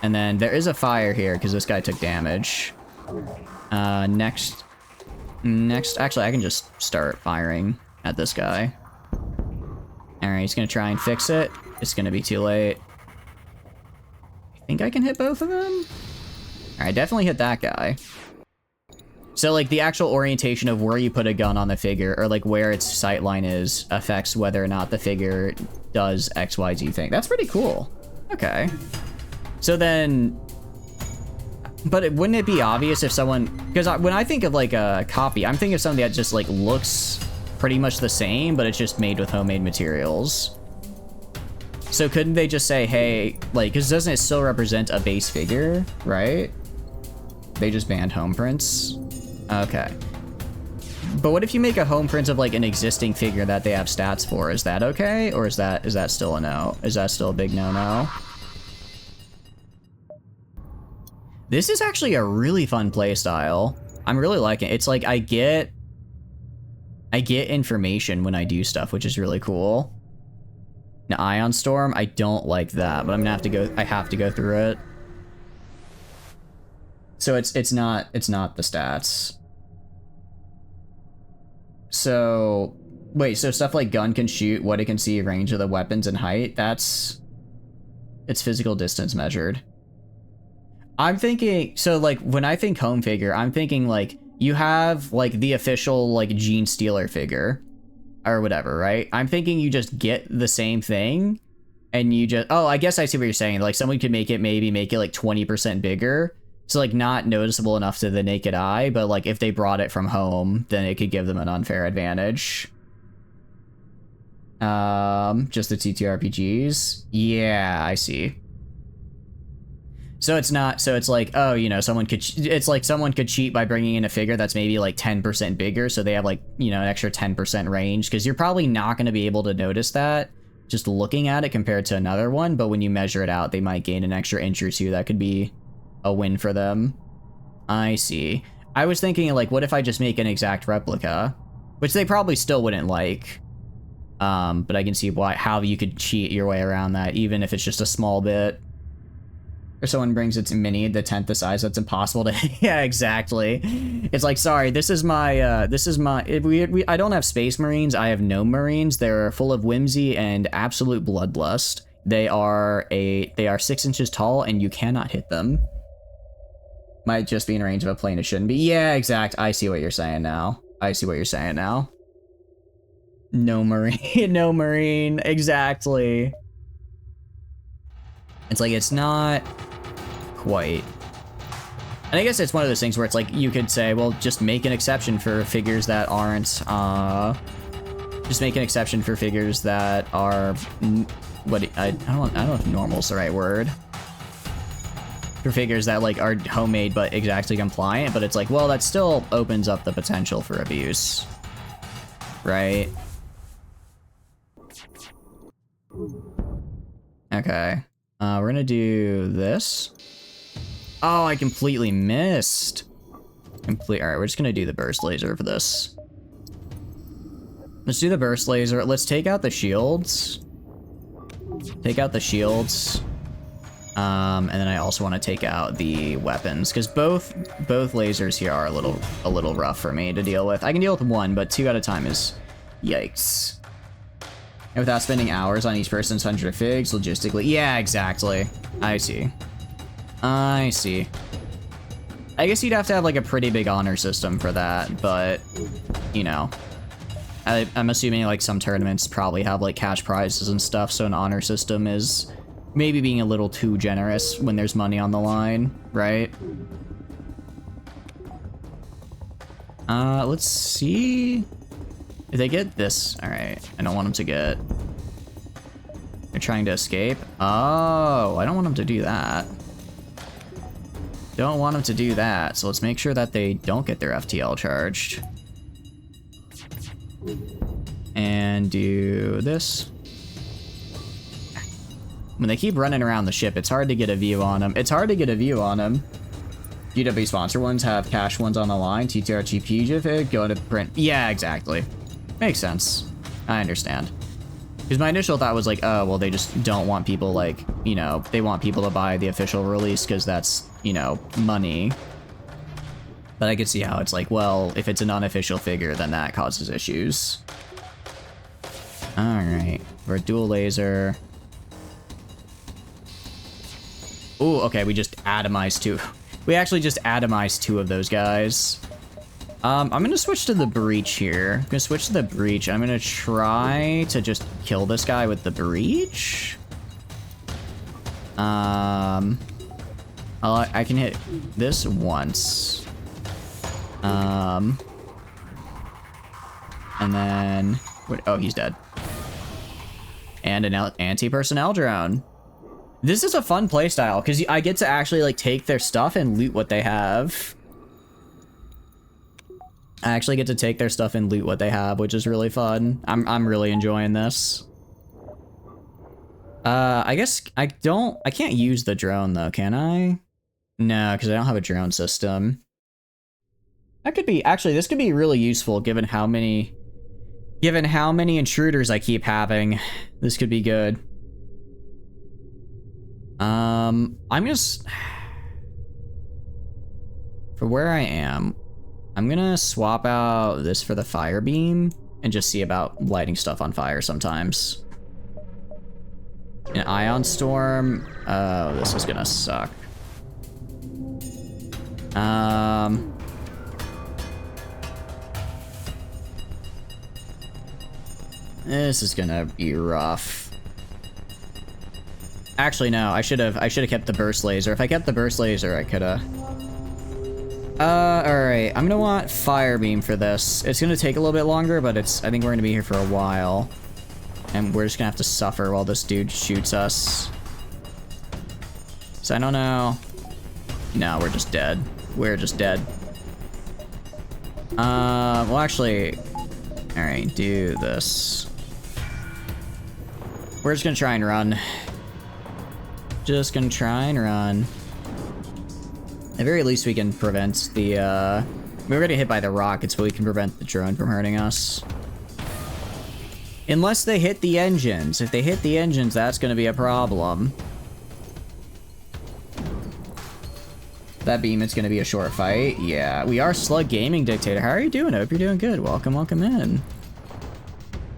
And then there is a fire here because this guy took damage. Next, actually, I can just start firing at this guy. Alright, he's gonna try and fix it. It's gonna be too late. I think I can hit both of them? Alright, definitely hit that guy. So, like, the actual orientation of where you put a gun on the figure, or, like, where its sightline is, affects whether or not the figure does XYZ thing. That's pretty cool. Okay. So then... But wouldn't it be obvious if someone... Because when I think of, like, a copy, I'm thinking of something that just, like, looks pretty much the same, but it's just made with homemade materials. So couldn't they just say, hey, like, because doesn't it still represent a base figure, right? They just banned home prints. Okay. But what if you make a home print of like an existing figure that they have stats for? Is that okay? Or is that still a no? Is that still a big no-no? This is actually a really fun playstyle. I'm really liking it. It's like I get information when I do stuff, which is really cool. Now, Ion Storm, I don't like that, but I'm gonna have to go. I have to go through it. So it's not the stats. So wait, so stuff like gun can shoot, what it can see, range of the weapons, and height. It's physical distance measured. I'm thinking, so like when I think home figure, I'm thinking like you have like the official like Gene Stealer figure or whatever, right? I'm thinking you just get the same thing and you just, oh, I guess I see what you're saying. Like someone could maybe make it like 20% bigger. So like not noticeable enough to the naked eye, but like if they brought it from home, then it could give them an unfair advantage. Just the TTRPGs. Yeah, I see. So it's not, so it's like, oh, you know, it's like someone could cheat by bringing in a figure that's maybe like 10% bigger. So they have like, you know, an extra 10% range, because you're probably not going to be able to notice that just looking at it compared to another one, but when you measure it out, they might gain an extra inch or two. That could be a win for them. I see. I was thinking, like, what if I just make an exact replica? Which they probably still wouldn't like. But I can see how you could cheat your way around that, even if it's just a small bit. Or someone brings its mini the 10th the size, that's impossible to... Yeah, exactly. It's like, sorry, this is my, I don't have space marines, I have gnome marines. They're full of whimsy and absolute bloodlust. They are 6 inches tall, and you cannot hit them. Might just be in range of a plane it shouldn't be. Yeah, exact. I see what you're saying now. No marine, no marine, exactly. It's like, it's not quite. And I guess it's one of those things where it's like, you could say, well, just make an exception for figures that aren't, just make an exception for figures that are, I don't know if normal's the right word. For figures that, like, are homemade but exactly compliant, but it's like, well, that still opens up the potential for abuse. Right? Okay. We're gonna do this. Oh, I completely missed. Alright, we're just gonna do the burst laser for this. Let's do the burst laser. Let's take out the shields. And then I also want to take out the weapons, because both lasers here are a little rough for me to deal with. I can deal with one, but 2 at a time is yikes. And without spending hours on each person's 100 figs, logistically. Yeah, exactly. I see. I guess you'd have to have, like, a pretty big honor system for that, but, you know. I'm assuming, like, some tournaments probably have, like, cash prizes and stuff, so an honor system is maybe being a little too generous when there's money on the line, right? Let's see if they get this. All right, I don't want them to get... They're trying to escape. Oh, I don't want them to do that. Don't want them to do that, so let's make sure that they don't get their FTL charged. And do this. When they keep running around the ship, it's hard to get a view on them. GW sponsor ones have cash ones on the line. TTRGP go to print. Yeah, exactly. Makes sense. I understand. Because my initial thought was like, oh, well, they just don't want people, like, you know, they want people to buy the official release because that's, you know, money. But I could see how it's like, well, if it's an unofficial figure, then that causes issues. Alright. We're a dual laser. Ooh, okay, we just atomized 2. We actually just atomized 2 of those guys. I'm gonna switch to the breach here. I'm gonna switch to the breach. I'm gonna try to just kill this guy with the breach. I can hit this once. And then... oh, he's dead. And an anti-personnel drone. This is a fun playstyle, because I get to actually, like, take their stuff and loot what they have. I actually get to take their stuff and loot what they have, which is really fun. I'm really enjoying this. I guess I can't use the drone, though, can I? No, because I don't have a drone system. That could be, actually, this could be really useful, given how many intruders I keep having. This could be good. I'm just... For where I am, I'm gonna swap out this for the fire beam and just see about lighting stuff on fire sometimes. An ion storm. Oh, this is gonna suck. This is gonna be rough. Actually, no. I should have kept the burst laser. If I kept the burst laser, I coulda. Alright. I'm gonna want fire beam for this. It's gonna take a little bit longer, but I think we're gonna be here for a while. And we're just gonna have to suffer while this dude shoots us. So I don't know. No, we're just dead. We're just dead. Well, actually... Alright, do this. We're just gonna try and run. Just gonna try and run. At the very least, we can prevent the, we're gonna hit by the rockets, but we can prevent the drone from hurting us. Unless they hit the engines. If they hit the engines, that's gonna be a problem. That beam, it's gonna be a short fight. Yeah, we are Slug Gaming Dictator. How are you doing? I hope you're doing good. Welcome, welcome in.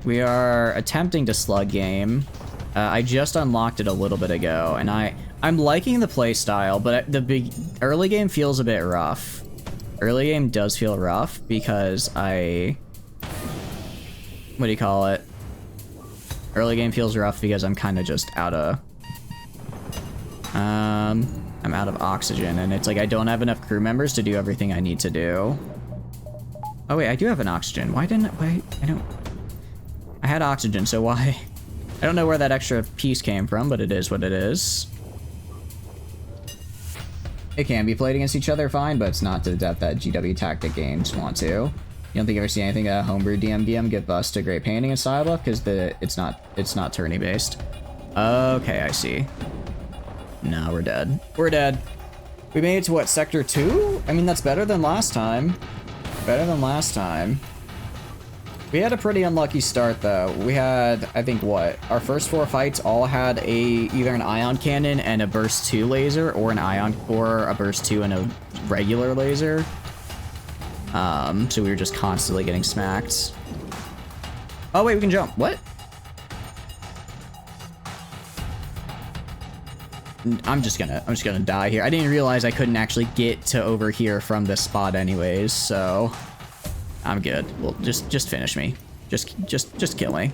We are attempting to slug game. I just unlocked it a little bit ago, and I'm liking the play style, but the early game feels a bit rough. Early game does feel rough because what do you call it? Early game feels rough because I'm kind of just out of, I'm out of oxygen, and it's like I don't have enough crew members to do everything I need to do. Oh wait, I do have an oxygen. Why I had oxygen, so why? I don't know where that extra piece came from, but it is what it is. It can be played against each other fine, but it's not to the depth that GW Tactic games want to. You don't think you ever see anything homebrew DMDM get bust to great painting and style buff because it's not tourney based. Okay, I see. No, we're dead. We're dead. We made it to what, sector 2? I mean, that's better than last time. Better than last time. We had a pretty unlucky start though. We had, I think what, our first 4 fights all had either an ion cannon and a burst 2 laser, or a burst 2 and a regular laser. So we were just constantly getting smacked. Oh wait, we can jump. What? I'm just gonna die here. I didn't realize I couldn't actually get to over here from this spot anyways, so I'm good. Well, just finish me. Just kill me.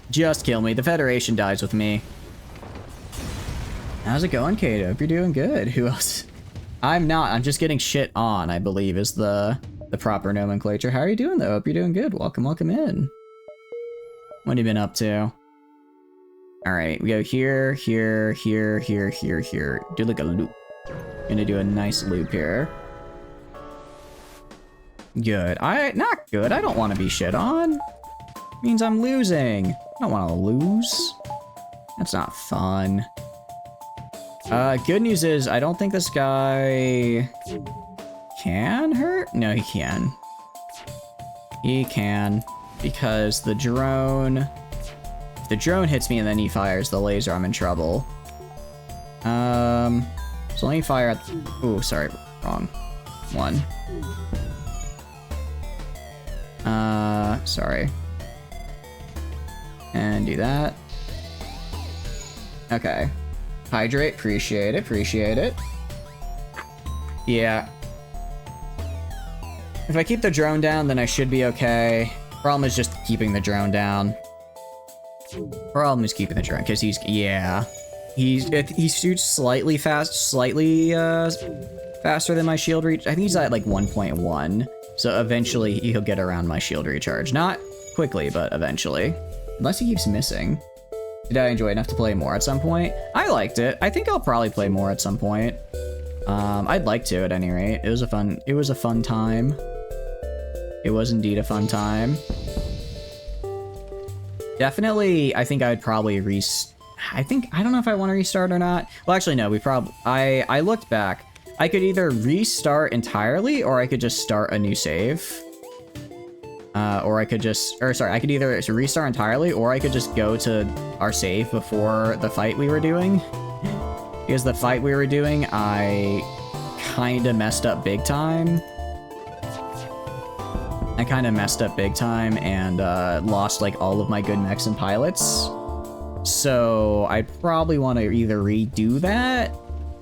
Just kill me. The Federation dies with me. How's it going, Kato? Hope you're doing good. Who else? I'm not. I'm just getting shit on, I believe, is the proper nomenclature. How are you doing, though? Hope you're doing good. Welcome, welcome in. What have you been up to? All right, we go here, here, here, here, here, here. Do like a loop. Gonna do a nice loop here. Good. Not good. I don't want to be shit on. Means I'm losing. I don't want to lose. That's not fun. Good news is I don't think this guy can hurt. No, he can. He can, because the drone. If the drone hits me and then he fires the laser, I'm in trouble. So let me fire at. Ooh, sorry, wrong one. Sorry. And do that. Okay. Hydrate, appreciate it, appreciate it. Yeah. If I keep the drone down, then I should be okay. Problem is just keeping the drone down. Problem is keeping the drone, because yeah. He shoots slightly faster than my shield reach. I think he's at like 1.1. So eventually he'll get around my shield recharge. Not quickly, but eventually. Unless he keeps missing. Did I enjoy enough to play more at some point? I liked it. I think I'll probably play more at some point. I'd like to at any rate. It was a fun time. It was indeed a fun time. Definitely, I think I would probably I don't know if I want to restart or not. Well, actually, no, I looked back. I could either restart entirely, or I could just start a new save. I could either restart entirely, or I could just go to our save before the fight we were doing. Because the fight we were doing, I kinda messed up big time. And lost like all of my good mechs and pilots. So I'd probably want to either redo that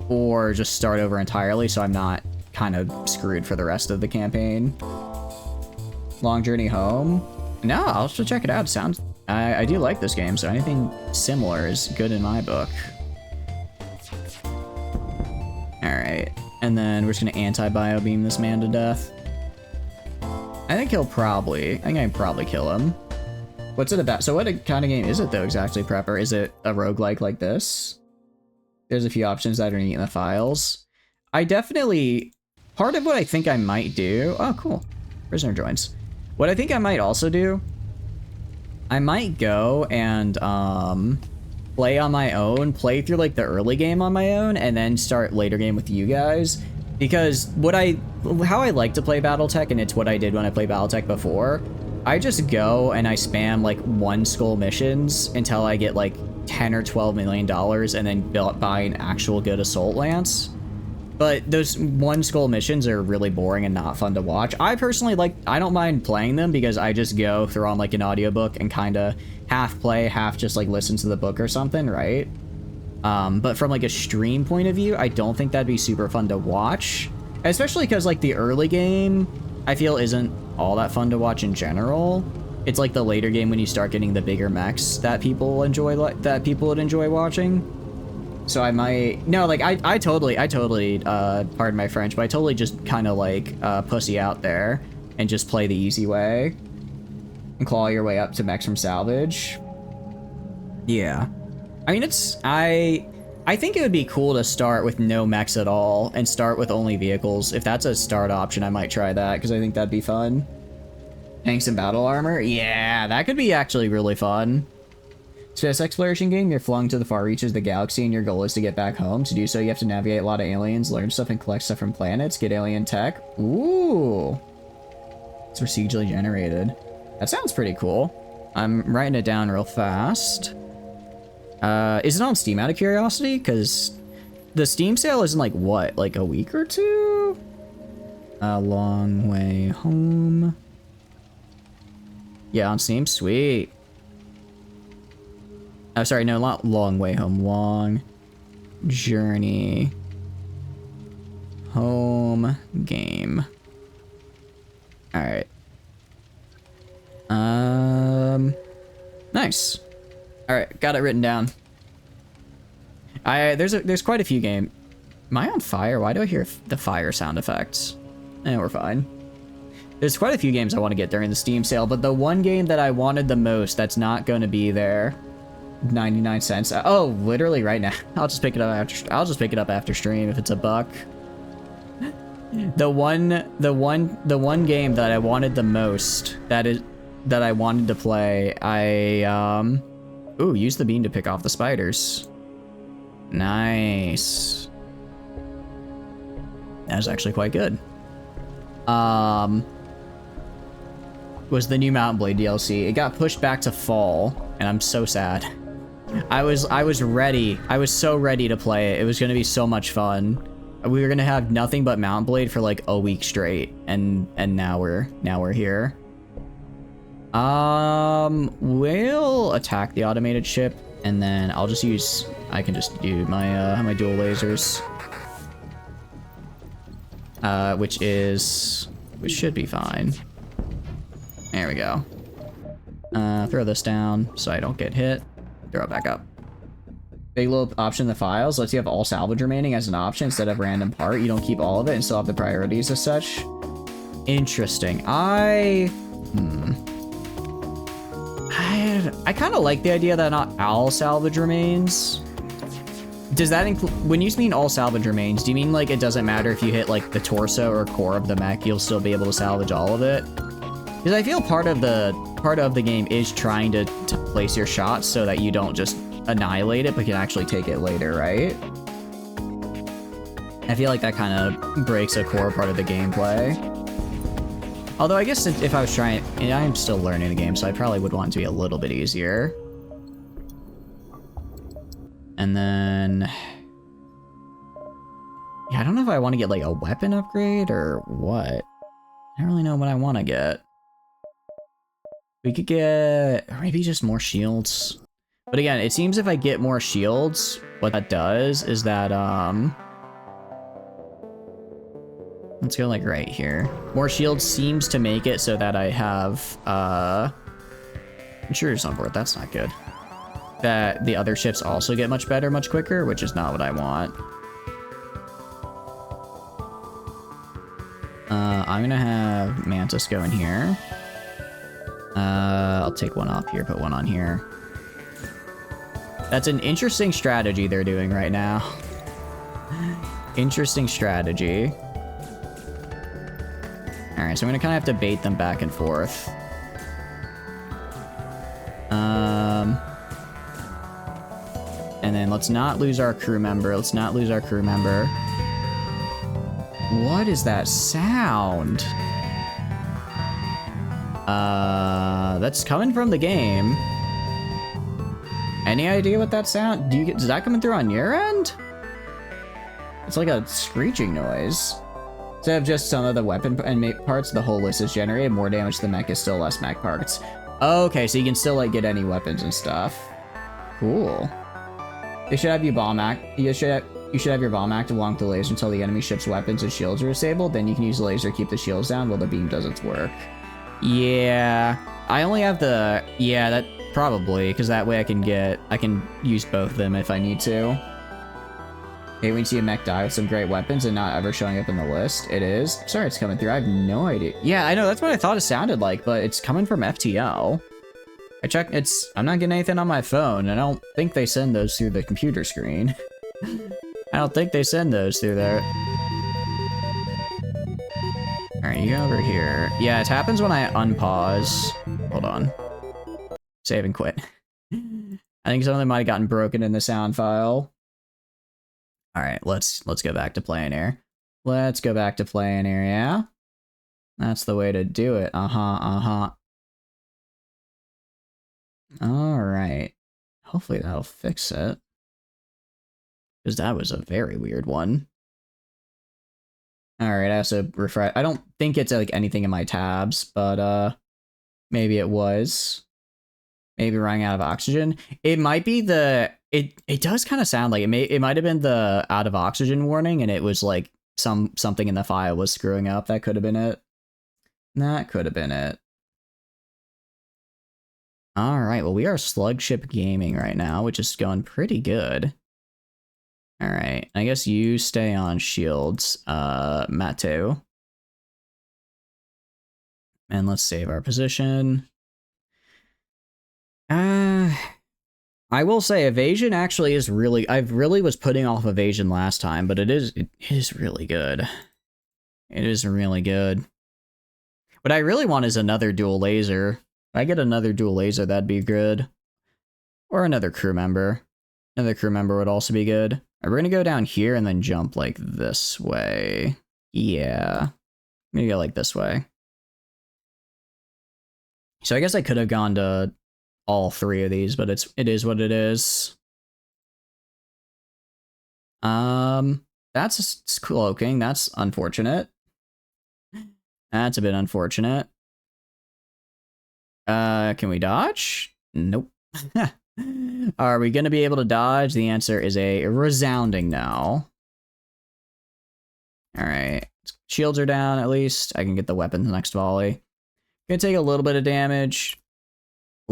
or just start over entirely so I'm not kind of screwed for the rest of the campaign. Long journey home? No, I'll still check it out. I do like this game, so anything similar is good in my book. Alright, and then we're just gonna anti-bio beam this man to death. I think I can probably kill him. What's it about? So what kind of game is it though exactly, Prepper? Is it a roguelike like this? There's a few options that are neat in the files. Part of what I think I might do, oh cool, prisoner joins. What I think I might also do, I might go and play on my own, play through like the early game on my own, and then start later game with you guys. Because how I like to play BattleTech, and it's what I did when I played BattleTech before, I just go and I spam like 1 skull missions until I get like 10 or 12 million dollars, and then buy an actual good assault lance. But those 1 skull missions are really boring and not fun to watch. I personally I don't mind playing them because I just go throw on like an audiobook and kind of half play, half just like listen to the book or something, right? But from like a stream point of view, I don't think that'd be super fun to watch, especially because like the early game I feel isn't all that fun to watch in general. It's like the later game when you start getting the bigger mechs that people would enjoy watching. So I might I totally pardon my French, but I totally just kind of like pussy out there and just play the easy way and claw your way up to mechs from salvage. Yeah. I mean, I think it would be cool to start with no mechs at all and start with only vehicles. If that's a start option, I might try that because I think that'd be fun. Tanks and battle armor? Yeah, that could be actually really fun. Space exploration game, you're flung to the far reaches of the galaxy and your goal is to get back home. To do so, you have to navigate a lot of aliens, learn stuff and collect stuff from planets, get alien tech. Ooh. It's procedurally generated. That sounds pretty cool. I'm writing it down real fast. Is it on Steam out of curiosity? Because the Steam sale isn't like what, like a week or two? A long way home. Yeah, on Steam, sweet. Oh, sorry, no, not long way home. Long journey home game. All right. Nice. All right, got it written down. There's quite a few games. Am I on fire? Why do I hear the fire sound effects? We're fine. There's quite a few games I want to get during the Steam sale, but the one game that I wanted the most that's not going to be there, 99 cents. Oh, literally right now. I'll just pick it up after stream if it's $1. The one game that I wanted the most that I wanted to play, ooh, use the beam to pick off the spiders. Nice. That was actually quite good. Was the new Mountain Blade DLC. It got pushed back to fall, and I'm so sad. I was ready. I was so ready to play it. It was gonna be so much fun. We were gonna have nothing but Mountain Blade for like a week straight, and now we're here. We'll attack the automated ship, and then I can just do my my dual lasers, which should be fine. There we go. Throw this down so I don't get hit. Throw it back up. Big little option in the files lets you have all salvage remaining as an option instead of random part. You don't keep all of it and still have the priorities as such. Interesting. I kind of like the idea that not all salvage remains. Does that include, when you mean all salvage remains, do you mean like it doesn't matter if you hit like the torso or core of the mech, you'll still be able to salvage all of it? Because I feel part of the game is trying to place your shots so that you don't just annihilate it, but can actually take it later, right? I feel like that kind of breaks a core part of the gameplay. Although I guess if I was trying, and I'm still learning the game, so I probably would want it to be a little bit easier. And then, yeah, I don't know if I want to get like a weapon upgrade or what. I don't really know what I want to get. We could get, or maybe just more shields. But again, it seems if I get more shields, what that does is that, let's go like right here. More shields seems to make it so that I have, intruders on board. That's not good. That the other ships also get much better, much quicker, which is not what I want. I'm gonna have Mantis go in here. I'll take one off here, put one on here. That's an interesting strategy they're doing right now. Interesting strategy. Alright, so I'm gonna kind of have to bait them back and forth. in. Let's not lose our crew member. Let's not lose our crew member. What is that sound? That's coming from the game. Any idea what that sound? Is that coming through on your end? It's like a screeching noise. Instead of just some of the weapon and mate parts, the whole list is generated. More damage to the mech is still less mech parts. Okay, so you can still like get any weapons and stuff. Cool. They should have you bomb act. You should have your bomb active along with the laser until the enemy ship's weapons and shields are disabled. Then you can use the laser to keep the shields down while the beam does its work. Yeah, I only have the that probably because that way I can use both of them if I need to. Hey, when you see a mech die with some great weapons and not ever showing up in the list, it is. Sorry, it's coming through. I have no idea. Yeah, I know that's what I thought it sounded like, but it's coming from FTL. I checked. I'm not getting anything on my phone. I don't think they send those through the computer screen. I don't think they send those through there. Alright, you go over here. Yeah, it happens when I unpause. Hold on. Save and quit. I think some of them might have gotten broken in the sound file. Alright, let's go back to playing here. Let's go back to playing here, yeah? That's the way to do it. Alright. Hopefully that'll fix it. Because that was a very weird one. Alright, I also refresh. I don't think it's like anything in my tabs, but maybe it was. Maybe running out of oxygen. It might be the it does kind of sound like it might have been the out of oxygen warning, and it was like something in the file was screwing up. That could have been it. That could have been it. Alright, well we are Slug Ship Gaming right now, which is going pretty good. Alright, I guess you stay on shields, Mateo. And let's save our position. I will say evasion actually is really, I really was putting off evasion last time, but it is really good. It is really good. What I really want is another dual laser. If I get another dual laser, that'd be good. Or another crew member. Another crew member would also be good. Alright, we're gonna go down here and then jump like this way. Yeah. I'm gonna go like this way. So I guess I could have gone to all three of these, but it is what it is. That's cloaking. That's unfortunate. That's a bit unfortunate. Can we dodge? Nope. Are we gonna be able to dodge? The answer is a resounding no. Alright. Shields are down at least. I can get the weapons next volley. Gonna take a little bit of damage.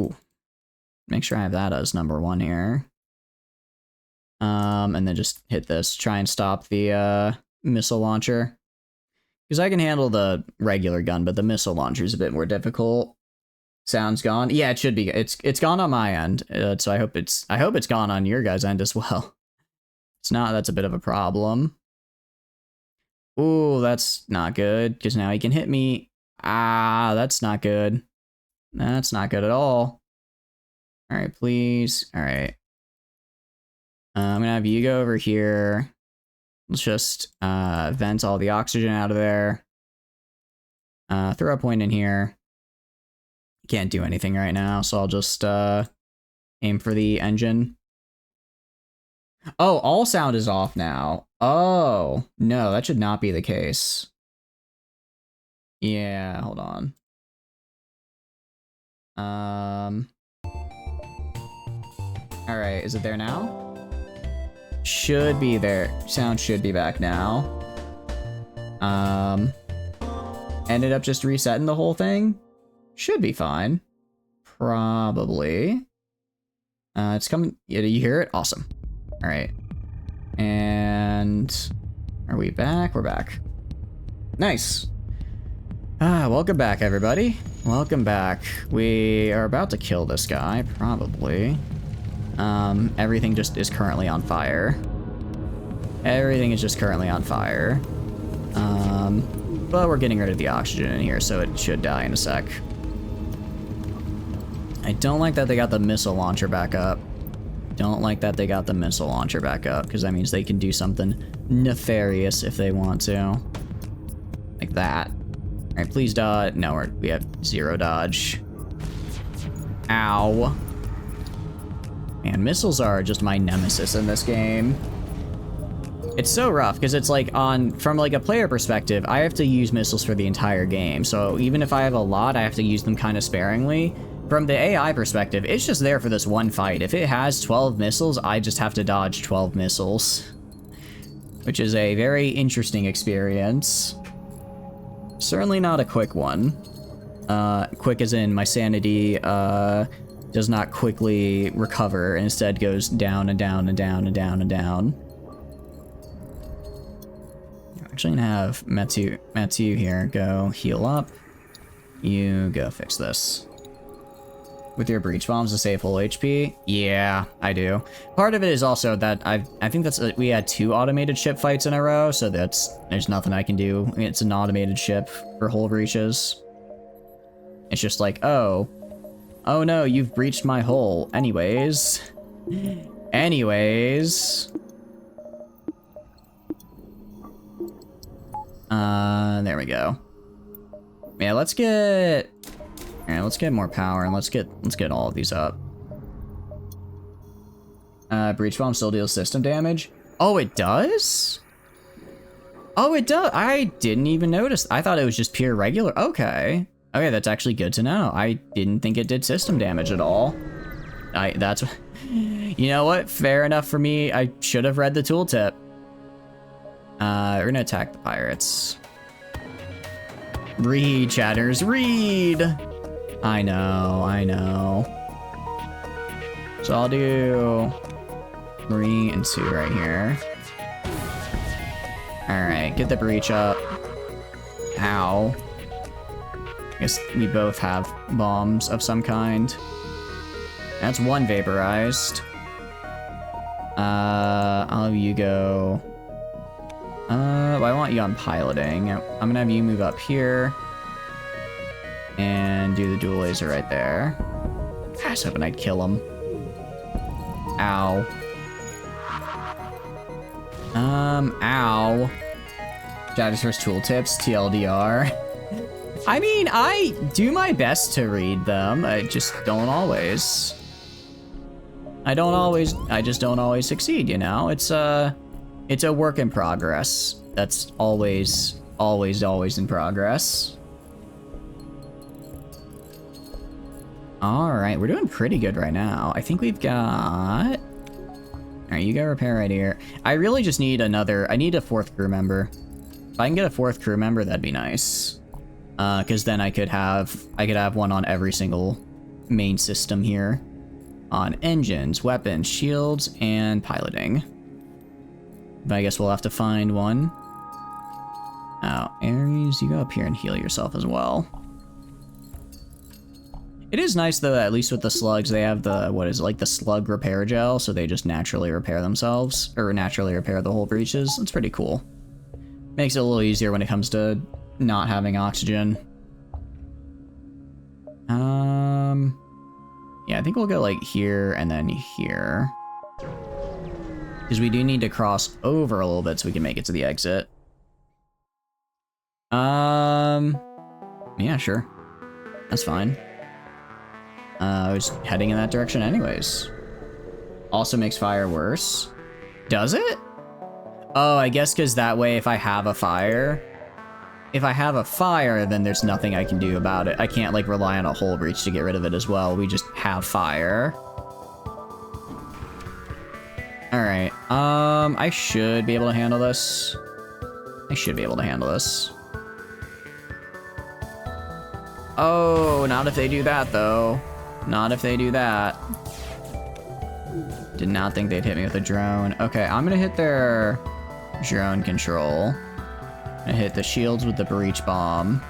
Ooh. Make sure I have that as number 1 here. And then just hit this. Try and stop the missile launcher. Because I can handle the regular gun, but the missile launcher is a bit more difficult. Sound's gone. Yeah, it should be. It's gone on my end. So I hope it's gone on your guys' end as well. It's not. That's a bit of a problem. Ooh, that's not good. Because now he can hit me. Ah, that's not good. That's not good at all. All right, please. All right. I'm gonna have you go over here. Let's just vent all the oxygen out of there. Throw a point in here. Can't do anything right now, so I'll just aim for the engine. Oh, all sound is off now. Oh, no, that should not be the case. Yeah, hold on. Alright, is it there now? Should be there. Sound should be back now. Ended up just resetting the whole thing. Should be fine. Probably. It's coming. Yeah, do you hear it? Awesome. Alright. And are we back? We're back. Nice. Welcome back, everybody. Welcome back. We are about to kill this guy, probably. Everything just is currently on fire. Everything is just currently on fire. But we're getting rid of the oxygen in here, so it should die in a sec. I don't like that they got the missile launcher back up. Don't like that they got the missile launcher back up, because that means they can do something nefarious if they want to. Like that. Alright, please dodge. No, we have 0 dodge. Ow. Man, missiles are just my nemesis in this game. It's so rough, because it's like from like a player perspective, I have to use missiles for the entire game. So even if I have a lot, I have to use them kind of sparingly. From the AI perspective, it's just there for this one fight. If it has 12 missiles, I just have to dodge 12 missiles. Which is a very interesting experience. Certainly not a quick one. Quick as in my sanity does not quickly recover, and instead goes down and down and down and down and down. I'm actually gonna have Matthew here go heal up. You go fix this. With your breach bombs to save full HP? Yeah, I do. Part of it is also that I think that's we had 2 automated ship fights in a row, so there's nothing I can do. It's an automated ship for hull breaches. It's just like, oh no, you've breached my hull. Anyways. There we go. Yeah, let's get more power, and let's get all of these up. Breach bomb still deals system damage. Oh, it does? Oh, it does. I didn't even notice. I thought it was just pure regular. Okay. Okay, that's actually good to know. I didn't think it did system damage at all. You know what? Fair enough for me. I should have read the tooltip. We're gonna attack the pirates. Read, chatters, read! I know. So I'll do 3 and 2 right here. Alright, get the breach up. Ow. I guess we both have bombs of some kind. That's 1 vaporized. I'll have you go... I want you on piloting. I'm gonna have you move up here. And do the dual laser right there. I was hoping I'd kill him. Ow. Ow. Javis first tooltips, TLDR. I mean, I do my best to read them. I just don't always. I just don't always succeed, you know? It's a work in progress. That's always in progress. Alright, we're doing pretty good right now. I think we've got... Alright, you go repair right here. I really just need I need a 4th crew member. If I can get a 4th crew member, that'd be nice. Because then I could have one on every single main system here. On engines, weapons, shields, and piloting. But I guess we'll have to find one. Oh, Ares, you go up here and heal yourself as well. It is nice, though, at least with the slugs, they have the, like the slug repair gel, so they just naturally repair themselves, or naturally repair the hull breaches. That's pretty cool. Makes it a little easier when it comes to not having oxygen. Yeah, I think we'll go, like, here and then here. Because we do need to cross over a little bit so we can make it to the exit. Yeah, sure. That's fine. I was heading in that direction anyways. Also makes fire worse. Does it? Oh, I guess because that way if I have a fire, then there's nothing I can do about it. I can't, like, rely on a hull breach to get rid of it as well. We just have fire. Alright, I should be able to handle this. Oh, not if they do that, though. Not if they do that. Did not think they'd hit me with a drone. Okay, I'm gonna hit their drone control. I'm gonna hit the shields with the breach bomb.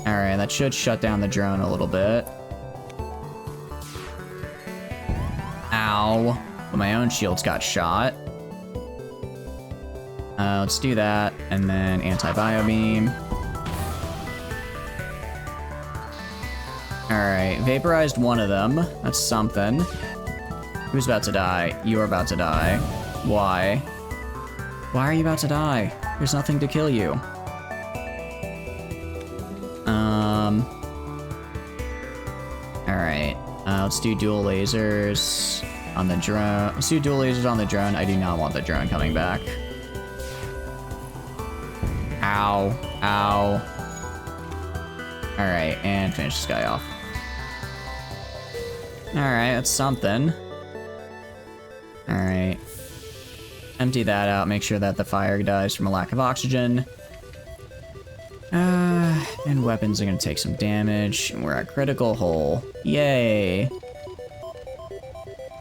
Alright, that should shut down the drone a little bit. Ow. But my own shields got shot. Let's do that, and then anti-bio beam. Alright, Alright, vaporized one of them. That's something. Who's about to die? You're about to die. Why? Why are you about to die? There's nothing to kill you. Alright. Let's do dual lasers on the drone. Let's do dual lasers on the drone. I do not want the drone coming back. Ow. Ow. Alright, and finish this guy off. Alright, that's something. Alright. Empty that out, make sure that the fire dies from a lack of oxygen. And weapons are gonna take some damage, and we're at critical hole. Yay!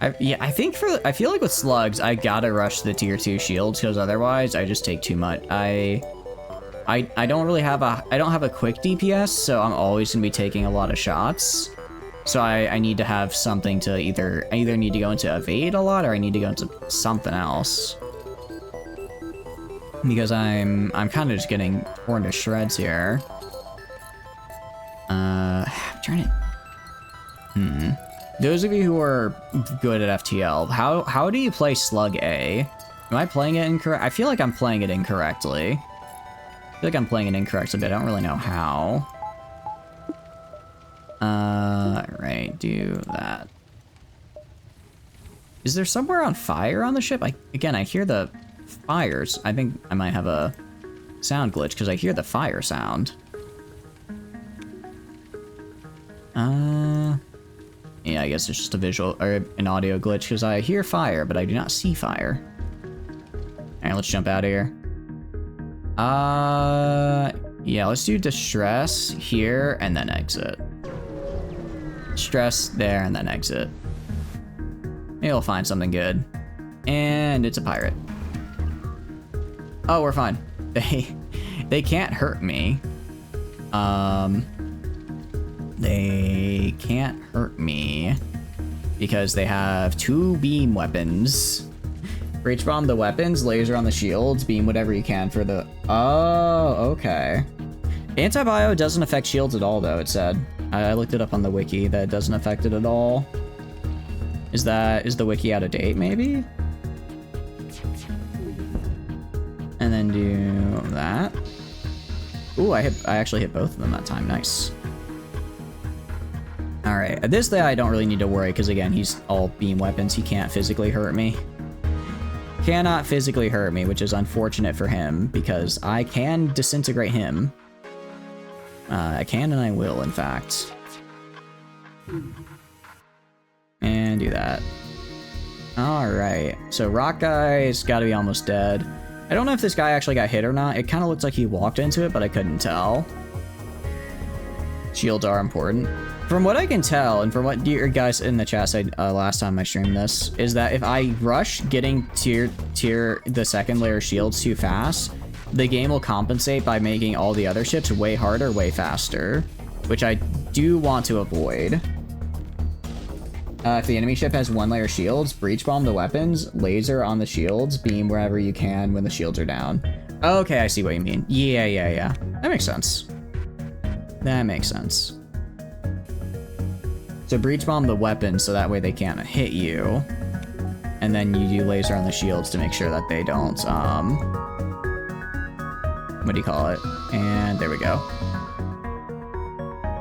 I feel like with slugs, I gotta rush the tier 2 shields, because otherwise I just take too much. I don't really have I don't have a quick DPS, so I'm always gonna be taking a lot of shots. So I need to have something to I either need to go into evade a lot, or I need to go into something else. Because I'm kind of just getting torn to shreds here. I'm trying to... Those of you who are good at FTL, how do you play Slug A? Am I playing it incorrect? I feel like I'm playing it incorrectly. I feel like I'm playing it incorrectly, but I don't really know how. Right, do that. Is there somewhere on fire on the ship? Again, I hear the fires. I think I might have a sound glitch because I hear the fire sound. Yeah, I guess it's just a visual or an audio glitch because I hear fire, but I do not see fire. Alright, let's jump out of here. Yeah, let's do distress here and then exit. Stress there and then exit. Maybe we'll find something good. And it's a pirate. Oh, we're fine. They can't hurt me. They can't hurt me because they have 2 beam weapons. Breach bomb the weapons, laser on the shields, beam whatever you can for the... Oh, okay. Antibio doesn't affect shields at all, though, it said. I looked it up on the wiki that it doesn't affect it at all. Is the wiki out of date, maybe? And then do that. Ooh, I actually hit both of them that time. Nice. All right, at this day I don't really need to worry because again, he's all beam weapons. He can't physically hurt me. Cannot physically hurt me, which is unfortunate for him because I can disintegrate him. I can and I will, in fact. And do that. All right, so rock guy's got to be almost dead. I don't know if this guy actually got hit or not. It kind of looks like he walked into it, but I couldn't tell. Shields are important. From what I can tell, and from what you guys in the chat said last time I streamed this, is that if I rush getting the second layer shields too fast, the game will compensate by making all the other ships way harder, way faster, which I do want to avoid. If the enemy ship has 1 layer shields, breach bomb the weapons, laser on the shields, beam wherever you can when the shields are down. Okay, I see what you mean. Yeah. That makes sense. That makes sense. So breach bomb the weapons so that way they can't hit you. And then you do laser on the shields to make sure that they don't, what do you call it? And there we go.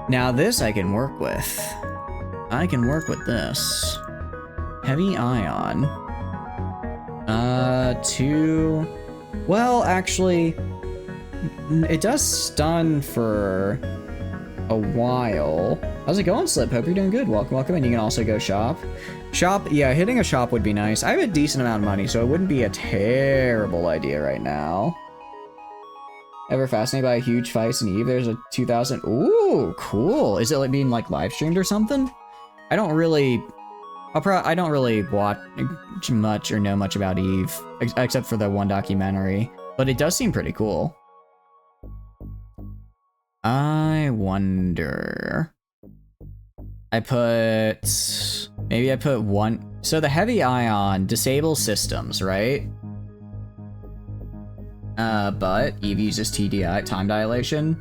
Now this I can work with. I can work with this. Heavy ion. 2... Well, actually, it does stun for a while. How's it going, Slip? Hope you're doing good. Welcome, and you can also go shop. Shop, yeah, hitting a shop would be nice. I have a decent amount of money, so it wouldn't be a terrible idea right now. Ever fascinated by huge fights in Eve? There's a 2000. Ooh, cool. Is it like being like live streamed or something? I don't really watch much or know much about Eve, except for the one documentary, but it does seem pretty cool. I wonder. Maybe I put 1. So the heavy ion disables systems, right? But Eve uses TDI, time dilation.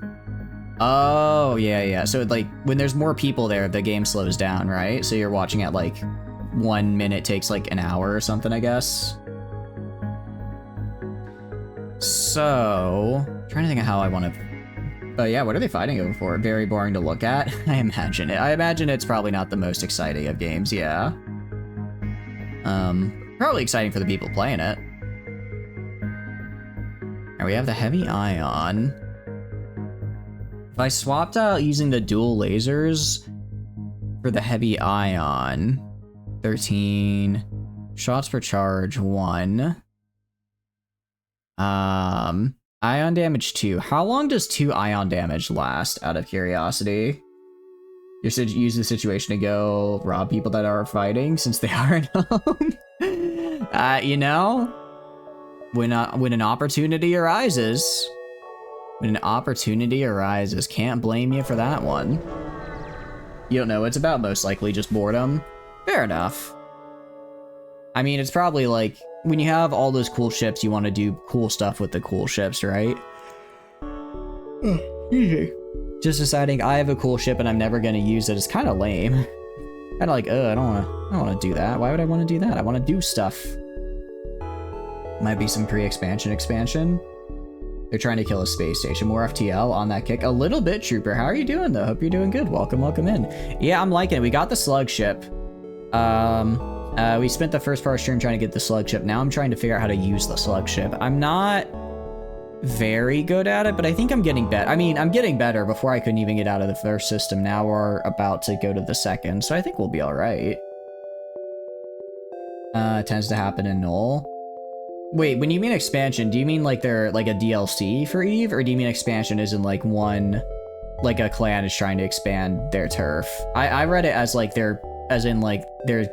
Oh, yeah, yeah. So, like, when there's more people there, the game slows down, right? So you're watching at, like, 1 minute takes, like, an hour or something, I guess. So, trying to think of how I want to... Oh, yeah, what are they fighting over for? Very boring to look at? I imagine it. I imagine it's probably not the most exciting of games, yeah. Probably exciting for the people playing it. Now we have the heavy ion. If I swapped out using the dual lasers for the heavy ion, 13 shots per charge, 1. Ion damage 2. How long does 2 ion damage last, out of curiosity? You should use the situation to go rob people that are fighting since they aren't home. You know, when an opportunity arises, can't blame you for that one. You don't know what it's about, most likely just boredom. Fair enough. I mean, it's probably like, when you have all those cool ships, you want to do cool stuff with the cool ships, right? Just deciding I have a cool ship and I'm never going to use it is kind of lame. Kind of like, I don't want to do that. Why would I want to do that? I want to do stuff. Might be some expansion. They're trying to kill a space station. More FTL on that kick. A little bit, Trooper. How are you doing, though? Hope you're doing good. Welcome in. Yeah, I'm liking it. We got the Slug ship. We spent the first part of stream trying to get the Slug ship. Now I'm trying to figure out how to use the Slug ship. I'm not very good at it, but I think I'm getting better. I mean, I'm getting better. Before I couldn't even get out of the first system. Now we're about to go to the second, so I think we'll be all right. Tends to happen in Null. Wait, when you mean expansion, do you mean like they're like a DLC for Eve, or do you mean expansion is in like like a clan is trying to expand their turf? I read it as like they're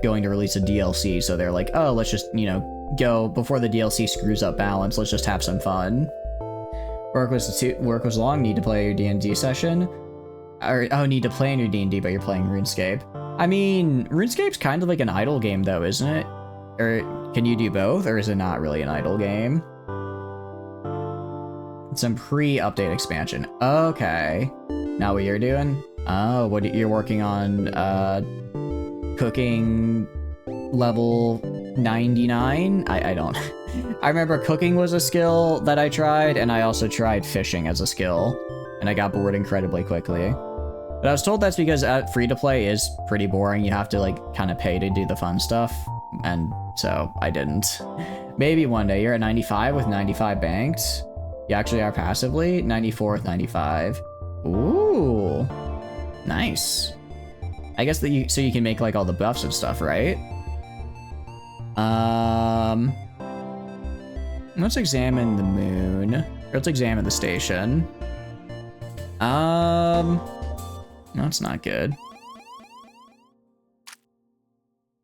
going to release a DLC, so they're like, oh, let's just, you know, go before the DLC screws up balance. Let's just have some fun. Work was long. Need to play your D&D session, or need to play in your D&D, but you're playing RuneScape. I mean, RuneScape's kind of like an idle game, though, isn't it? Or can you do both, or is it not really an idle game? Some pre-update expansion. Okay. Now what you're doing? Oh, what you're working on? Cooking level 99? I don't... I remember cooking was a skill that I tried, and I also tried fishing as a skill, and I got bored incredibly quickly. But I was told that's because free-to-play is pretty boring. You have to, like, kind of pay to do the fun stuff, and so I didn't. Maybe one day. You're at 95 with 95 banked. You actually are passively. 94 with 95. Ooh. Nice. I guess that so you can make like all the buffs and stuff, right? Let's examine the moon. Or let's examine the station. No, it's not good.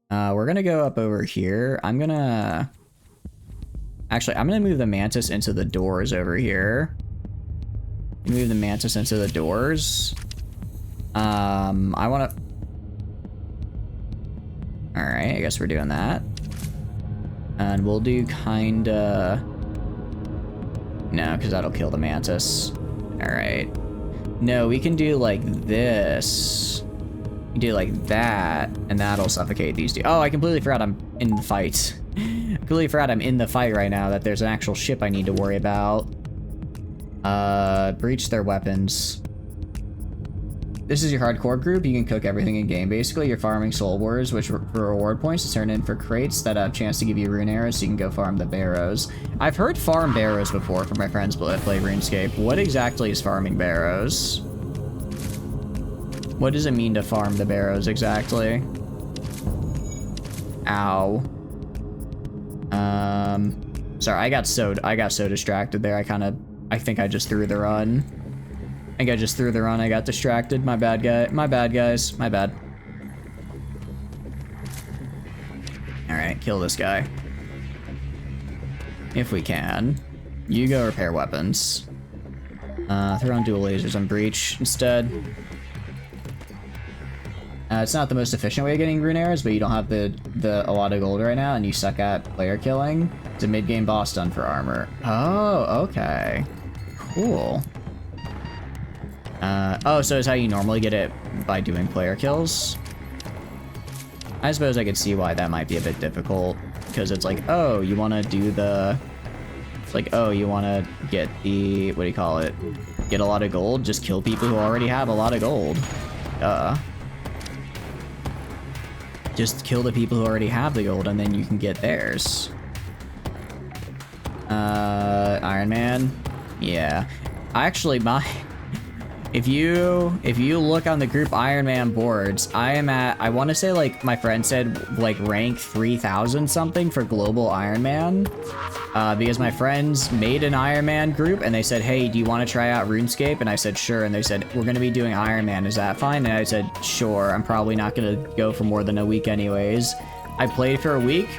We're gonna go up over here. I'm gonna move the mantis into the doors over here. Move the mantis into the doors. I wanna... Alright, I guess we're doing that. And we'll do kinda... No, because that'll kill the mantis. Alright. No, we can do like this. We do like that, and that'll suffocate these two. Oh, I completely forgot I'm in the fight. Completely forgot I'm in the fight right now, that there's an actual ship I need to worry about. Breach their weapons. This is your hardcore group. You can cook everything in game. Basically, you're farming soul wars, which for reward points to turn in for crates that have a chance to give you rune arrows, so you can go farm the barrows. I've heard farm barrows before from my friends that play RuneScape. What exactly is farming barrows? What does it mean to farm the barrows exactly? Ow. Sorry, I got so distracted there. I think I just threw the run. I got distracted. My bad, guys. My bad. Alright, kill this guy. If we can. You go repair weapons. Throw on dual lasers on breach instead. It's not the most efficient way of getting rune arrows, but you don't have a lot of gold right now, and you suck at player killing. It's a mid-game boss done for armor. Oh, okay. Cool. Oh, so it's how you normally get it by doing player kills? I suppose I could see why that might be a bit difficult, because it's like, oh, you want to do the... It's like, oh, you want to get the... What do you call it? Get a lot of gold? Just kill people who already have a lot of gold. Just kill the people who already have the gold, and then you can get theirs. Iron Man? Yeah. Actually, if you look on the group Iron Man boards, I am at, I want to say, like, my friend said, like, rank 3,000 something for global Iron Man. Because my friends made an Iron Man group, and they said, hey, do you want to try out RuneScape? And I said, sure. And they said, we're going to be doing Iron Man. Is that fine? And I said, sure. I'm probably not going to go for more than a week anyways. I played for a week,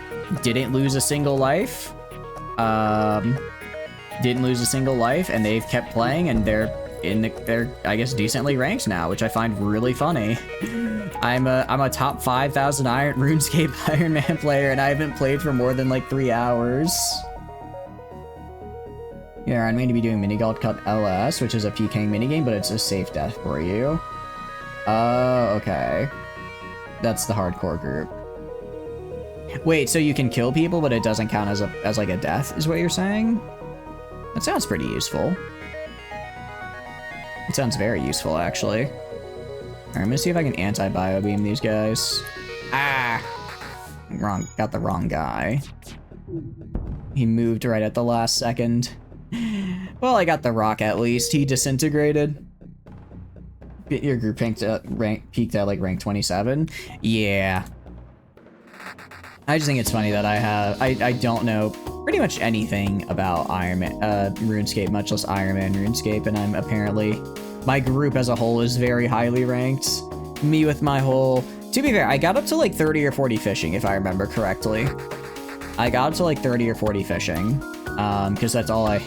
didn't lose a single life. Didn't lose a single life, and they've kept playing, and they're I guess decently ranked now, which I find really funny. I'm a top 5,000 RuneScape Iron Man player, and I haven't played for more than like 3 hours. Yeah, I'm going to be doing Mini Gold Cup LS, which is a PKing minigame, but it's a safe death for you. Oh, okay. That's the hardcore group. Wait, so you can kill people, but it doesn't count as like a death, is what you're saying? That sounds pretty useful. It sounds very useful, actually. Alright, I'm gonna see if I can anti-bio beam these guys. Ah! Got the wrong guy. He moved right at the last second. Well, I got the rock at least. He disintegrated. Your group peaked at like rank 27. Yeah. I just think it's funny that I don't know pretty much anything about Iron Man, RuneScape, much less Iron Man RuneScape, and I'm apparently, my group as a whole is very highly ranked. Me with my whole, to be fair, I got up to like 30 or 40 fishing, if I remember correctly. I got up to like 30 or 40 fishing, because that's all I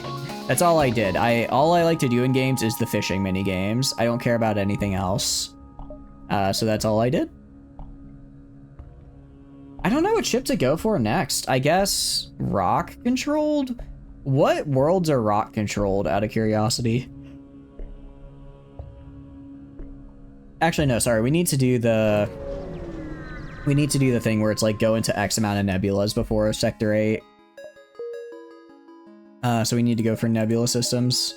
did. All I like to do in games is the fishing mini games. I don't care about anything else. So that's all I did. I don't know what ship to go for next. I guess rock controlled? What worlds are rock controlled, out of curiosity? Actually, no, sorry. We need to do the thing where it's like go into X amount of nebulas before Sector 8. So we need to go for nebula systems.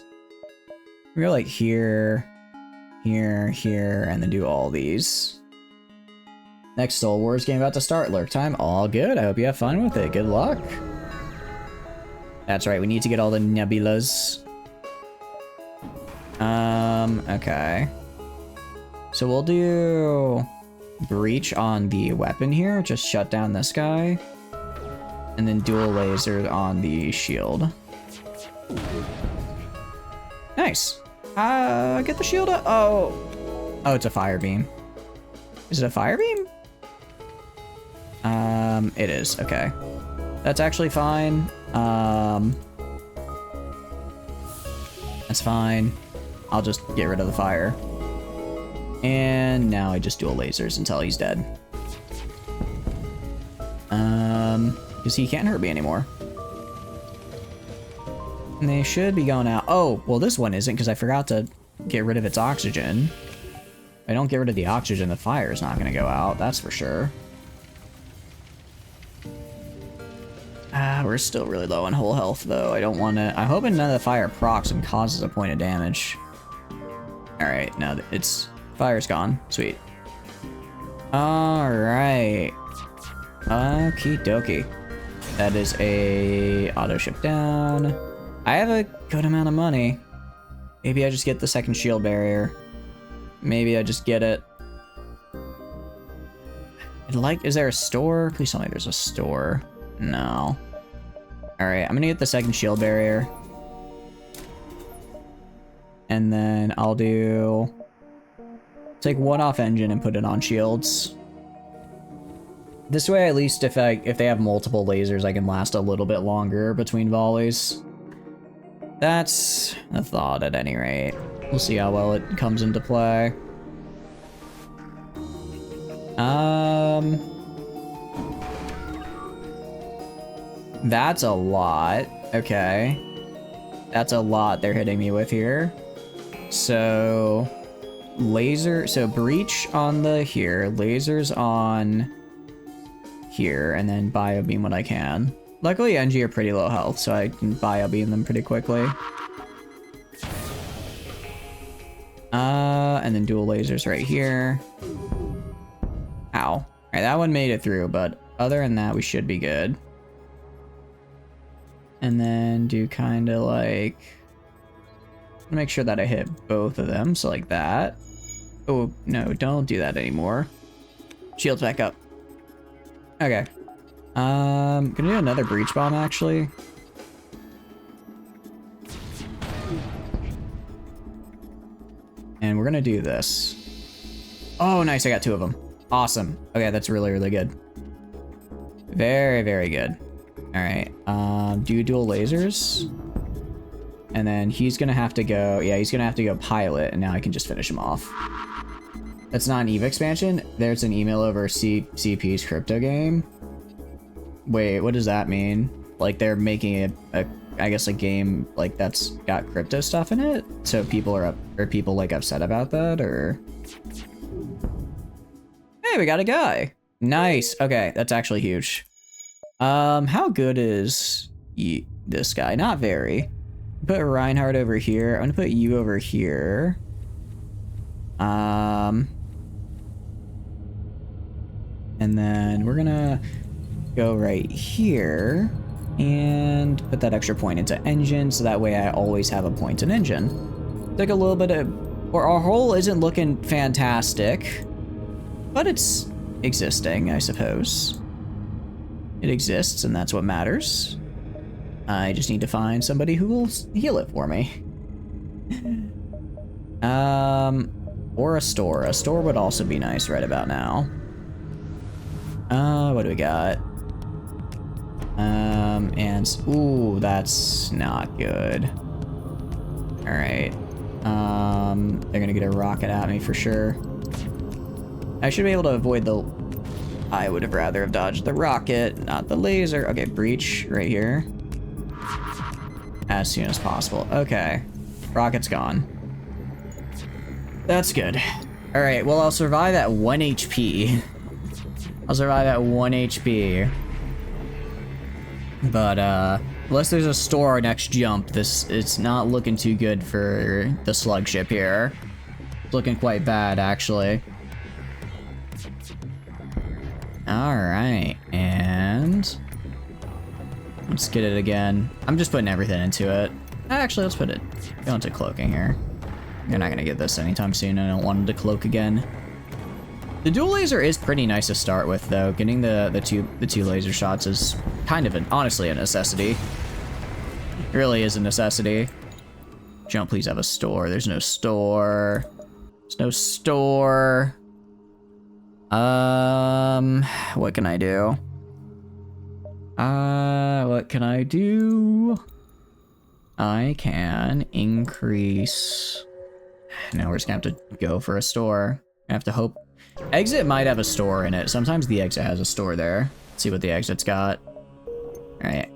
We go like here, here, here, and then do all these. Next Soul Wars game about to start. Lurk time. All good. I hope you have fun with it. Good luck. That's right. We need to get all the nebulas. Okay. So we'll do breach on the weapon here. Just shut down this guy. And then dual laser on the shield. Nice. Get the shield up. Oh, it's a fire beam. Is it a fire beam? It is. Okay. That's actually fine. That's fine. I'll just get rid of the fire. And now I just dual lasers until he's dead. Because he can't hurt me anymore. And they should be going out. Oh, well, this one isn't because I forgot to get rid of its oxygen. If I don't get rid of the oxygen, the fire is not going to go out. That's for sure. We're still really low on whole health, though. I don't want to... I'm hoping none of the fire procs and causes a point of damage. Alright, now it's... Fire's gone. Sweet. Alright. Okie dokie. That is a auto ship down. I have a good amount of money. Maybe I just get the second shield barrier. Maybe I just get it. Is there a store? Please tell me there's a store. No. Alright, I'm gonna get the second shield barrier. And then I'll take one off engine and put it on shields. This way, at least if they have multiple lasers, I can last a little bit longer between volleys. That's a thought at any rate. We'll see how well it comes into play. That's a lot. Okay. That's a lot they're hitting me with here. So breach on the here, lasers on here, and then bio beam when I can. Luckily, NG are pretty low health, so I can bio beam them pretty quickly. And then dual lasers right here. Ow. Alright, that one made it through, but other than that, we should be good. And then do kind of like... make sure that I hit both of them, so like that. Oh, no, don't do that anymore. Shields back up. Okay. Gonna do another breach bomb, actually. And we're gonna do this. Oh, nice, I got 2 of them. Awesome. Okay, that's really, really good. Very, very good. All right, do dual lasers. And then he's gonna have to go, yeah, he's gonna have to go pilot, and now I can just finish him off. That's not an EVE expansion. There's an email over CP's crypto game. Wait, what does that mean? Like they're making I guess a game like that's got crypto stuff in it? So people are people like upset about that, or? Hey, we got a guy. Nice, okay, that's actually huge. How good is this guy? Not very. Put Reinhardt over here. I'm gonna put you over here. And then we're gonna go right here and put that extra point into engine, so that way I always have a point in engine. Like a little bit of, or our hull isn't looking fantastic, but it's existing, I suppose. It exists, and that's what matters. I just need to find somebody who will heal it for me. Or a store. A store would also be nice right about now. What do we got? And, ooh, that's not good. Alright. They're gonna get a rocket at me for sure. I should be able to avoid the... I would have rather have dodged the rocket, not the laser. Okay, breach right here. As soon as possible. Okay. Rocket's gone. That's good. Alright, well, I'll survive at 1 HP. I'll survive at 1 HP. But, unless there's a store next jump, it's not looking too good for the slug ship here. It's looking quite bad, actually. Alright, and... let's get it again. I'm just putting everything into it. Actually, let's put it... go into cloaking here. You're not gonna get this anytime soon. I don't want him to cloak again. The dual laser is pretty nice to start with, though. Getting the two laser shots is kind of honestly a necessity. It really is a necessity. Don't please have a store. There's no store. There's no store. What can I do? What can I do? I can increase... no, we're just gonna have to go for a store. I have to hope... exit might have a store in it. Sometimes the exit has a store there. Let's see what the exit's got. Alright.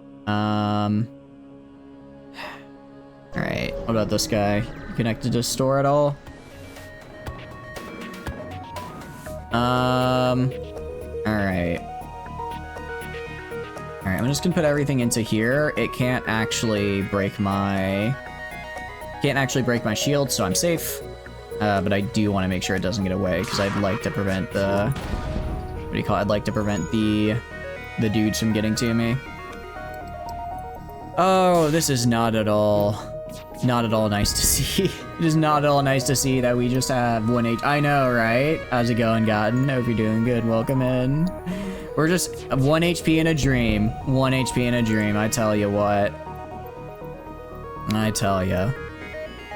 Alright, what about this guy? Connected to store at all? Alright. Alright, I'm just gonna put everything into here. It can't actually break my... shield, so I'm safe. But I do want to make sure it doesn't get away, because I'd like to prevent the... what do you call it? I'd like to prevent the dudes from getting to me. Oh, this is not at all nice to see. It is not at all nice to see that we just have 1 H. I know, right? How's it going, Gotten? Hope you're doing good. Welcome in. We're just 1 HP in a dream. 1 HP in a dream, I tell you what. I tell ya.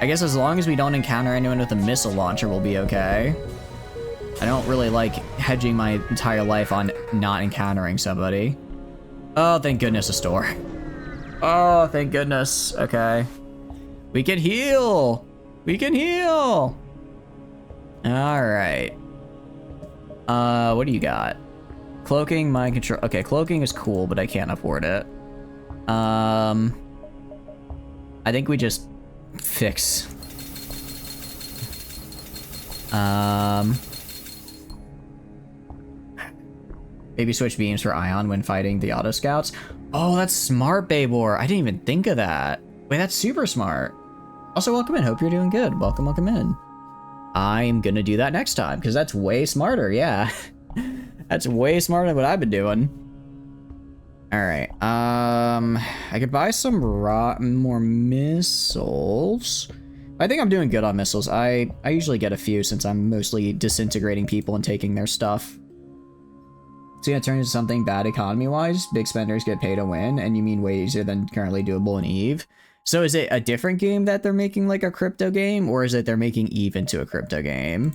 I guess as long as we don't encounter anyone with a missile launcher, we'll be okay. I don't really like hedging my entire life on not encountering somebody. Oh, thank goodness, a store. Oh, thank goodness. Okay. We can heal! We can heal! Alright. What do you got? Cloaking, mind control. Okay, cloaking is cool, but I can't afford it. I think we just fix Maybe switch beams for Ion when fighting the Auto Scouts. Oh, that's smart, Babor. I didn't even think of that. Wait, that's super smart. Also, welcome in. Hope you're doing good. Welcome, welcome in. I'm gonna do that next time, because that's way smarter, yeah. That's way smarter than what I've been doing. Alright, I could buy some more missiles. I think I'm doing good on missiles. I usually get a few since I'm mostly disintegrating people and taking their stuff. It's gonna turn into something bad economy-wise. Big spenders get paid to win, and you mean way easier than currently doable in EVE. So is it a different game that they're making like a crypto game, or is it they're making EVE into a crypto game?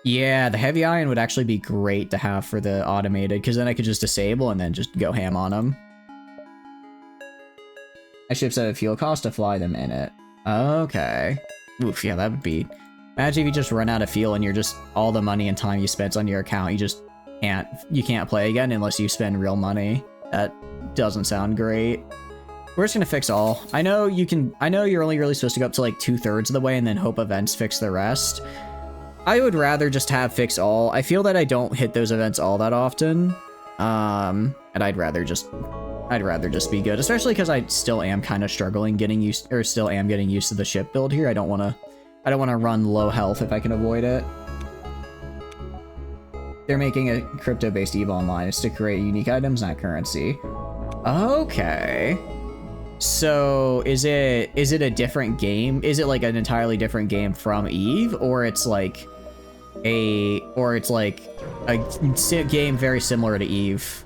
Yeah, the heavy ion would actually be great to have for the automated, because then I could just disable and then just go ham on them. I ships at a fuel cost to fly them in it. Okay. Oof, yeah, that would be... Imagine if you just run out of fuel and you're just... All the money and time you spent on your account, you just can't... You can't play again unless you spend real money. That doesn't sound great. We're just gonna fix all. I know you can... I know you're only really supposed to go up to like 2/3 of the way and then hope events fix the rest. I would rather just have fix all. I feel that I don't hit those events all that often. And I'd rather just be good, especially because I still am kind of struggling getting used, or still am getting used to the ship build here. I don't want to run low health if I can avoid it. They're making a crypto-based EVE Online. It's to create unique items, not currency. Okay. So is it a different game? Is it like an entirely different game from EVE, or it's like a game very similar to EVE?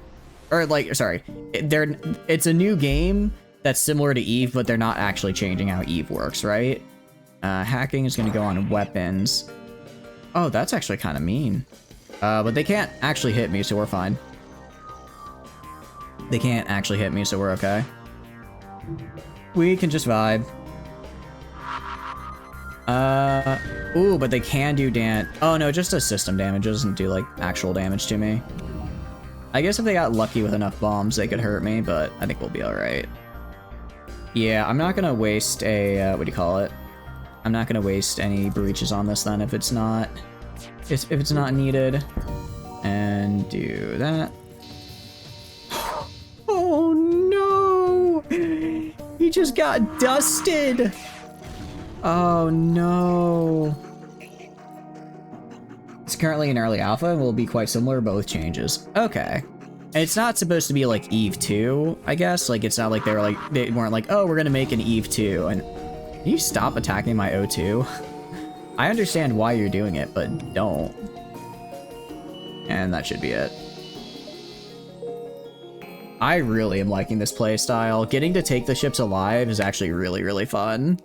Or like, sorry, it's a new game that's similar to EVE, but they're not actually changing how EVE works, right? Hacking is gonna go on weapons. Oh, that's actually kind of mean. But they can't actually hit me, so we're fine. They can't actually hit me, so we're okay. We can just vibe. Ooh, but they can do oh no, just does system damage. It doesn't do like actual damage to me. I guess if they got lucky with enough bombs, they could hurt me, but I think we'll be alright. Yeah, I'm not gonna waste a, what do you call it? I'm not gonna waste any breaches on this then if it's not needed. And do that. Oh no! He just got dusted! Oh no. It's currently in early alpha and will be quite similar to both changes. Okay. And it's not supposed to be like EVE 2, I guess. Like, it's not like they weren't like, oh, we're gonna make an EVE 2. And can you stop attacking my O2? I understand why you're doing it, but don't. And that should be it. I really am liking this playstyle. Getting to take the ships alive is actually really, really fun.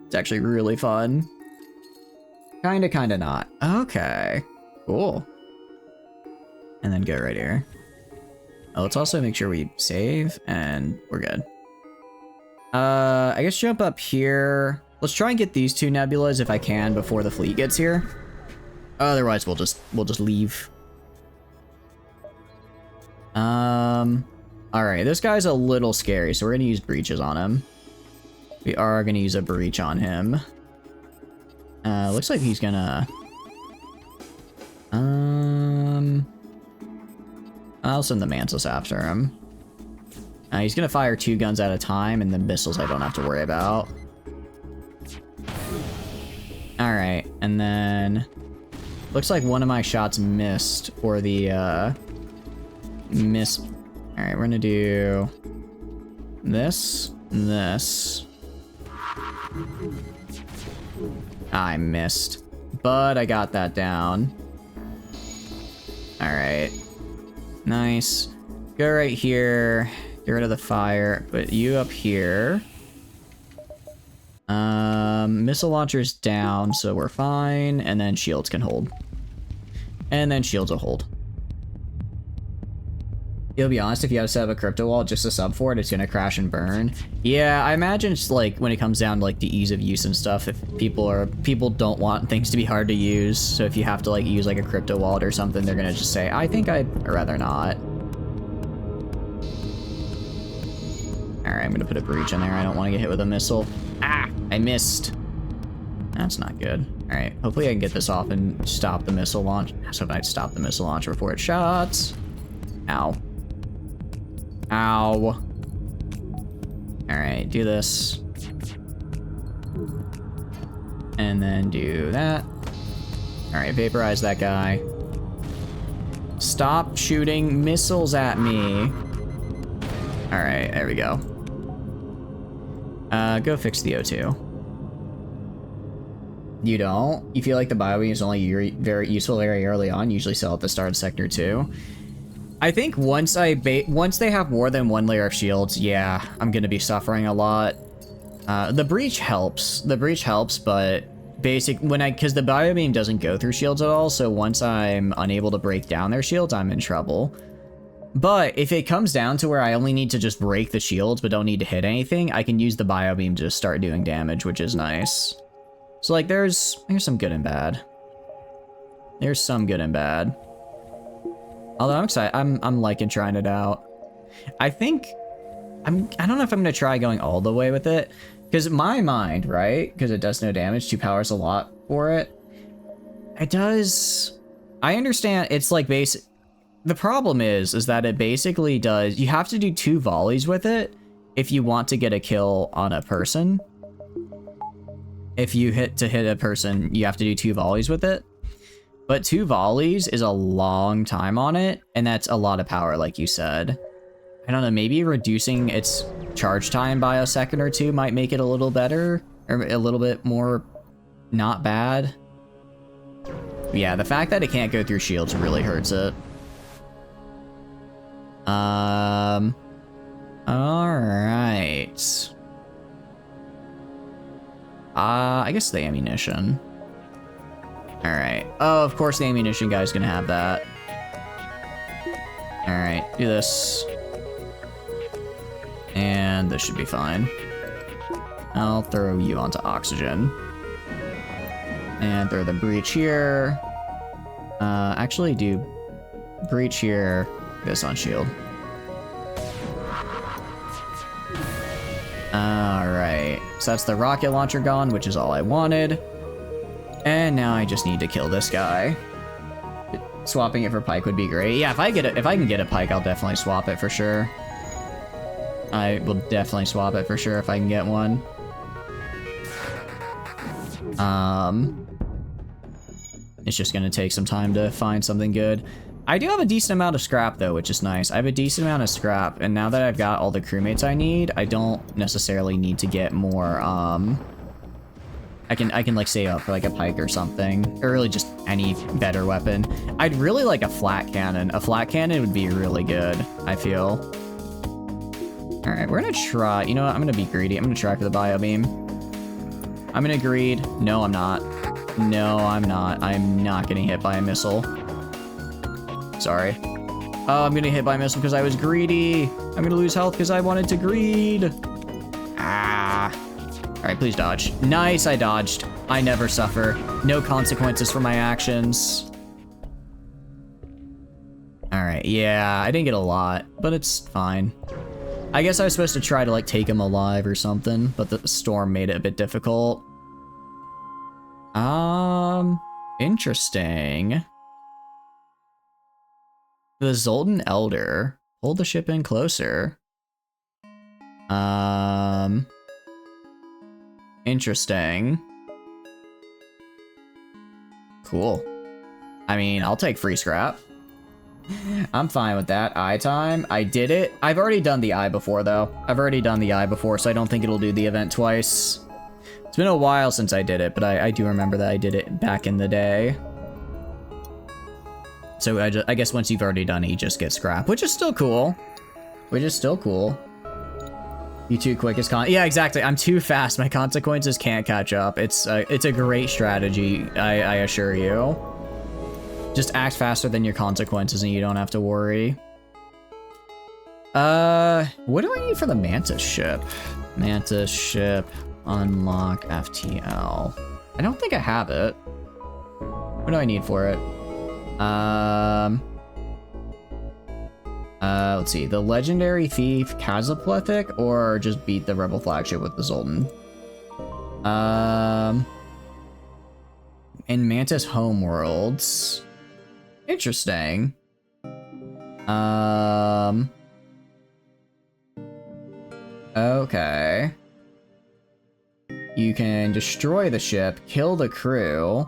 It's actually really fun. Kinda not. Okay. Cool. And then go right here. Oh, let's also make sure we save, and we're good. I guess jump up here. Let's try and get these two nebulas if I can before the fleet gets here. Otherwise, we'll just leave. Alright, this guy's a little scary, so we're gonna use breaches on him. We are gonna use a breach on him. Looks like he's gonna... I'll send the Mantis after him. He's gonna fire 2 guns at a time, and the missiles I don't have to worry about. Alright, and then... Looks like one of my shots missed, or the, Alright, we're gonna do... This, and this. I missed, but I got that down. Alright. Nice. Go right here. Get rid of the fire. Put you up here. Missile launcher's down, so we're fine. And then shields can hold. And then shields will hold. You'll be honest, if you have to set up a crypto wall just to sub for it, it's gonna crash and burn. Yeah, I imagine it's like when it comes down to like the ease of use and stuff, if people don't want things to be hard to use, so if you have to like use like a crypto wallet or something, they're gonna just say, I think I'd rather not. Alright, I'm gonna put a breach in there. I don't want to get hit with a missile. Ah! I missed. That's not good. Alright, hopefully I can get this off and stop the missile launch. So if I stop the missile launcher before it shots. Ow. Ow. Alright, do this. And then do that. Alright, vaporize that guy. Stop shooting missiles at me. Alright, there we go. Go fix the O2. You don't? You feel like the biobeam is only very useful very early on, usually sell at the start of Sector 2? I think once they have more than one layer of shields, yeah, I'm gonna be suffering a lot. The breach helps. The breach helps, but because the biobeam doesn't go through shields at all, so once I'm unable to break down their shields, I'm in trouble. But if it comes down to where I only need to just break the shields but don't need to hit anything, I can use the biobeam to start doing damage, which is nice. So like there's some good and bad. There's some good and bad. Although I'm excited, I'm liking trying it out. I don't know if I'm gonna try going all the way with it. Because my mind, right? Because it does no damage, 2 powers a lot for it. It does. I understand it's like basic. The problem is that it basically does. You have to do 2 volleys with it if you want to get a kill on a person. If you hit a person, you have to do 2 volleys with it. But 2 volleys is a long time on it, and that's a lot of power, like you said. I don't know, maybe reducing its charge time by a second or 2 might make it a little better, or a little bit more not bad. But yeah, the fact that it can't go through shields really hurts it. Alright. I guess the ammunition. Alright. Oh, of course the ammunition guy's gonna have that. Alright, do this. And this should be fine. I'll throw you onto oxygen. And throw the breach here. Actually do breach here, this on shield. Alright, so that's the rocket launcher gone, which is all I wanted. And now I just need to kill this guy. Swapping it for Pike would be great. Yeah, if I can get a Pike, I'll definitely swap it for sure. I will definitely swap it for sure if I can get one. It's just gonna take some time to find something good. I do have a decent amount of scrap though, which is nice. I have a decent amount of scrap, and now that I've got all the crewmates I need, I don't necessarily need to get more, I can like save up for like a Pike or something, or really just any better weapon. I'd really like a flat cannon. A flat cannon would be really good, I feel. All right, we're gonna try, you know what? I'm gonna be greedy. I'm gonna try for the biobeam. I'm gonna greed. No, I'm not. No, I'm not. I'm not getting hit by a missile. Sorry. Oh, I'm gonna hit by a missile because I was greedy. I'm gonna lose health because I wanted to greed. Ah. All right, please dodge. Nice, I dodged. I never suffer. No consequences for my actions. All right, yeah, I didn't get a lot, but it's fine. I guess I was supposed to try to like take him alive or something, but the storm made it a bit difficult. Interesting. The Zoltan Elder. Hold the ship in closer. Interesting. Cool. I mean, I'll take free scrap. I'm fine with that. Eye time. I did it. I've already done the eye before, though. I've already done the eye before, so I don't think it'll do the event twice. It's been a while since I did it, but I do remember that I did it back in the day. So I guess once you've already done it, you just get scrap, which is still cool. Which is still cool. You too quick as yeah, exactly. I'm too fast. My consequences can't catch up. It's a great strategy, I assure you. Just act faster than your consequences and you don't have to worry. What do I need for the Mantis ship? Mantis ship, unlock FTL. I don't think I have it. What do I need for it? Let's see, the legendary thief Kazaplethic, or just beat the rebel flagship with the Zoltan? in Mantis homeworlds. Interesting. Okay. You can destroy the ship, kill the crew.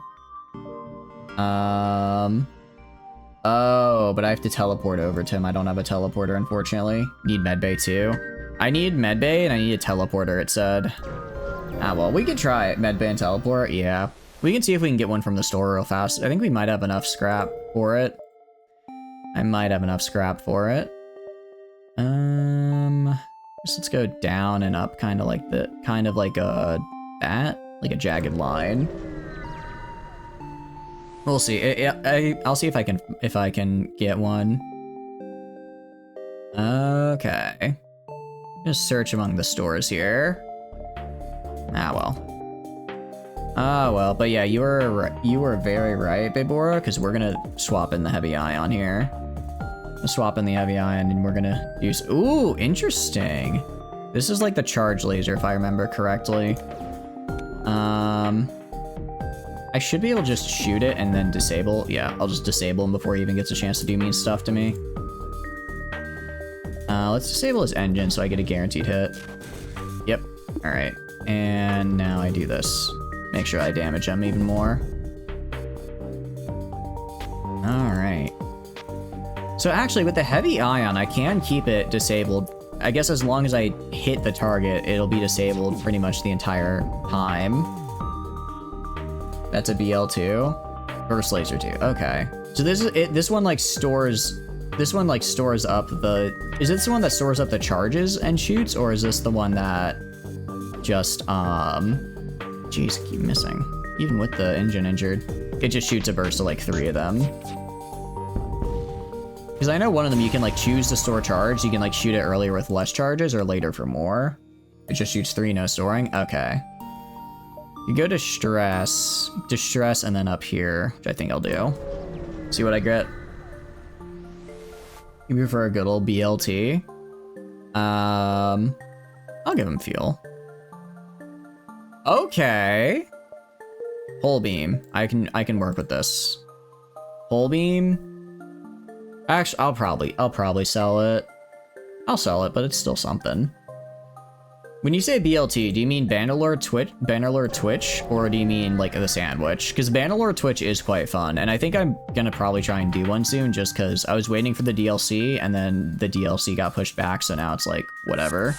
Oh, but I have to teleport over to him. I don't have a teleporter, unfortunately. Need medbay too. I need medbay and I need a teleporter, it said. Ah, well, we can try it. Medbay and teleport, yeah. We can see if we can get one from the store real fast. I think we might have enough scrap for it. I might have enough scrap for it. Just let's go down and up, kind of like a jagged line. We'll see. I'll see if I can get one. Okay. Just search among the stores here. Ah well. Ah well, but yeah, you were very right, Bebora, because we're gonna swap in the heavy ion here. Swap in the heavy ion, and we're gonna use. Ooh, interesting. This is like the charge laser, if I remember correctly. I should be able to just shoot it and then disable. Yeah, I'll just disable him before he even gets a chance to do mean stuff to me. Let's disable his engine so I get a guaranteed hit. Yep. All right. And now I do this. Make sure I damage him even more. All right. So actually, with the heavy ion, I can keep it disabled. I guess as long as I hit the target, it'll be disabled pretty much the entire time. That's a BL2. Burst laser 2. Okay. So this is it. This one like stores. This one like stores up the. Is this the one that stores up the charges and shoots, or is this the one that just Jeez, I keep missing. Even with the engine injured, it just shoots a burst of like 3 of them. Because I know one of them you can like choose to store charge. You can like shoot it earlier with less charges or later for more. It just shoots 3, no storing. Okay. You go to distress, and then up here, which I think I'll do. See what I get. You prefer a good old BLT. I'll give him fuel. Okay. Pole beam. I can work with this. Pole beam. Actually, I'll probably sell it. I'll sell it, but it's still something. When you say BLT, do you mean Bannerlord Twitch, or do you mean like the sandwich? Because Bannerlord Twitch is quite fun, and I think I'm gonna probably try and do one soon, just because I was waiting for the DLC, and then the DLC got pushed back, so now it's like whatever.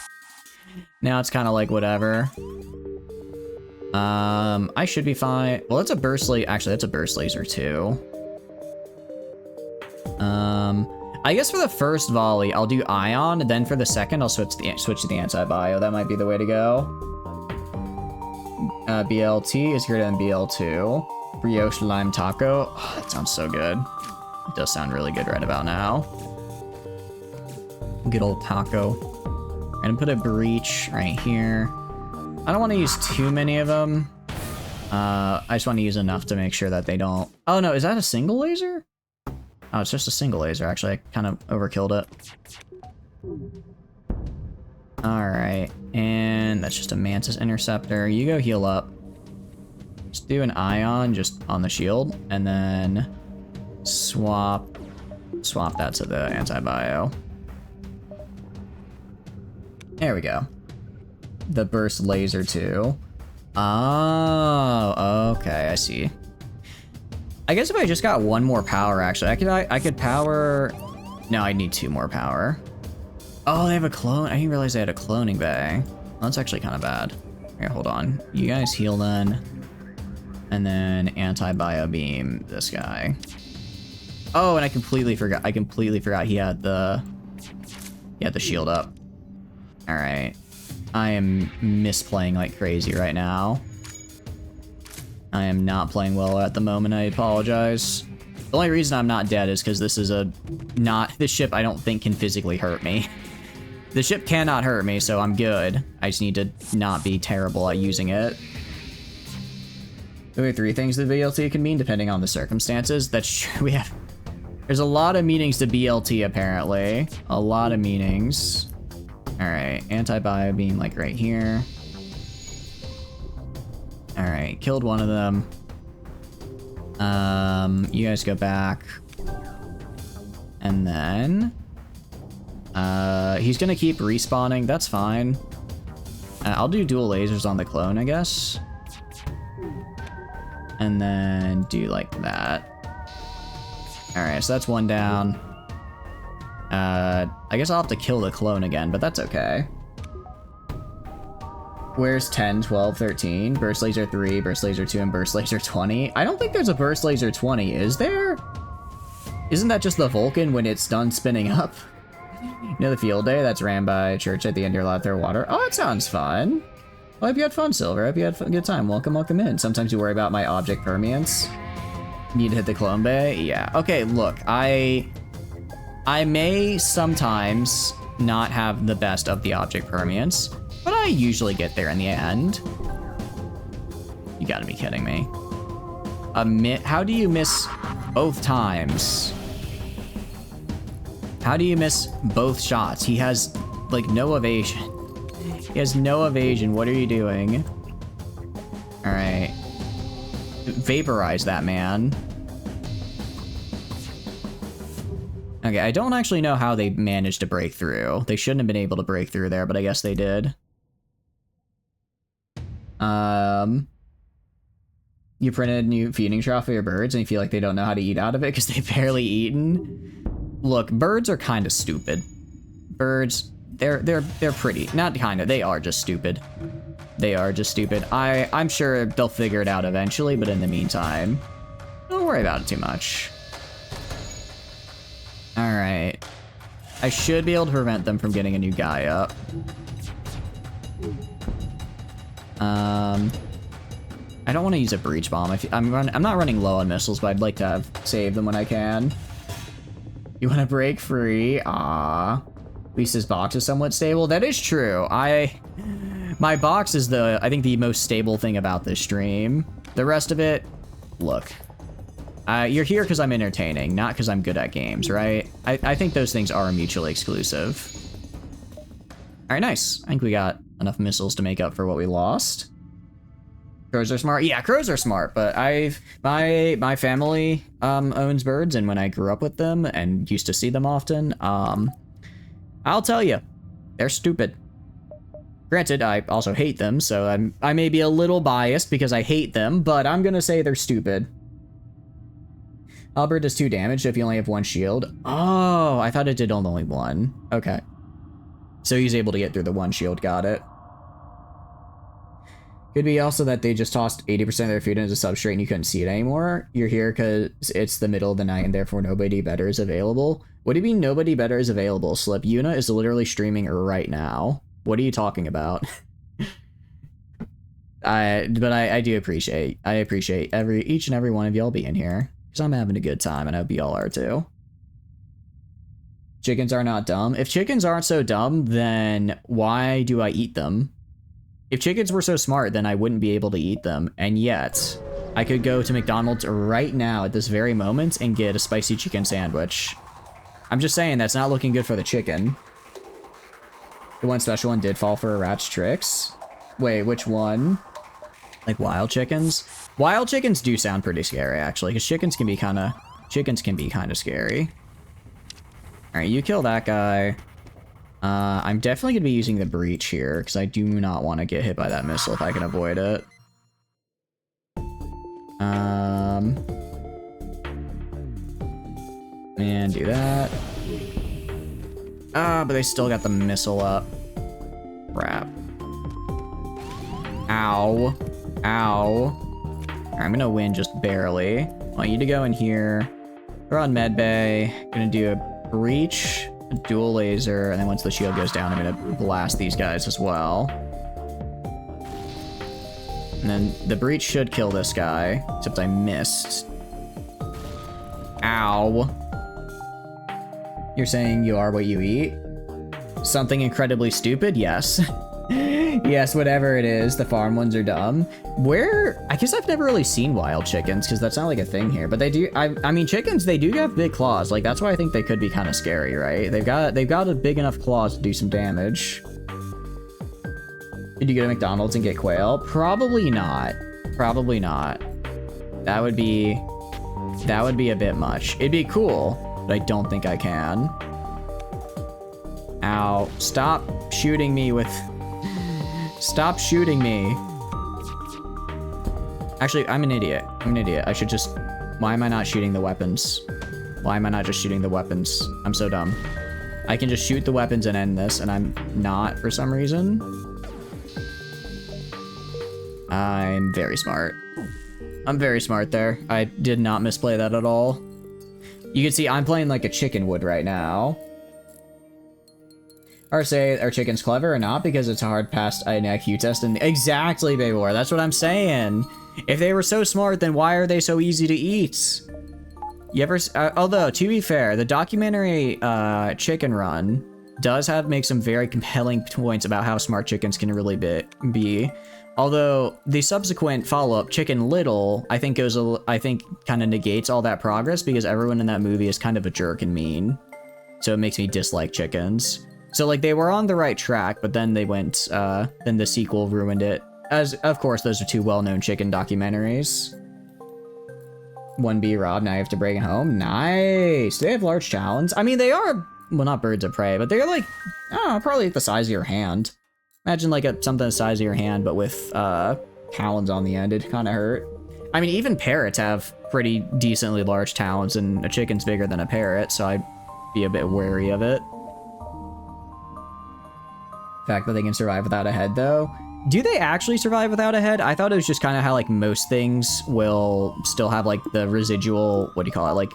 Now it's kind of like whatever. I should be fine. Well, that's a burst laser. Actually, that's a burst laser too. I guess for the first volley, I'll do ion, and then for the second, I'll switch to the anti-bio. That might be the way to go. BLT is greater than BL2. Brioche lime taco. Oh, that sounds so good. It does sound really good right about now. Good old taco. I'm gonna put a breach right here. I don't want to use too many of them. I just want to use enough to make sure that they don't. Oh no, is that a single laser? Oh, it's just a single laser, actually. I kind of overkilled it. Alright, and that's just a Mantis Interceptor. You go heal up. Just do an ion just on the shield, and then swap that to the anti-bio. There we go. The burst laser too. Oh, okay, I see. I guess if I just got 1 more power, actually, I could power. No, I need 2 more power. Oh, they have a clone. I didn't realize they had a cloning bay. Well, that's actually kind of bad. Here, hold on. You guys heal then, and then anti-bio beam this guy. Oh, and I completely forgot. He had the shield up. All right. I am misplaying like crazy right now. I am not playing well at the moment, I apologize. The only reason I'm not dead is because this ship I don't think can physically hurt me. The ship cannot hurt me, so I'm good. I just need to not be terrible at using it. There are 3 things the BLT can mean depending on the circumstances. That's true. There's a lot of meanings to BLT apparently. A lot of meanings. Alright, anti-bio beam like right here. Alright, killed one of them. You guys go back. And then... he's gonna keep respawning. That's fine. I'll do dual lasers on the clone, I guess. And then do like that. Alright, so that's one down. I guess I'll have to kill the clone again, but that's okay. Where's 10, 12, 13? Burst Laser 3, Burst Laser 2, and Burst Laser 20? I don't think there's a Burst Laser 20, is there? Isn't that just the Vulcan when it's done spinning up? You know the field day that's ran by a church at the end you're allowed to throw water? Oh, that sounds fun. Well, I hope you had fun, Silver. I hope you had a good time. Welcome, welcome in. Sometimes you worry about my object permeance. Need to hit the clone bay? Yeah. Okay, look, I may sometimes not have the best of the object permeance, but I usually get there in the end. You gotta be kidding me. How do you miss both times? How do you miss both shots? He has, like, no evasion. He has no evasion. What are you doing? Alright. Vaporize that man. Okay, I don't actually know how they managed to break through. They shouldn't have been able to break through there, but I guess they did. You printed a new feeding trough for your birds and you feel like they don't know how to eat out of it because they've barely eaten. Look, birds are kind of stupid. Birds, they're pretty. Not kind of, they are just stupid. They are just stupid. I'm sure they'll figure it out eventually, but in the meantime, don't worry about it too much. Alright. I should be able to prevent them from getting a new guy up. I don't want to use a breach bomb. I'm not running low on missiles, but I'd like to save them when I can. You want to break free? Ah, at least his box is somewhat stable. That is true. My box is I think the most stable thing about this stream. The rest of it, look. You're here because I'm entertaining, not because I'm good at games, right? I think those things are mutually exclusive. All right, nice. I think we got enough missiles to make up for what we lost. Crows are smart. Yeah, crows are smart, but my family owns birds, and when I grew up with them and used to see them often, I'll tell you, they're stupid. Granted, I also hate them, so I may be a little biased because I hate them, but I'm gonna say they're stupid. Albert does 2 damage if you only have 1 shield. Oh, I thought it did only 1. Okay. So he's able to get through the 1 shield, got it. Could be also that they just tossed 80% of their food into substrate and you couldn't see it anymore. You're here because it's the middle of the night and therefore nobody better is available. What do you mean nobody better is available, Slip? Yuna is literally streaming right now. What are you talking about? But I do appreciate each and every one of y'all being here because I'm having a good time and I hope y'all are too. Chickens are not dumb. If chickens aren't so dumb, then why do I eat them? If chickens were so smart, then I wouldn't be able to eat them. And yet, I could go to McDonald's right now at this very moment and get a spicy chicken sandwich. I'm just saying, that's not looking good for the chicken. The one special one did fall for a rat's tricks. Wait, which one? Like wild chickens? Wild chickens do sound pretty scary, actually, because chickens can be kind of scary. Alright, you kill that guy. I'm definitely going to be using the breach here, because I do not want to get hit by that missile if I can avoid it. And do that. But they still got the missile up. Crap. Ow. Ow. Alright, I'm going to win just barely. I want you to go in here. We're on medbay. Gonna do a breach. A dual laser, and then once the shield goes down, I'm gonna blast these guys as well. And then the breach should kill this guy, except I missed. Ow. You're saying you are what you eat? Something incredibly stupid? Yes. Yes, whatever it is, the farm ones are dumb. I guess I've never really seen wild chickens, because that's not like a thing here, but they do, I mean, chickens, they do have big claws, like, that's why I think they could be kind of scary, right? They've got a big enough claws to do some damage. Did you go to McDonald's and get quail? Probably not. Probably not. That would be That would be a bit much. It'd be cool, but I don't think I can. Ow. Stop shooting me with... Stop shooting me. Actually, I'm an idiot. I'm an idiot. I should just... Why am I not shooting the weapons? Why am I not just shooting the weapons? I'm so dumb. I can just shoot the weapons and end this, and I'm not for some reason. I'm very smart. I'm very smart there. I did not misplay that at all. You can see I'm playing like a chicken would right now. Or say, are chickens clever or not? Because it's a hard pass an IQ test. And exactly, Baby War. That's what I'm saying. If they were so smart, then why are they so easy to eat? You ever... although, to be fair, the documentary Chicken Run does make some very compelling points about how smart chickens can really be. Although the subsequent follow-up, Chicken Little, I think kind of negates all that progress because everyone in that movie is kind of a jerk and mean. So it makes me dislike chickens. So like they were on the right track, but then they went, then the sequel ruined it. As of course, those are two well-known chicken documentaries. 1B Rob, now you have to bring it home. Nice. They have large talons. I mean, they are, well, not birds of prey, but they're like, I don't know, probably the size of your hand. Imagine like something the size of your hand, but with talons on the end. It'd kind of hurt. I mean, even parrots have pretty decently large talons, and a chicken's bigger than a parrot, so I'd be a bit wary of it. The fact that they can survive without a head, though. Do they actually survive without a head? I thought it was just kind of how like most things will still have like the residual, what do you call it, like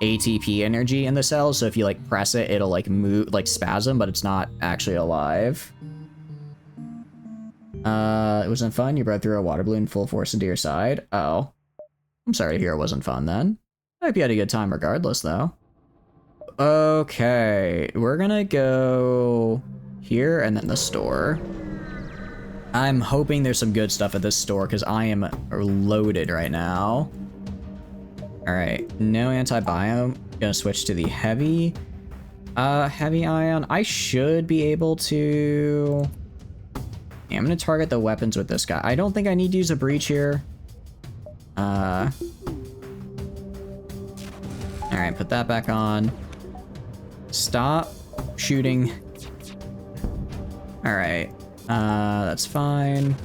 ATP energy in the cells. So if you like press it, it'll like move, like spasm, but it's not actually alive. It wasn't fun. You brought through a water balloon full force into your side. Oh, I'm sorry to hear it wasn't fun then. I hope you had a good time regardless, though. Okay, we're gonna go here and then the store. I'm hoping there's some good stuff at this store because I am loaded right now. All right, no anti-biome. Gonna switch to the heavy ion. I should be able to... Yeah, I'm gonna target the weapons with this guy. I don't think I need to use a breach here. All right, put that back on. Stop shooting. All right, that's fine.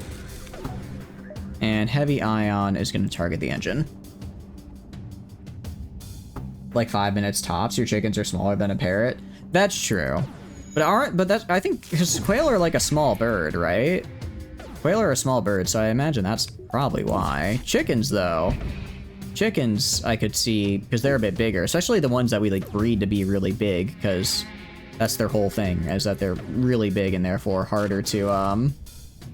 And heavy ion is gonna target the engine. Like 5 minutes tops. Your chickens are smaller than a parrot. That's true. But that's, I think, because quail are like a small bird, right? Quail are a small bird, so I imagine that's probably why. Chickens, though. Chickens, I could see, because they're a bit bigger, especially the ones that we like breed to be really big, because that's their whole thing, is that they're really big and therefore harder to,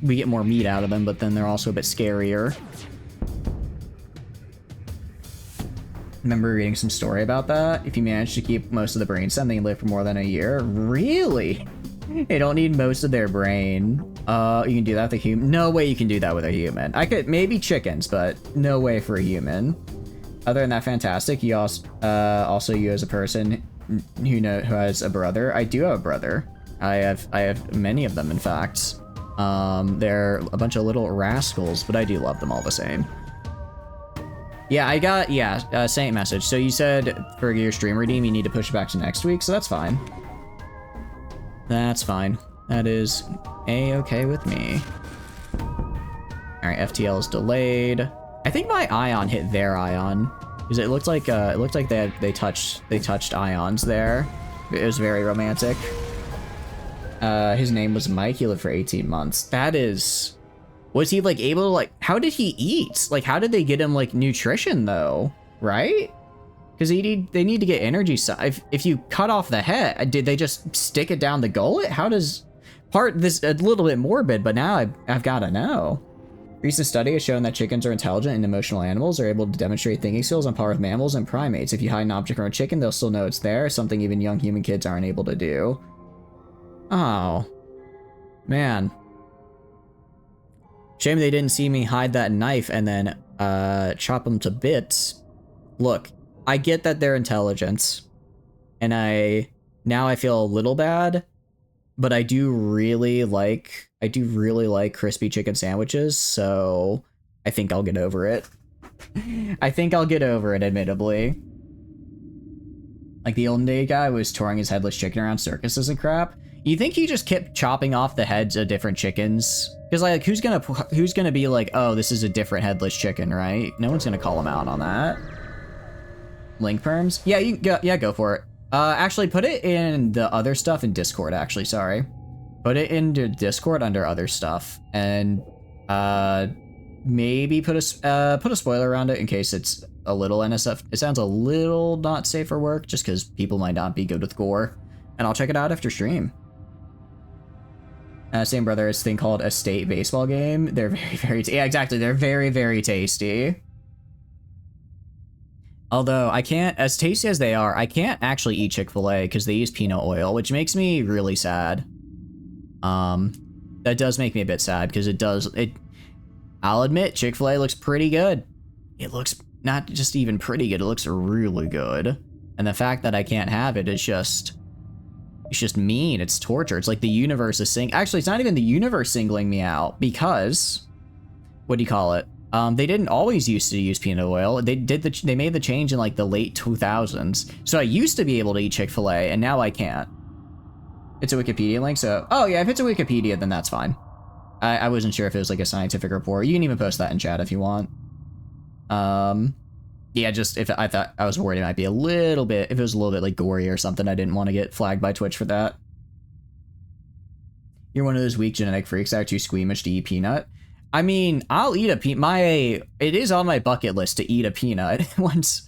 we get more meat out of them, but then they're also a bit scarier. Remember reading some story about that? If you manage to keep most of the brain stem, they live for more than a year. Really? They don't need most of their brain. You can do that with a human? No way you can do that with a human. I could, maybe chickens, but no way for a human. Other than that, fantastic. You also you as a person who has a brother. I do have a brother. I have many of them, in fact. They're a bunch of little rascals, but I do love them all the same. Yeah, I got, same message. So you said for your stream redeem, you need to push it back to next week, so that's fine. That's fine. That is a-okay with me. All right, FTL is delayed. I think my ion hit their ion, because it looked like they touched ions there. It was very romantic. His name was Mike. He lived for 18 months. That is... Was he, like, able to, like... How did he eat? Like, how did they get him, like, nutrition, though? Right? Because they need to get energy... If you cut off the head, did they just stick it down the gullet? How does... This a little bit morbid, but now I've got to know. Recent study has shown that chickens are intelligent and emotional animals, are able to demonstrate thinking skills on par with mammals and primates. If you hide an object from a chicken, they'll still know it's there, something even young human kids aren't able to do. Oh. Man. Shame they didn't see me hide that knife and then chop them to bits. Look, I get that they're intelligent, and now I feel a little bad, but I do really like crispy chicken sandwiches, so I think I'll get over it. I think I'll get over it, admittedly. Like the olden day guy was touring his headless chicken around circuses and crap. You think he just kept chopping off the heads of different chickens? Because like, who's gonna be like, oh, this is a different headless chicken, right? No one's gonna call him out on that. Link perms? Yeah, you go. Yeah, go for it. Actually, put it in the other stuff in Discord. Actually, sorry, put it into Discord under other stuff, and maybe put a spoiler around it in case it's a little NSF. It sounds a little not safe for work, just because people might not be good with gore. And I'll check it out after stream. Same brother, it's a thing called a state baseball game. They're very, yeah, exactly. They're very tasty. Although I can't, as tasty as they are, I can't actually eat Chick-fil-A because they use peanut oil, which makes me really sad. That does make me a bit sad because I'll admit, Chick-fil-A looks pretty good. It looks not just even pretty good, it looks really good. And the fact that I can't have it is just, it's just mean, it's torture. It's like the universe is actually, it's not even the universe singling me out because, what do you call it? They didn't always used to use peanut oil. They made the change in like the late 2000s. So I used to be able to eat Chick-fil-A and now I can't. It's a Wikipedia link, so, oh yeah, if it's a Wikipedia, then that's fine. I wasn't sure if it was like a scientific report. You can even post that in chat if you want. Yeah, just if I thought, I was worried it might be a little bit, if it was a little bit like gory or something, I didn't want to get flagged by Twitch for that. You're one of those weak genetic freaks that are too squeamish to eat peanut. I mean, I'll eat a peanut. It is on my bucket list to eat a peanut once.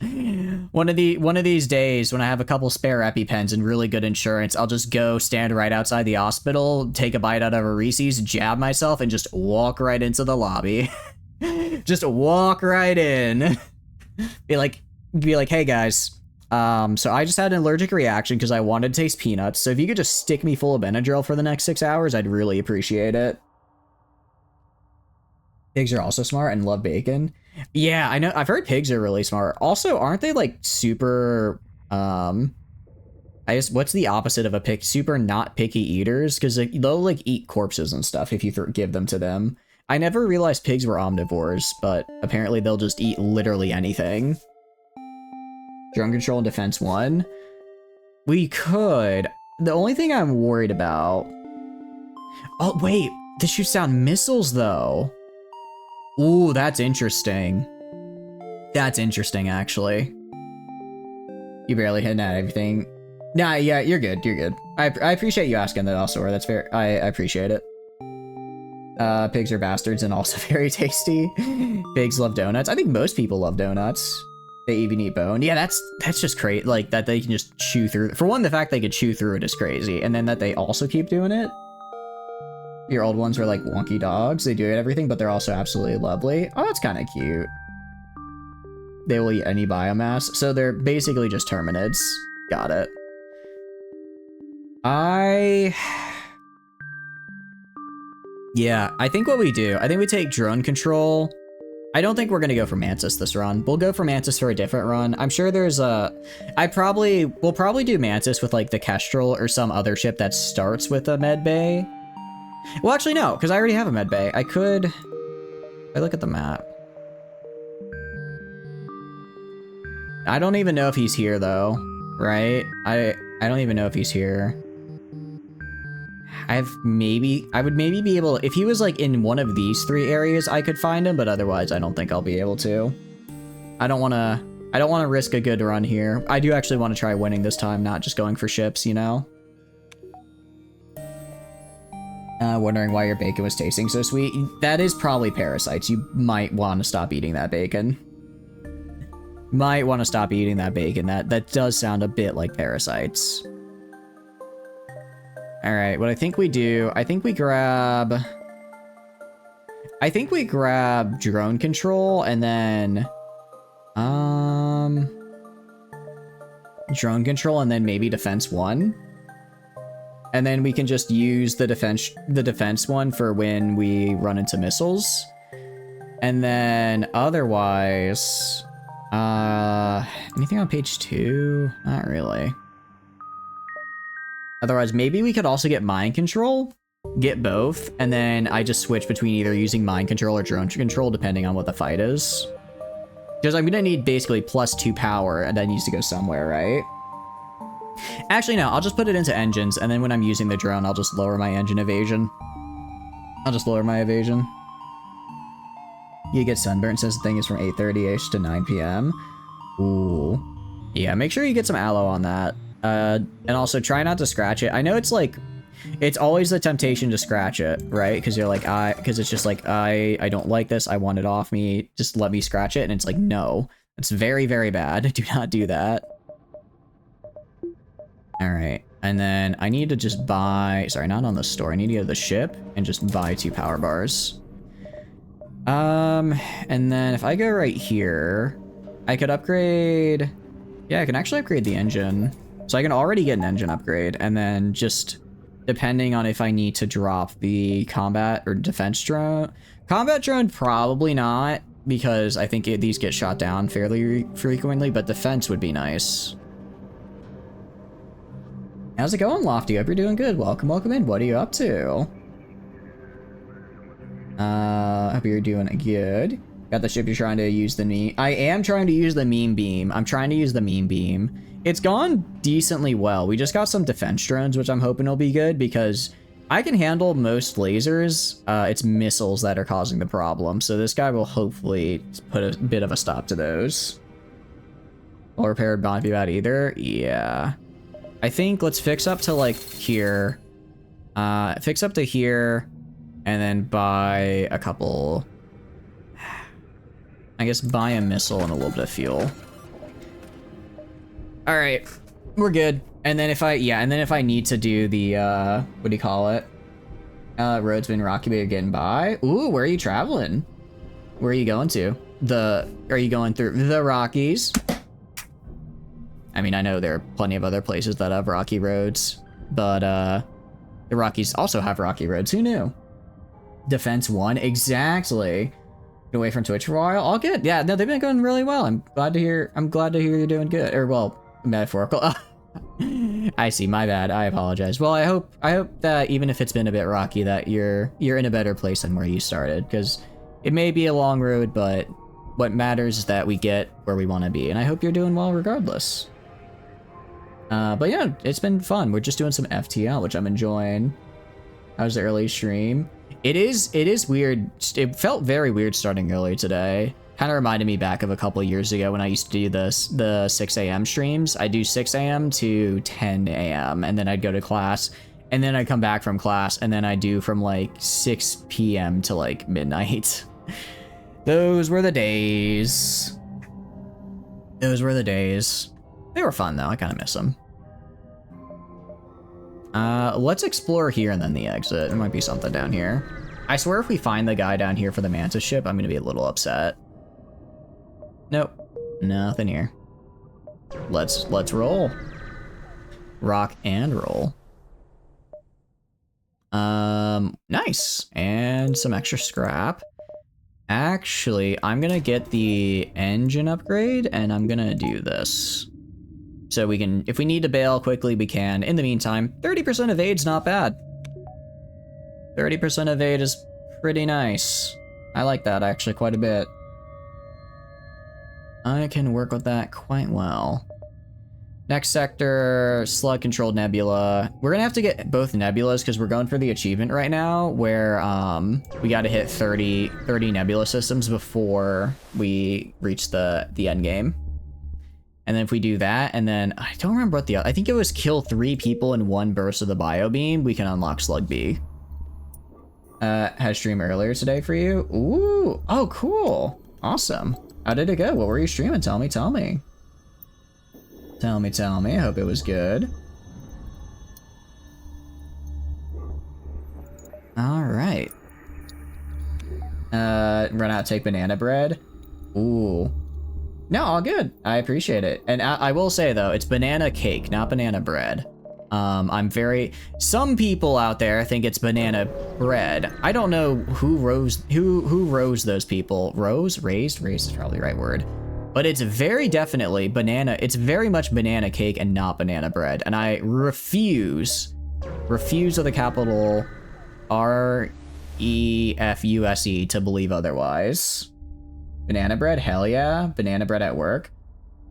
One of these days when I have a couple spare EpiPens and really good insurance, I'll just go stand right outside the hospital, take a bite out of a Reese's, jab myself, and just walk right into the lobby. Just walk right in. Be like, hey guys, so I just had an allergic reaction because I wanted to taste peanuts. So if you could just stick me full of Benadryl for the next 6 hours, I'd really appreciate it. Pigs are also smart and love bacon. Yeah, I know. I've heard pigs are really smart. Also, aren't they like super, I guess, what's the opposite of a pig? Super not picky eaters? Because like, they'll like eat corpses and stuff if you give them to them. I never realized pigs were omnivores, but apparently they'll just eat literally anything. Drone control and defense 1. We could. The only thing I'm worried about... Oh, wait. This shoots down missiles, though. Ooh, that's interesting. That's interesting, actually. You barely hitting at everything. Nah, yeah, you're good. You're good. I appreciate you asking that, also. That's fair. I appreciate it. Pigs are bastards and also very tasty. Pigs love donuts. I think most people love donuts. They even eat bone. Yeah, that's just crazy. Like, that they can just chew through. For one, the fact they could chew through it is crazy. And then that they also keep doing it. Your old ones are like wonky dogs. They do everything, but they're also absolutely lovely. Oh, that's kind of cute. They will eat any biomass. So they're basically just terminids. Got it. Yeah, I think what we do, I think we take drone control. I don't think we're going to go for Mantis this run. We'll go for Mantis for a different run. I'm sure there's a... We'll probably do Mantis with like the Kestrel or some other ship that starts with a med bay. Well, actually, no, because I already have a med bay. I could... I look at the map. I don't even know if he's here, though. Right? I don't even know if he's here. I would maybe be able... If he was, like, in one of these 3 areas, I could find him, but otherwise, I don't think I'll be able to. I don't want to risk a good run here. I do actually want to try winning this time, not just going for ships, you know? Wondering why your bacon was tasting so sweet. That is probably parasites. You might want to stop eating that bacon. Might want to stop eating that bacon. That does sound a bit like parasites. Alright, what I think we do... I think we grab drone control and then... Drone control and then maybe defense 1. And then we can just use the defense one for when we run into missiles. And then otherwise, anything on page 2? Not really. Otherwise, maybe we could also get mind control, get both, and then I just switch between either using mind control or drone control, depending on what the fight is. Because I'm gonna need basically +2 power, and that needs to go somewhere, right? Actually, no, I'll just put it into engines, and then when I'm using the drone, I'll just lower my engine evasion. I'll just lower my evasion. You get sunburnt since the thing is from 8:30ish to 9 p.m. Ooh. Yeah, make sure you get some aloe on that. And also try not to scratch it. I know it's like, it's always the temptation to scratch it, right? Because you're like, because it's just like, I don't like this. I want it off me. Just let me scratch it. And it's like, no, it's very, very bad. Do not do that. All right. And then I need to just buy, sorry, not on the store. I need to go to the ship and just buy 2 power bars. And then if I go right here, I could upgrade. Yeah, I can actually upgrade the engine. So I can already get an engine upgrade, and then just depending on if I need to drop the combat or defense drone. Combat drone, probably not, because I think these get shot down fairly frequently, but defense would be nice. How's it going, Lofty? Hope you're doing good. Welcome, welcome in. What are you up to? Hope you're doing good. Got the ship you're trying to use the meme. I am trying to use the meme beam. I'm trying to use the meme beam. It's gone decently well. We just got some defense drones, which I'm hoping will be good because I can handle most lasers. It's missiles that are causing the problem. So this guy will hopefully put a bit of a stop to those. Well repaired not be bad either. Yeah. I think let's fix up to like here. Fix up to here and then buy a couple. I guess buy a missile and a little bit of fuel. All right, we're good. And then if I need to do the, what do you call it? Road's been rocky, but you're getting by. Ooh, where are you traveling? Where are you going to? Are you going through the Rockies? I mean, I know there are plenty of other places that have rocky roads, but, the Rockies also have rocky roads. Who knew? Defense 1, exactly. Away from Twitch for a while. All good. Yeah, no, they've been going really well. I'm glad to hear you're doing good. Or well, metaphorical. I see, my bad. I apologize. Well, I hope that even if it's been a bit rocky that you're in a better place than where you started, because it may be a long road, but what matters is that we get where we want to be, and I hope you're doing well regardless. But yeah, it's been fun. We're just doing some FTL, which I'm enjoying. How's the early stream? It is weird. It felt very weird starting early today. Kind of reminded me back of a couple of years ago when I used to do the 6 a.m. streams. I do 6 a.m. to 10 a.m. and then I'd go to class, and then I'd come back from class, and then I do from like 6 p.m. to like midnight. Those were the days. Those were the days. They were fun though. I kind of miss them. Let's explore here and then the exit. There might be something down here. I swear if we find the guy down here for the Mantis ship, I'm gonna be a little upset. Nope, nothing here. Let's roll. Rock and roll. Nice. And some extra scrap. Actually, I'm gonna get the engine upgrade and I'm gonna do this. So we can, if we need to bail quickly, we can. In the meantime, 30% evade's not bad. 30% evade is pretty nice. I like that actually quite a bit. I can work with that quite well. Next sector, slug controlled nebula. We're gonna have to get both nebulas because we're going for the achievement right now where we gotta hit 30 nebula systems before we reach the end game. And then if we do that, and then I don't remember what I think it was kill 3 people in 1 burst of the bio beam, we can unlock Slug B. Had stream earlier today for you? Ooh, oh cool, awesome. How did it go? What were you streaming? Tell me. Tell me. I hope it was good. All right. Run out, take banana bread. Ooh. No, all good. I appreciate it. And I will say though, it's banana cake, not banana bread. Some people out there think it's banana bread. I don't know who rose those people. Raised is probably the right word. But it's very definitely banana. It's very much banana cake and not banana bread. And I refuse with a capital REFUSE to believe otherwise. Banana bread? Hell yeah. Banana bread at work?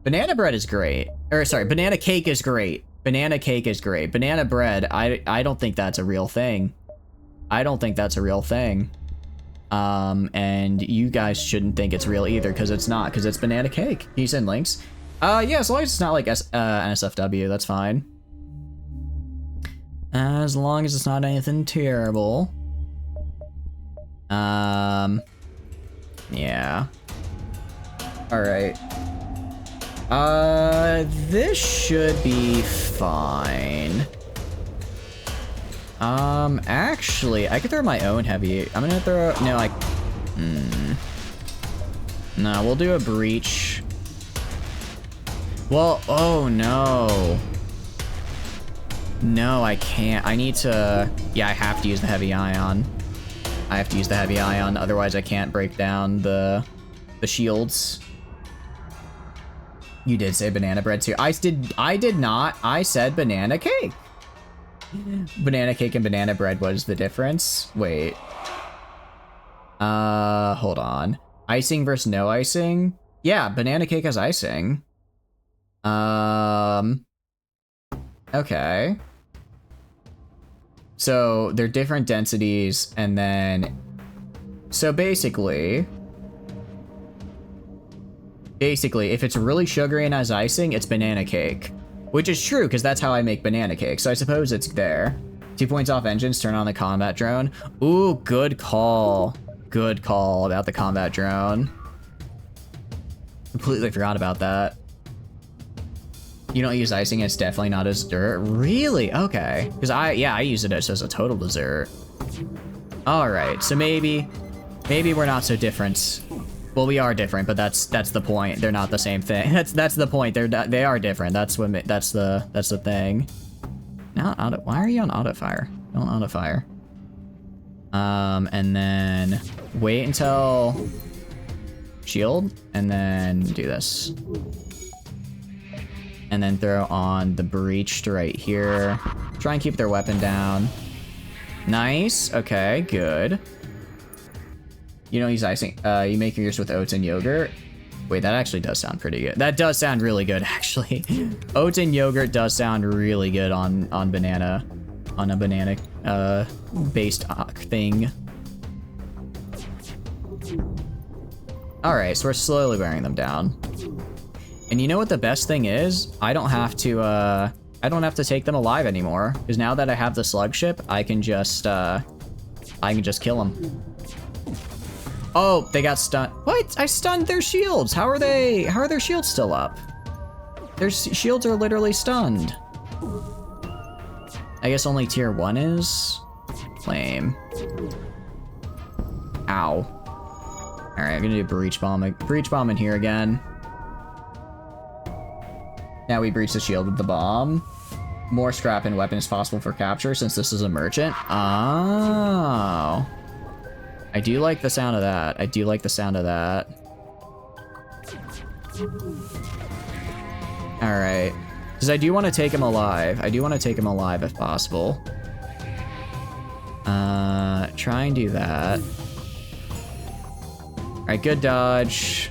Banana bread is great. Or sorry, banana cake is great. Banana cake is great. Banana bread, I don't think that's a real thing. I don't think that's a real thing. And you guys shouldn't think it's real either, because it's not, because it's banana cake. Can you send links? Yeah, as long as it's not like NSFW, that's fine. As long as it's not anything terrible. Yeah. Alright. This should be fine. Actually, I could throw my own heavy. I'm gonna throw, no, no, we'll do a breach. Well, oh no. No, I can't. I need to, yeah, I have to use the heavy ion. I have to use the heavy ion, otherwise I can't break down the shields. You did say banana bread too. I did not. I said banana cake. Banana cake and banana bread was the difference. Wait. Hold on. Icing versus no icing? Yeah, banana cake has icing. Okay. So they're different densities, and then, so basically, if it's really sugary and has icing, it's banana cake. Which is true, because that's how I make banana cake, so I suppose it's there. 2 points off engines, turn on the combat drone. Ooh, good call. Good call about the combat drone. Completely forgot about that. You don't use icing, it's definitely not as dessert. Really? Okay. Because I use it as a total dessert. Alright, so maybe we're not so different. Well, we are different, but that's the point. They're not the same thing. That's the point. They are different. That's the thing. Now why are you on auto fire? Don't auto fire. And then wait until shield, and then do this. And then throw on the breach right here. Try and keep their weapon down. Nice. Okay, good. You don't use icing. You make yours with oats and yogurt. Wait, that actually does sound pretty good. That does sound really good, actually. Oats and yogurt does sound really good on a banana based thing. All right, so we're slowly wearing them down. And you know what the best thing is? I don't have to take them alive anymore, because now that I have the slug ship, I can just kill them. Oh, they got stunned. What? I stunned their shields. How are their shields still up? Their shields are literally stunned. I guess only tier 1 is? Lame. Ow. All right, I'm gonna do breach bomb in here again. Now we breach the shield with the bomb. More scrap and weapon is possible for capture since this is a merchant. Oh. I do like the sound of that. I do like the sound of that. All right. Because I do want to take him alive. I do want to take him alive if possible. Try and do that. All right, good dodge.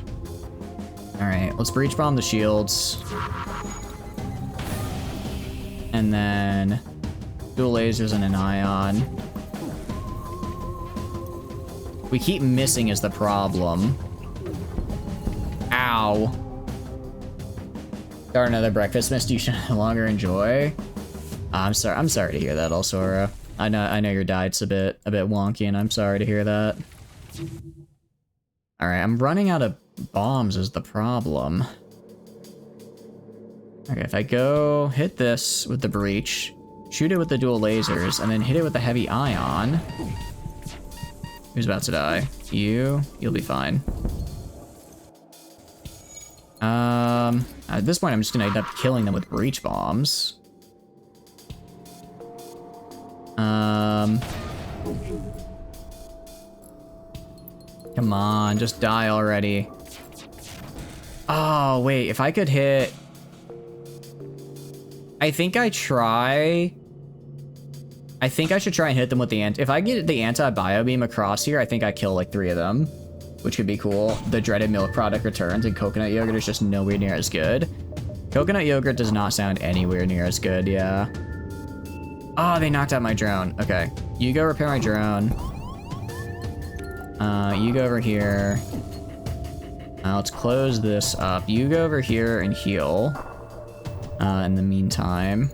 All right, let's breach bomb the shields. And then dual lasers and an ion. We keep missing is the problem. Ow. Start another breakfast mist you should no longer enjoy. I'm sorry to hear that, Alsora. I know your diet's a bit wonky, and I'm sorry to hear that. Alright, I'm running out of bombs is the problem. Okay, if I go hit this with the breach, shoot it with the dual lasers, and then hit it with the heavy ion. Who's about to die? You'll be fine. At this point, I'm just gonna end up killing them with breach bombs. Come on, just die already. Oh, wait, if I could hit... I think I should try and hit them with the if I get the anti-bio beam across here, I think I kill like 3 of them. which could be cool. The dreaded milk product returns, and coconut yogurt is just nowhere near as good. Coconut yogurt does not sound anywhere near as good, yeah. Oh, they knocked out my drone. Okay, you go repair my drone. You go over here. Let's close this up. You go over here and heal. In the meantime.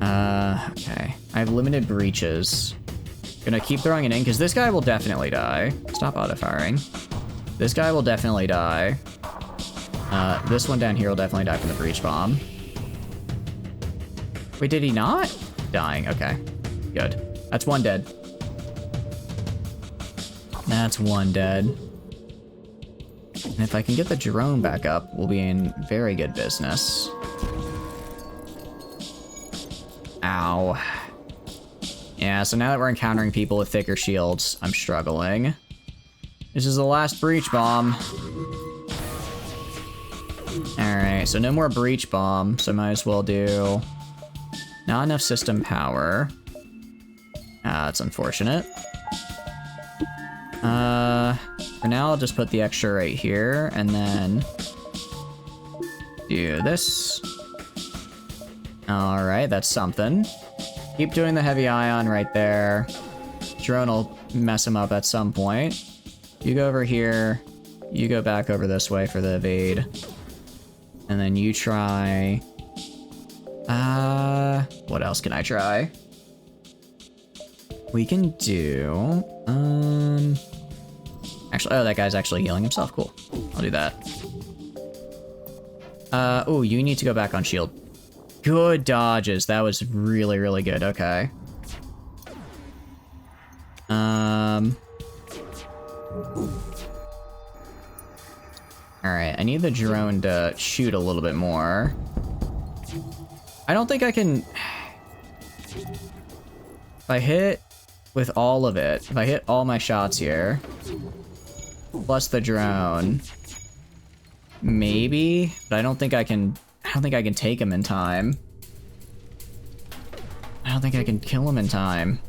Okay. I have limited breaches. Gonna keep throwing it in, because this guy will definitely die. Stop auto-firing. This guy will definitely die. This one down here will definitely die from the breach bomb. Wait, did he not? Dying, okay. Good. That's one dead. That's one dead. And if I can get the drone back up, we'll be in very good business. Ow. Yeah, so now that we're encountering people with thicker shields, I'm struggling. This is the last breach bomb. Alright, so no more breach bomb, so might as well do... Not enough system power. That's unfortunate. For now, I'll just put the extra right here, and then... do this. Alright, that's something. Keep doing the heavy ion right there. Drone will mess him up at some point. You go over here. You go back over this way for the evade. And then you try... what else can I try? We can do... Actually, oh, that guy's actually healing himself. Cool. I'll do that. Oh, you need to go back on shield. Good dodges. That was really, really good. Okay. Alright, I need the drone to shoot a little bit more. I don't think I can... If I hit with all of it, if I hit all my shots here, plus the drone, maybe, but I don't think I can take him in time. I don't think I can kill him in time.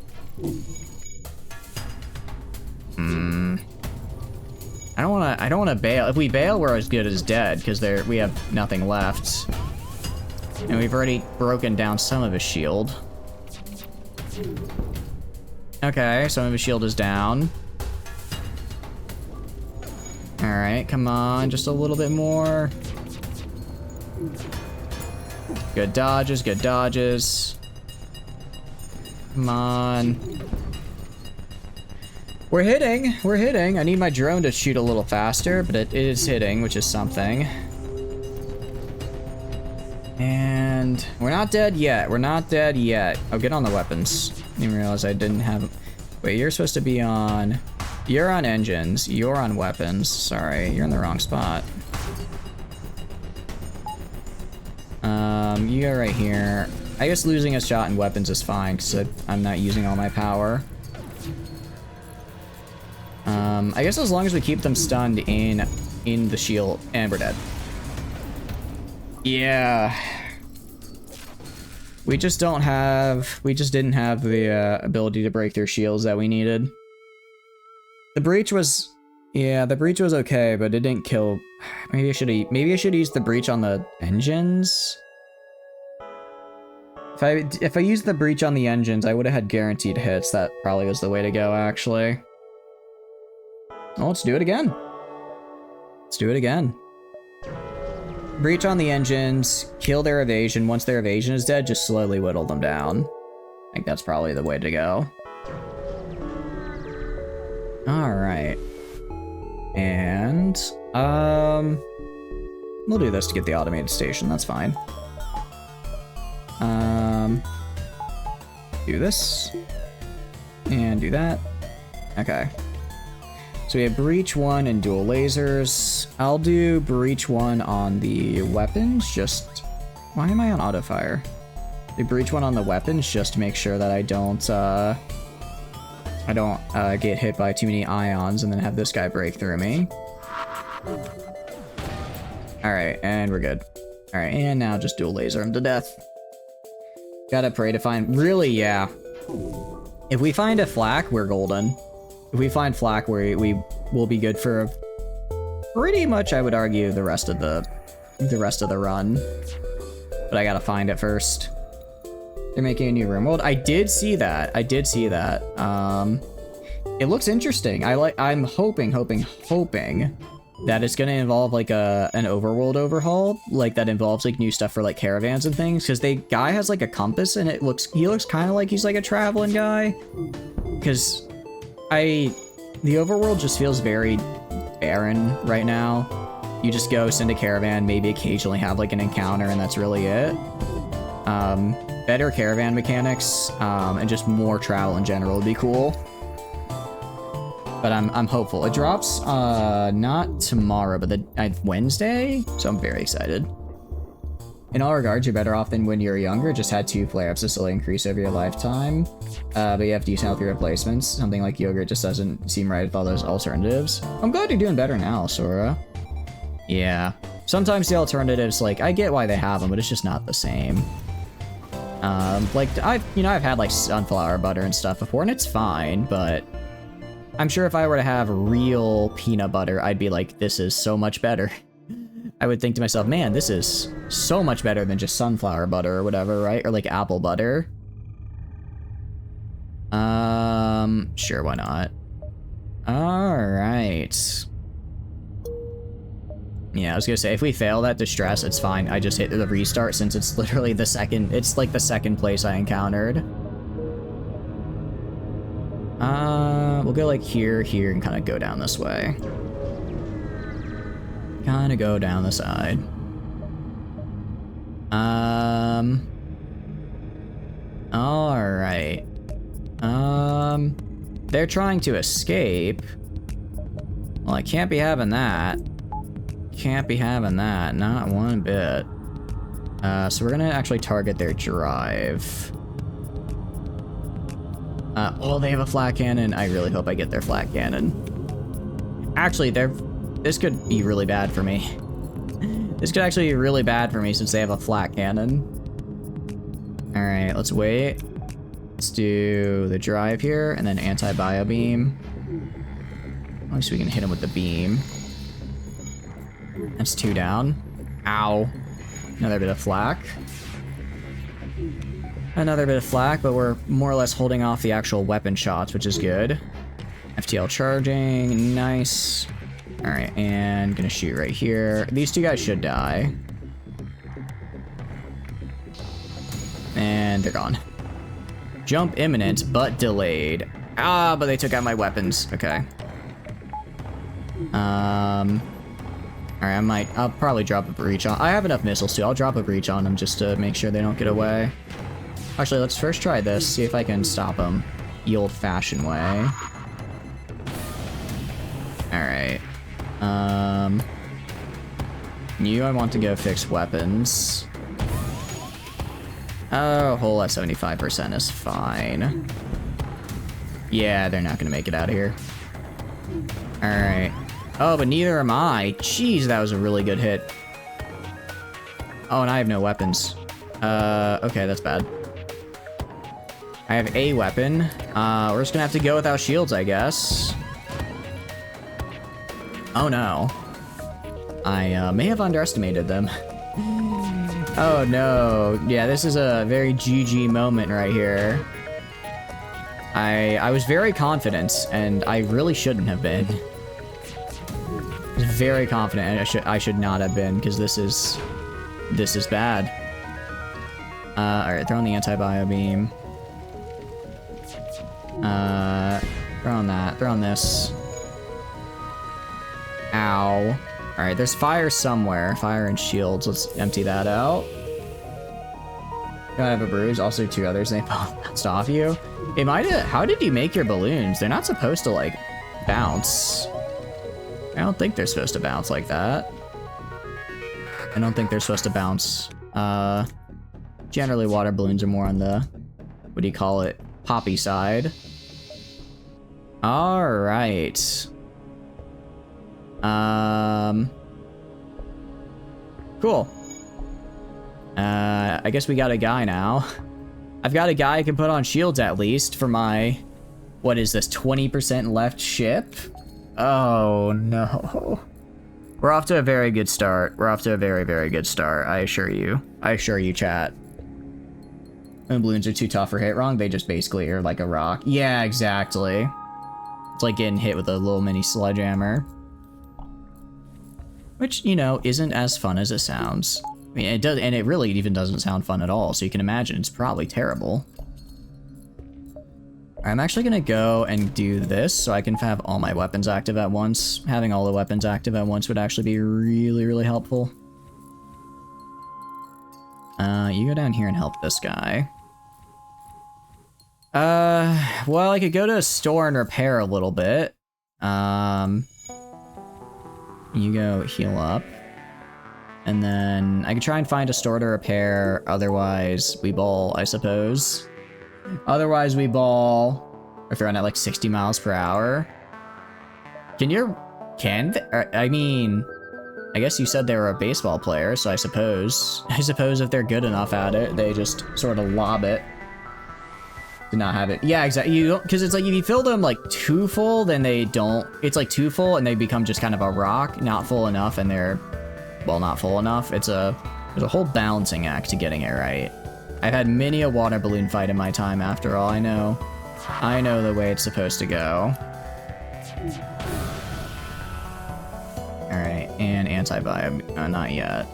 I don't wanna bail. If we bail, we're as good as dead, because we have nothing left. And we've already broken down some of his shield. Okay, some of his shield is down. Alright, come on, just a little bit more. Good dodges, good dodges. Come on. We're hitting, we're hitting. I need my drone to shoot a little faster, but it is hitting, which is something. And we're not dead yet, we're not dead yet. Oh, get on the weapons. I didn't realize I didn't have... Wait, you're supposed to be on... You're on engines, you're on weapons. Sorry, you're in the wrong spot. You go right here. I guess losing a shot in weapons is fine, because I'm not using all my power. I guess as long as we keep them stunned in the shield, and we're dead. Yeah. We just didn't have the ability to break their shields that we needed. The breach was, yeah, the breach was okay, but it didn't kill. Maybe I should use the breach on the engines. If I used the breach on the engines, I would have had guaranteed hits. That probably was the way to go, actually. Well, let's do it again. Let's do it again. Breach on the engines, kill their evasion. Once their evasion is dead, just slowly whittle them down. I think that's probably the way to go. Alright. And, we'll do this to get the automated station, that's fine. Do this. And do that. Okay. So we have breach 1 and dual lasers. I'll do breach 1 on the weapons, just... Why am I on auto fire? Do breach 1 on the weapons just to make sure that I don't get hit by too many ions and then have this guy break through me. Alright, and we're good. Alright, and now just dual laser him to death. Gotta pray to find... Really, yeah. If we find a flak, we're golden. If we find flak, we will be good for pretty much, I would argue, the rest of the run. But I gotta find it first. They're making a new room world. I did see that. It looks interesting. I'm hoping that it's gonna involve like an overworld overhaul, like that involves like new stuff for like caravans and things. Because the guy has like a compass, and he looks kind of like he's like a traveling guy. Because the overworld just feels very barren right now. You just go, send a caravan, maybe occasionally have like an encounter, and that's really it. Better caravan mechanics, and just more travel in general would be cool. But I'm hopeful. It drops not tomorrow, but Wednesday, so I'm very excited. In all regards, you're better off than when you were younger. Just had 2 flare-ups to slowly increase over your lifetime. But you have decent healthy replacements. Something like yogurt just doesn't seem right with all those alternatives. I'm glad you're doing better now, Sora. Yeah. Sometimes the alternatives, like, I get why they have them, but it's just not the same. Like, I've had, like, sunflower butter and stuff before, and it's fine, but I'm sure if I were to have real peanut butter, I'd be like, this is so much better. I would think to myself, man, this is so much better than just sunflower butter or whatever, right? Or like apple butter. Sure, why not? Alright. Yeah, I was gonna say, if we fail that distress, it's fine. I just hit the restart since it's literally it's like the second place I encountered. We'll go like here, and kind of go down this way. Kind of go down the side. Alright. They're trying to escape. Well, I can't be having that. Can't be having that, not one bit. So we're gonna actually target their drive. Oh, they have a flat cannon. I really hope I get their flat cannon. Actually, this could be really bad for me. This could actually be really bad for me since they have a flat cannon. Alright, let's wait. Let's do the drive here, and then anti-bio beam. At least we can hit him with the beam. That's 2 down. Ow. Another bit of flak. Another bit of flak, but we're more or less holding off the actual weapon shots, which is good. FTL charging, nice. Alright, and gonna shoot right here. These 2 guys should die. And they're gone. Jump imminent, but delayed. Ah, but they took out my weapons. Okay. Alright, I'll probably drop a breach on. I have enough missiles too. I'll drop a breach on them just to make sure they don't get away. Actually, let's first try this, see if I can stop them the old-fashioned way. Alright. I want to go fix weapons. Oh, hole at 75% is fine. Yeah, they're not gonna make it out of here. Alright. Oh, but neither am I. Jeez, that was a really good hit. Oh, and I have no weapons. Okay, that's bad. I have a weapon. We're just gonna have to go without shields, I guess. Oh no. I may have underestimated them. Oh no. Yeah, this is a very GG moment right here. I was very confident, and I really shouldn't have been. I was very confident, and I should not have been, because this is bad. Alright, throw on the anti-bio beam. Throw on that. Throw on this. Ow. Alright, there's fire somewhere. Fire and shields. Let's empty that out. I have a bruise. Also 2 others. They bounced off you. It might have... How did you make your balloons? They're not supposed to, like, bounce. I don't think they're supposed to bounce like that. I don't think they're supposed to bounce. Generally, water balloons are more on the... What do you call it? Poppy side. Alright. Cool. I guess we got a guy now. I've got a guy I can put on shields at least for my What is this, 20% left ship? Oh no. We're off to a very good start. We're off to a very, very good start, I assure you. I assure you, chat. When balloons are too tough for hit wrong, they just basically are like a rock. Yeah, exactly. It's like getting hit with a little mini sledgehammer. Which, you know, isn't as fun as it sounds. I mean, it does, and it really even doesn't sound fun at all, so you can imagine it's probably terrible. I'm actually gonna go and do this so I can have all my weapons active at once. Having all the weapons active at once would actually be really, really helpful. You go down here and help this guy. Well, I could go to a store and repair a little bit. You go heal up. And then I could try and find a store to repair, otherwise we ball, I suppose. Otherwise we ball. If they're on at like 60 miles per hour. I mean, I guess you said they were a baseball player, so I suppose if they're good enough at it, they just sort of lob it. To not have it. Yeah, exactly. You don't, because it's like if you fill them like too full, then they don't, it's like too full and they become just kind of a rock, not full enough, and they're, well, not full enough. There's a whole balancing act to getting it right. I've had many a water balloon fight in my time, after all. I know the way it's supposed to go. Alright, and anti-vibe. Not yet.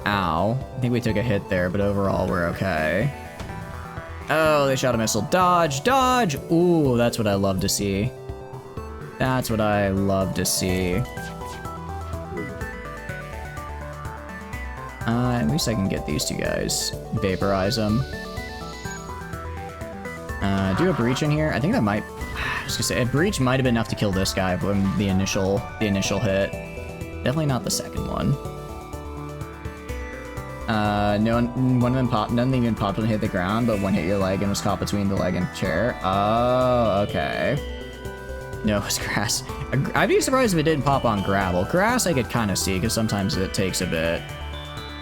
Ow. I think we took a hit there, but overall we're okay. Oh, they shot a missile. Dodge! Dodge! Ooh, that's what I love to see. That's what I love to see. At least I can get these two guys. Vaporize them. Do a breach in here. I think that might... I was gonna say, a breach might have been enough to kill this guy from the initial hit. Definitely not the second one. No, one of them popped, none even popped and hit the ground, but one hit your leg and was caught between the leg and chair. Oh, okay. No, it was grass. I'd be surprised if it didn't pop on gravel. Grass I could kind of see, because sometimes it takes a bit.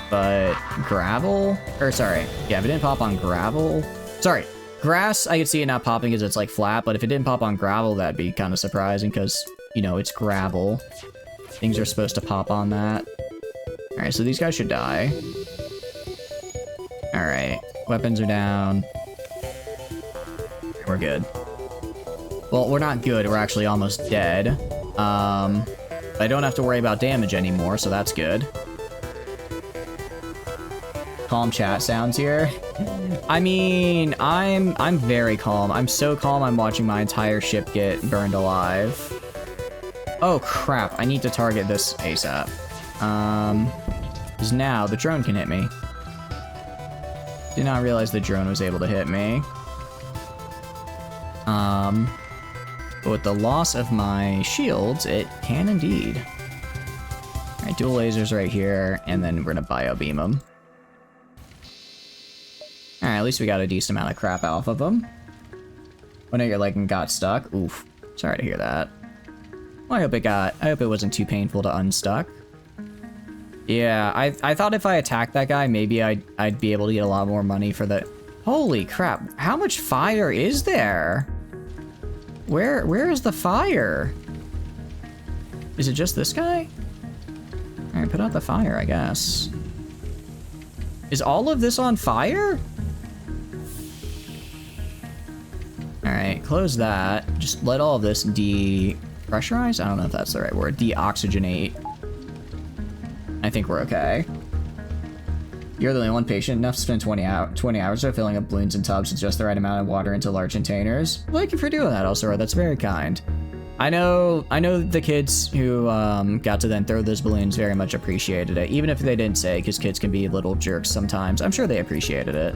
But gravel? Or sorry, yeah, if it didn't pop on gravel... Sorry, grass I could see it not popping because it's like flat, but if it didn't pop on gravel, that'd be kind of surprising because, you know, it's gravel. Things are supposed to pop on that. Alright, so these guys should die. Alright, weapons are down. We're good. Well, we're not good, we're actually almost dead. I don't have to worry about damage anymore, so that's good. Calm chat sounds here. I mean, I'm very calm. I'm so calm I'm watching my entire ship get burned alive. Oh crap, I need to target this ASAP. Because now the drone can hit me. Did not realize the drone was able to hit me. But with the loss of my shields, it can indeed. Alright, dual lasers right here, and then we're gonna bio-beam them. Alright, at least we got a decent amount of crap off of them. Oh no, your leg got stuck. Oof. Sorry to hear that. Well, I hope it wasn't too painful to unstuck. Yeah, I thought if I attacked that guy, maybe I'd be able to get a lot more money for the... Holy crap, how much fire is there? Where is the fire? Is it just this guy? Alright, put out the fire, I guess. Is all of this on fire? Alright, close that. Just let all of this depressurize? I don't know if that's the right word. Deoxygenate. I think we're okay. You're the only one patient enough to spend 20 hours of filling up balloons and tubs with just the right amount of water into large containers. Well, thank you for doing that, Elsora. That's very kind. I know the kids who got to then throw those balloons very much appreciated it, even if they didn't say, because kids can be little jerks sometimes. I'm sure they appreciated it.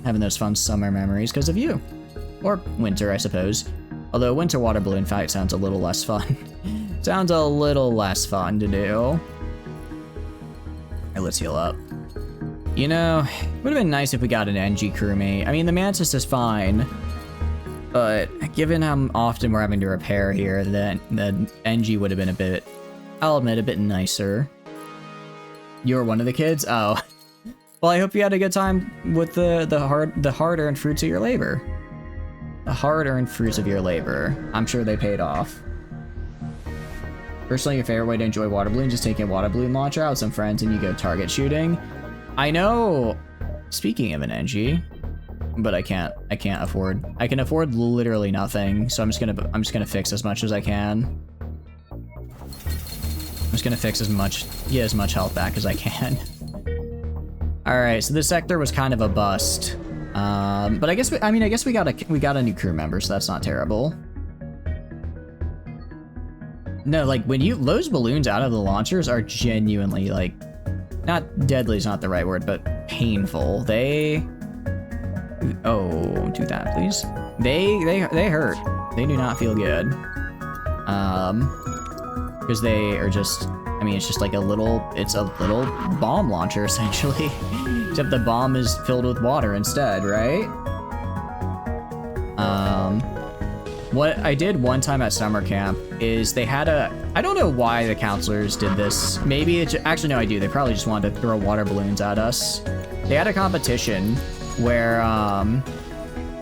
Having those fun summer memories because of you. Or winter, I suppose. Although winter water balloon fight sounds a little less fun. Sounds a little less fun to do. Alright, let's heal up. You know, it would have been nice if we got an NG crewmate. I mean, the Mantis is fine. But given how often we're having to repair here, then the NG would have been a bit, I'll admit, a bit nicer. You were one of the kids? Oh. Well, I hope you had a good time with the hard-earned fruits of your labor. The hard-earned fruits of your labor. I'm sure they paid off. Personally, your favorite way to enjoy water balloons is taking a water balloon launcher out with some friends and you go target shooting. I know. Speaking of an NG, but I can't afford. I can afford literally nothing, so I'm just gonna fix as much as I can. I'm just gonna fix get as much health back as I can. All right, so this sector was kind of a bust, but I guess we got a new crew member, so that's not terrible. No, like when those balloons out of the launchers are genuinely like, not deadly is not the right word, but painful. Oh, do that please. They hurt. They do not feel good. Because they are just, I mean, it's just like it's a little bomb launcher essentially. Except the bomb is filled with water instead, right? What I did one time at summer camp is they had I don't know why the counselors did this. Maybe actually no, I do. They probably just wanted to throw water balloons at us. They had a competition where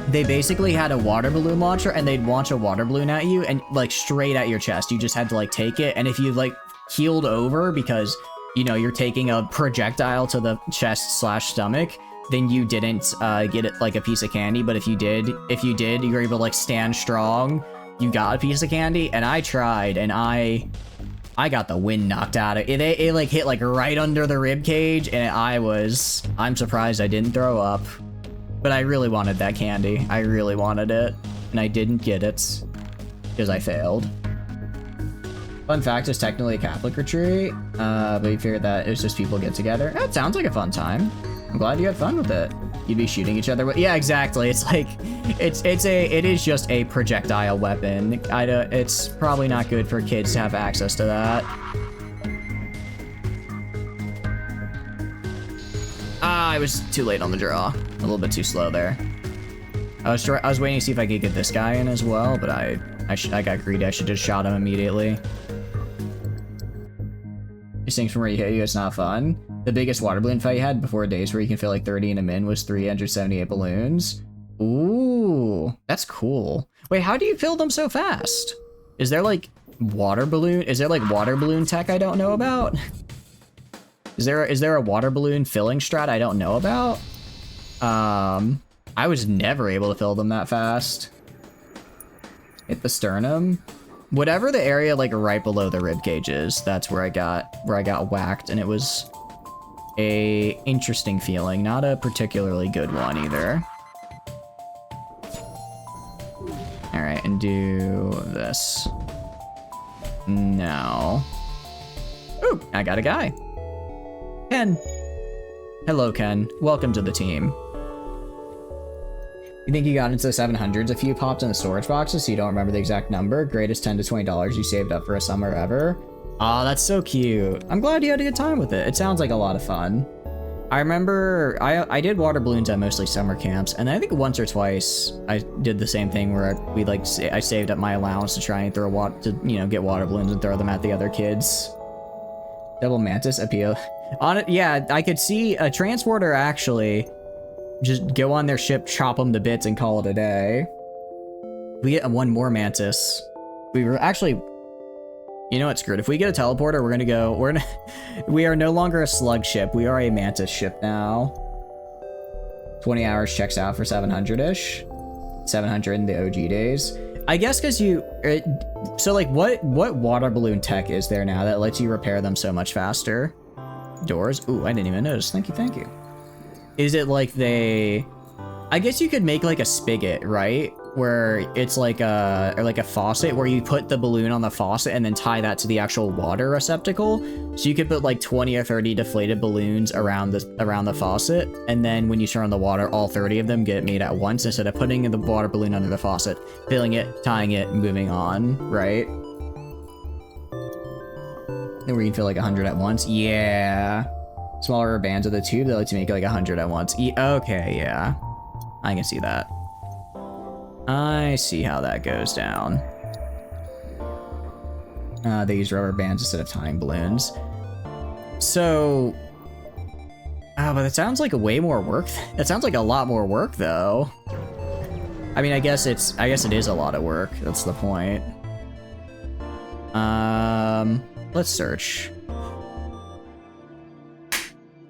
they basically had a water balloon launcher and they'd launch a water balloon at you and like straight at your chest. You just had to like take it, and if you like keeled over because you're taking a projectile to the chest/stomach, then you didn't get it like a piece of candy. But if you did, you were able to like stand strong. You got a piece of candy, and I tried, and I got the wind knocked out of it. It like hit like right under the rib cage, and I'm surprised I didn't throw up. But I really wanted that candy. I really wanted it, and I didn't get it because I failed. Fun fact, it's technically a Catholic retreat, but we figured that it was just people get together. That sounds like a fun time. I'm glad you had fun with it. You'd be shooting each other with, yeah, exactly. It's like, it is just a projectile weapon. It's probably not good for kids to have access to that. I was too late on the draw. A little bit too slow there. I was waiting to see if I could get this guy in as well, but I got greedy. I should just shot him immediately. These things from where you hit you, it's not fun. The biggest water balloon fight you had before days where you can fill like 30 in a min was 378 balloons. Ooh, that's cool. Wait, how do you fill them so fast? Is there like water balloon tech I don't know about? Is there a water balloon filling strat I don't know about? I was never able to fill them that fast. Hit the sternum. Whatever the area like right below the rib cage is, that's where I got whacked, and it was a interesting feeling, not a particularly good one either. All right, and do this. No. Ooh, I got a guy. Ken. Hello, Ken. Welcome to the team. You think you got into the 700s a few popped in the storage boxes so you don't remember the exact number? Greatest $10 to $20 you saved up for a summer ever. Aw, that's so cute. I'm glad you had a good time with it. It sounds like a lot of fun. I remember I did water balloons at mostly summer camps, and I think once or twice I did the same thing where I saved up my allowance to try and get water balloons and throw them at the other kids. Double mantis appeal. On it, yeah, I could see a transporter actually just go on their ship, chop them to bits, and call it a day. We get one more mantis. We were actually, you know what, screwed. If we get a teleporter, we are no longer a slug ship. We are a mantis ship now. 20 hours checks out for 700-ish. 700 in the OG days. I guess because so like what water balloon tech is there now that lets you repair them so much faster? Doors? Ooh, I didn't even notice. Thank you. Is it like I guess you could make like a spigot, right? Where it's like a faucet where you put the balloon on the faucet and then tie that to the actual water receptacle. So you could put like 20 or 30 deflated balloons around the faucet, and then when you turn on the water, all 30 of them get made at once instead of putting the water balloon under the faucet, filling it, tying it, moving on, right? Then where you can fill like 100 at once. Yeah. Smaller bands of the tube that lets you make like 100 at once. Okay, yeah. I can see that. I see how that goes down. They use rubber bands instead of tying balloons. So... but that sounds like way more work. That sounds like a lot more work, though. I mean, I guess it is a lot of work. That's the point. Let's search.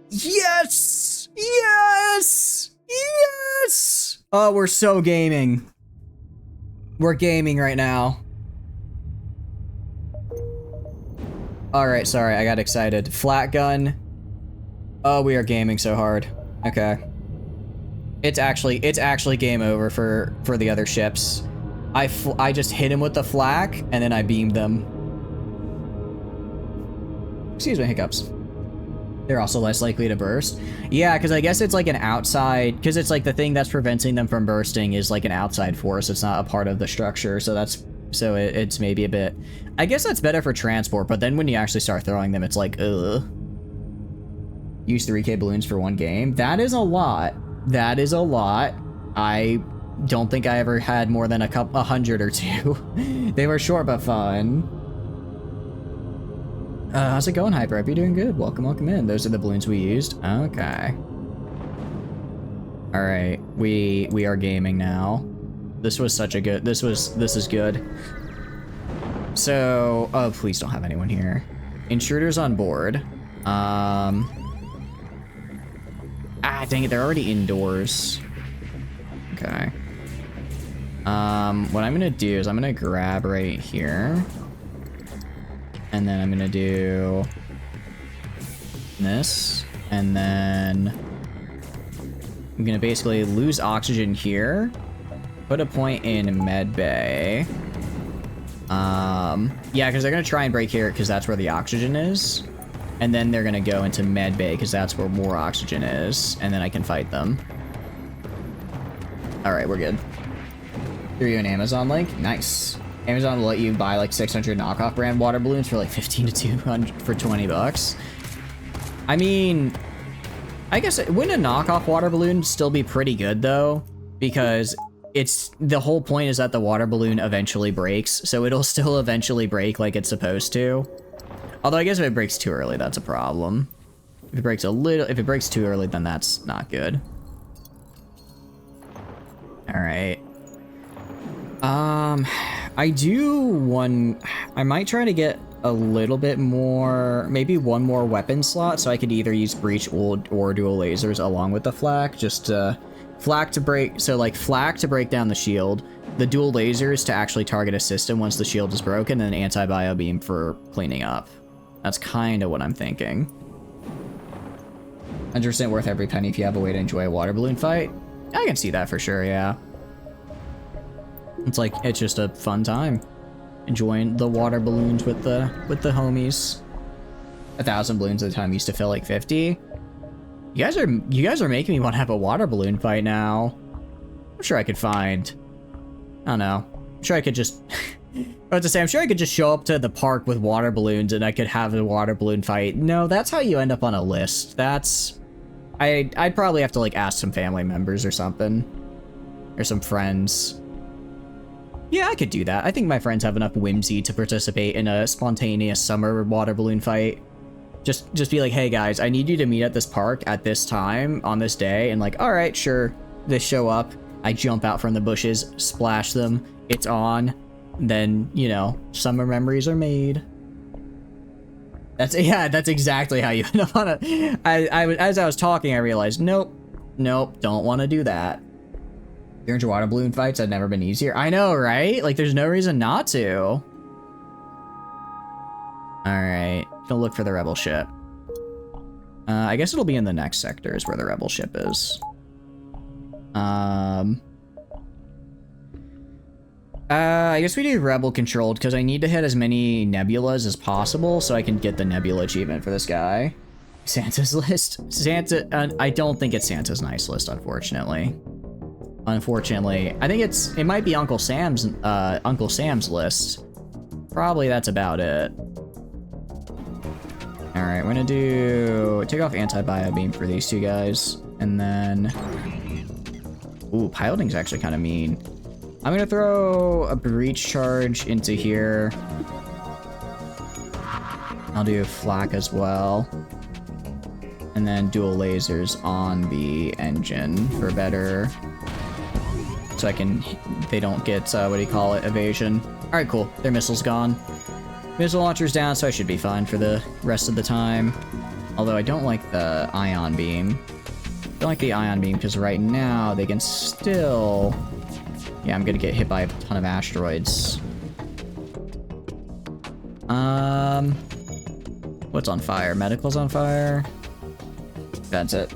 Yes! Yes! Yes! Oh, we're so gaming. We're gaming right now. Alright, sorry, I got excited. Flat gun. Oh, we are gaming so hard. Okay. It's actually game over for the other ships. I just hit him with the flak, and then I beamed them. Excuse me, hiccups. They're also less likely to burst. Yeah, because I guess it's like an outside, because it's like the thing that's preventing them from bursting is like an outside force. It's not a part of the structure, so it's maybe a bit. I guess that's better for transport, but then when you actually start throwing them, it's like, ugh. Use 3K balloons for one game. That is a lot. That is a lot. I don't think I ever had more than 100 or 2. They were short but fun. How's it going, Hyper? Hope you're doing good. Welcome in. Those are the balloons we used. Okay. All right, we are gaming now. This was such a good. This is good. So, oh, please don't have anyone here. Intruders on board. Ah, dang it, they're already indoors. Okay. What I'm gonna do is I'm gonna grab right here. And then I'm gonna do this. And then I'm gonna basically lose oxygen here. Put a point in med bay. Yeah, because they're gonna try and break here because that's where the oxygen is. And then they're gonna go into med bay because that's where more oxygen is. And then I can fight them. Alright, we're good. Threw you an Amazon link? Nice. Amazon will let you buy like 600 knockoff brand water balloons for like 15 to 200 for 20 bucks. I mean, I guess wouldn't a knockoff water balloon still be pretty good though? Because it's the whole point is that the water balloon eventually breaks, so it'll still eventually break like it's supposed to. Although I guess if it breaks too early, that's a problem. If it breaks too early, then that's not good. All right. I might try to get a little bit more, maybe one more weapon slot, so I could either use breach or dual lasers along with the flak, just flak to break, so like flak to break down the shield, the dual lasers to actually target a system once the shield is broken, and anti-bio beam for cleaning up. That's kind of what I'm thinking. 100% worth every penny if you have a way to enjoy a water balloon fight. I can see that for sure, yeah. It's like, it's just a fun time. Enjoying the water balloons with the homies. 1,000 balloons at a time used to fill like 50. You guys are making me want to have a water balloon fight now. I'm sure I could find, I don't know. I'm sure I could just, I was to say, I'm sure I could just show up to the park with water balloons and I could have a water balloon fight. No, that's how you end up on a list. That's, I'd probably have to like ask some family members or something. Or some friends. Yeah, I could do that. I think my friends have enough whimsy to participate in a spontaneous summer water balloon fight. Just be like, hey guys, I need you to meet at this park at this time on this day, and like, all right, sure. They show up. I jump out from the bushes, splash them. It's on. Then, you know, summer memories are made. That's exactly how you end up on a. As I was talking, I realized, nope, don't want to do that. 300 water balloon fights had never been easier. I know, right? Like, there's no reason not to. Alright, gonna look for the rebel ship. I guess it'll be in the next sector is where the rebel ship is. I guess we do rebel controlled because I need to hit as many nebulas as possible so I can get the nebula achievement for this guy. Santa's list. I don't think it's Santa's nice list, unfortunately. I think it might be Uncle Sam's list. Probably that's about it. All right, we're gonna take off anti-bio beam for these two guys, and then, ooh, piloting's actually kind of mean. I'm gonna throw a breach charge into here. I'll do flak as well, and then dual lasers on the engine for better so they don't get, what do you call it, evasion. Alright, cool. Their missile's gone. Missile launcher's down, so I should be fine for the rest of the time. Although I don't like the ion beam. Don't like the ion beam, because right now they can still... Yeah, I'm gonna get hit by a ton of asteroids. What's on fire? Medical's on fire. That's it.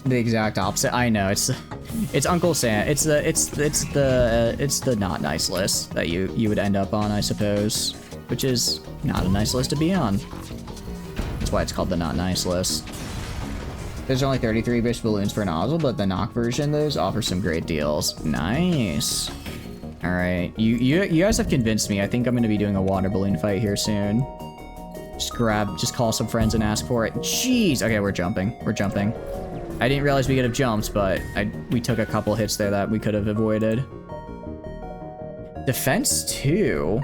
The exact opposite. I know, it's Uncle Sam. It's the not nice list that you would end up on, I suppose, which is not a nice list to be on. That's why it's called the not nice list. There's only 33 Bish balloons per nozzle, but the knock version of those offers some great deals. Nice. All right, you guys have convinced me. I think I'm gonna be doing a water balloon fight here soon. Just call some friends and ask for it. Jeez. Okay, we're jumping. We're jumping. I didn't realize we could have jumped, but we took a couple hits there that we could have avoided. Defense 2.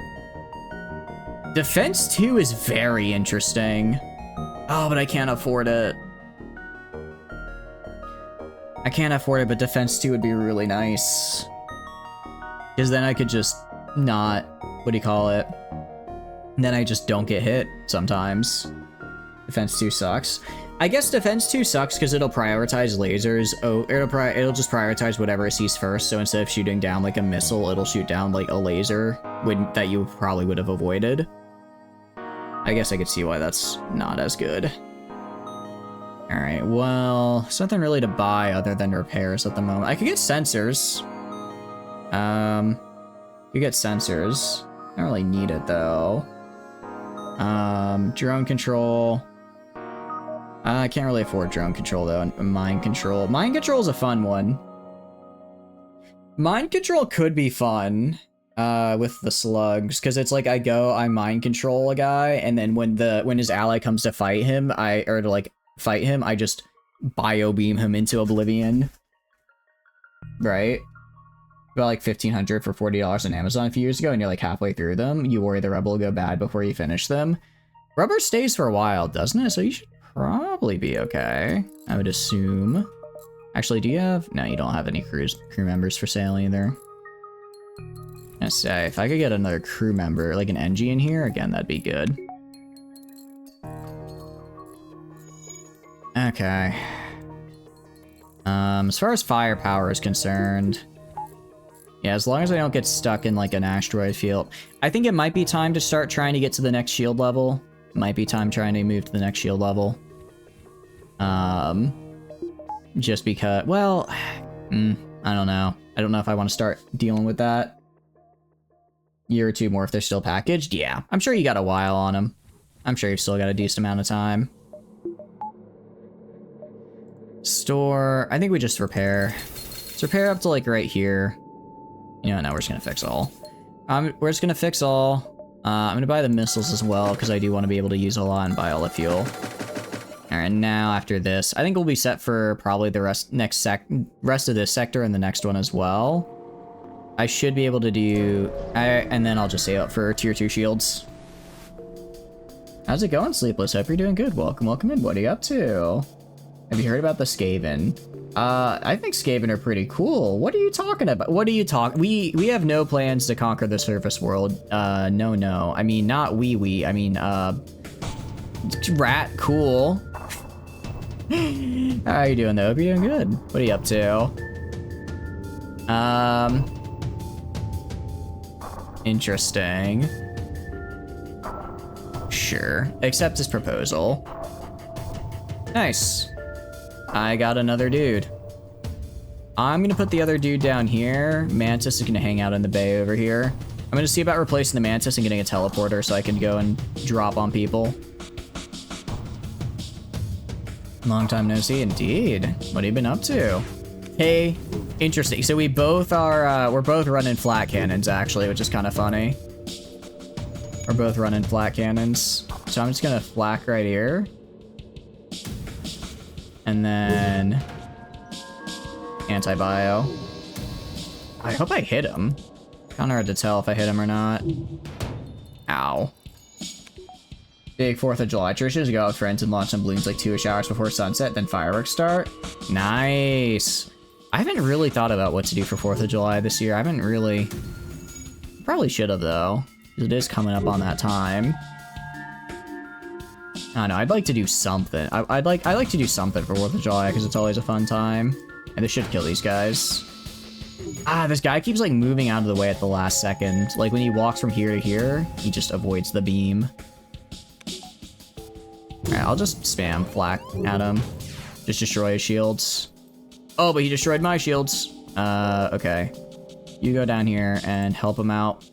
Defense 2 is very interesting. Oh, but I can't afford it. I can't afford it, but Defense 2 would be really nice. Because then I could just not, what do you call it? Then I just don't get hit sometimes. Defense 2 sucks. I guess Defense 2 sucks because it'll prioritize lasers. Oh, it'll just prioritize whatever it sees first. So instead of shooting down like a missile, it'll shoot down like a laser that you probably would have avoided. I guess I could see why that's not as good. All right, well, there's nothing really to buy other than repairs at the moment. I could get sensors. You get sensors. I don't really need it though. Drone control. I can't really afford drone control though. Mind control. Mind control is a fun one. Mind control could be fun with the slugs, because it's like I mind control a guy, and then when his ally comes to fight him, I just bio beam him into oblivion. Right? About like 1,500 for $40 on Amazon a few years ago, and you're like halfway through them. You worry the rebel will go bad before you finish them. Rubber stays for a while, doesn't it? So you should probably be okay, I would assume. Actually, do you have... No, you don't have any crew members for sale either. I say, if I could get another crew member, like an NG in here, again, that'd be good. Okay. As far as firepower is concerned... Yeah, as long as I don't get stuck in like an asteroid field. I think it might be time to start trying to get to the next shield level. Might be time trying to move to the next shield level. Just because, well, I don't know. I don't know if I want to start dealing with that. Year or two more if they're still packaged. Yeah, I'm sure you got a while on them. I'm sure you've still got a decent amount of time. Store, I think we just repair. Let's repair up to like right here. You know, now we're just gonna fix all. We're just gonna fix all. I'm gonna buy the missiles as well, because I do want to be able to use a lot and buy all the fuel. Alright, now after this, I think we'll be set for probably the rest of this sector and the next one as well. I should be able to do... and then I'll just save up for tier 2 shields. How's it going, Sleepless? Hope you're doing good. Welcome, welcome in. What are you up to? Have you heard about the Skaven? I think Skaven are pretty cool. What are you talking about? What are you talking? We have no plans to conquer the surface world. No. I mean, not I mean, rat cool. How are you doing though? Hope you're doing good. What are you up to? Interesting. Sure. Accept his proposal. Nice. I got another dude. I'm gonna put the other dude down here. Mantis is gonna hang out in the bay over here. I'm gonna see about replacing the Mantis and getting a teleporter so I can go and drop on people. Long time no see, indeed. What have you been up to? Hey, interesting. So we both are, we're both running flat cannons actually, which is kind of funny. We're both running flat cannons. So I'm just gonna flak right here. And then anti-bio. I hope I hit him. Kinda hard to tell if I hit him or not. Ow. Big 4th of July traditions. Go out with friends and launch some balloons like 2-ish hours before sunset, then fireworks start. Nice. I haven't really thought about what to do for 4th of July this year. I haven't really... Probably should have, though. Because it is coming up on that time. I don't know, I'd like to do something. I like to do something for 4th of July, because it's always a fun time. And they should kill these guys. Ah, this guy keeps, like, moving out of the way at the last second. Like, when he walks from here to here, he just avoids the beam. Alright, I'll just spam flak at him. Just destroy his shields. Oh, but he destroyed my shields. Okay. You go down here and help him out.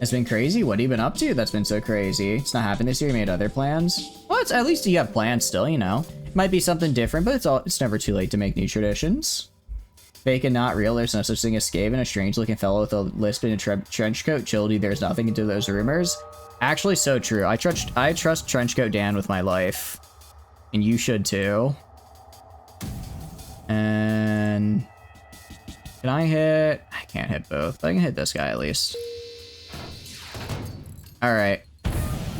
It's been crazy? What have you been up to that's been so crazy? It's not happened this year, you made other plans? Well, at least you have plans still, you know. It might be something different, but it's never too late to make new traditions. Fake and not real, there's no such thing as Skaven, a strange-looking fellow with a lisp in a trench coat. Childy, there's nothing into those rumors. Actually, so true. I trust Trenchcoat Dan with my life. And you should too. And... Can I hit... I can't hit both, but I can hit this guy at least. Alright.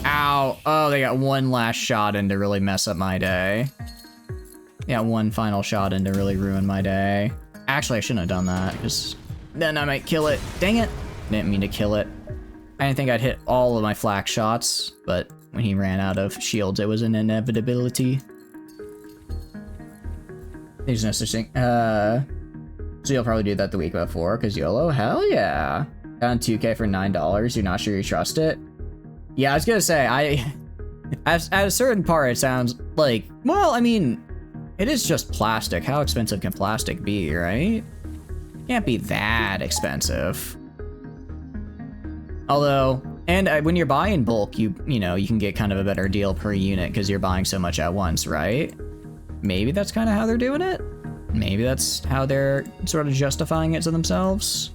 Ow. Oh, they got one last shot in to really mess up my day. They got one final shot in to really ruin my day. Actually, I shouldn't have done that, because then I might kill it. Dang it. Didn't mean to kill it. I didn't think I'd hit all of my flak shots, but when he ran out of shields, it was an inevitability. There's no such thing. So you'll probably do that the week before, because YOLO? Hell yeah. Got on 2K for $9. You're not sure you trust it? Yeah, I was gonna say, at a certain part, it sounds like, well, I mean, it is just plastic. How expensive can plastic be, right? It can't be that expensive. Although, and when you're buying bulk, you know, you can get kind of a better deal per unit because you're buying so much at once, right? Maybe that's kind of how they're doing it? Maybe that's how they're sort of justifying it to themselves?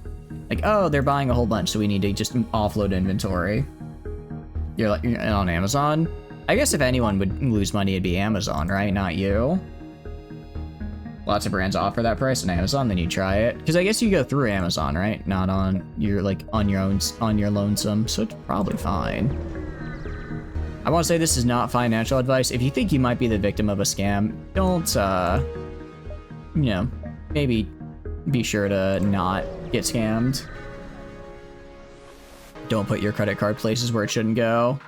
Like, oh, they're buying a whole bunch, so we need to just offload inventory. You're on Amazon? I guess if anyone would lose money, it'd be Amazon, right? Not you. Lots of brands offer that price on Amazon, then you try it. Because I guess you go through Amazon, right? Not on your, like, on your lonesome, so it's probably fine. I want to say this is not financial advice. If you think you might be the victim of a scam, don't, you know, maybe be sure to not get scammed. Don't put your credit card places where it shouldn't go.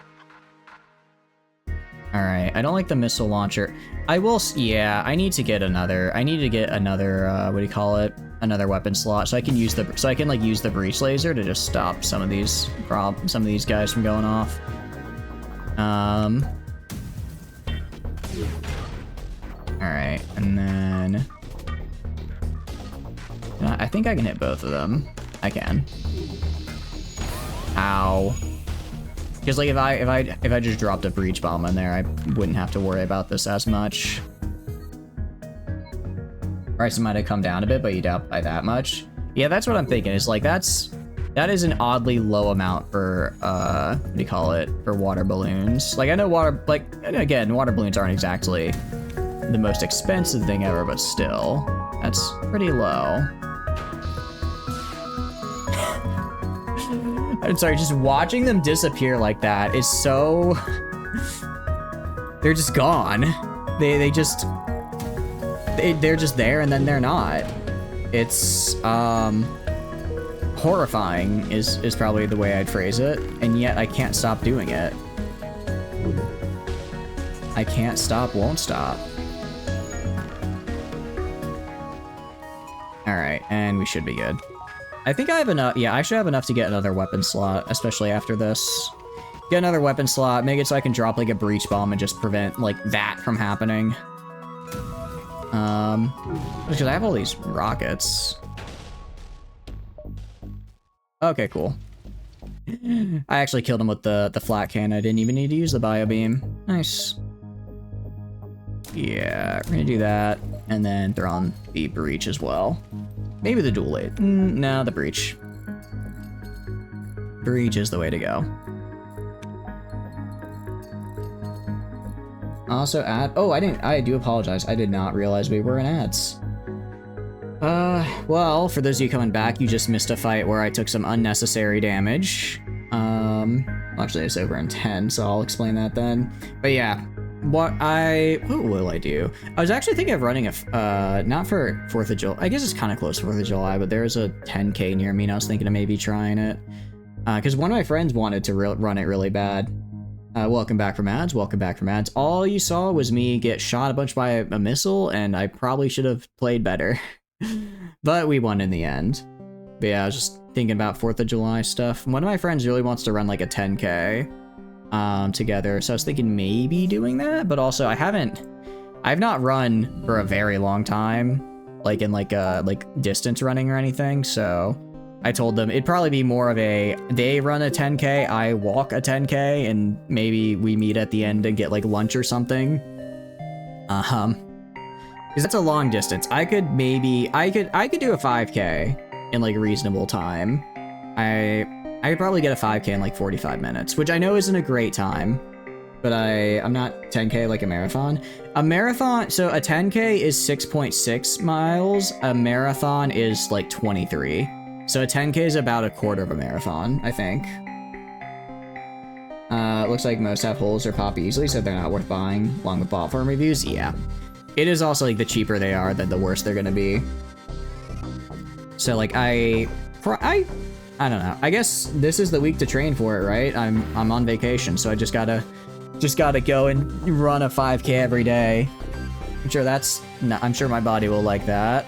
Alright, I don't like the missile launcher. I will, yeah, I need to get another, what do you call it? Another weapon slot, so I can use like use the breach laser to just stop some of these guys from going off. Alright, and then... I think I can hit both of them. I can. Ow. Because like if I just dropped a breach bomb in there, I wouldn't have to worry about this as much. Price might have come down a bit, but you doubt by that much. Yeah, that's what I'm thinking. Is like that is an oddly low amount for what do you call it? For water balloons. Like I know water balloons aren't exactly the most expensive thing ever, but still, that's pretty low. I'm sorry, just watching them disappear like that is so... They're just gone. They're just there and then they're not. It's, horrifying is probably the way I'd phrase it, and yet I can't stop doing it. I can't stop, won't stop. Alright, and we should be good. I think I have enough. Yeah, I should have enough to get another weapon slot, especially after this. Get another weapon slot, make it so I can drop like a breach bomb and just prevent like that from happening. Because I have all these rockets. Okay, cool. I actually killed him with the flat cannon. I didn't even need to use the bio beam. Nice. Yeah, we're gonna do that, and then throw on the breach as well. Maybe the dual aid. No, the breach. Breach is the way to go. Also add... Oh, I do apologize. I did not realize we were in ads. Well, for those of you coming back, you just missed a fight where I took some unnecessary damage. Actually, it's over in 10, so I'll explain that then. But yeah, what will I do? I was actually thinking of running a, not for 4th of July. I guess it's kind of close to 4th of July, but there's a 10K near me, and I was thinking of maybe trying it. Because one of my friends wanted to run it really bad. Welcome back from ads. Welcome back from ads. All you saw was me get shot a bunch by a missile, and I probably should have played better. But we won in the end. But yeah, I was just thinking about 4th of July stuff. One of my friends really wants to run like a 10K together, so I was thinking maybe doing that, but also I've not run for a very long time, like in like distance running or anything, so I told them it'd probably be more of a, they run a 10K, I walk a 10K, and maybe we meet at the end and get like lunch or something. Because that's a long distance. I could do a 5K in like reasonable time. I could probably get a 5K in like 45 minutes, which I know isn't a great time, but I'm not 10K like a marathon. A marathon, so a 10K is 6.6 miles, a marathon is like 23. So a 10K is about a quarter of a marathon, I think. Looks like most have holes or pop easily, so they're not worth buying, along with platform reviews. Yeah. It is also like the cheaper they are, then the worse they're gonna be. So like I don't know. I guess this is the week to train for it, right? I'm on vacation, so I just gotta go and run a 5K every day. I'm sure my body will like that.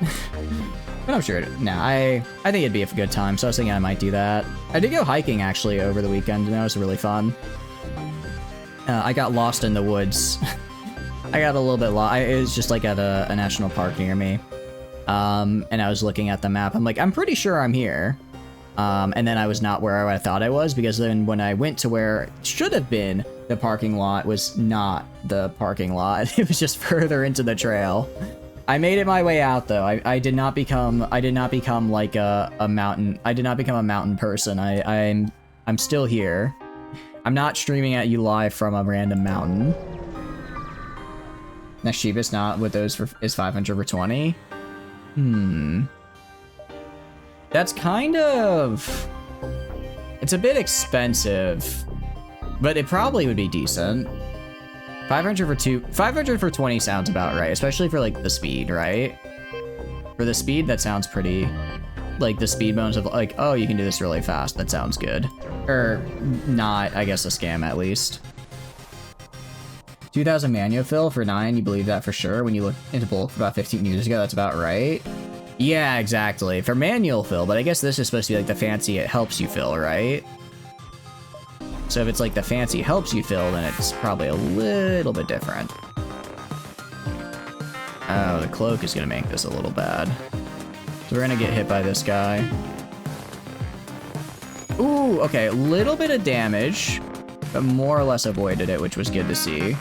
But I'm sure I think it'd be a good time, so I was thinking I might do that. I did go hiking actually over the weekend, and that was really fun. I got lost in the woods. I got a little bit lost. It was just like at a national park near me. And I was looking at the map. I'm like, I'm pretty sure I'm here. And then I was not where I thought I was, because then when I went to where it should have been, the parking lot was not the parking lot. It was just further into the trail. I made it my way out though. I did not become like a mountain. I did not become a mountain person. I'm still here. I'm not streaming at you live from a random mountain. Next cheapest, not with those is 500 for 20. That's kind of, it's a bit expensive, but it probably would be decent. 500 for 20 sounds about right, especially for like the speed, right? For the speed, that sounds pretty, like the speed bones of like, oh, you can do this really fast. That sounds good. Or not, I guess a scam at least. 2,000 manual fill for 9, you believe that for sure? When you look into bulk about 15 years ago, that's about right. Yeah, exactly. For manual fill, but I guess this is supposed to be like the fancy it helps you fill, right? So if it's like the fancy helps you fill, then it's probably a little bit different. Oh, the cloak is gonna make this a little bad. So we're gonna get hit by this guy. Ooh, okay, a little bit of damage, but more or less avoided it, which was good to see.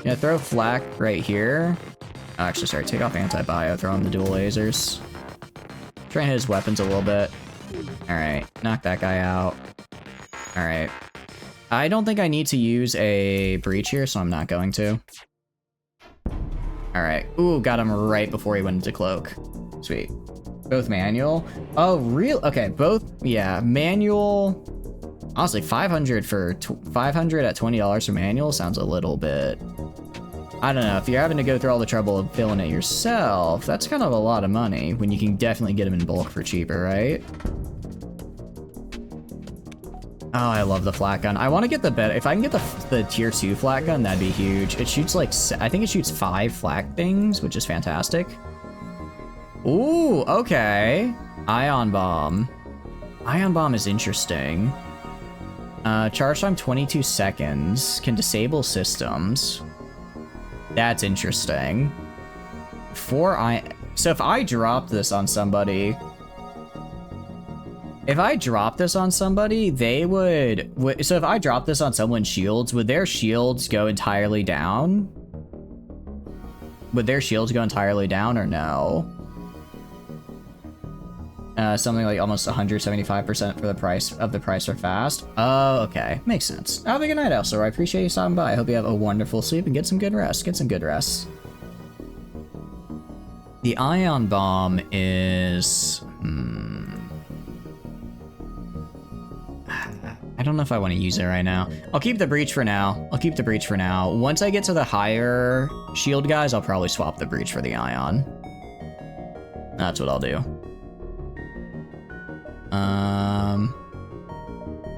Gonna throw flak right here. Oh, actually, sorry, take off anti-bio, throw on the dual lasers. Try and hit his weapons a little bit. Alright, knock that guy out. Alright. I don't think I need to use a breach here, so I'm not going to. Alright. Ooh, got him right before he went into cloak. Sweet. Both manual. Oh, real? Okay, both. Yeah, manual. Honestly, 500 for 500 at $20 for manual sounds a little bit. I don't know. If you're having to go through all the trouble of filling it yourself, that's kind of a lot of money when you can definitely get them in bulk for cheaper, right? Oh, I love the flat gun. I want to get the better. If I can get the tier 2 flat gun, that'd be huge. It shoots like, I think it shoots 5 flat things, which is fantastic. Ooh, okay. Ion bomb. Ion bomb is interesting. Charge time 22 seconds. Can disable systems. That's interesting. So if I drop this on somebody, they would, so if I drop this on someone's shields, would their shields go entirely down? Would their shields go entirely down or no? Something like almost 175% for the price for fast. Oh, okay. Makes sense. Have a good night, Elsa. I appreciate you stopping by. I hope you have a wonderful sleep and get some good rest. Get some good rest. The ion bomb is... I I don't know if I want to use it right now. I'll keep the breach for now. I'll keep the breach for now. Once I get to the higher shield guys, I'll probably swap the breach for the ion. That's what I'll do.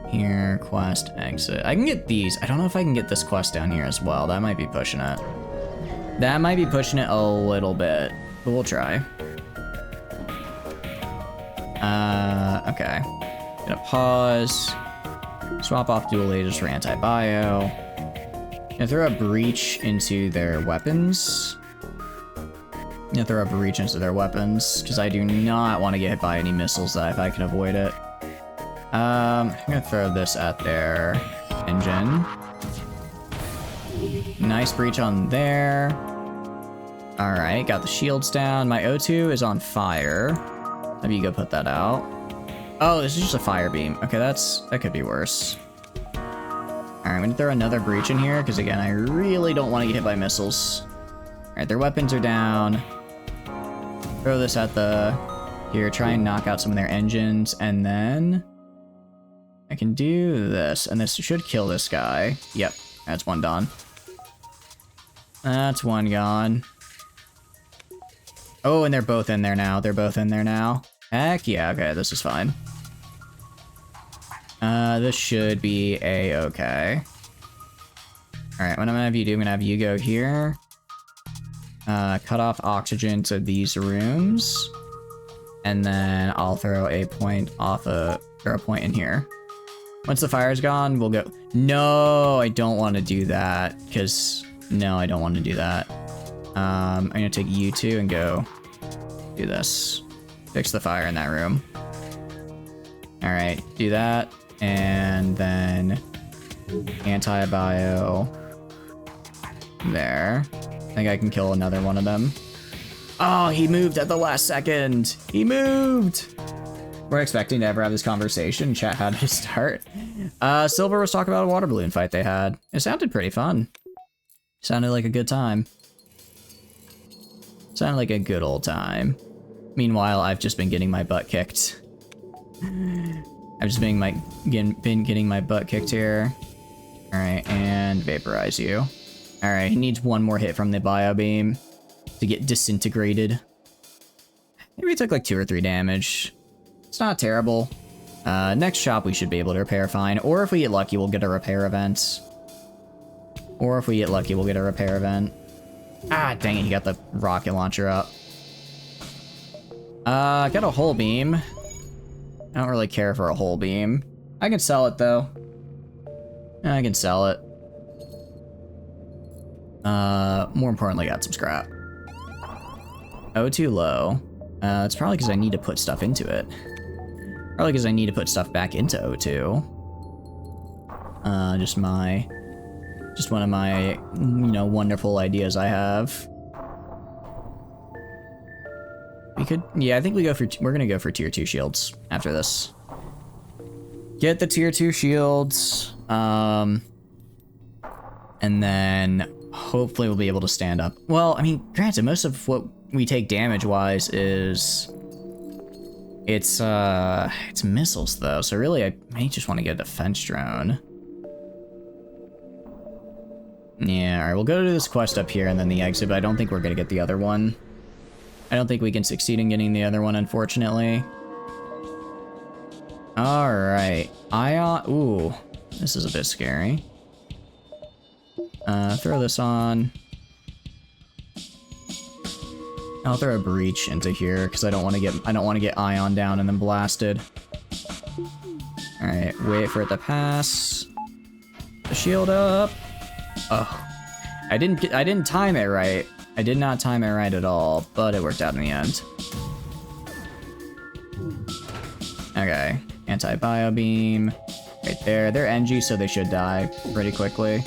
Here, quest, exit. I can get these. I don't know if I can get this quest down here as well. That might be pushing it. That might be pushing it a little bit, but we'll try. Okay. Gonna pause. Swap off dual lasers for anti-bio. Gonna throw a breach into their weapons. Gonna throw a breach into their weapons, because I do not want to get hit by any missiles that if I can avoid it. I'm gonna throw this at their engine. Nice breach on there. Alright, got the shields down. My O2 is on fire. Maybe you go put that out. Oh, this is just a fire beam. Okay, that could be worse. Alright, I'm gonna throw another breach in here, because again, I really don't want to get hit by missiles. Alright, their weapons are down. Throw this at the... Here, try and knock out some of their engines, and then... I can do this, and this should kill this guy. Yep, that's one done. That's one gone. Oh, and they're both in there now. They're both in there now. Heck yeah, okay, this is fine. This should be a-okay. Alright, what I'm gonna have you do, I'm gonna have you go here. Cut off oxygen to these rooms. And then I'll throw a point off throw a point in here. Once the fire's gone, we'll go. No, I don't want to do that, because no, I don't want to do that. I'm gonna take you two and go do this. Fix the fire in that room. Alright, do that, and then anti-bio there. I think I can kill another one of them. Oh, he moved at the last second. He moved. We're expecting to ever have this conversation. Chat, how did it start? Silver was talking about a water balloon fight they had. It sounded pretty fun. Sounded like a good time. Sounded like a good old time. Meanwhile, I've just been getting my butt kicked. I've just been getting my butt kicked here. All right, and vaporize you. All right, he needs one more hit from the bio beam to get disintegrated. Maybe he took like 2 or 3 damage. It's not terrible. Next shop we should be able to repair fine, or if we get lucky, we'll get a repair event. Or if we get lucky, we'll get a repair event. Ah, dang it, he got the rocket launcher up. Got a hull beam. I don't really care for a hull beam. I can sell it, though. I can sell it. More importantly, got some scrap. O2 low. It's probably because I need to put stuff into it. Probably because I need to put stuff back into O2. Just one of my, you know, wonderful ideas I have. We could, yeah, I think we're gonna go for tier 2 shields after this. Get the tier 2 shields, and then hopefully we'll be able to stand up. Well, I mean, granted, most of what we take damage-wise is it's missiles though, so really I may just want to get a defense drone. Yeah, alright, we'll go to this quest up here and then the exit, but I don't think we're gonna get the other one. I don't think we can succeed in getting the other one, unfortunately. Alright, Ion, ooh, this is a bit scary. Throw this on. I'll throw a breach into here because I don't want to get Ion down and then blasted. All right, wait for it to pass. The shield up. Oh, I didn't time it right. I did not time it right at all, but it worked out in the end. Okay, anti-bio beam right there. They're NG, so they should die pretty quickly.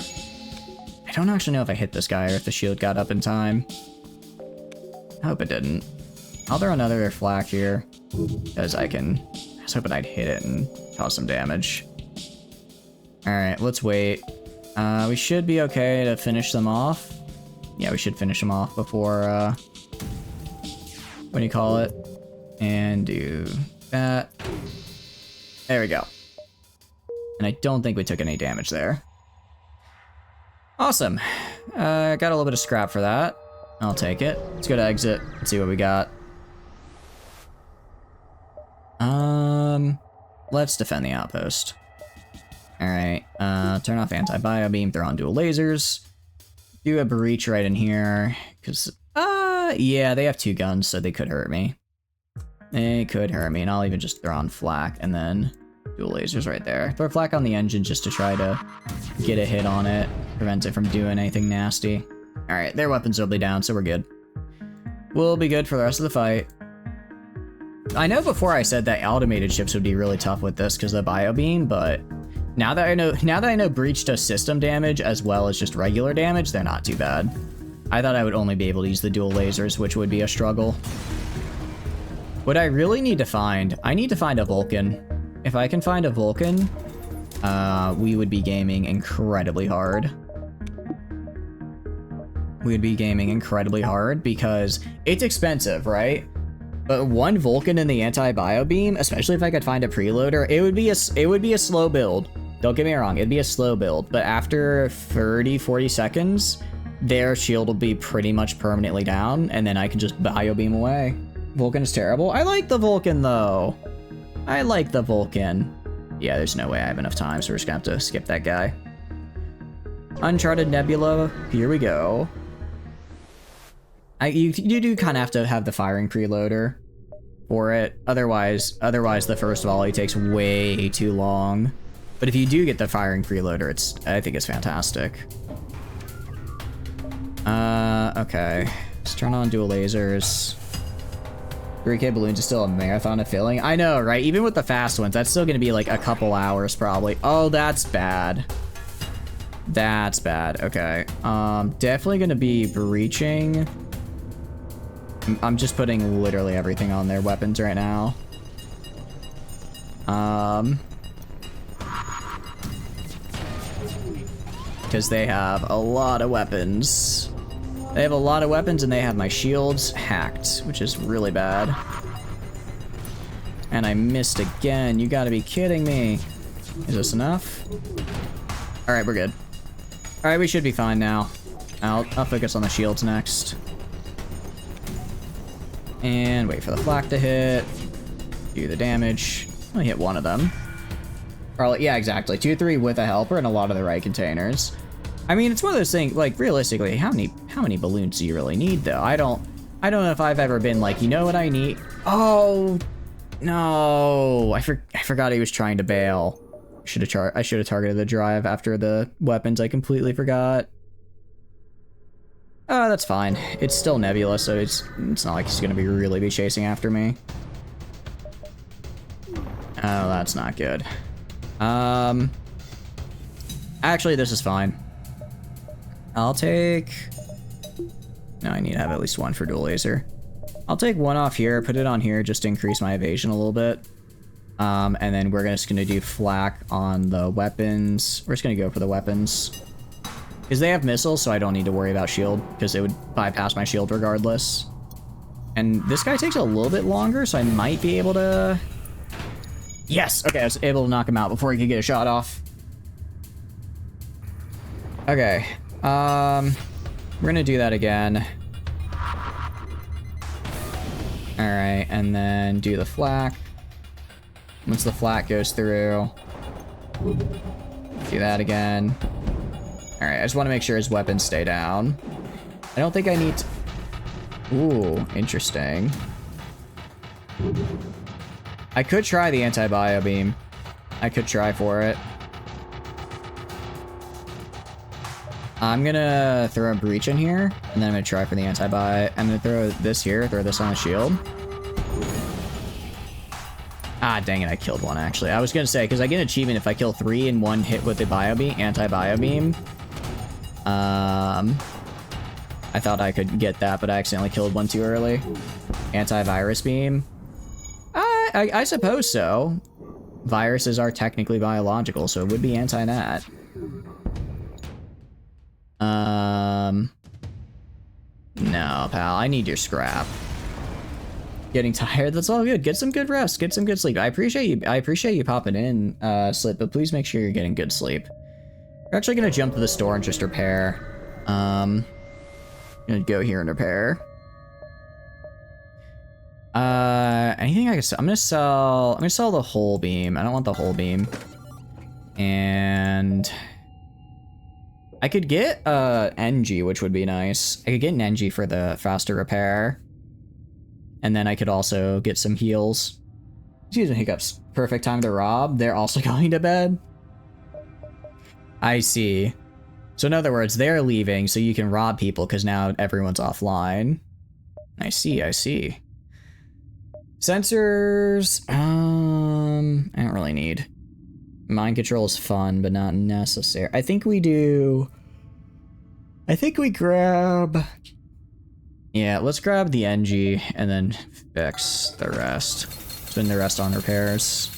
I don't actually know if I hit this guy or if the shield got up in time. I hope it didn't. I'll throw another flak here, because I was hoping I'd hit it and cause some damage. Alright, let's wait. We should be okay to finish them off. Yeah, we should finish them off before, what do you call it? And do that. There we go. And I don't think we took any damage there. Awesome. Got a little bit of scrap for that. I'll take it. Let's go to exit. Let's see what we got. Let's defend the outpost. Alright, turn off anti-bio beam, throw on dual lasers. Do a breach right in here, because, yeah, they have 2 guns, so they could hurt me. They could hurt me, and I'll even just throw on flak, and then dual lasers right there. Throw flak on the engine just to try to get a hit on it, prevent it from doing anything nasty. Alright, their weapons will be down, so we're good. We'll be good for the rest of the fight. I know before I said that automated ships would be really tough with this because of the bio beam, but now that I know breach does system damage as well as just regular damage, they're not too bad. I thought I would only be able to use the dual lasers, which would be a struggle. What I really need to find, I need to find a Vulcan. If I can find a Vulcan, we would be gaming incredibly hard. We would be gaming incredibly hard because it's expensive, right? But 1 Vulcan in the anti-bio beam, especially if I could find a preloader, it would be a slow build. Don't get me wrong, it'd be a slow build, but after 30-40 seconds, their shield will be pretty much permanently down, and then I can just bio beam away. Vulcan is terrible. I like the Vulcan though. I like the Vulcan. Yeah, there's no way I have enough time, so we're just gonna have to skip that guy. Uncharted Nebula, here we go. You do kind of have to have the firing preloader for it. Otherwise the first volley takes way too long. But if you do get the firing preloader, I think it's fantastic. Okay. Let's turn on dual lasers. 3K balloons is still a marathon of filling. I know, right? Even with the fast ones, that's still gonna be like a couple hours probably. Oh, that's bad. That's bad. Okay. Definitely gonna be breaching. I'm just putting literally everything on their weapons right now. Because they have a lot of weapons. They have a lot of weapons and they have my shields hacked, which is really bad. And I missed again. You gotta be kidding me. Is this enough? Alright, we're good. Alright, we should be fine now. I'll focus on the shields next. And wait for the flak to hit. Do the damage. Only hit 1 of them. Or, yeah, exactly. 2-3 with a helper and a lot of the right containers. I mean, it's one of those things, like, realistically, how many balloons do you really need, though? I don't know if I've ever been like, you know what I need? Oh, no. I forgot he was trying to bail. I should have targeted the drive after the weapons. I completely forgot. Oh, that's fine. It's still Nebula, so it's not like he's gonna really be chasing after me. Oh, that's not good. Actually, this is fine. I'll take... No, I need to have at least 1 for dual laser. I'll take 1 off here, put it on here just to increase my evasion a little bit. And then we're just gonna do flak on the weapons. We're just gonna go for the weapons. Because they have missiles, so I don't need to worry about shield, because it would bypass my shield regardless. And this guy takes a little bit longer, so I might be able to... Yes! Okay, I was able to knock him out before he could get a shot off. Okay. We're gonna do that again. Alright, and then do the flak. Once the flak goes through, do that again. Alright, I just want to make sure his weapons stay down. I don't think I need to... Ooh, interesting. I could try the anti-bio beam. I could try for it. I'm gonna throw a breach in here, and then I'm gonna try for the anti-bio. I'm gonna throw this here, throw this on the shield. Ah, dang it, I killed 1, actually. I was gonna say, because I get an achievement if I kill 3 in 1 hit with the bio beam, anti-bio beam. I thought I could get that, but I accidentally killed 1 too early. Anti-virus beam. I suppose so. Viruses are technically biological, so it would be anti-that. No, pal, I need your scrap. getting tired. That's all good. Get some good rest. Get some good sleep. I appreciate you popping in, Slip, but please make sure you're getting good sleep. We're actually gonna jump to the store and just repair. Gonna go here and repair. Anything I can sell? I'm gonna sell the whole beam. I don't want the whole beam. And I could get NG, which would be nice. I could get an NG for the faster repair. And then I could also get some heals. Excuse me, hiccups. Perfect time to rob. They're also going to bed. I see. So in other words, they're leaving so you can rob people because now everyone's offline. I see, I see. Sensors, I don't really need. Mind control is fun, but not necessary. I think we grab... Yeah, let's grab the NG and then fix the rest. Spend the rest on repairs.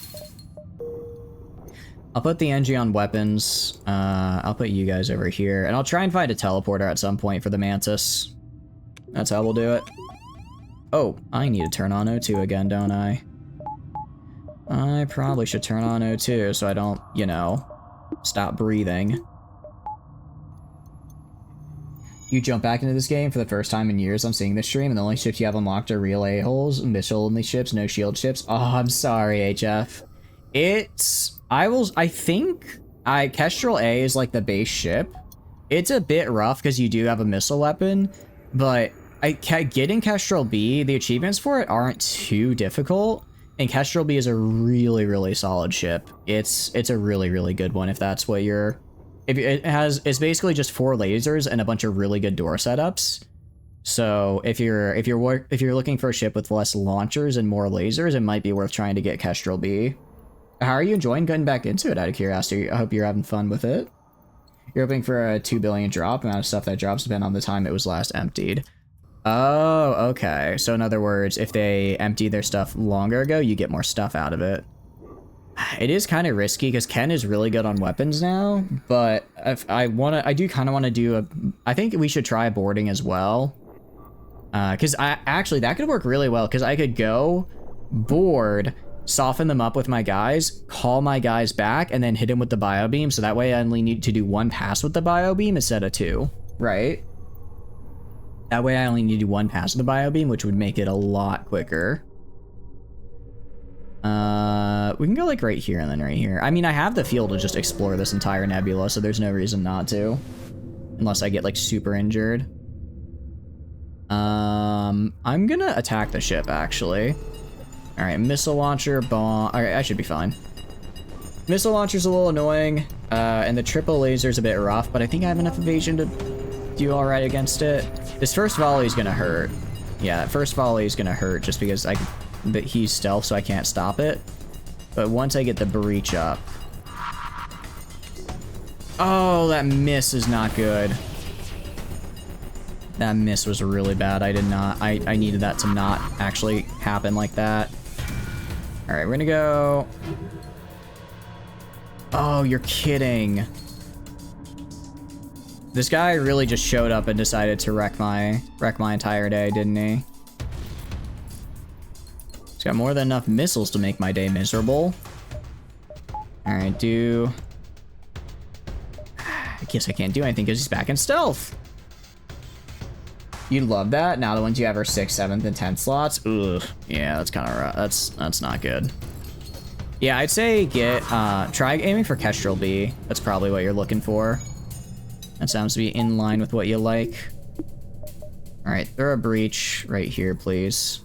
I'll put the NG on weapons. I'll put you guys over here. And I'll try and find a teleporter at some point for the Mantis. That's how we'll do it. Oh, I need to turn on O2 again, don't I? I probably should turn on O2 so I don't, you know, stop breathing. You jump back into this game for the first time in years. I'm seeing this stream, and the only ships you have unlocked are real a-holes, missile-only ships, no shield ships. Oh, I'm sorry, HF. I think Kestrel A is like the base ship. It's a bit rough because you do have a missile weapon, but getting Kestrel B, the achievements for it aren't too difficult, and Kestrel B is a really, really solid ship. It's a really, really good one if that's what you're... It's basically just 4 lasers and a bunch of really good door setups. So if you're looking for a ship with less launchers and more lasers, it might be worth trying to get Kestrel B. How are you enjoying getting back into it, out of curiosity? I hope you're having fun with it. You're hoping for a 2 billion drop. The amount of stuff that drops depend on the time it was last emptied. Oh, okay. So in other words, if they empty their stuff longer ago, you get more stuff out of it. It is kind of risky because Ken is really good on weapons now, but if I do kind of want to do I think we should try boarding as well. Because that could work really well because I could go board, soften them up with my guys, call my guys back, and then hit him with the bio beam. So that way I only need to do 1 pass with the bio beam instead of 2, right? That way I only need to do 1 pass with the bio beam, which would make it a lot quicker. We can go like right here and then right here. I mean, I have the fuel to just explore this entire nebula, so there's no reason not to. Unless I get like super injured. I'm gonna attack the ship actually. Alright, missile launcher, bomb. Alright, I should be fine. Missile launcher's a little annoying, and the triple laser's a bit rough, but I think I have enough evasion to do alright against it. This first volley is gonna hurt. Yeah, that first volley is gonna hurt just because but he's stealth, so I can't stop it. But once I get the breach up... Oh, that miss is not good. That miss was really bad. I needed that to not actually happen like that. Alright, we're gonna go... Oh, you're kidding. This guy really just showed up and decided to wreck my entire day, didn't he? He's got more than enough missiles to make my day miserable. Alright, I guess I can't do anything because he's back in stealth. You love that? Now the ones you have are 6th, 7th, and 10th slots? Ugh. Yeah, that's kind of rough. That's not good. Yeah, I'd say try aiming for Kestrel B. That's probably what you're looking for. That sounds to be in line with what you like. Alright, throw a breach right here, please.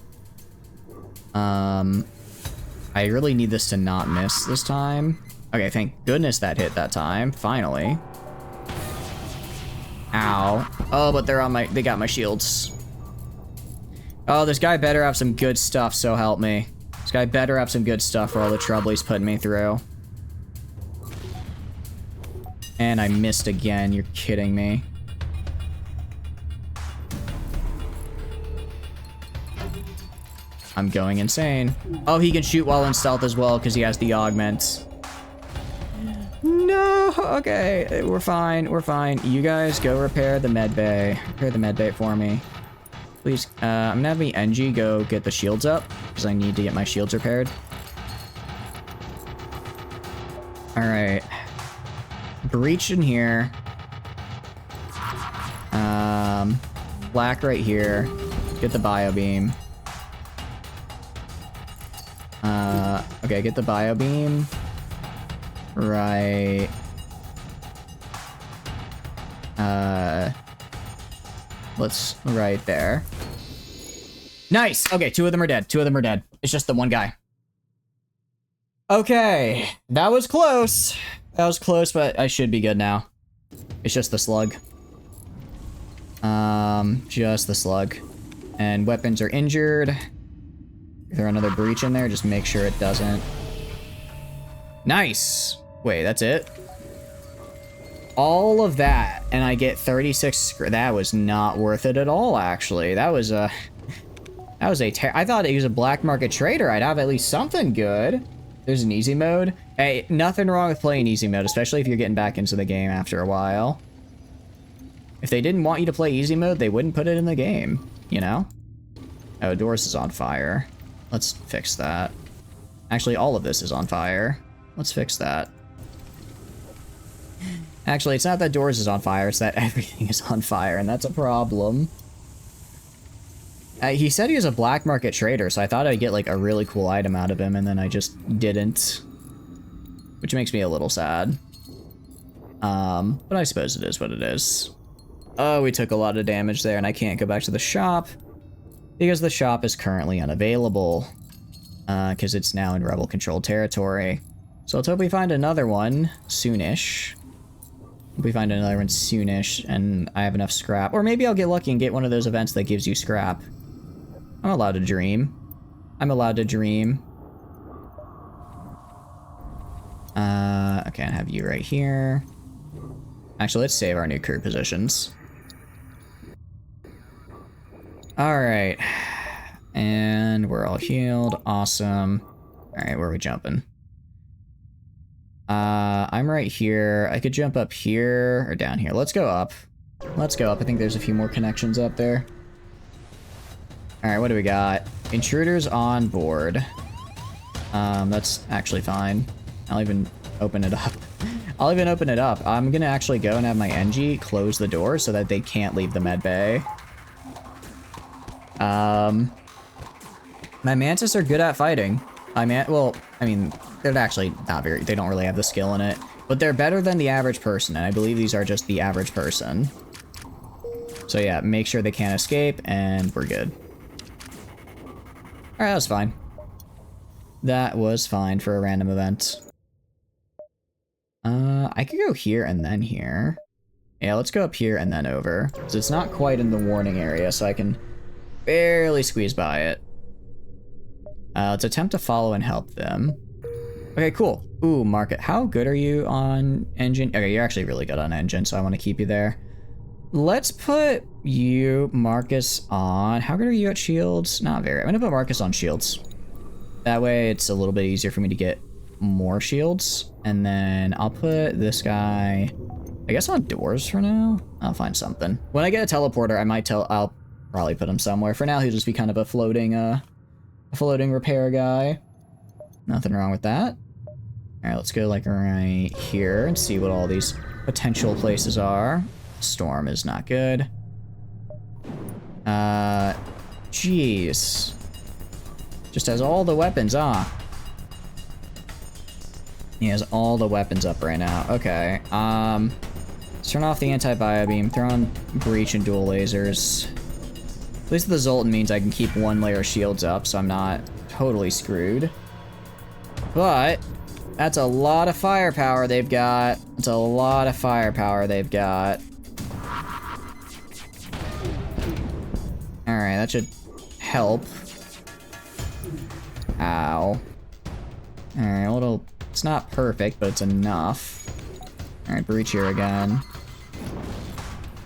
I really need this to not miss this time. Okay, thank goodness that hit that time. Finally. Ow. Oh, but they got my shields. Oh, this guy better have some good stuff, so help me. This guy better have some good stuff for all the trouble he's putting me through. And I missed again. You're kidding me. I'm going insane. Oh, he can shoot while in stealth as well because he has the augment. No, okay, we're fine, we're fine. You guys go repair the med bay. Repair the med bay for me. Please, I'm gonna have the NG go get the shields up, because I need to get my shields repaired. Alright. Breach in here. Black right here. Get the bio beam. Okay, get the bio beam. Right. Let's right there. Nice! Okay, 2 of them are dead. 2 of them are dead. It's just the one guy. Okay, that was close. That was close, but I should be good now. It's just the slug. Just the slug. And weapons are injured. Throw another breach in there, just make sure it doesn't. Nice! Wait, that's it? All of that, and I get 36. That was not worth it at all, actually. That was a... I thought he was a black market trader. I'd have at least something good. There's an easy mode. Hey, nothing wrong with playing easy mode, especially if you're getting back into the game after a while. If they didn't want you to play easy mode, they wouldn't put it in the game, you know? Oh, Doris is on fire. Let's fix that. Actually, all of this is on fire. Let's fix that. Actually, it's not that Doors is on fire, it's that everything is on fire, and that's a problem. He said he was a black market trader, so I thought I'd get, like, a really cool item out of him, and then I just didn't. Which makes me a little sad. But I suppose it is what it is. Oh, we took a lot of damage there, and I can't go back to the shop, because the shop is currently unavailable. Because it's now in rebel-controlled territory. So let's hope we find another one soonish. Hope we find another one soonish, and I have enough scrap. Or maybe I'll get lucky and get one of those events that gives you scrap. I'm allowed to dream. I'm allowed to dream. Okay, I have you right here. Actually, let's save our new crew positions. Alright. And we're all healed. Awesome. Alright, where are we jumping? I'm right here. I could jump up here or down here. Let's go up. Let's go up. I think there's a few more connections up there. Alright, what do we got? Intruders on board. That's actually fine. I'll even open it up. I'll even open it up. I'm gonna actually go and have my NG close the door so that they can't leave the med bay. My mantis are good at fighting. Well, I mean, they're actually not very, they don't really have the skill in it, but they're better than the average person, and I believe these are just the average person. So yeah, make sure they can't escape, and we're good. Alright, that was fine. That was fine for a random event. I could go here and then here. Yeah, let's go up here and then over. So it's not quite in the warning area, so I can barely squeeze by it. Let's attempt to follow and help them. Okay, cool. Ooh, market. How good are you on engine? Okay, you're actually really good on engine, so I want to keep you there. Let's put you, Marcus, on... How good are you at shields? Not very. I'm going to put Marcus on shields. That way, it's a little bit easier for me to get more shields. And then I'll put this guy, I guess, on doors for now. I'll find something. When I get a teleporter, I'll probably put him somewhere. For now, he'll just be kind of a floating repair guy. Nothing wrong with that. All right, let's go like right here and see what all these potential places are. Storm is not good. Jeez. Just has all the weapons, He has all the weapons up right now. Okay, let's turn off the anti-bio beam, throw on breach and dual lasers. At least the Zoltan means I can keep one layer of shields up, so I'm not totally screwed. But that's a lot of firepower they've got. It's a lot of firepower they've got. Alright, that should help. Ow. Alright, a little... It's not perfect, but it's enough. Alright, breach here again.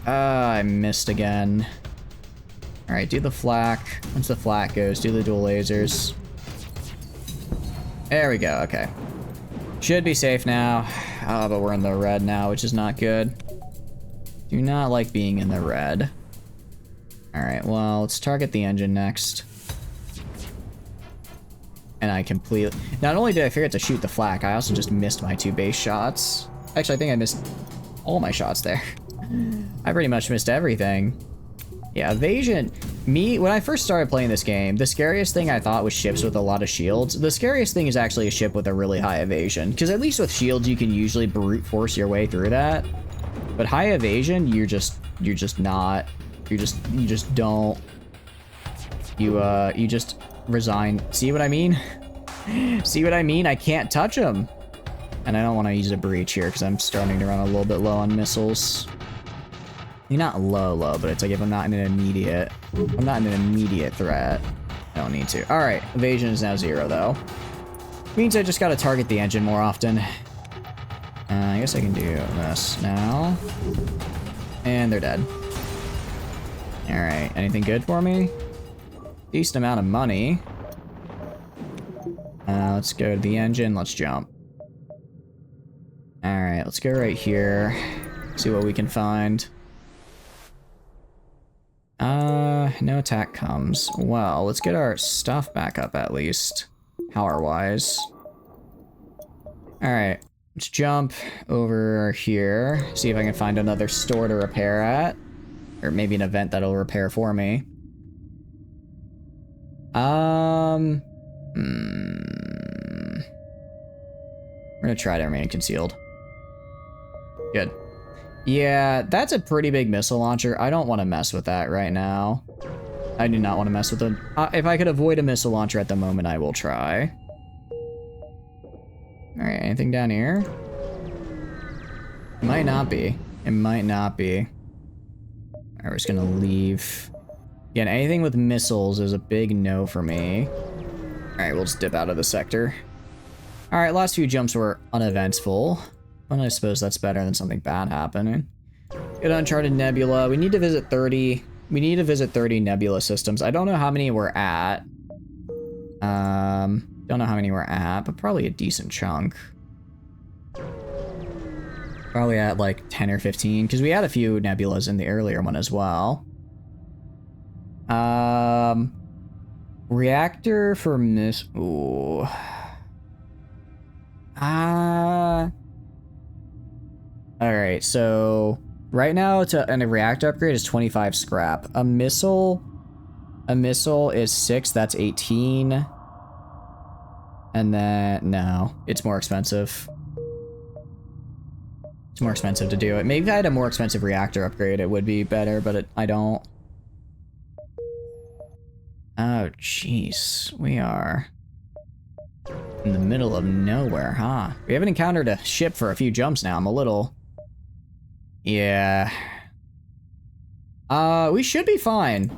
I missed again. Alright, do the flak. Once the flak goes, do the dual lasers. There we go, okay. Should be safe now. Oh, but we're in the red now, which is not good. Do not like being in the red. Alright, well, let's target the engine next. And I completely... Not only did I forget to shoot the flak, I also just missed my 2 base shots. Actually, I think I missed all my shots there. I pretty much missed everything. Yeah, evasion. When I first started playing this game, the scariest thing I thought was ships with a lot of shields. The scariest thing is actually a ship with a really high evasion. Because at least with shields, you can usually brute force your way through that. But high evasion, you're just not. You just don't. You just resign. See what I mean? See what I mean? I can't touch them. And I don't want to use a breach here because I'm starting to run a little bit low on missiles. You're not low, but it's like if I'm not in an immediate threat, I don't need to. All right, evasion is now 0 though. Means I just got to target the engine more often. I guess I can do this now. And they're dead. All right, anything good for me? Decent amount of money. Let's go to the engine. Let's jump. All right, let's go right here. See what we can find. No attack comes. Well, let's get our stuff back up at least, power-wise. Alright, let's jump over here, see if I can find another store to repair at. Or maybe an event that'll repair for me. We're gonna try to remain concealed. Good. Yeah, that's a pretty big missile launcher. I don't want to mess with that right now. I do not want to mess with it. If I could avoid a missile launcher at the moment, I will try. Alright, anything down here? It might not be. It might not be. Alright, we're just gonna leave. Again, anything with missiles is a big no for me. Alright, we'll just dip out of the sector. Alright, last few jumps were uneventful. Well, I suppose that's better than something bad happening. Good Uncharted Nebula. We need to visit 30. We need to visit 30 nebula systems. I don't know how many we're at. Don't know how many we're at, but probably a decent chunk. Probably at like 10 or 15, because we had a few nebulas in the earlier one as well. Reactor for miss. Ooh. Alright, so right now a reactor upgrade is 25 scrap. A missile is 6, that's 18. And then, no, it's more expensive. It's more expensive to do it. Maybe if I had a more expensive reactor upgrade, it would be better, but I don't. Oh, jeez. We are in the middle of nowhere, huh? We haven't encountered a ship for a few jumps now. I'm a little... Yeah. We should be fine.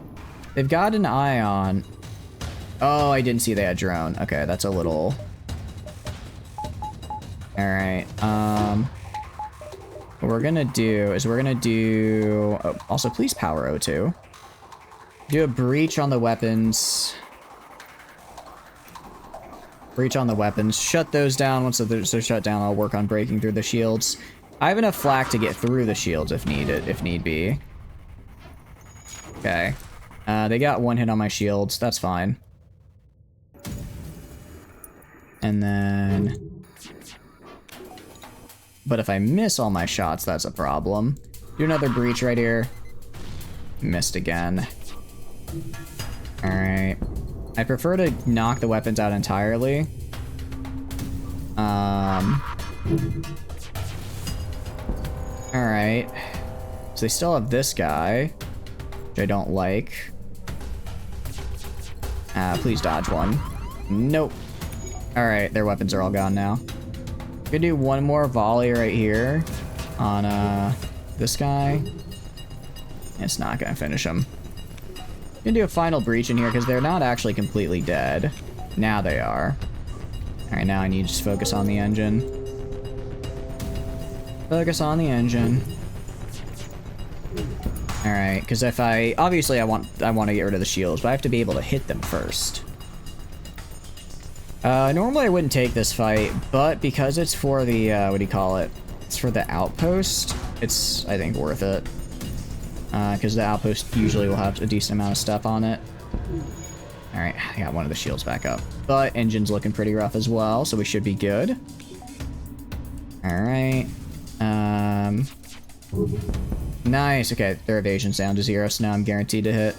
They've got an eye on... Oh, I didn't see they had drone. Okay, that's a little... Alright, what we're gonna do is we're gonna do... Oh, also, please power O2. Do a breach on the weapons. Breach on the weapons. Shut those down. Once they're shut down, I'll work on breaking through the shields. I have enough flak to get through the shields if need be. Okay. They got one hit on my shields. That's fine. And then... But if I miss all my shots, that's a problem. Do another breach right here. Missed again. Alright. I prefer to knock the weapons out entirely. Alright. So they still have this guy, which I don't like. Please dodge one. Nope. Alright, their weapons are all gone now. Gonna do one more volley right here on this guy. It's not gonna finish him. Gonna do a final breach in here because they're not actually completely dead. Now they are. Alright, now I need to just focus on the engine. Focus on the engine. Alright, because if obviously I want to get rid of the shields, but I have to be able to hit them first. Normally I wouldn't take this fight, but because it's for the, what do you call it? It's for the outpost, it's, I think, worth it. because the outpost usually will have a decent amount of stuff on it. Alright, I got one of the shields back up. But engine's looking pretty rough as well, so we should be good. Alright. Nice, okay, their evasion's down to 0, so now I'm guaranteed to hit.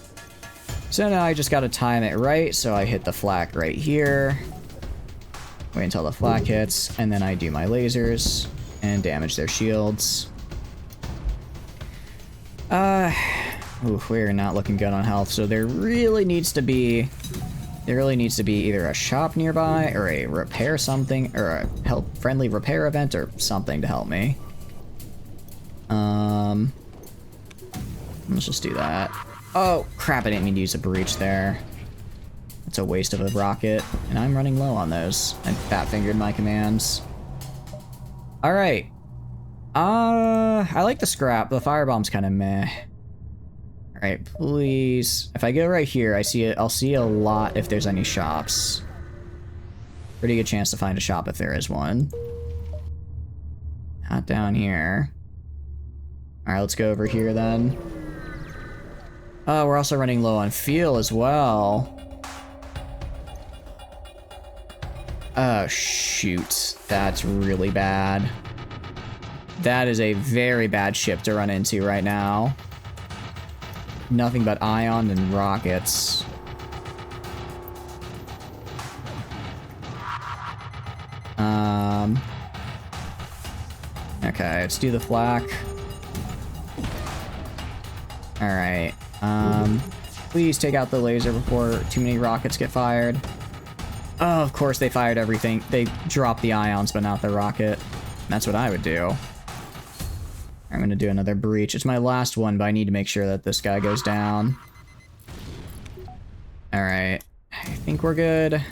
So now I just gotta time it right, so I hit the flak right here. Wait until the flak hits, and then I do my lasers and damage their shields. Oof, we're not looking good on health, so there really needs to be either a shop nearby or a repair something, or a friendly repair event or something to help me. Let's just do that. Oh, crap, I didn't mean to use a breach there. It's a waste of a rocket, and I'm running low on those. I fat-fingered my commands. Alright. I like the scrap. The firebomb's kind of meh. Alright, please. If I go right here, I'll see a lot if there's any shops. Pretty good chance to find a shop if there is one. Not down here. Alright, let's go over here then. Oh, we're also running low on fuel as well. Oh, shoot. That's really bad. That is a very bad ship to run into right now. Nothing but ion and rockets. Okay, let's do the flak. Alright. Please take out the laser before too many rockets get fired. Oh, of course they fired everything. They dropped the ions, but not the rocket. That's what I would do. I'm gonna do another breach. It's my last one, but I need to make sure that this guy goes down. Alright. I think we're good.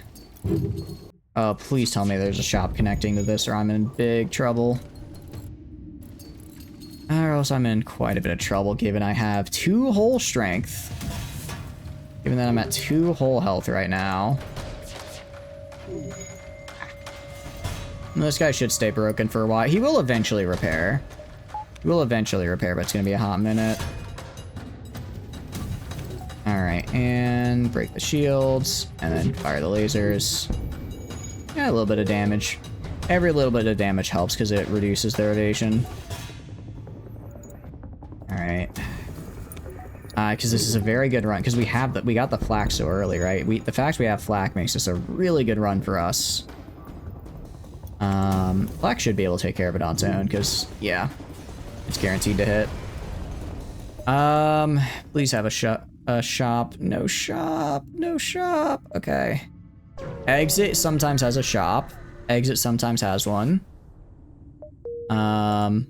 Oh, please tell me there's a shop connecting to this or I'm in big trouble. Or else I'm in quite a bit of trouble given I have 2 hull strength. Given that I'm at 2 hull health right now. This guy should stay broken for a while. He will eventually repair. He will eventually repair, but it's going to be a hot minute. Alright, and break the shields, and then fire the lasers. Yeah, a little bit of damage. Every little bit of damage helps because it reduces their evasion. Alright. Because this is a very good run, because we got the flak so early, right? The fact we have flak makes this a really good run for us. Flak should be able to take care of it on its own, because, yeah, it's guaranteed to hit. Please have a shop. No shop. No shop. Okay. Exit sometimes has a shop. Exit sometimes has one. Crap.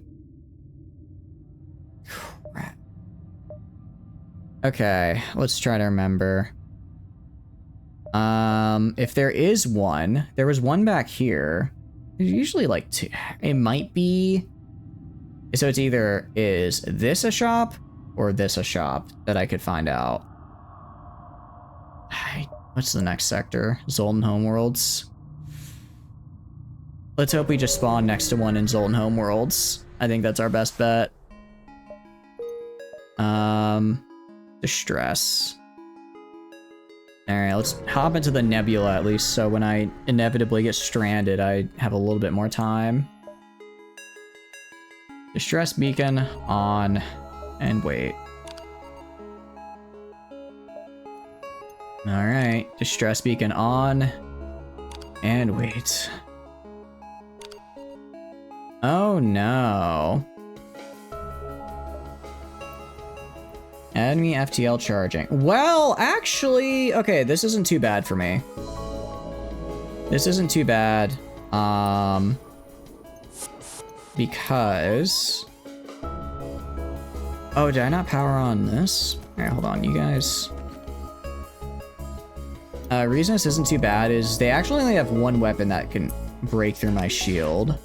Okay, let's try to remember. If there is one, there was one back here. There's usually like 2. It might be. So it's either is this a shop or this a shop that I could find out. What's the next sector? Zoltan Homeworlds. Let's hope we just spawn next to one in Zoltan Homeworlds. I think that's our best bet. Distress. Alright, let's hop into the nebula at least, so when I inevitably get stranded, I have a little bit more time. Distress beacon on, and wait. Alright, distress beacon on, and wait. Oh no. Enemy FTL charging. Well, actually, okay, this isn't too bad for me. This isn't too bad, because... Oh, did I not power on this? Alright, hold on, you guys. Reason this isn't too bad is they actually only have one weapon that can break through my shield.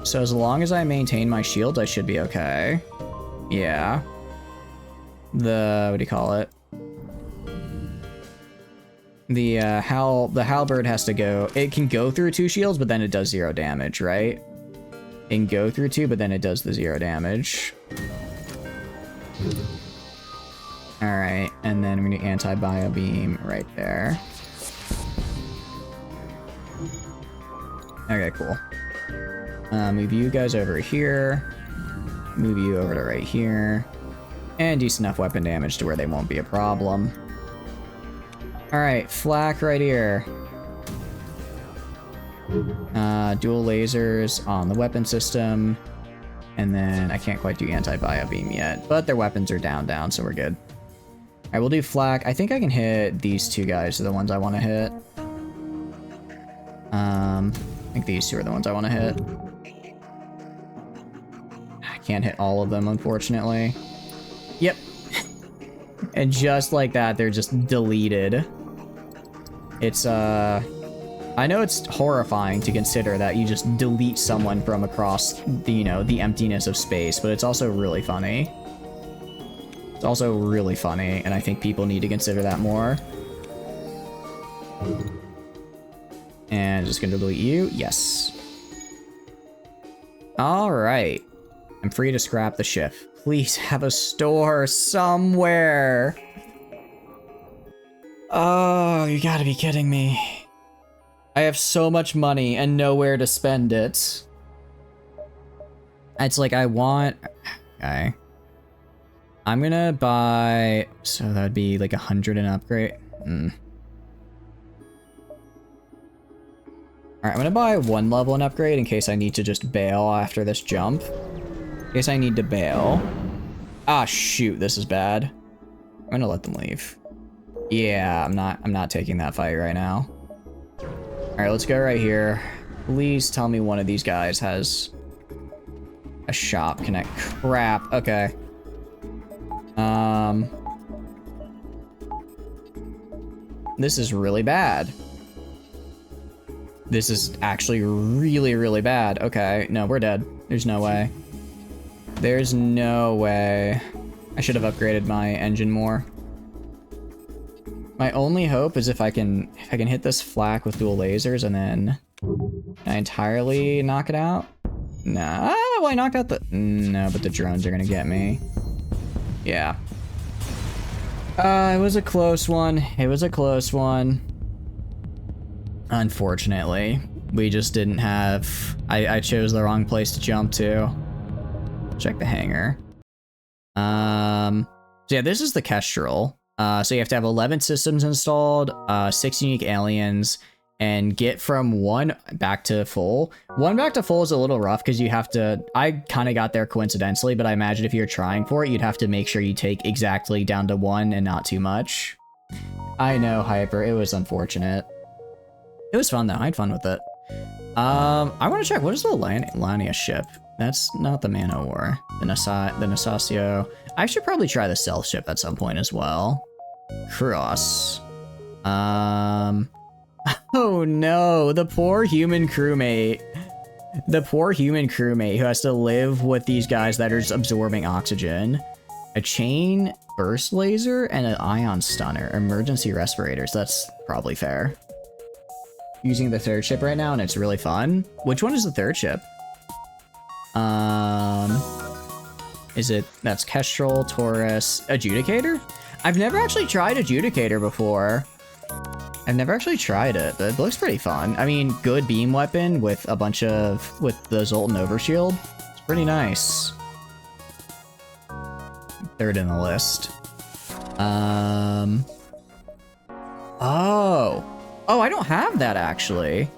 So as long as I maintain my shields, I should be okay. Yeah. What do you call it? The halberd has to go. It can go through 2 shields, but then it does 0 damage, right? and go through to, but then it does the 0 damage. Alright, and then I'm gonna anti-bio beam right there. Okay, cool. Move you guys over here. Move you over to right here. And do enough weapon damage to where they won't be a problem. Alright, flak right here. Dual lasers on the weapon system. And then I can't quite do anti-bio beam yet, but their weapons are down, so we're good. Alright, we'll do flak. I think I can hit these two guys are the ones I want to hit. I think these two are the ones I want to hit. I can't hit all of them, unfortunately. Yep. And just like that, they're just deleted. It's, I know it's horrifying to consider that you just delete someone from across the, you know, the emptiness of space, but it's also really funny. It's also really funny, and I think people need to consider that more. And just gonna delete you. Yes. Alright. I'm free to scrap the ship. Please have a store somewhere. Oh, you gotta be kidding me. I have so much money and nowhere to spend it. It's like I want... Okay. I'm gonna buy... So that would be like 100 an upgrade. Alright, I'm gonna buy 1 level an upgrade in case I need to just bail after this jump. In case I need to bail. Ah, shoot, this is bad. I'm gonna let them leave. Yeah, I'm not taking that fight right now. Alright, let's go right here. Please tell me one of these guys has a shop connect. Crap, okay. This is really bad. This is actually really, really bad. Okay, no, we're dead. There's no way. There's no way. I should have upgraded my engine more. My only hope is if I can hit this flak with dual lasers and then can I entirely knock it out? Nah, well, I knocked out the... No, but the drones are gonna get me. Yeah. It was a close one. It was a close one. Unfortunately, we just didn't have... I chose the wrong place to jump to. Check the hangar. So yeah, this is the Kestrel. So you have to have 11 systems installed, 6 unique aliens, and get from 1 back to full. 1 back to full is a little rough because you have to... I kind of got there coincidentally, but I imagine if you're trying for it, you'd have to make sure you take exactly down to 1 and not too much. I know, Hyper. It was unfortunate. It was fun, though. I had fun with it. I want to check. What is the Lania ship? That's not the Man-O-War. The Nasacio. I should probably try the stealth ship at some point as well. Cross. Oh no, the poor human crewmate. The poor human crewmate who has to live with these guys that are just absorbing oxygen. A chain burst laser and an ion stunner. Emergency respirators. That's probably fair. Using the 3rd ship right now and it's really fun. Which one is the 3rd ship? Is it... That's Kestrel, Taurus, Adjudicator? I've never actually tried Adjudicator before. I've never actually tried it. It looks pretty fun. I mean, good beam weapon with a bunch of... With the Zoltan Overshield. It's pretty nice. 3rd in the list. Oh. Oh, I don't have that, actually.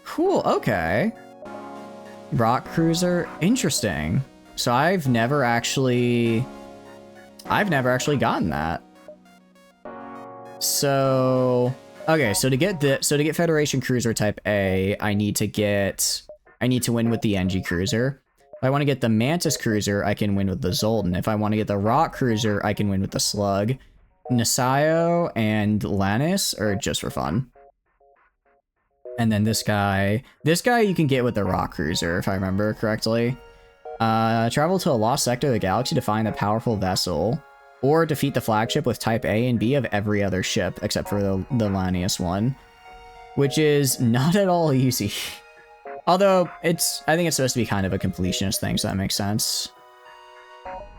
Cool, okay. Rock Cruiser, interesting. So I've never actually gotten that. So, okay, so to get Federation Cruiser Type A, I need to win with the NG Cruiser. If I want to get the Mantis Cruiser, I can win with the Zoltan. If I want to get the Rock Cruiser, I can win with the Slug. Nasayo and Lannis are just for fun. And then this guy you can get with the Rock Cruiser, if I remember correctly. Travel to a lost sector of the galaxy to find a powerful vessel, or defeat the flagship with Type A and B of every other ship, except for the Lanius one, which is not at all easy. Although, I think it's supposed to be kind of a completionist thing, so that makes sense.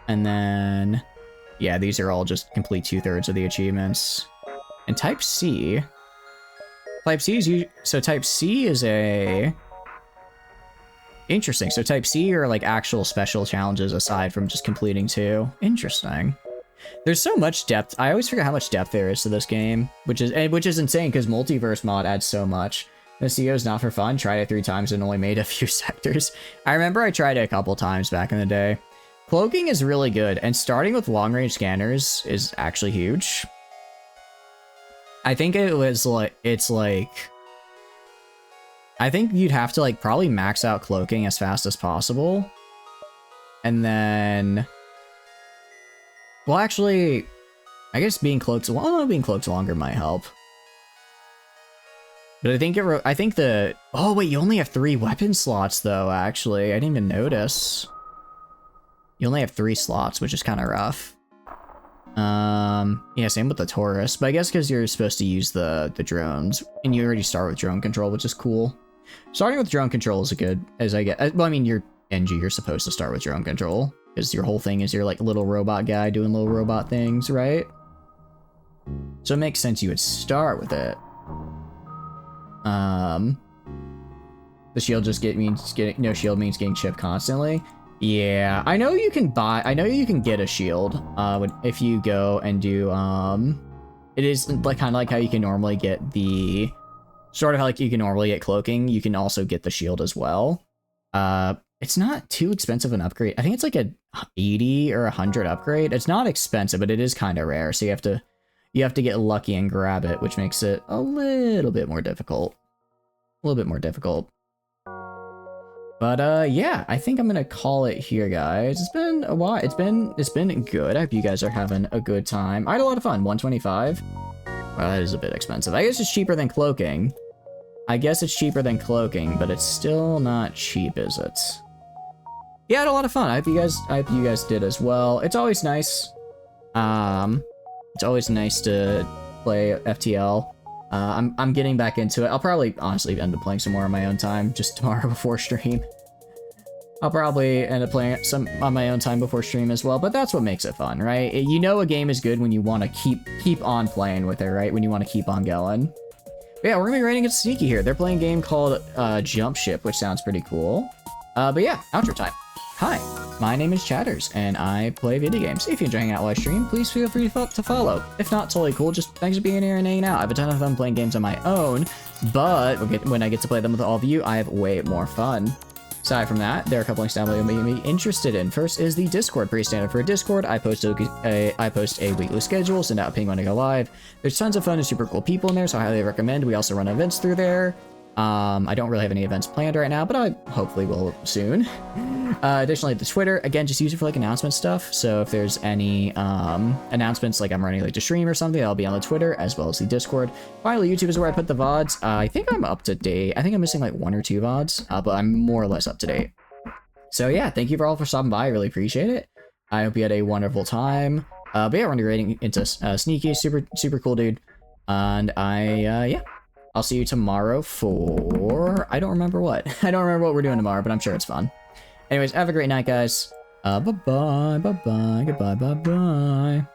And then, yeah, these are all just complete 2/3 of the achievements. And Type C is Type C is a... Interesting. So Type C are like actual special challenges aside from just completing 2. Interesting. There's so much depth. I always forget how much depth there is to this game, which is insane because Multiverse mod adds so much. The CEO is not for fun. Tried it 3 times and only made a few sectors. I remember I tried it a couple times back in the day. Cloaking is really good, and starting with long-range scanners is actually huge. I think I think you'd have to like probably max out cloaking as fast as possible. And then, well, actually, I guess being cloaked longer might help. But I think oh wait, you only have 3 weapon slots though, actually. I didn't even notice. You only have 3 slots, which is kind of rough. Yeah, same with the Taurus, but I guess because you're supposed to use the drones, and you already start with drone control, which is cool. Starting with drone control is good, as I get. Well, I mean, you're NG, you're supposed to start with drone control, because your whole thing is you're like a little robot guy doing little robot things, right? So it makes sense you would start with it. The shield just means getting, no shield means getting chipped constantly. Yeah, I know you can get a shield, if you go and do, it is like kind of like how you can normally get the, sort of like you can normally get cloaking, you can also get the shield as well. It's not too expensive an upgrade. I think it's like a 80 or 100 upgrade. It's not expensive, but it is kind of rare, so you have to get lucky and grab it, which makes it a little bit more difficult. But yeah, I think I'm gonna call it here, guys. It's been a while. It's been good. I hope you guys are having a good time. I had a lot of fun. 125. Well, that is a bit expensive. I guess it's cheaper than cloaking. But it's still not cheap, is it? Yeah, I had a lot of fun. I hope you guys did as well. It's always nice. It's always nice to play FTL. I'm getting back into it. I'll probably honestly end up playing some more on my own time, just tomorrow before stream. I'll probably end up playing some on my own time before stream as well, but that's what makes it fun, right? You know a game is good when you want to keep on playing with it, right? When you want to keep on going. But yeah, we're gonna be rating it Sneaky here. They're playing a game called Jump Ship, which sounds pretty cool. But yeah, outro time. Hi, my name is Chatters, and I play video games. If you enjoy hanging out while I stream, please feel free to follow. If not, totally cool, just thanks for being here and hanging out. I have a ton of fun playing games on my own, but when I get to play them with all of you, I have way more fun. Aside from that, there are a couple links down below you may be interested in. First is the Discord, pretty standard for a Discord. I post a weekly schedule, send out a ping when I go live. There's tons of fun and super cool people in there, so I highly recommend. We also run events through there. I don't really have any events planned right now, but I hopefully will soon. Additionally, the Twitter, again, just use it for like announcement stuff. So if there's any announcements, like I'm running late to stream or something, I'll be on the Twitter as well as the Discord. Finally, YouTube is where I put the VODs. I think I'm up to date. I think I'm missing like 1 or 2 VODs, but I'm more or less up to date. So yeah, thank you for all for stopping by. I really appreciate it. I hope you had a wonderful time. But yeah, we're gonna be rating into Sneaky, super cool dude. And yeah. I'll see you tomorrow for... I don't remember what. I don't remember what we're doing tomorrow, but I'm sure it's fun. Anyways, have a great night, guys. Bye-bye, bye-bye, goodbye, bye-bye.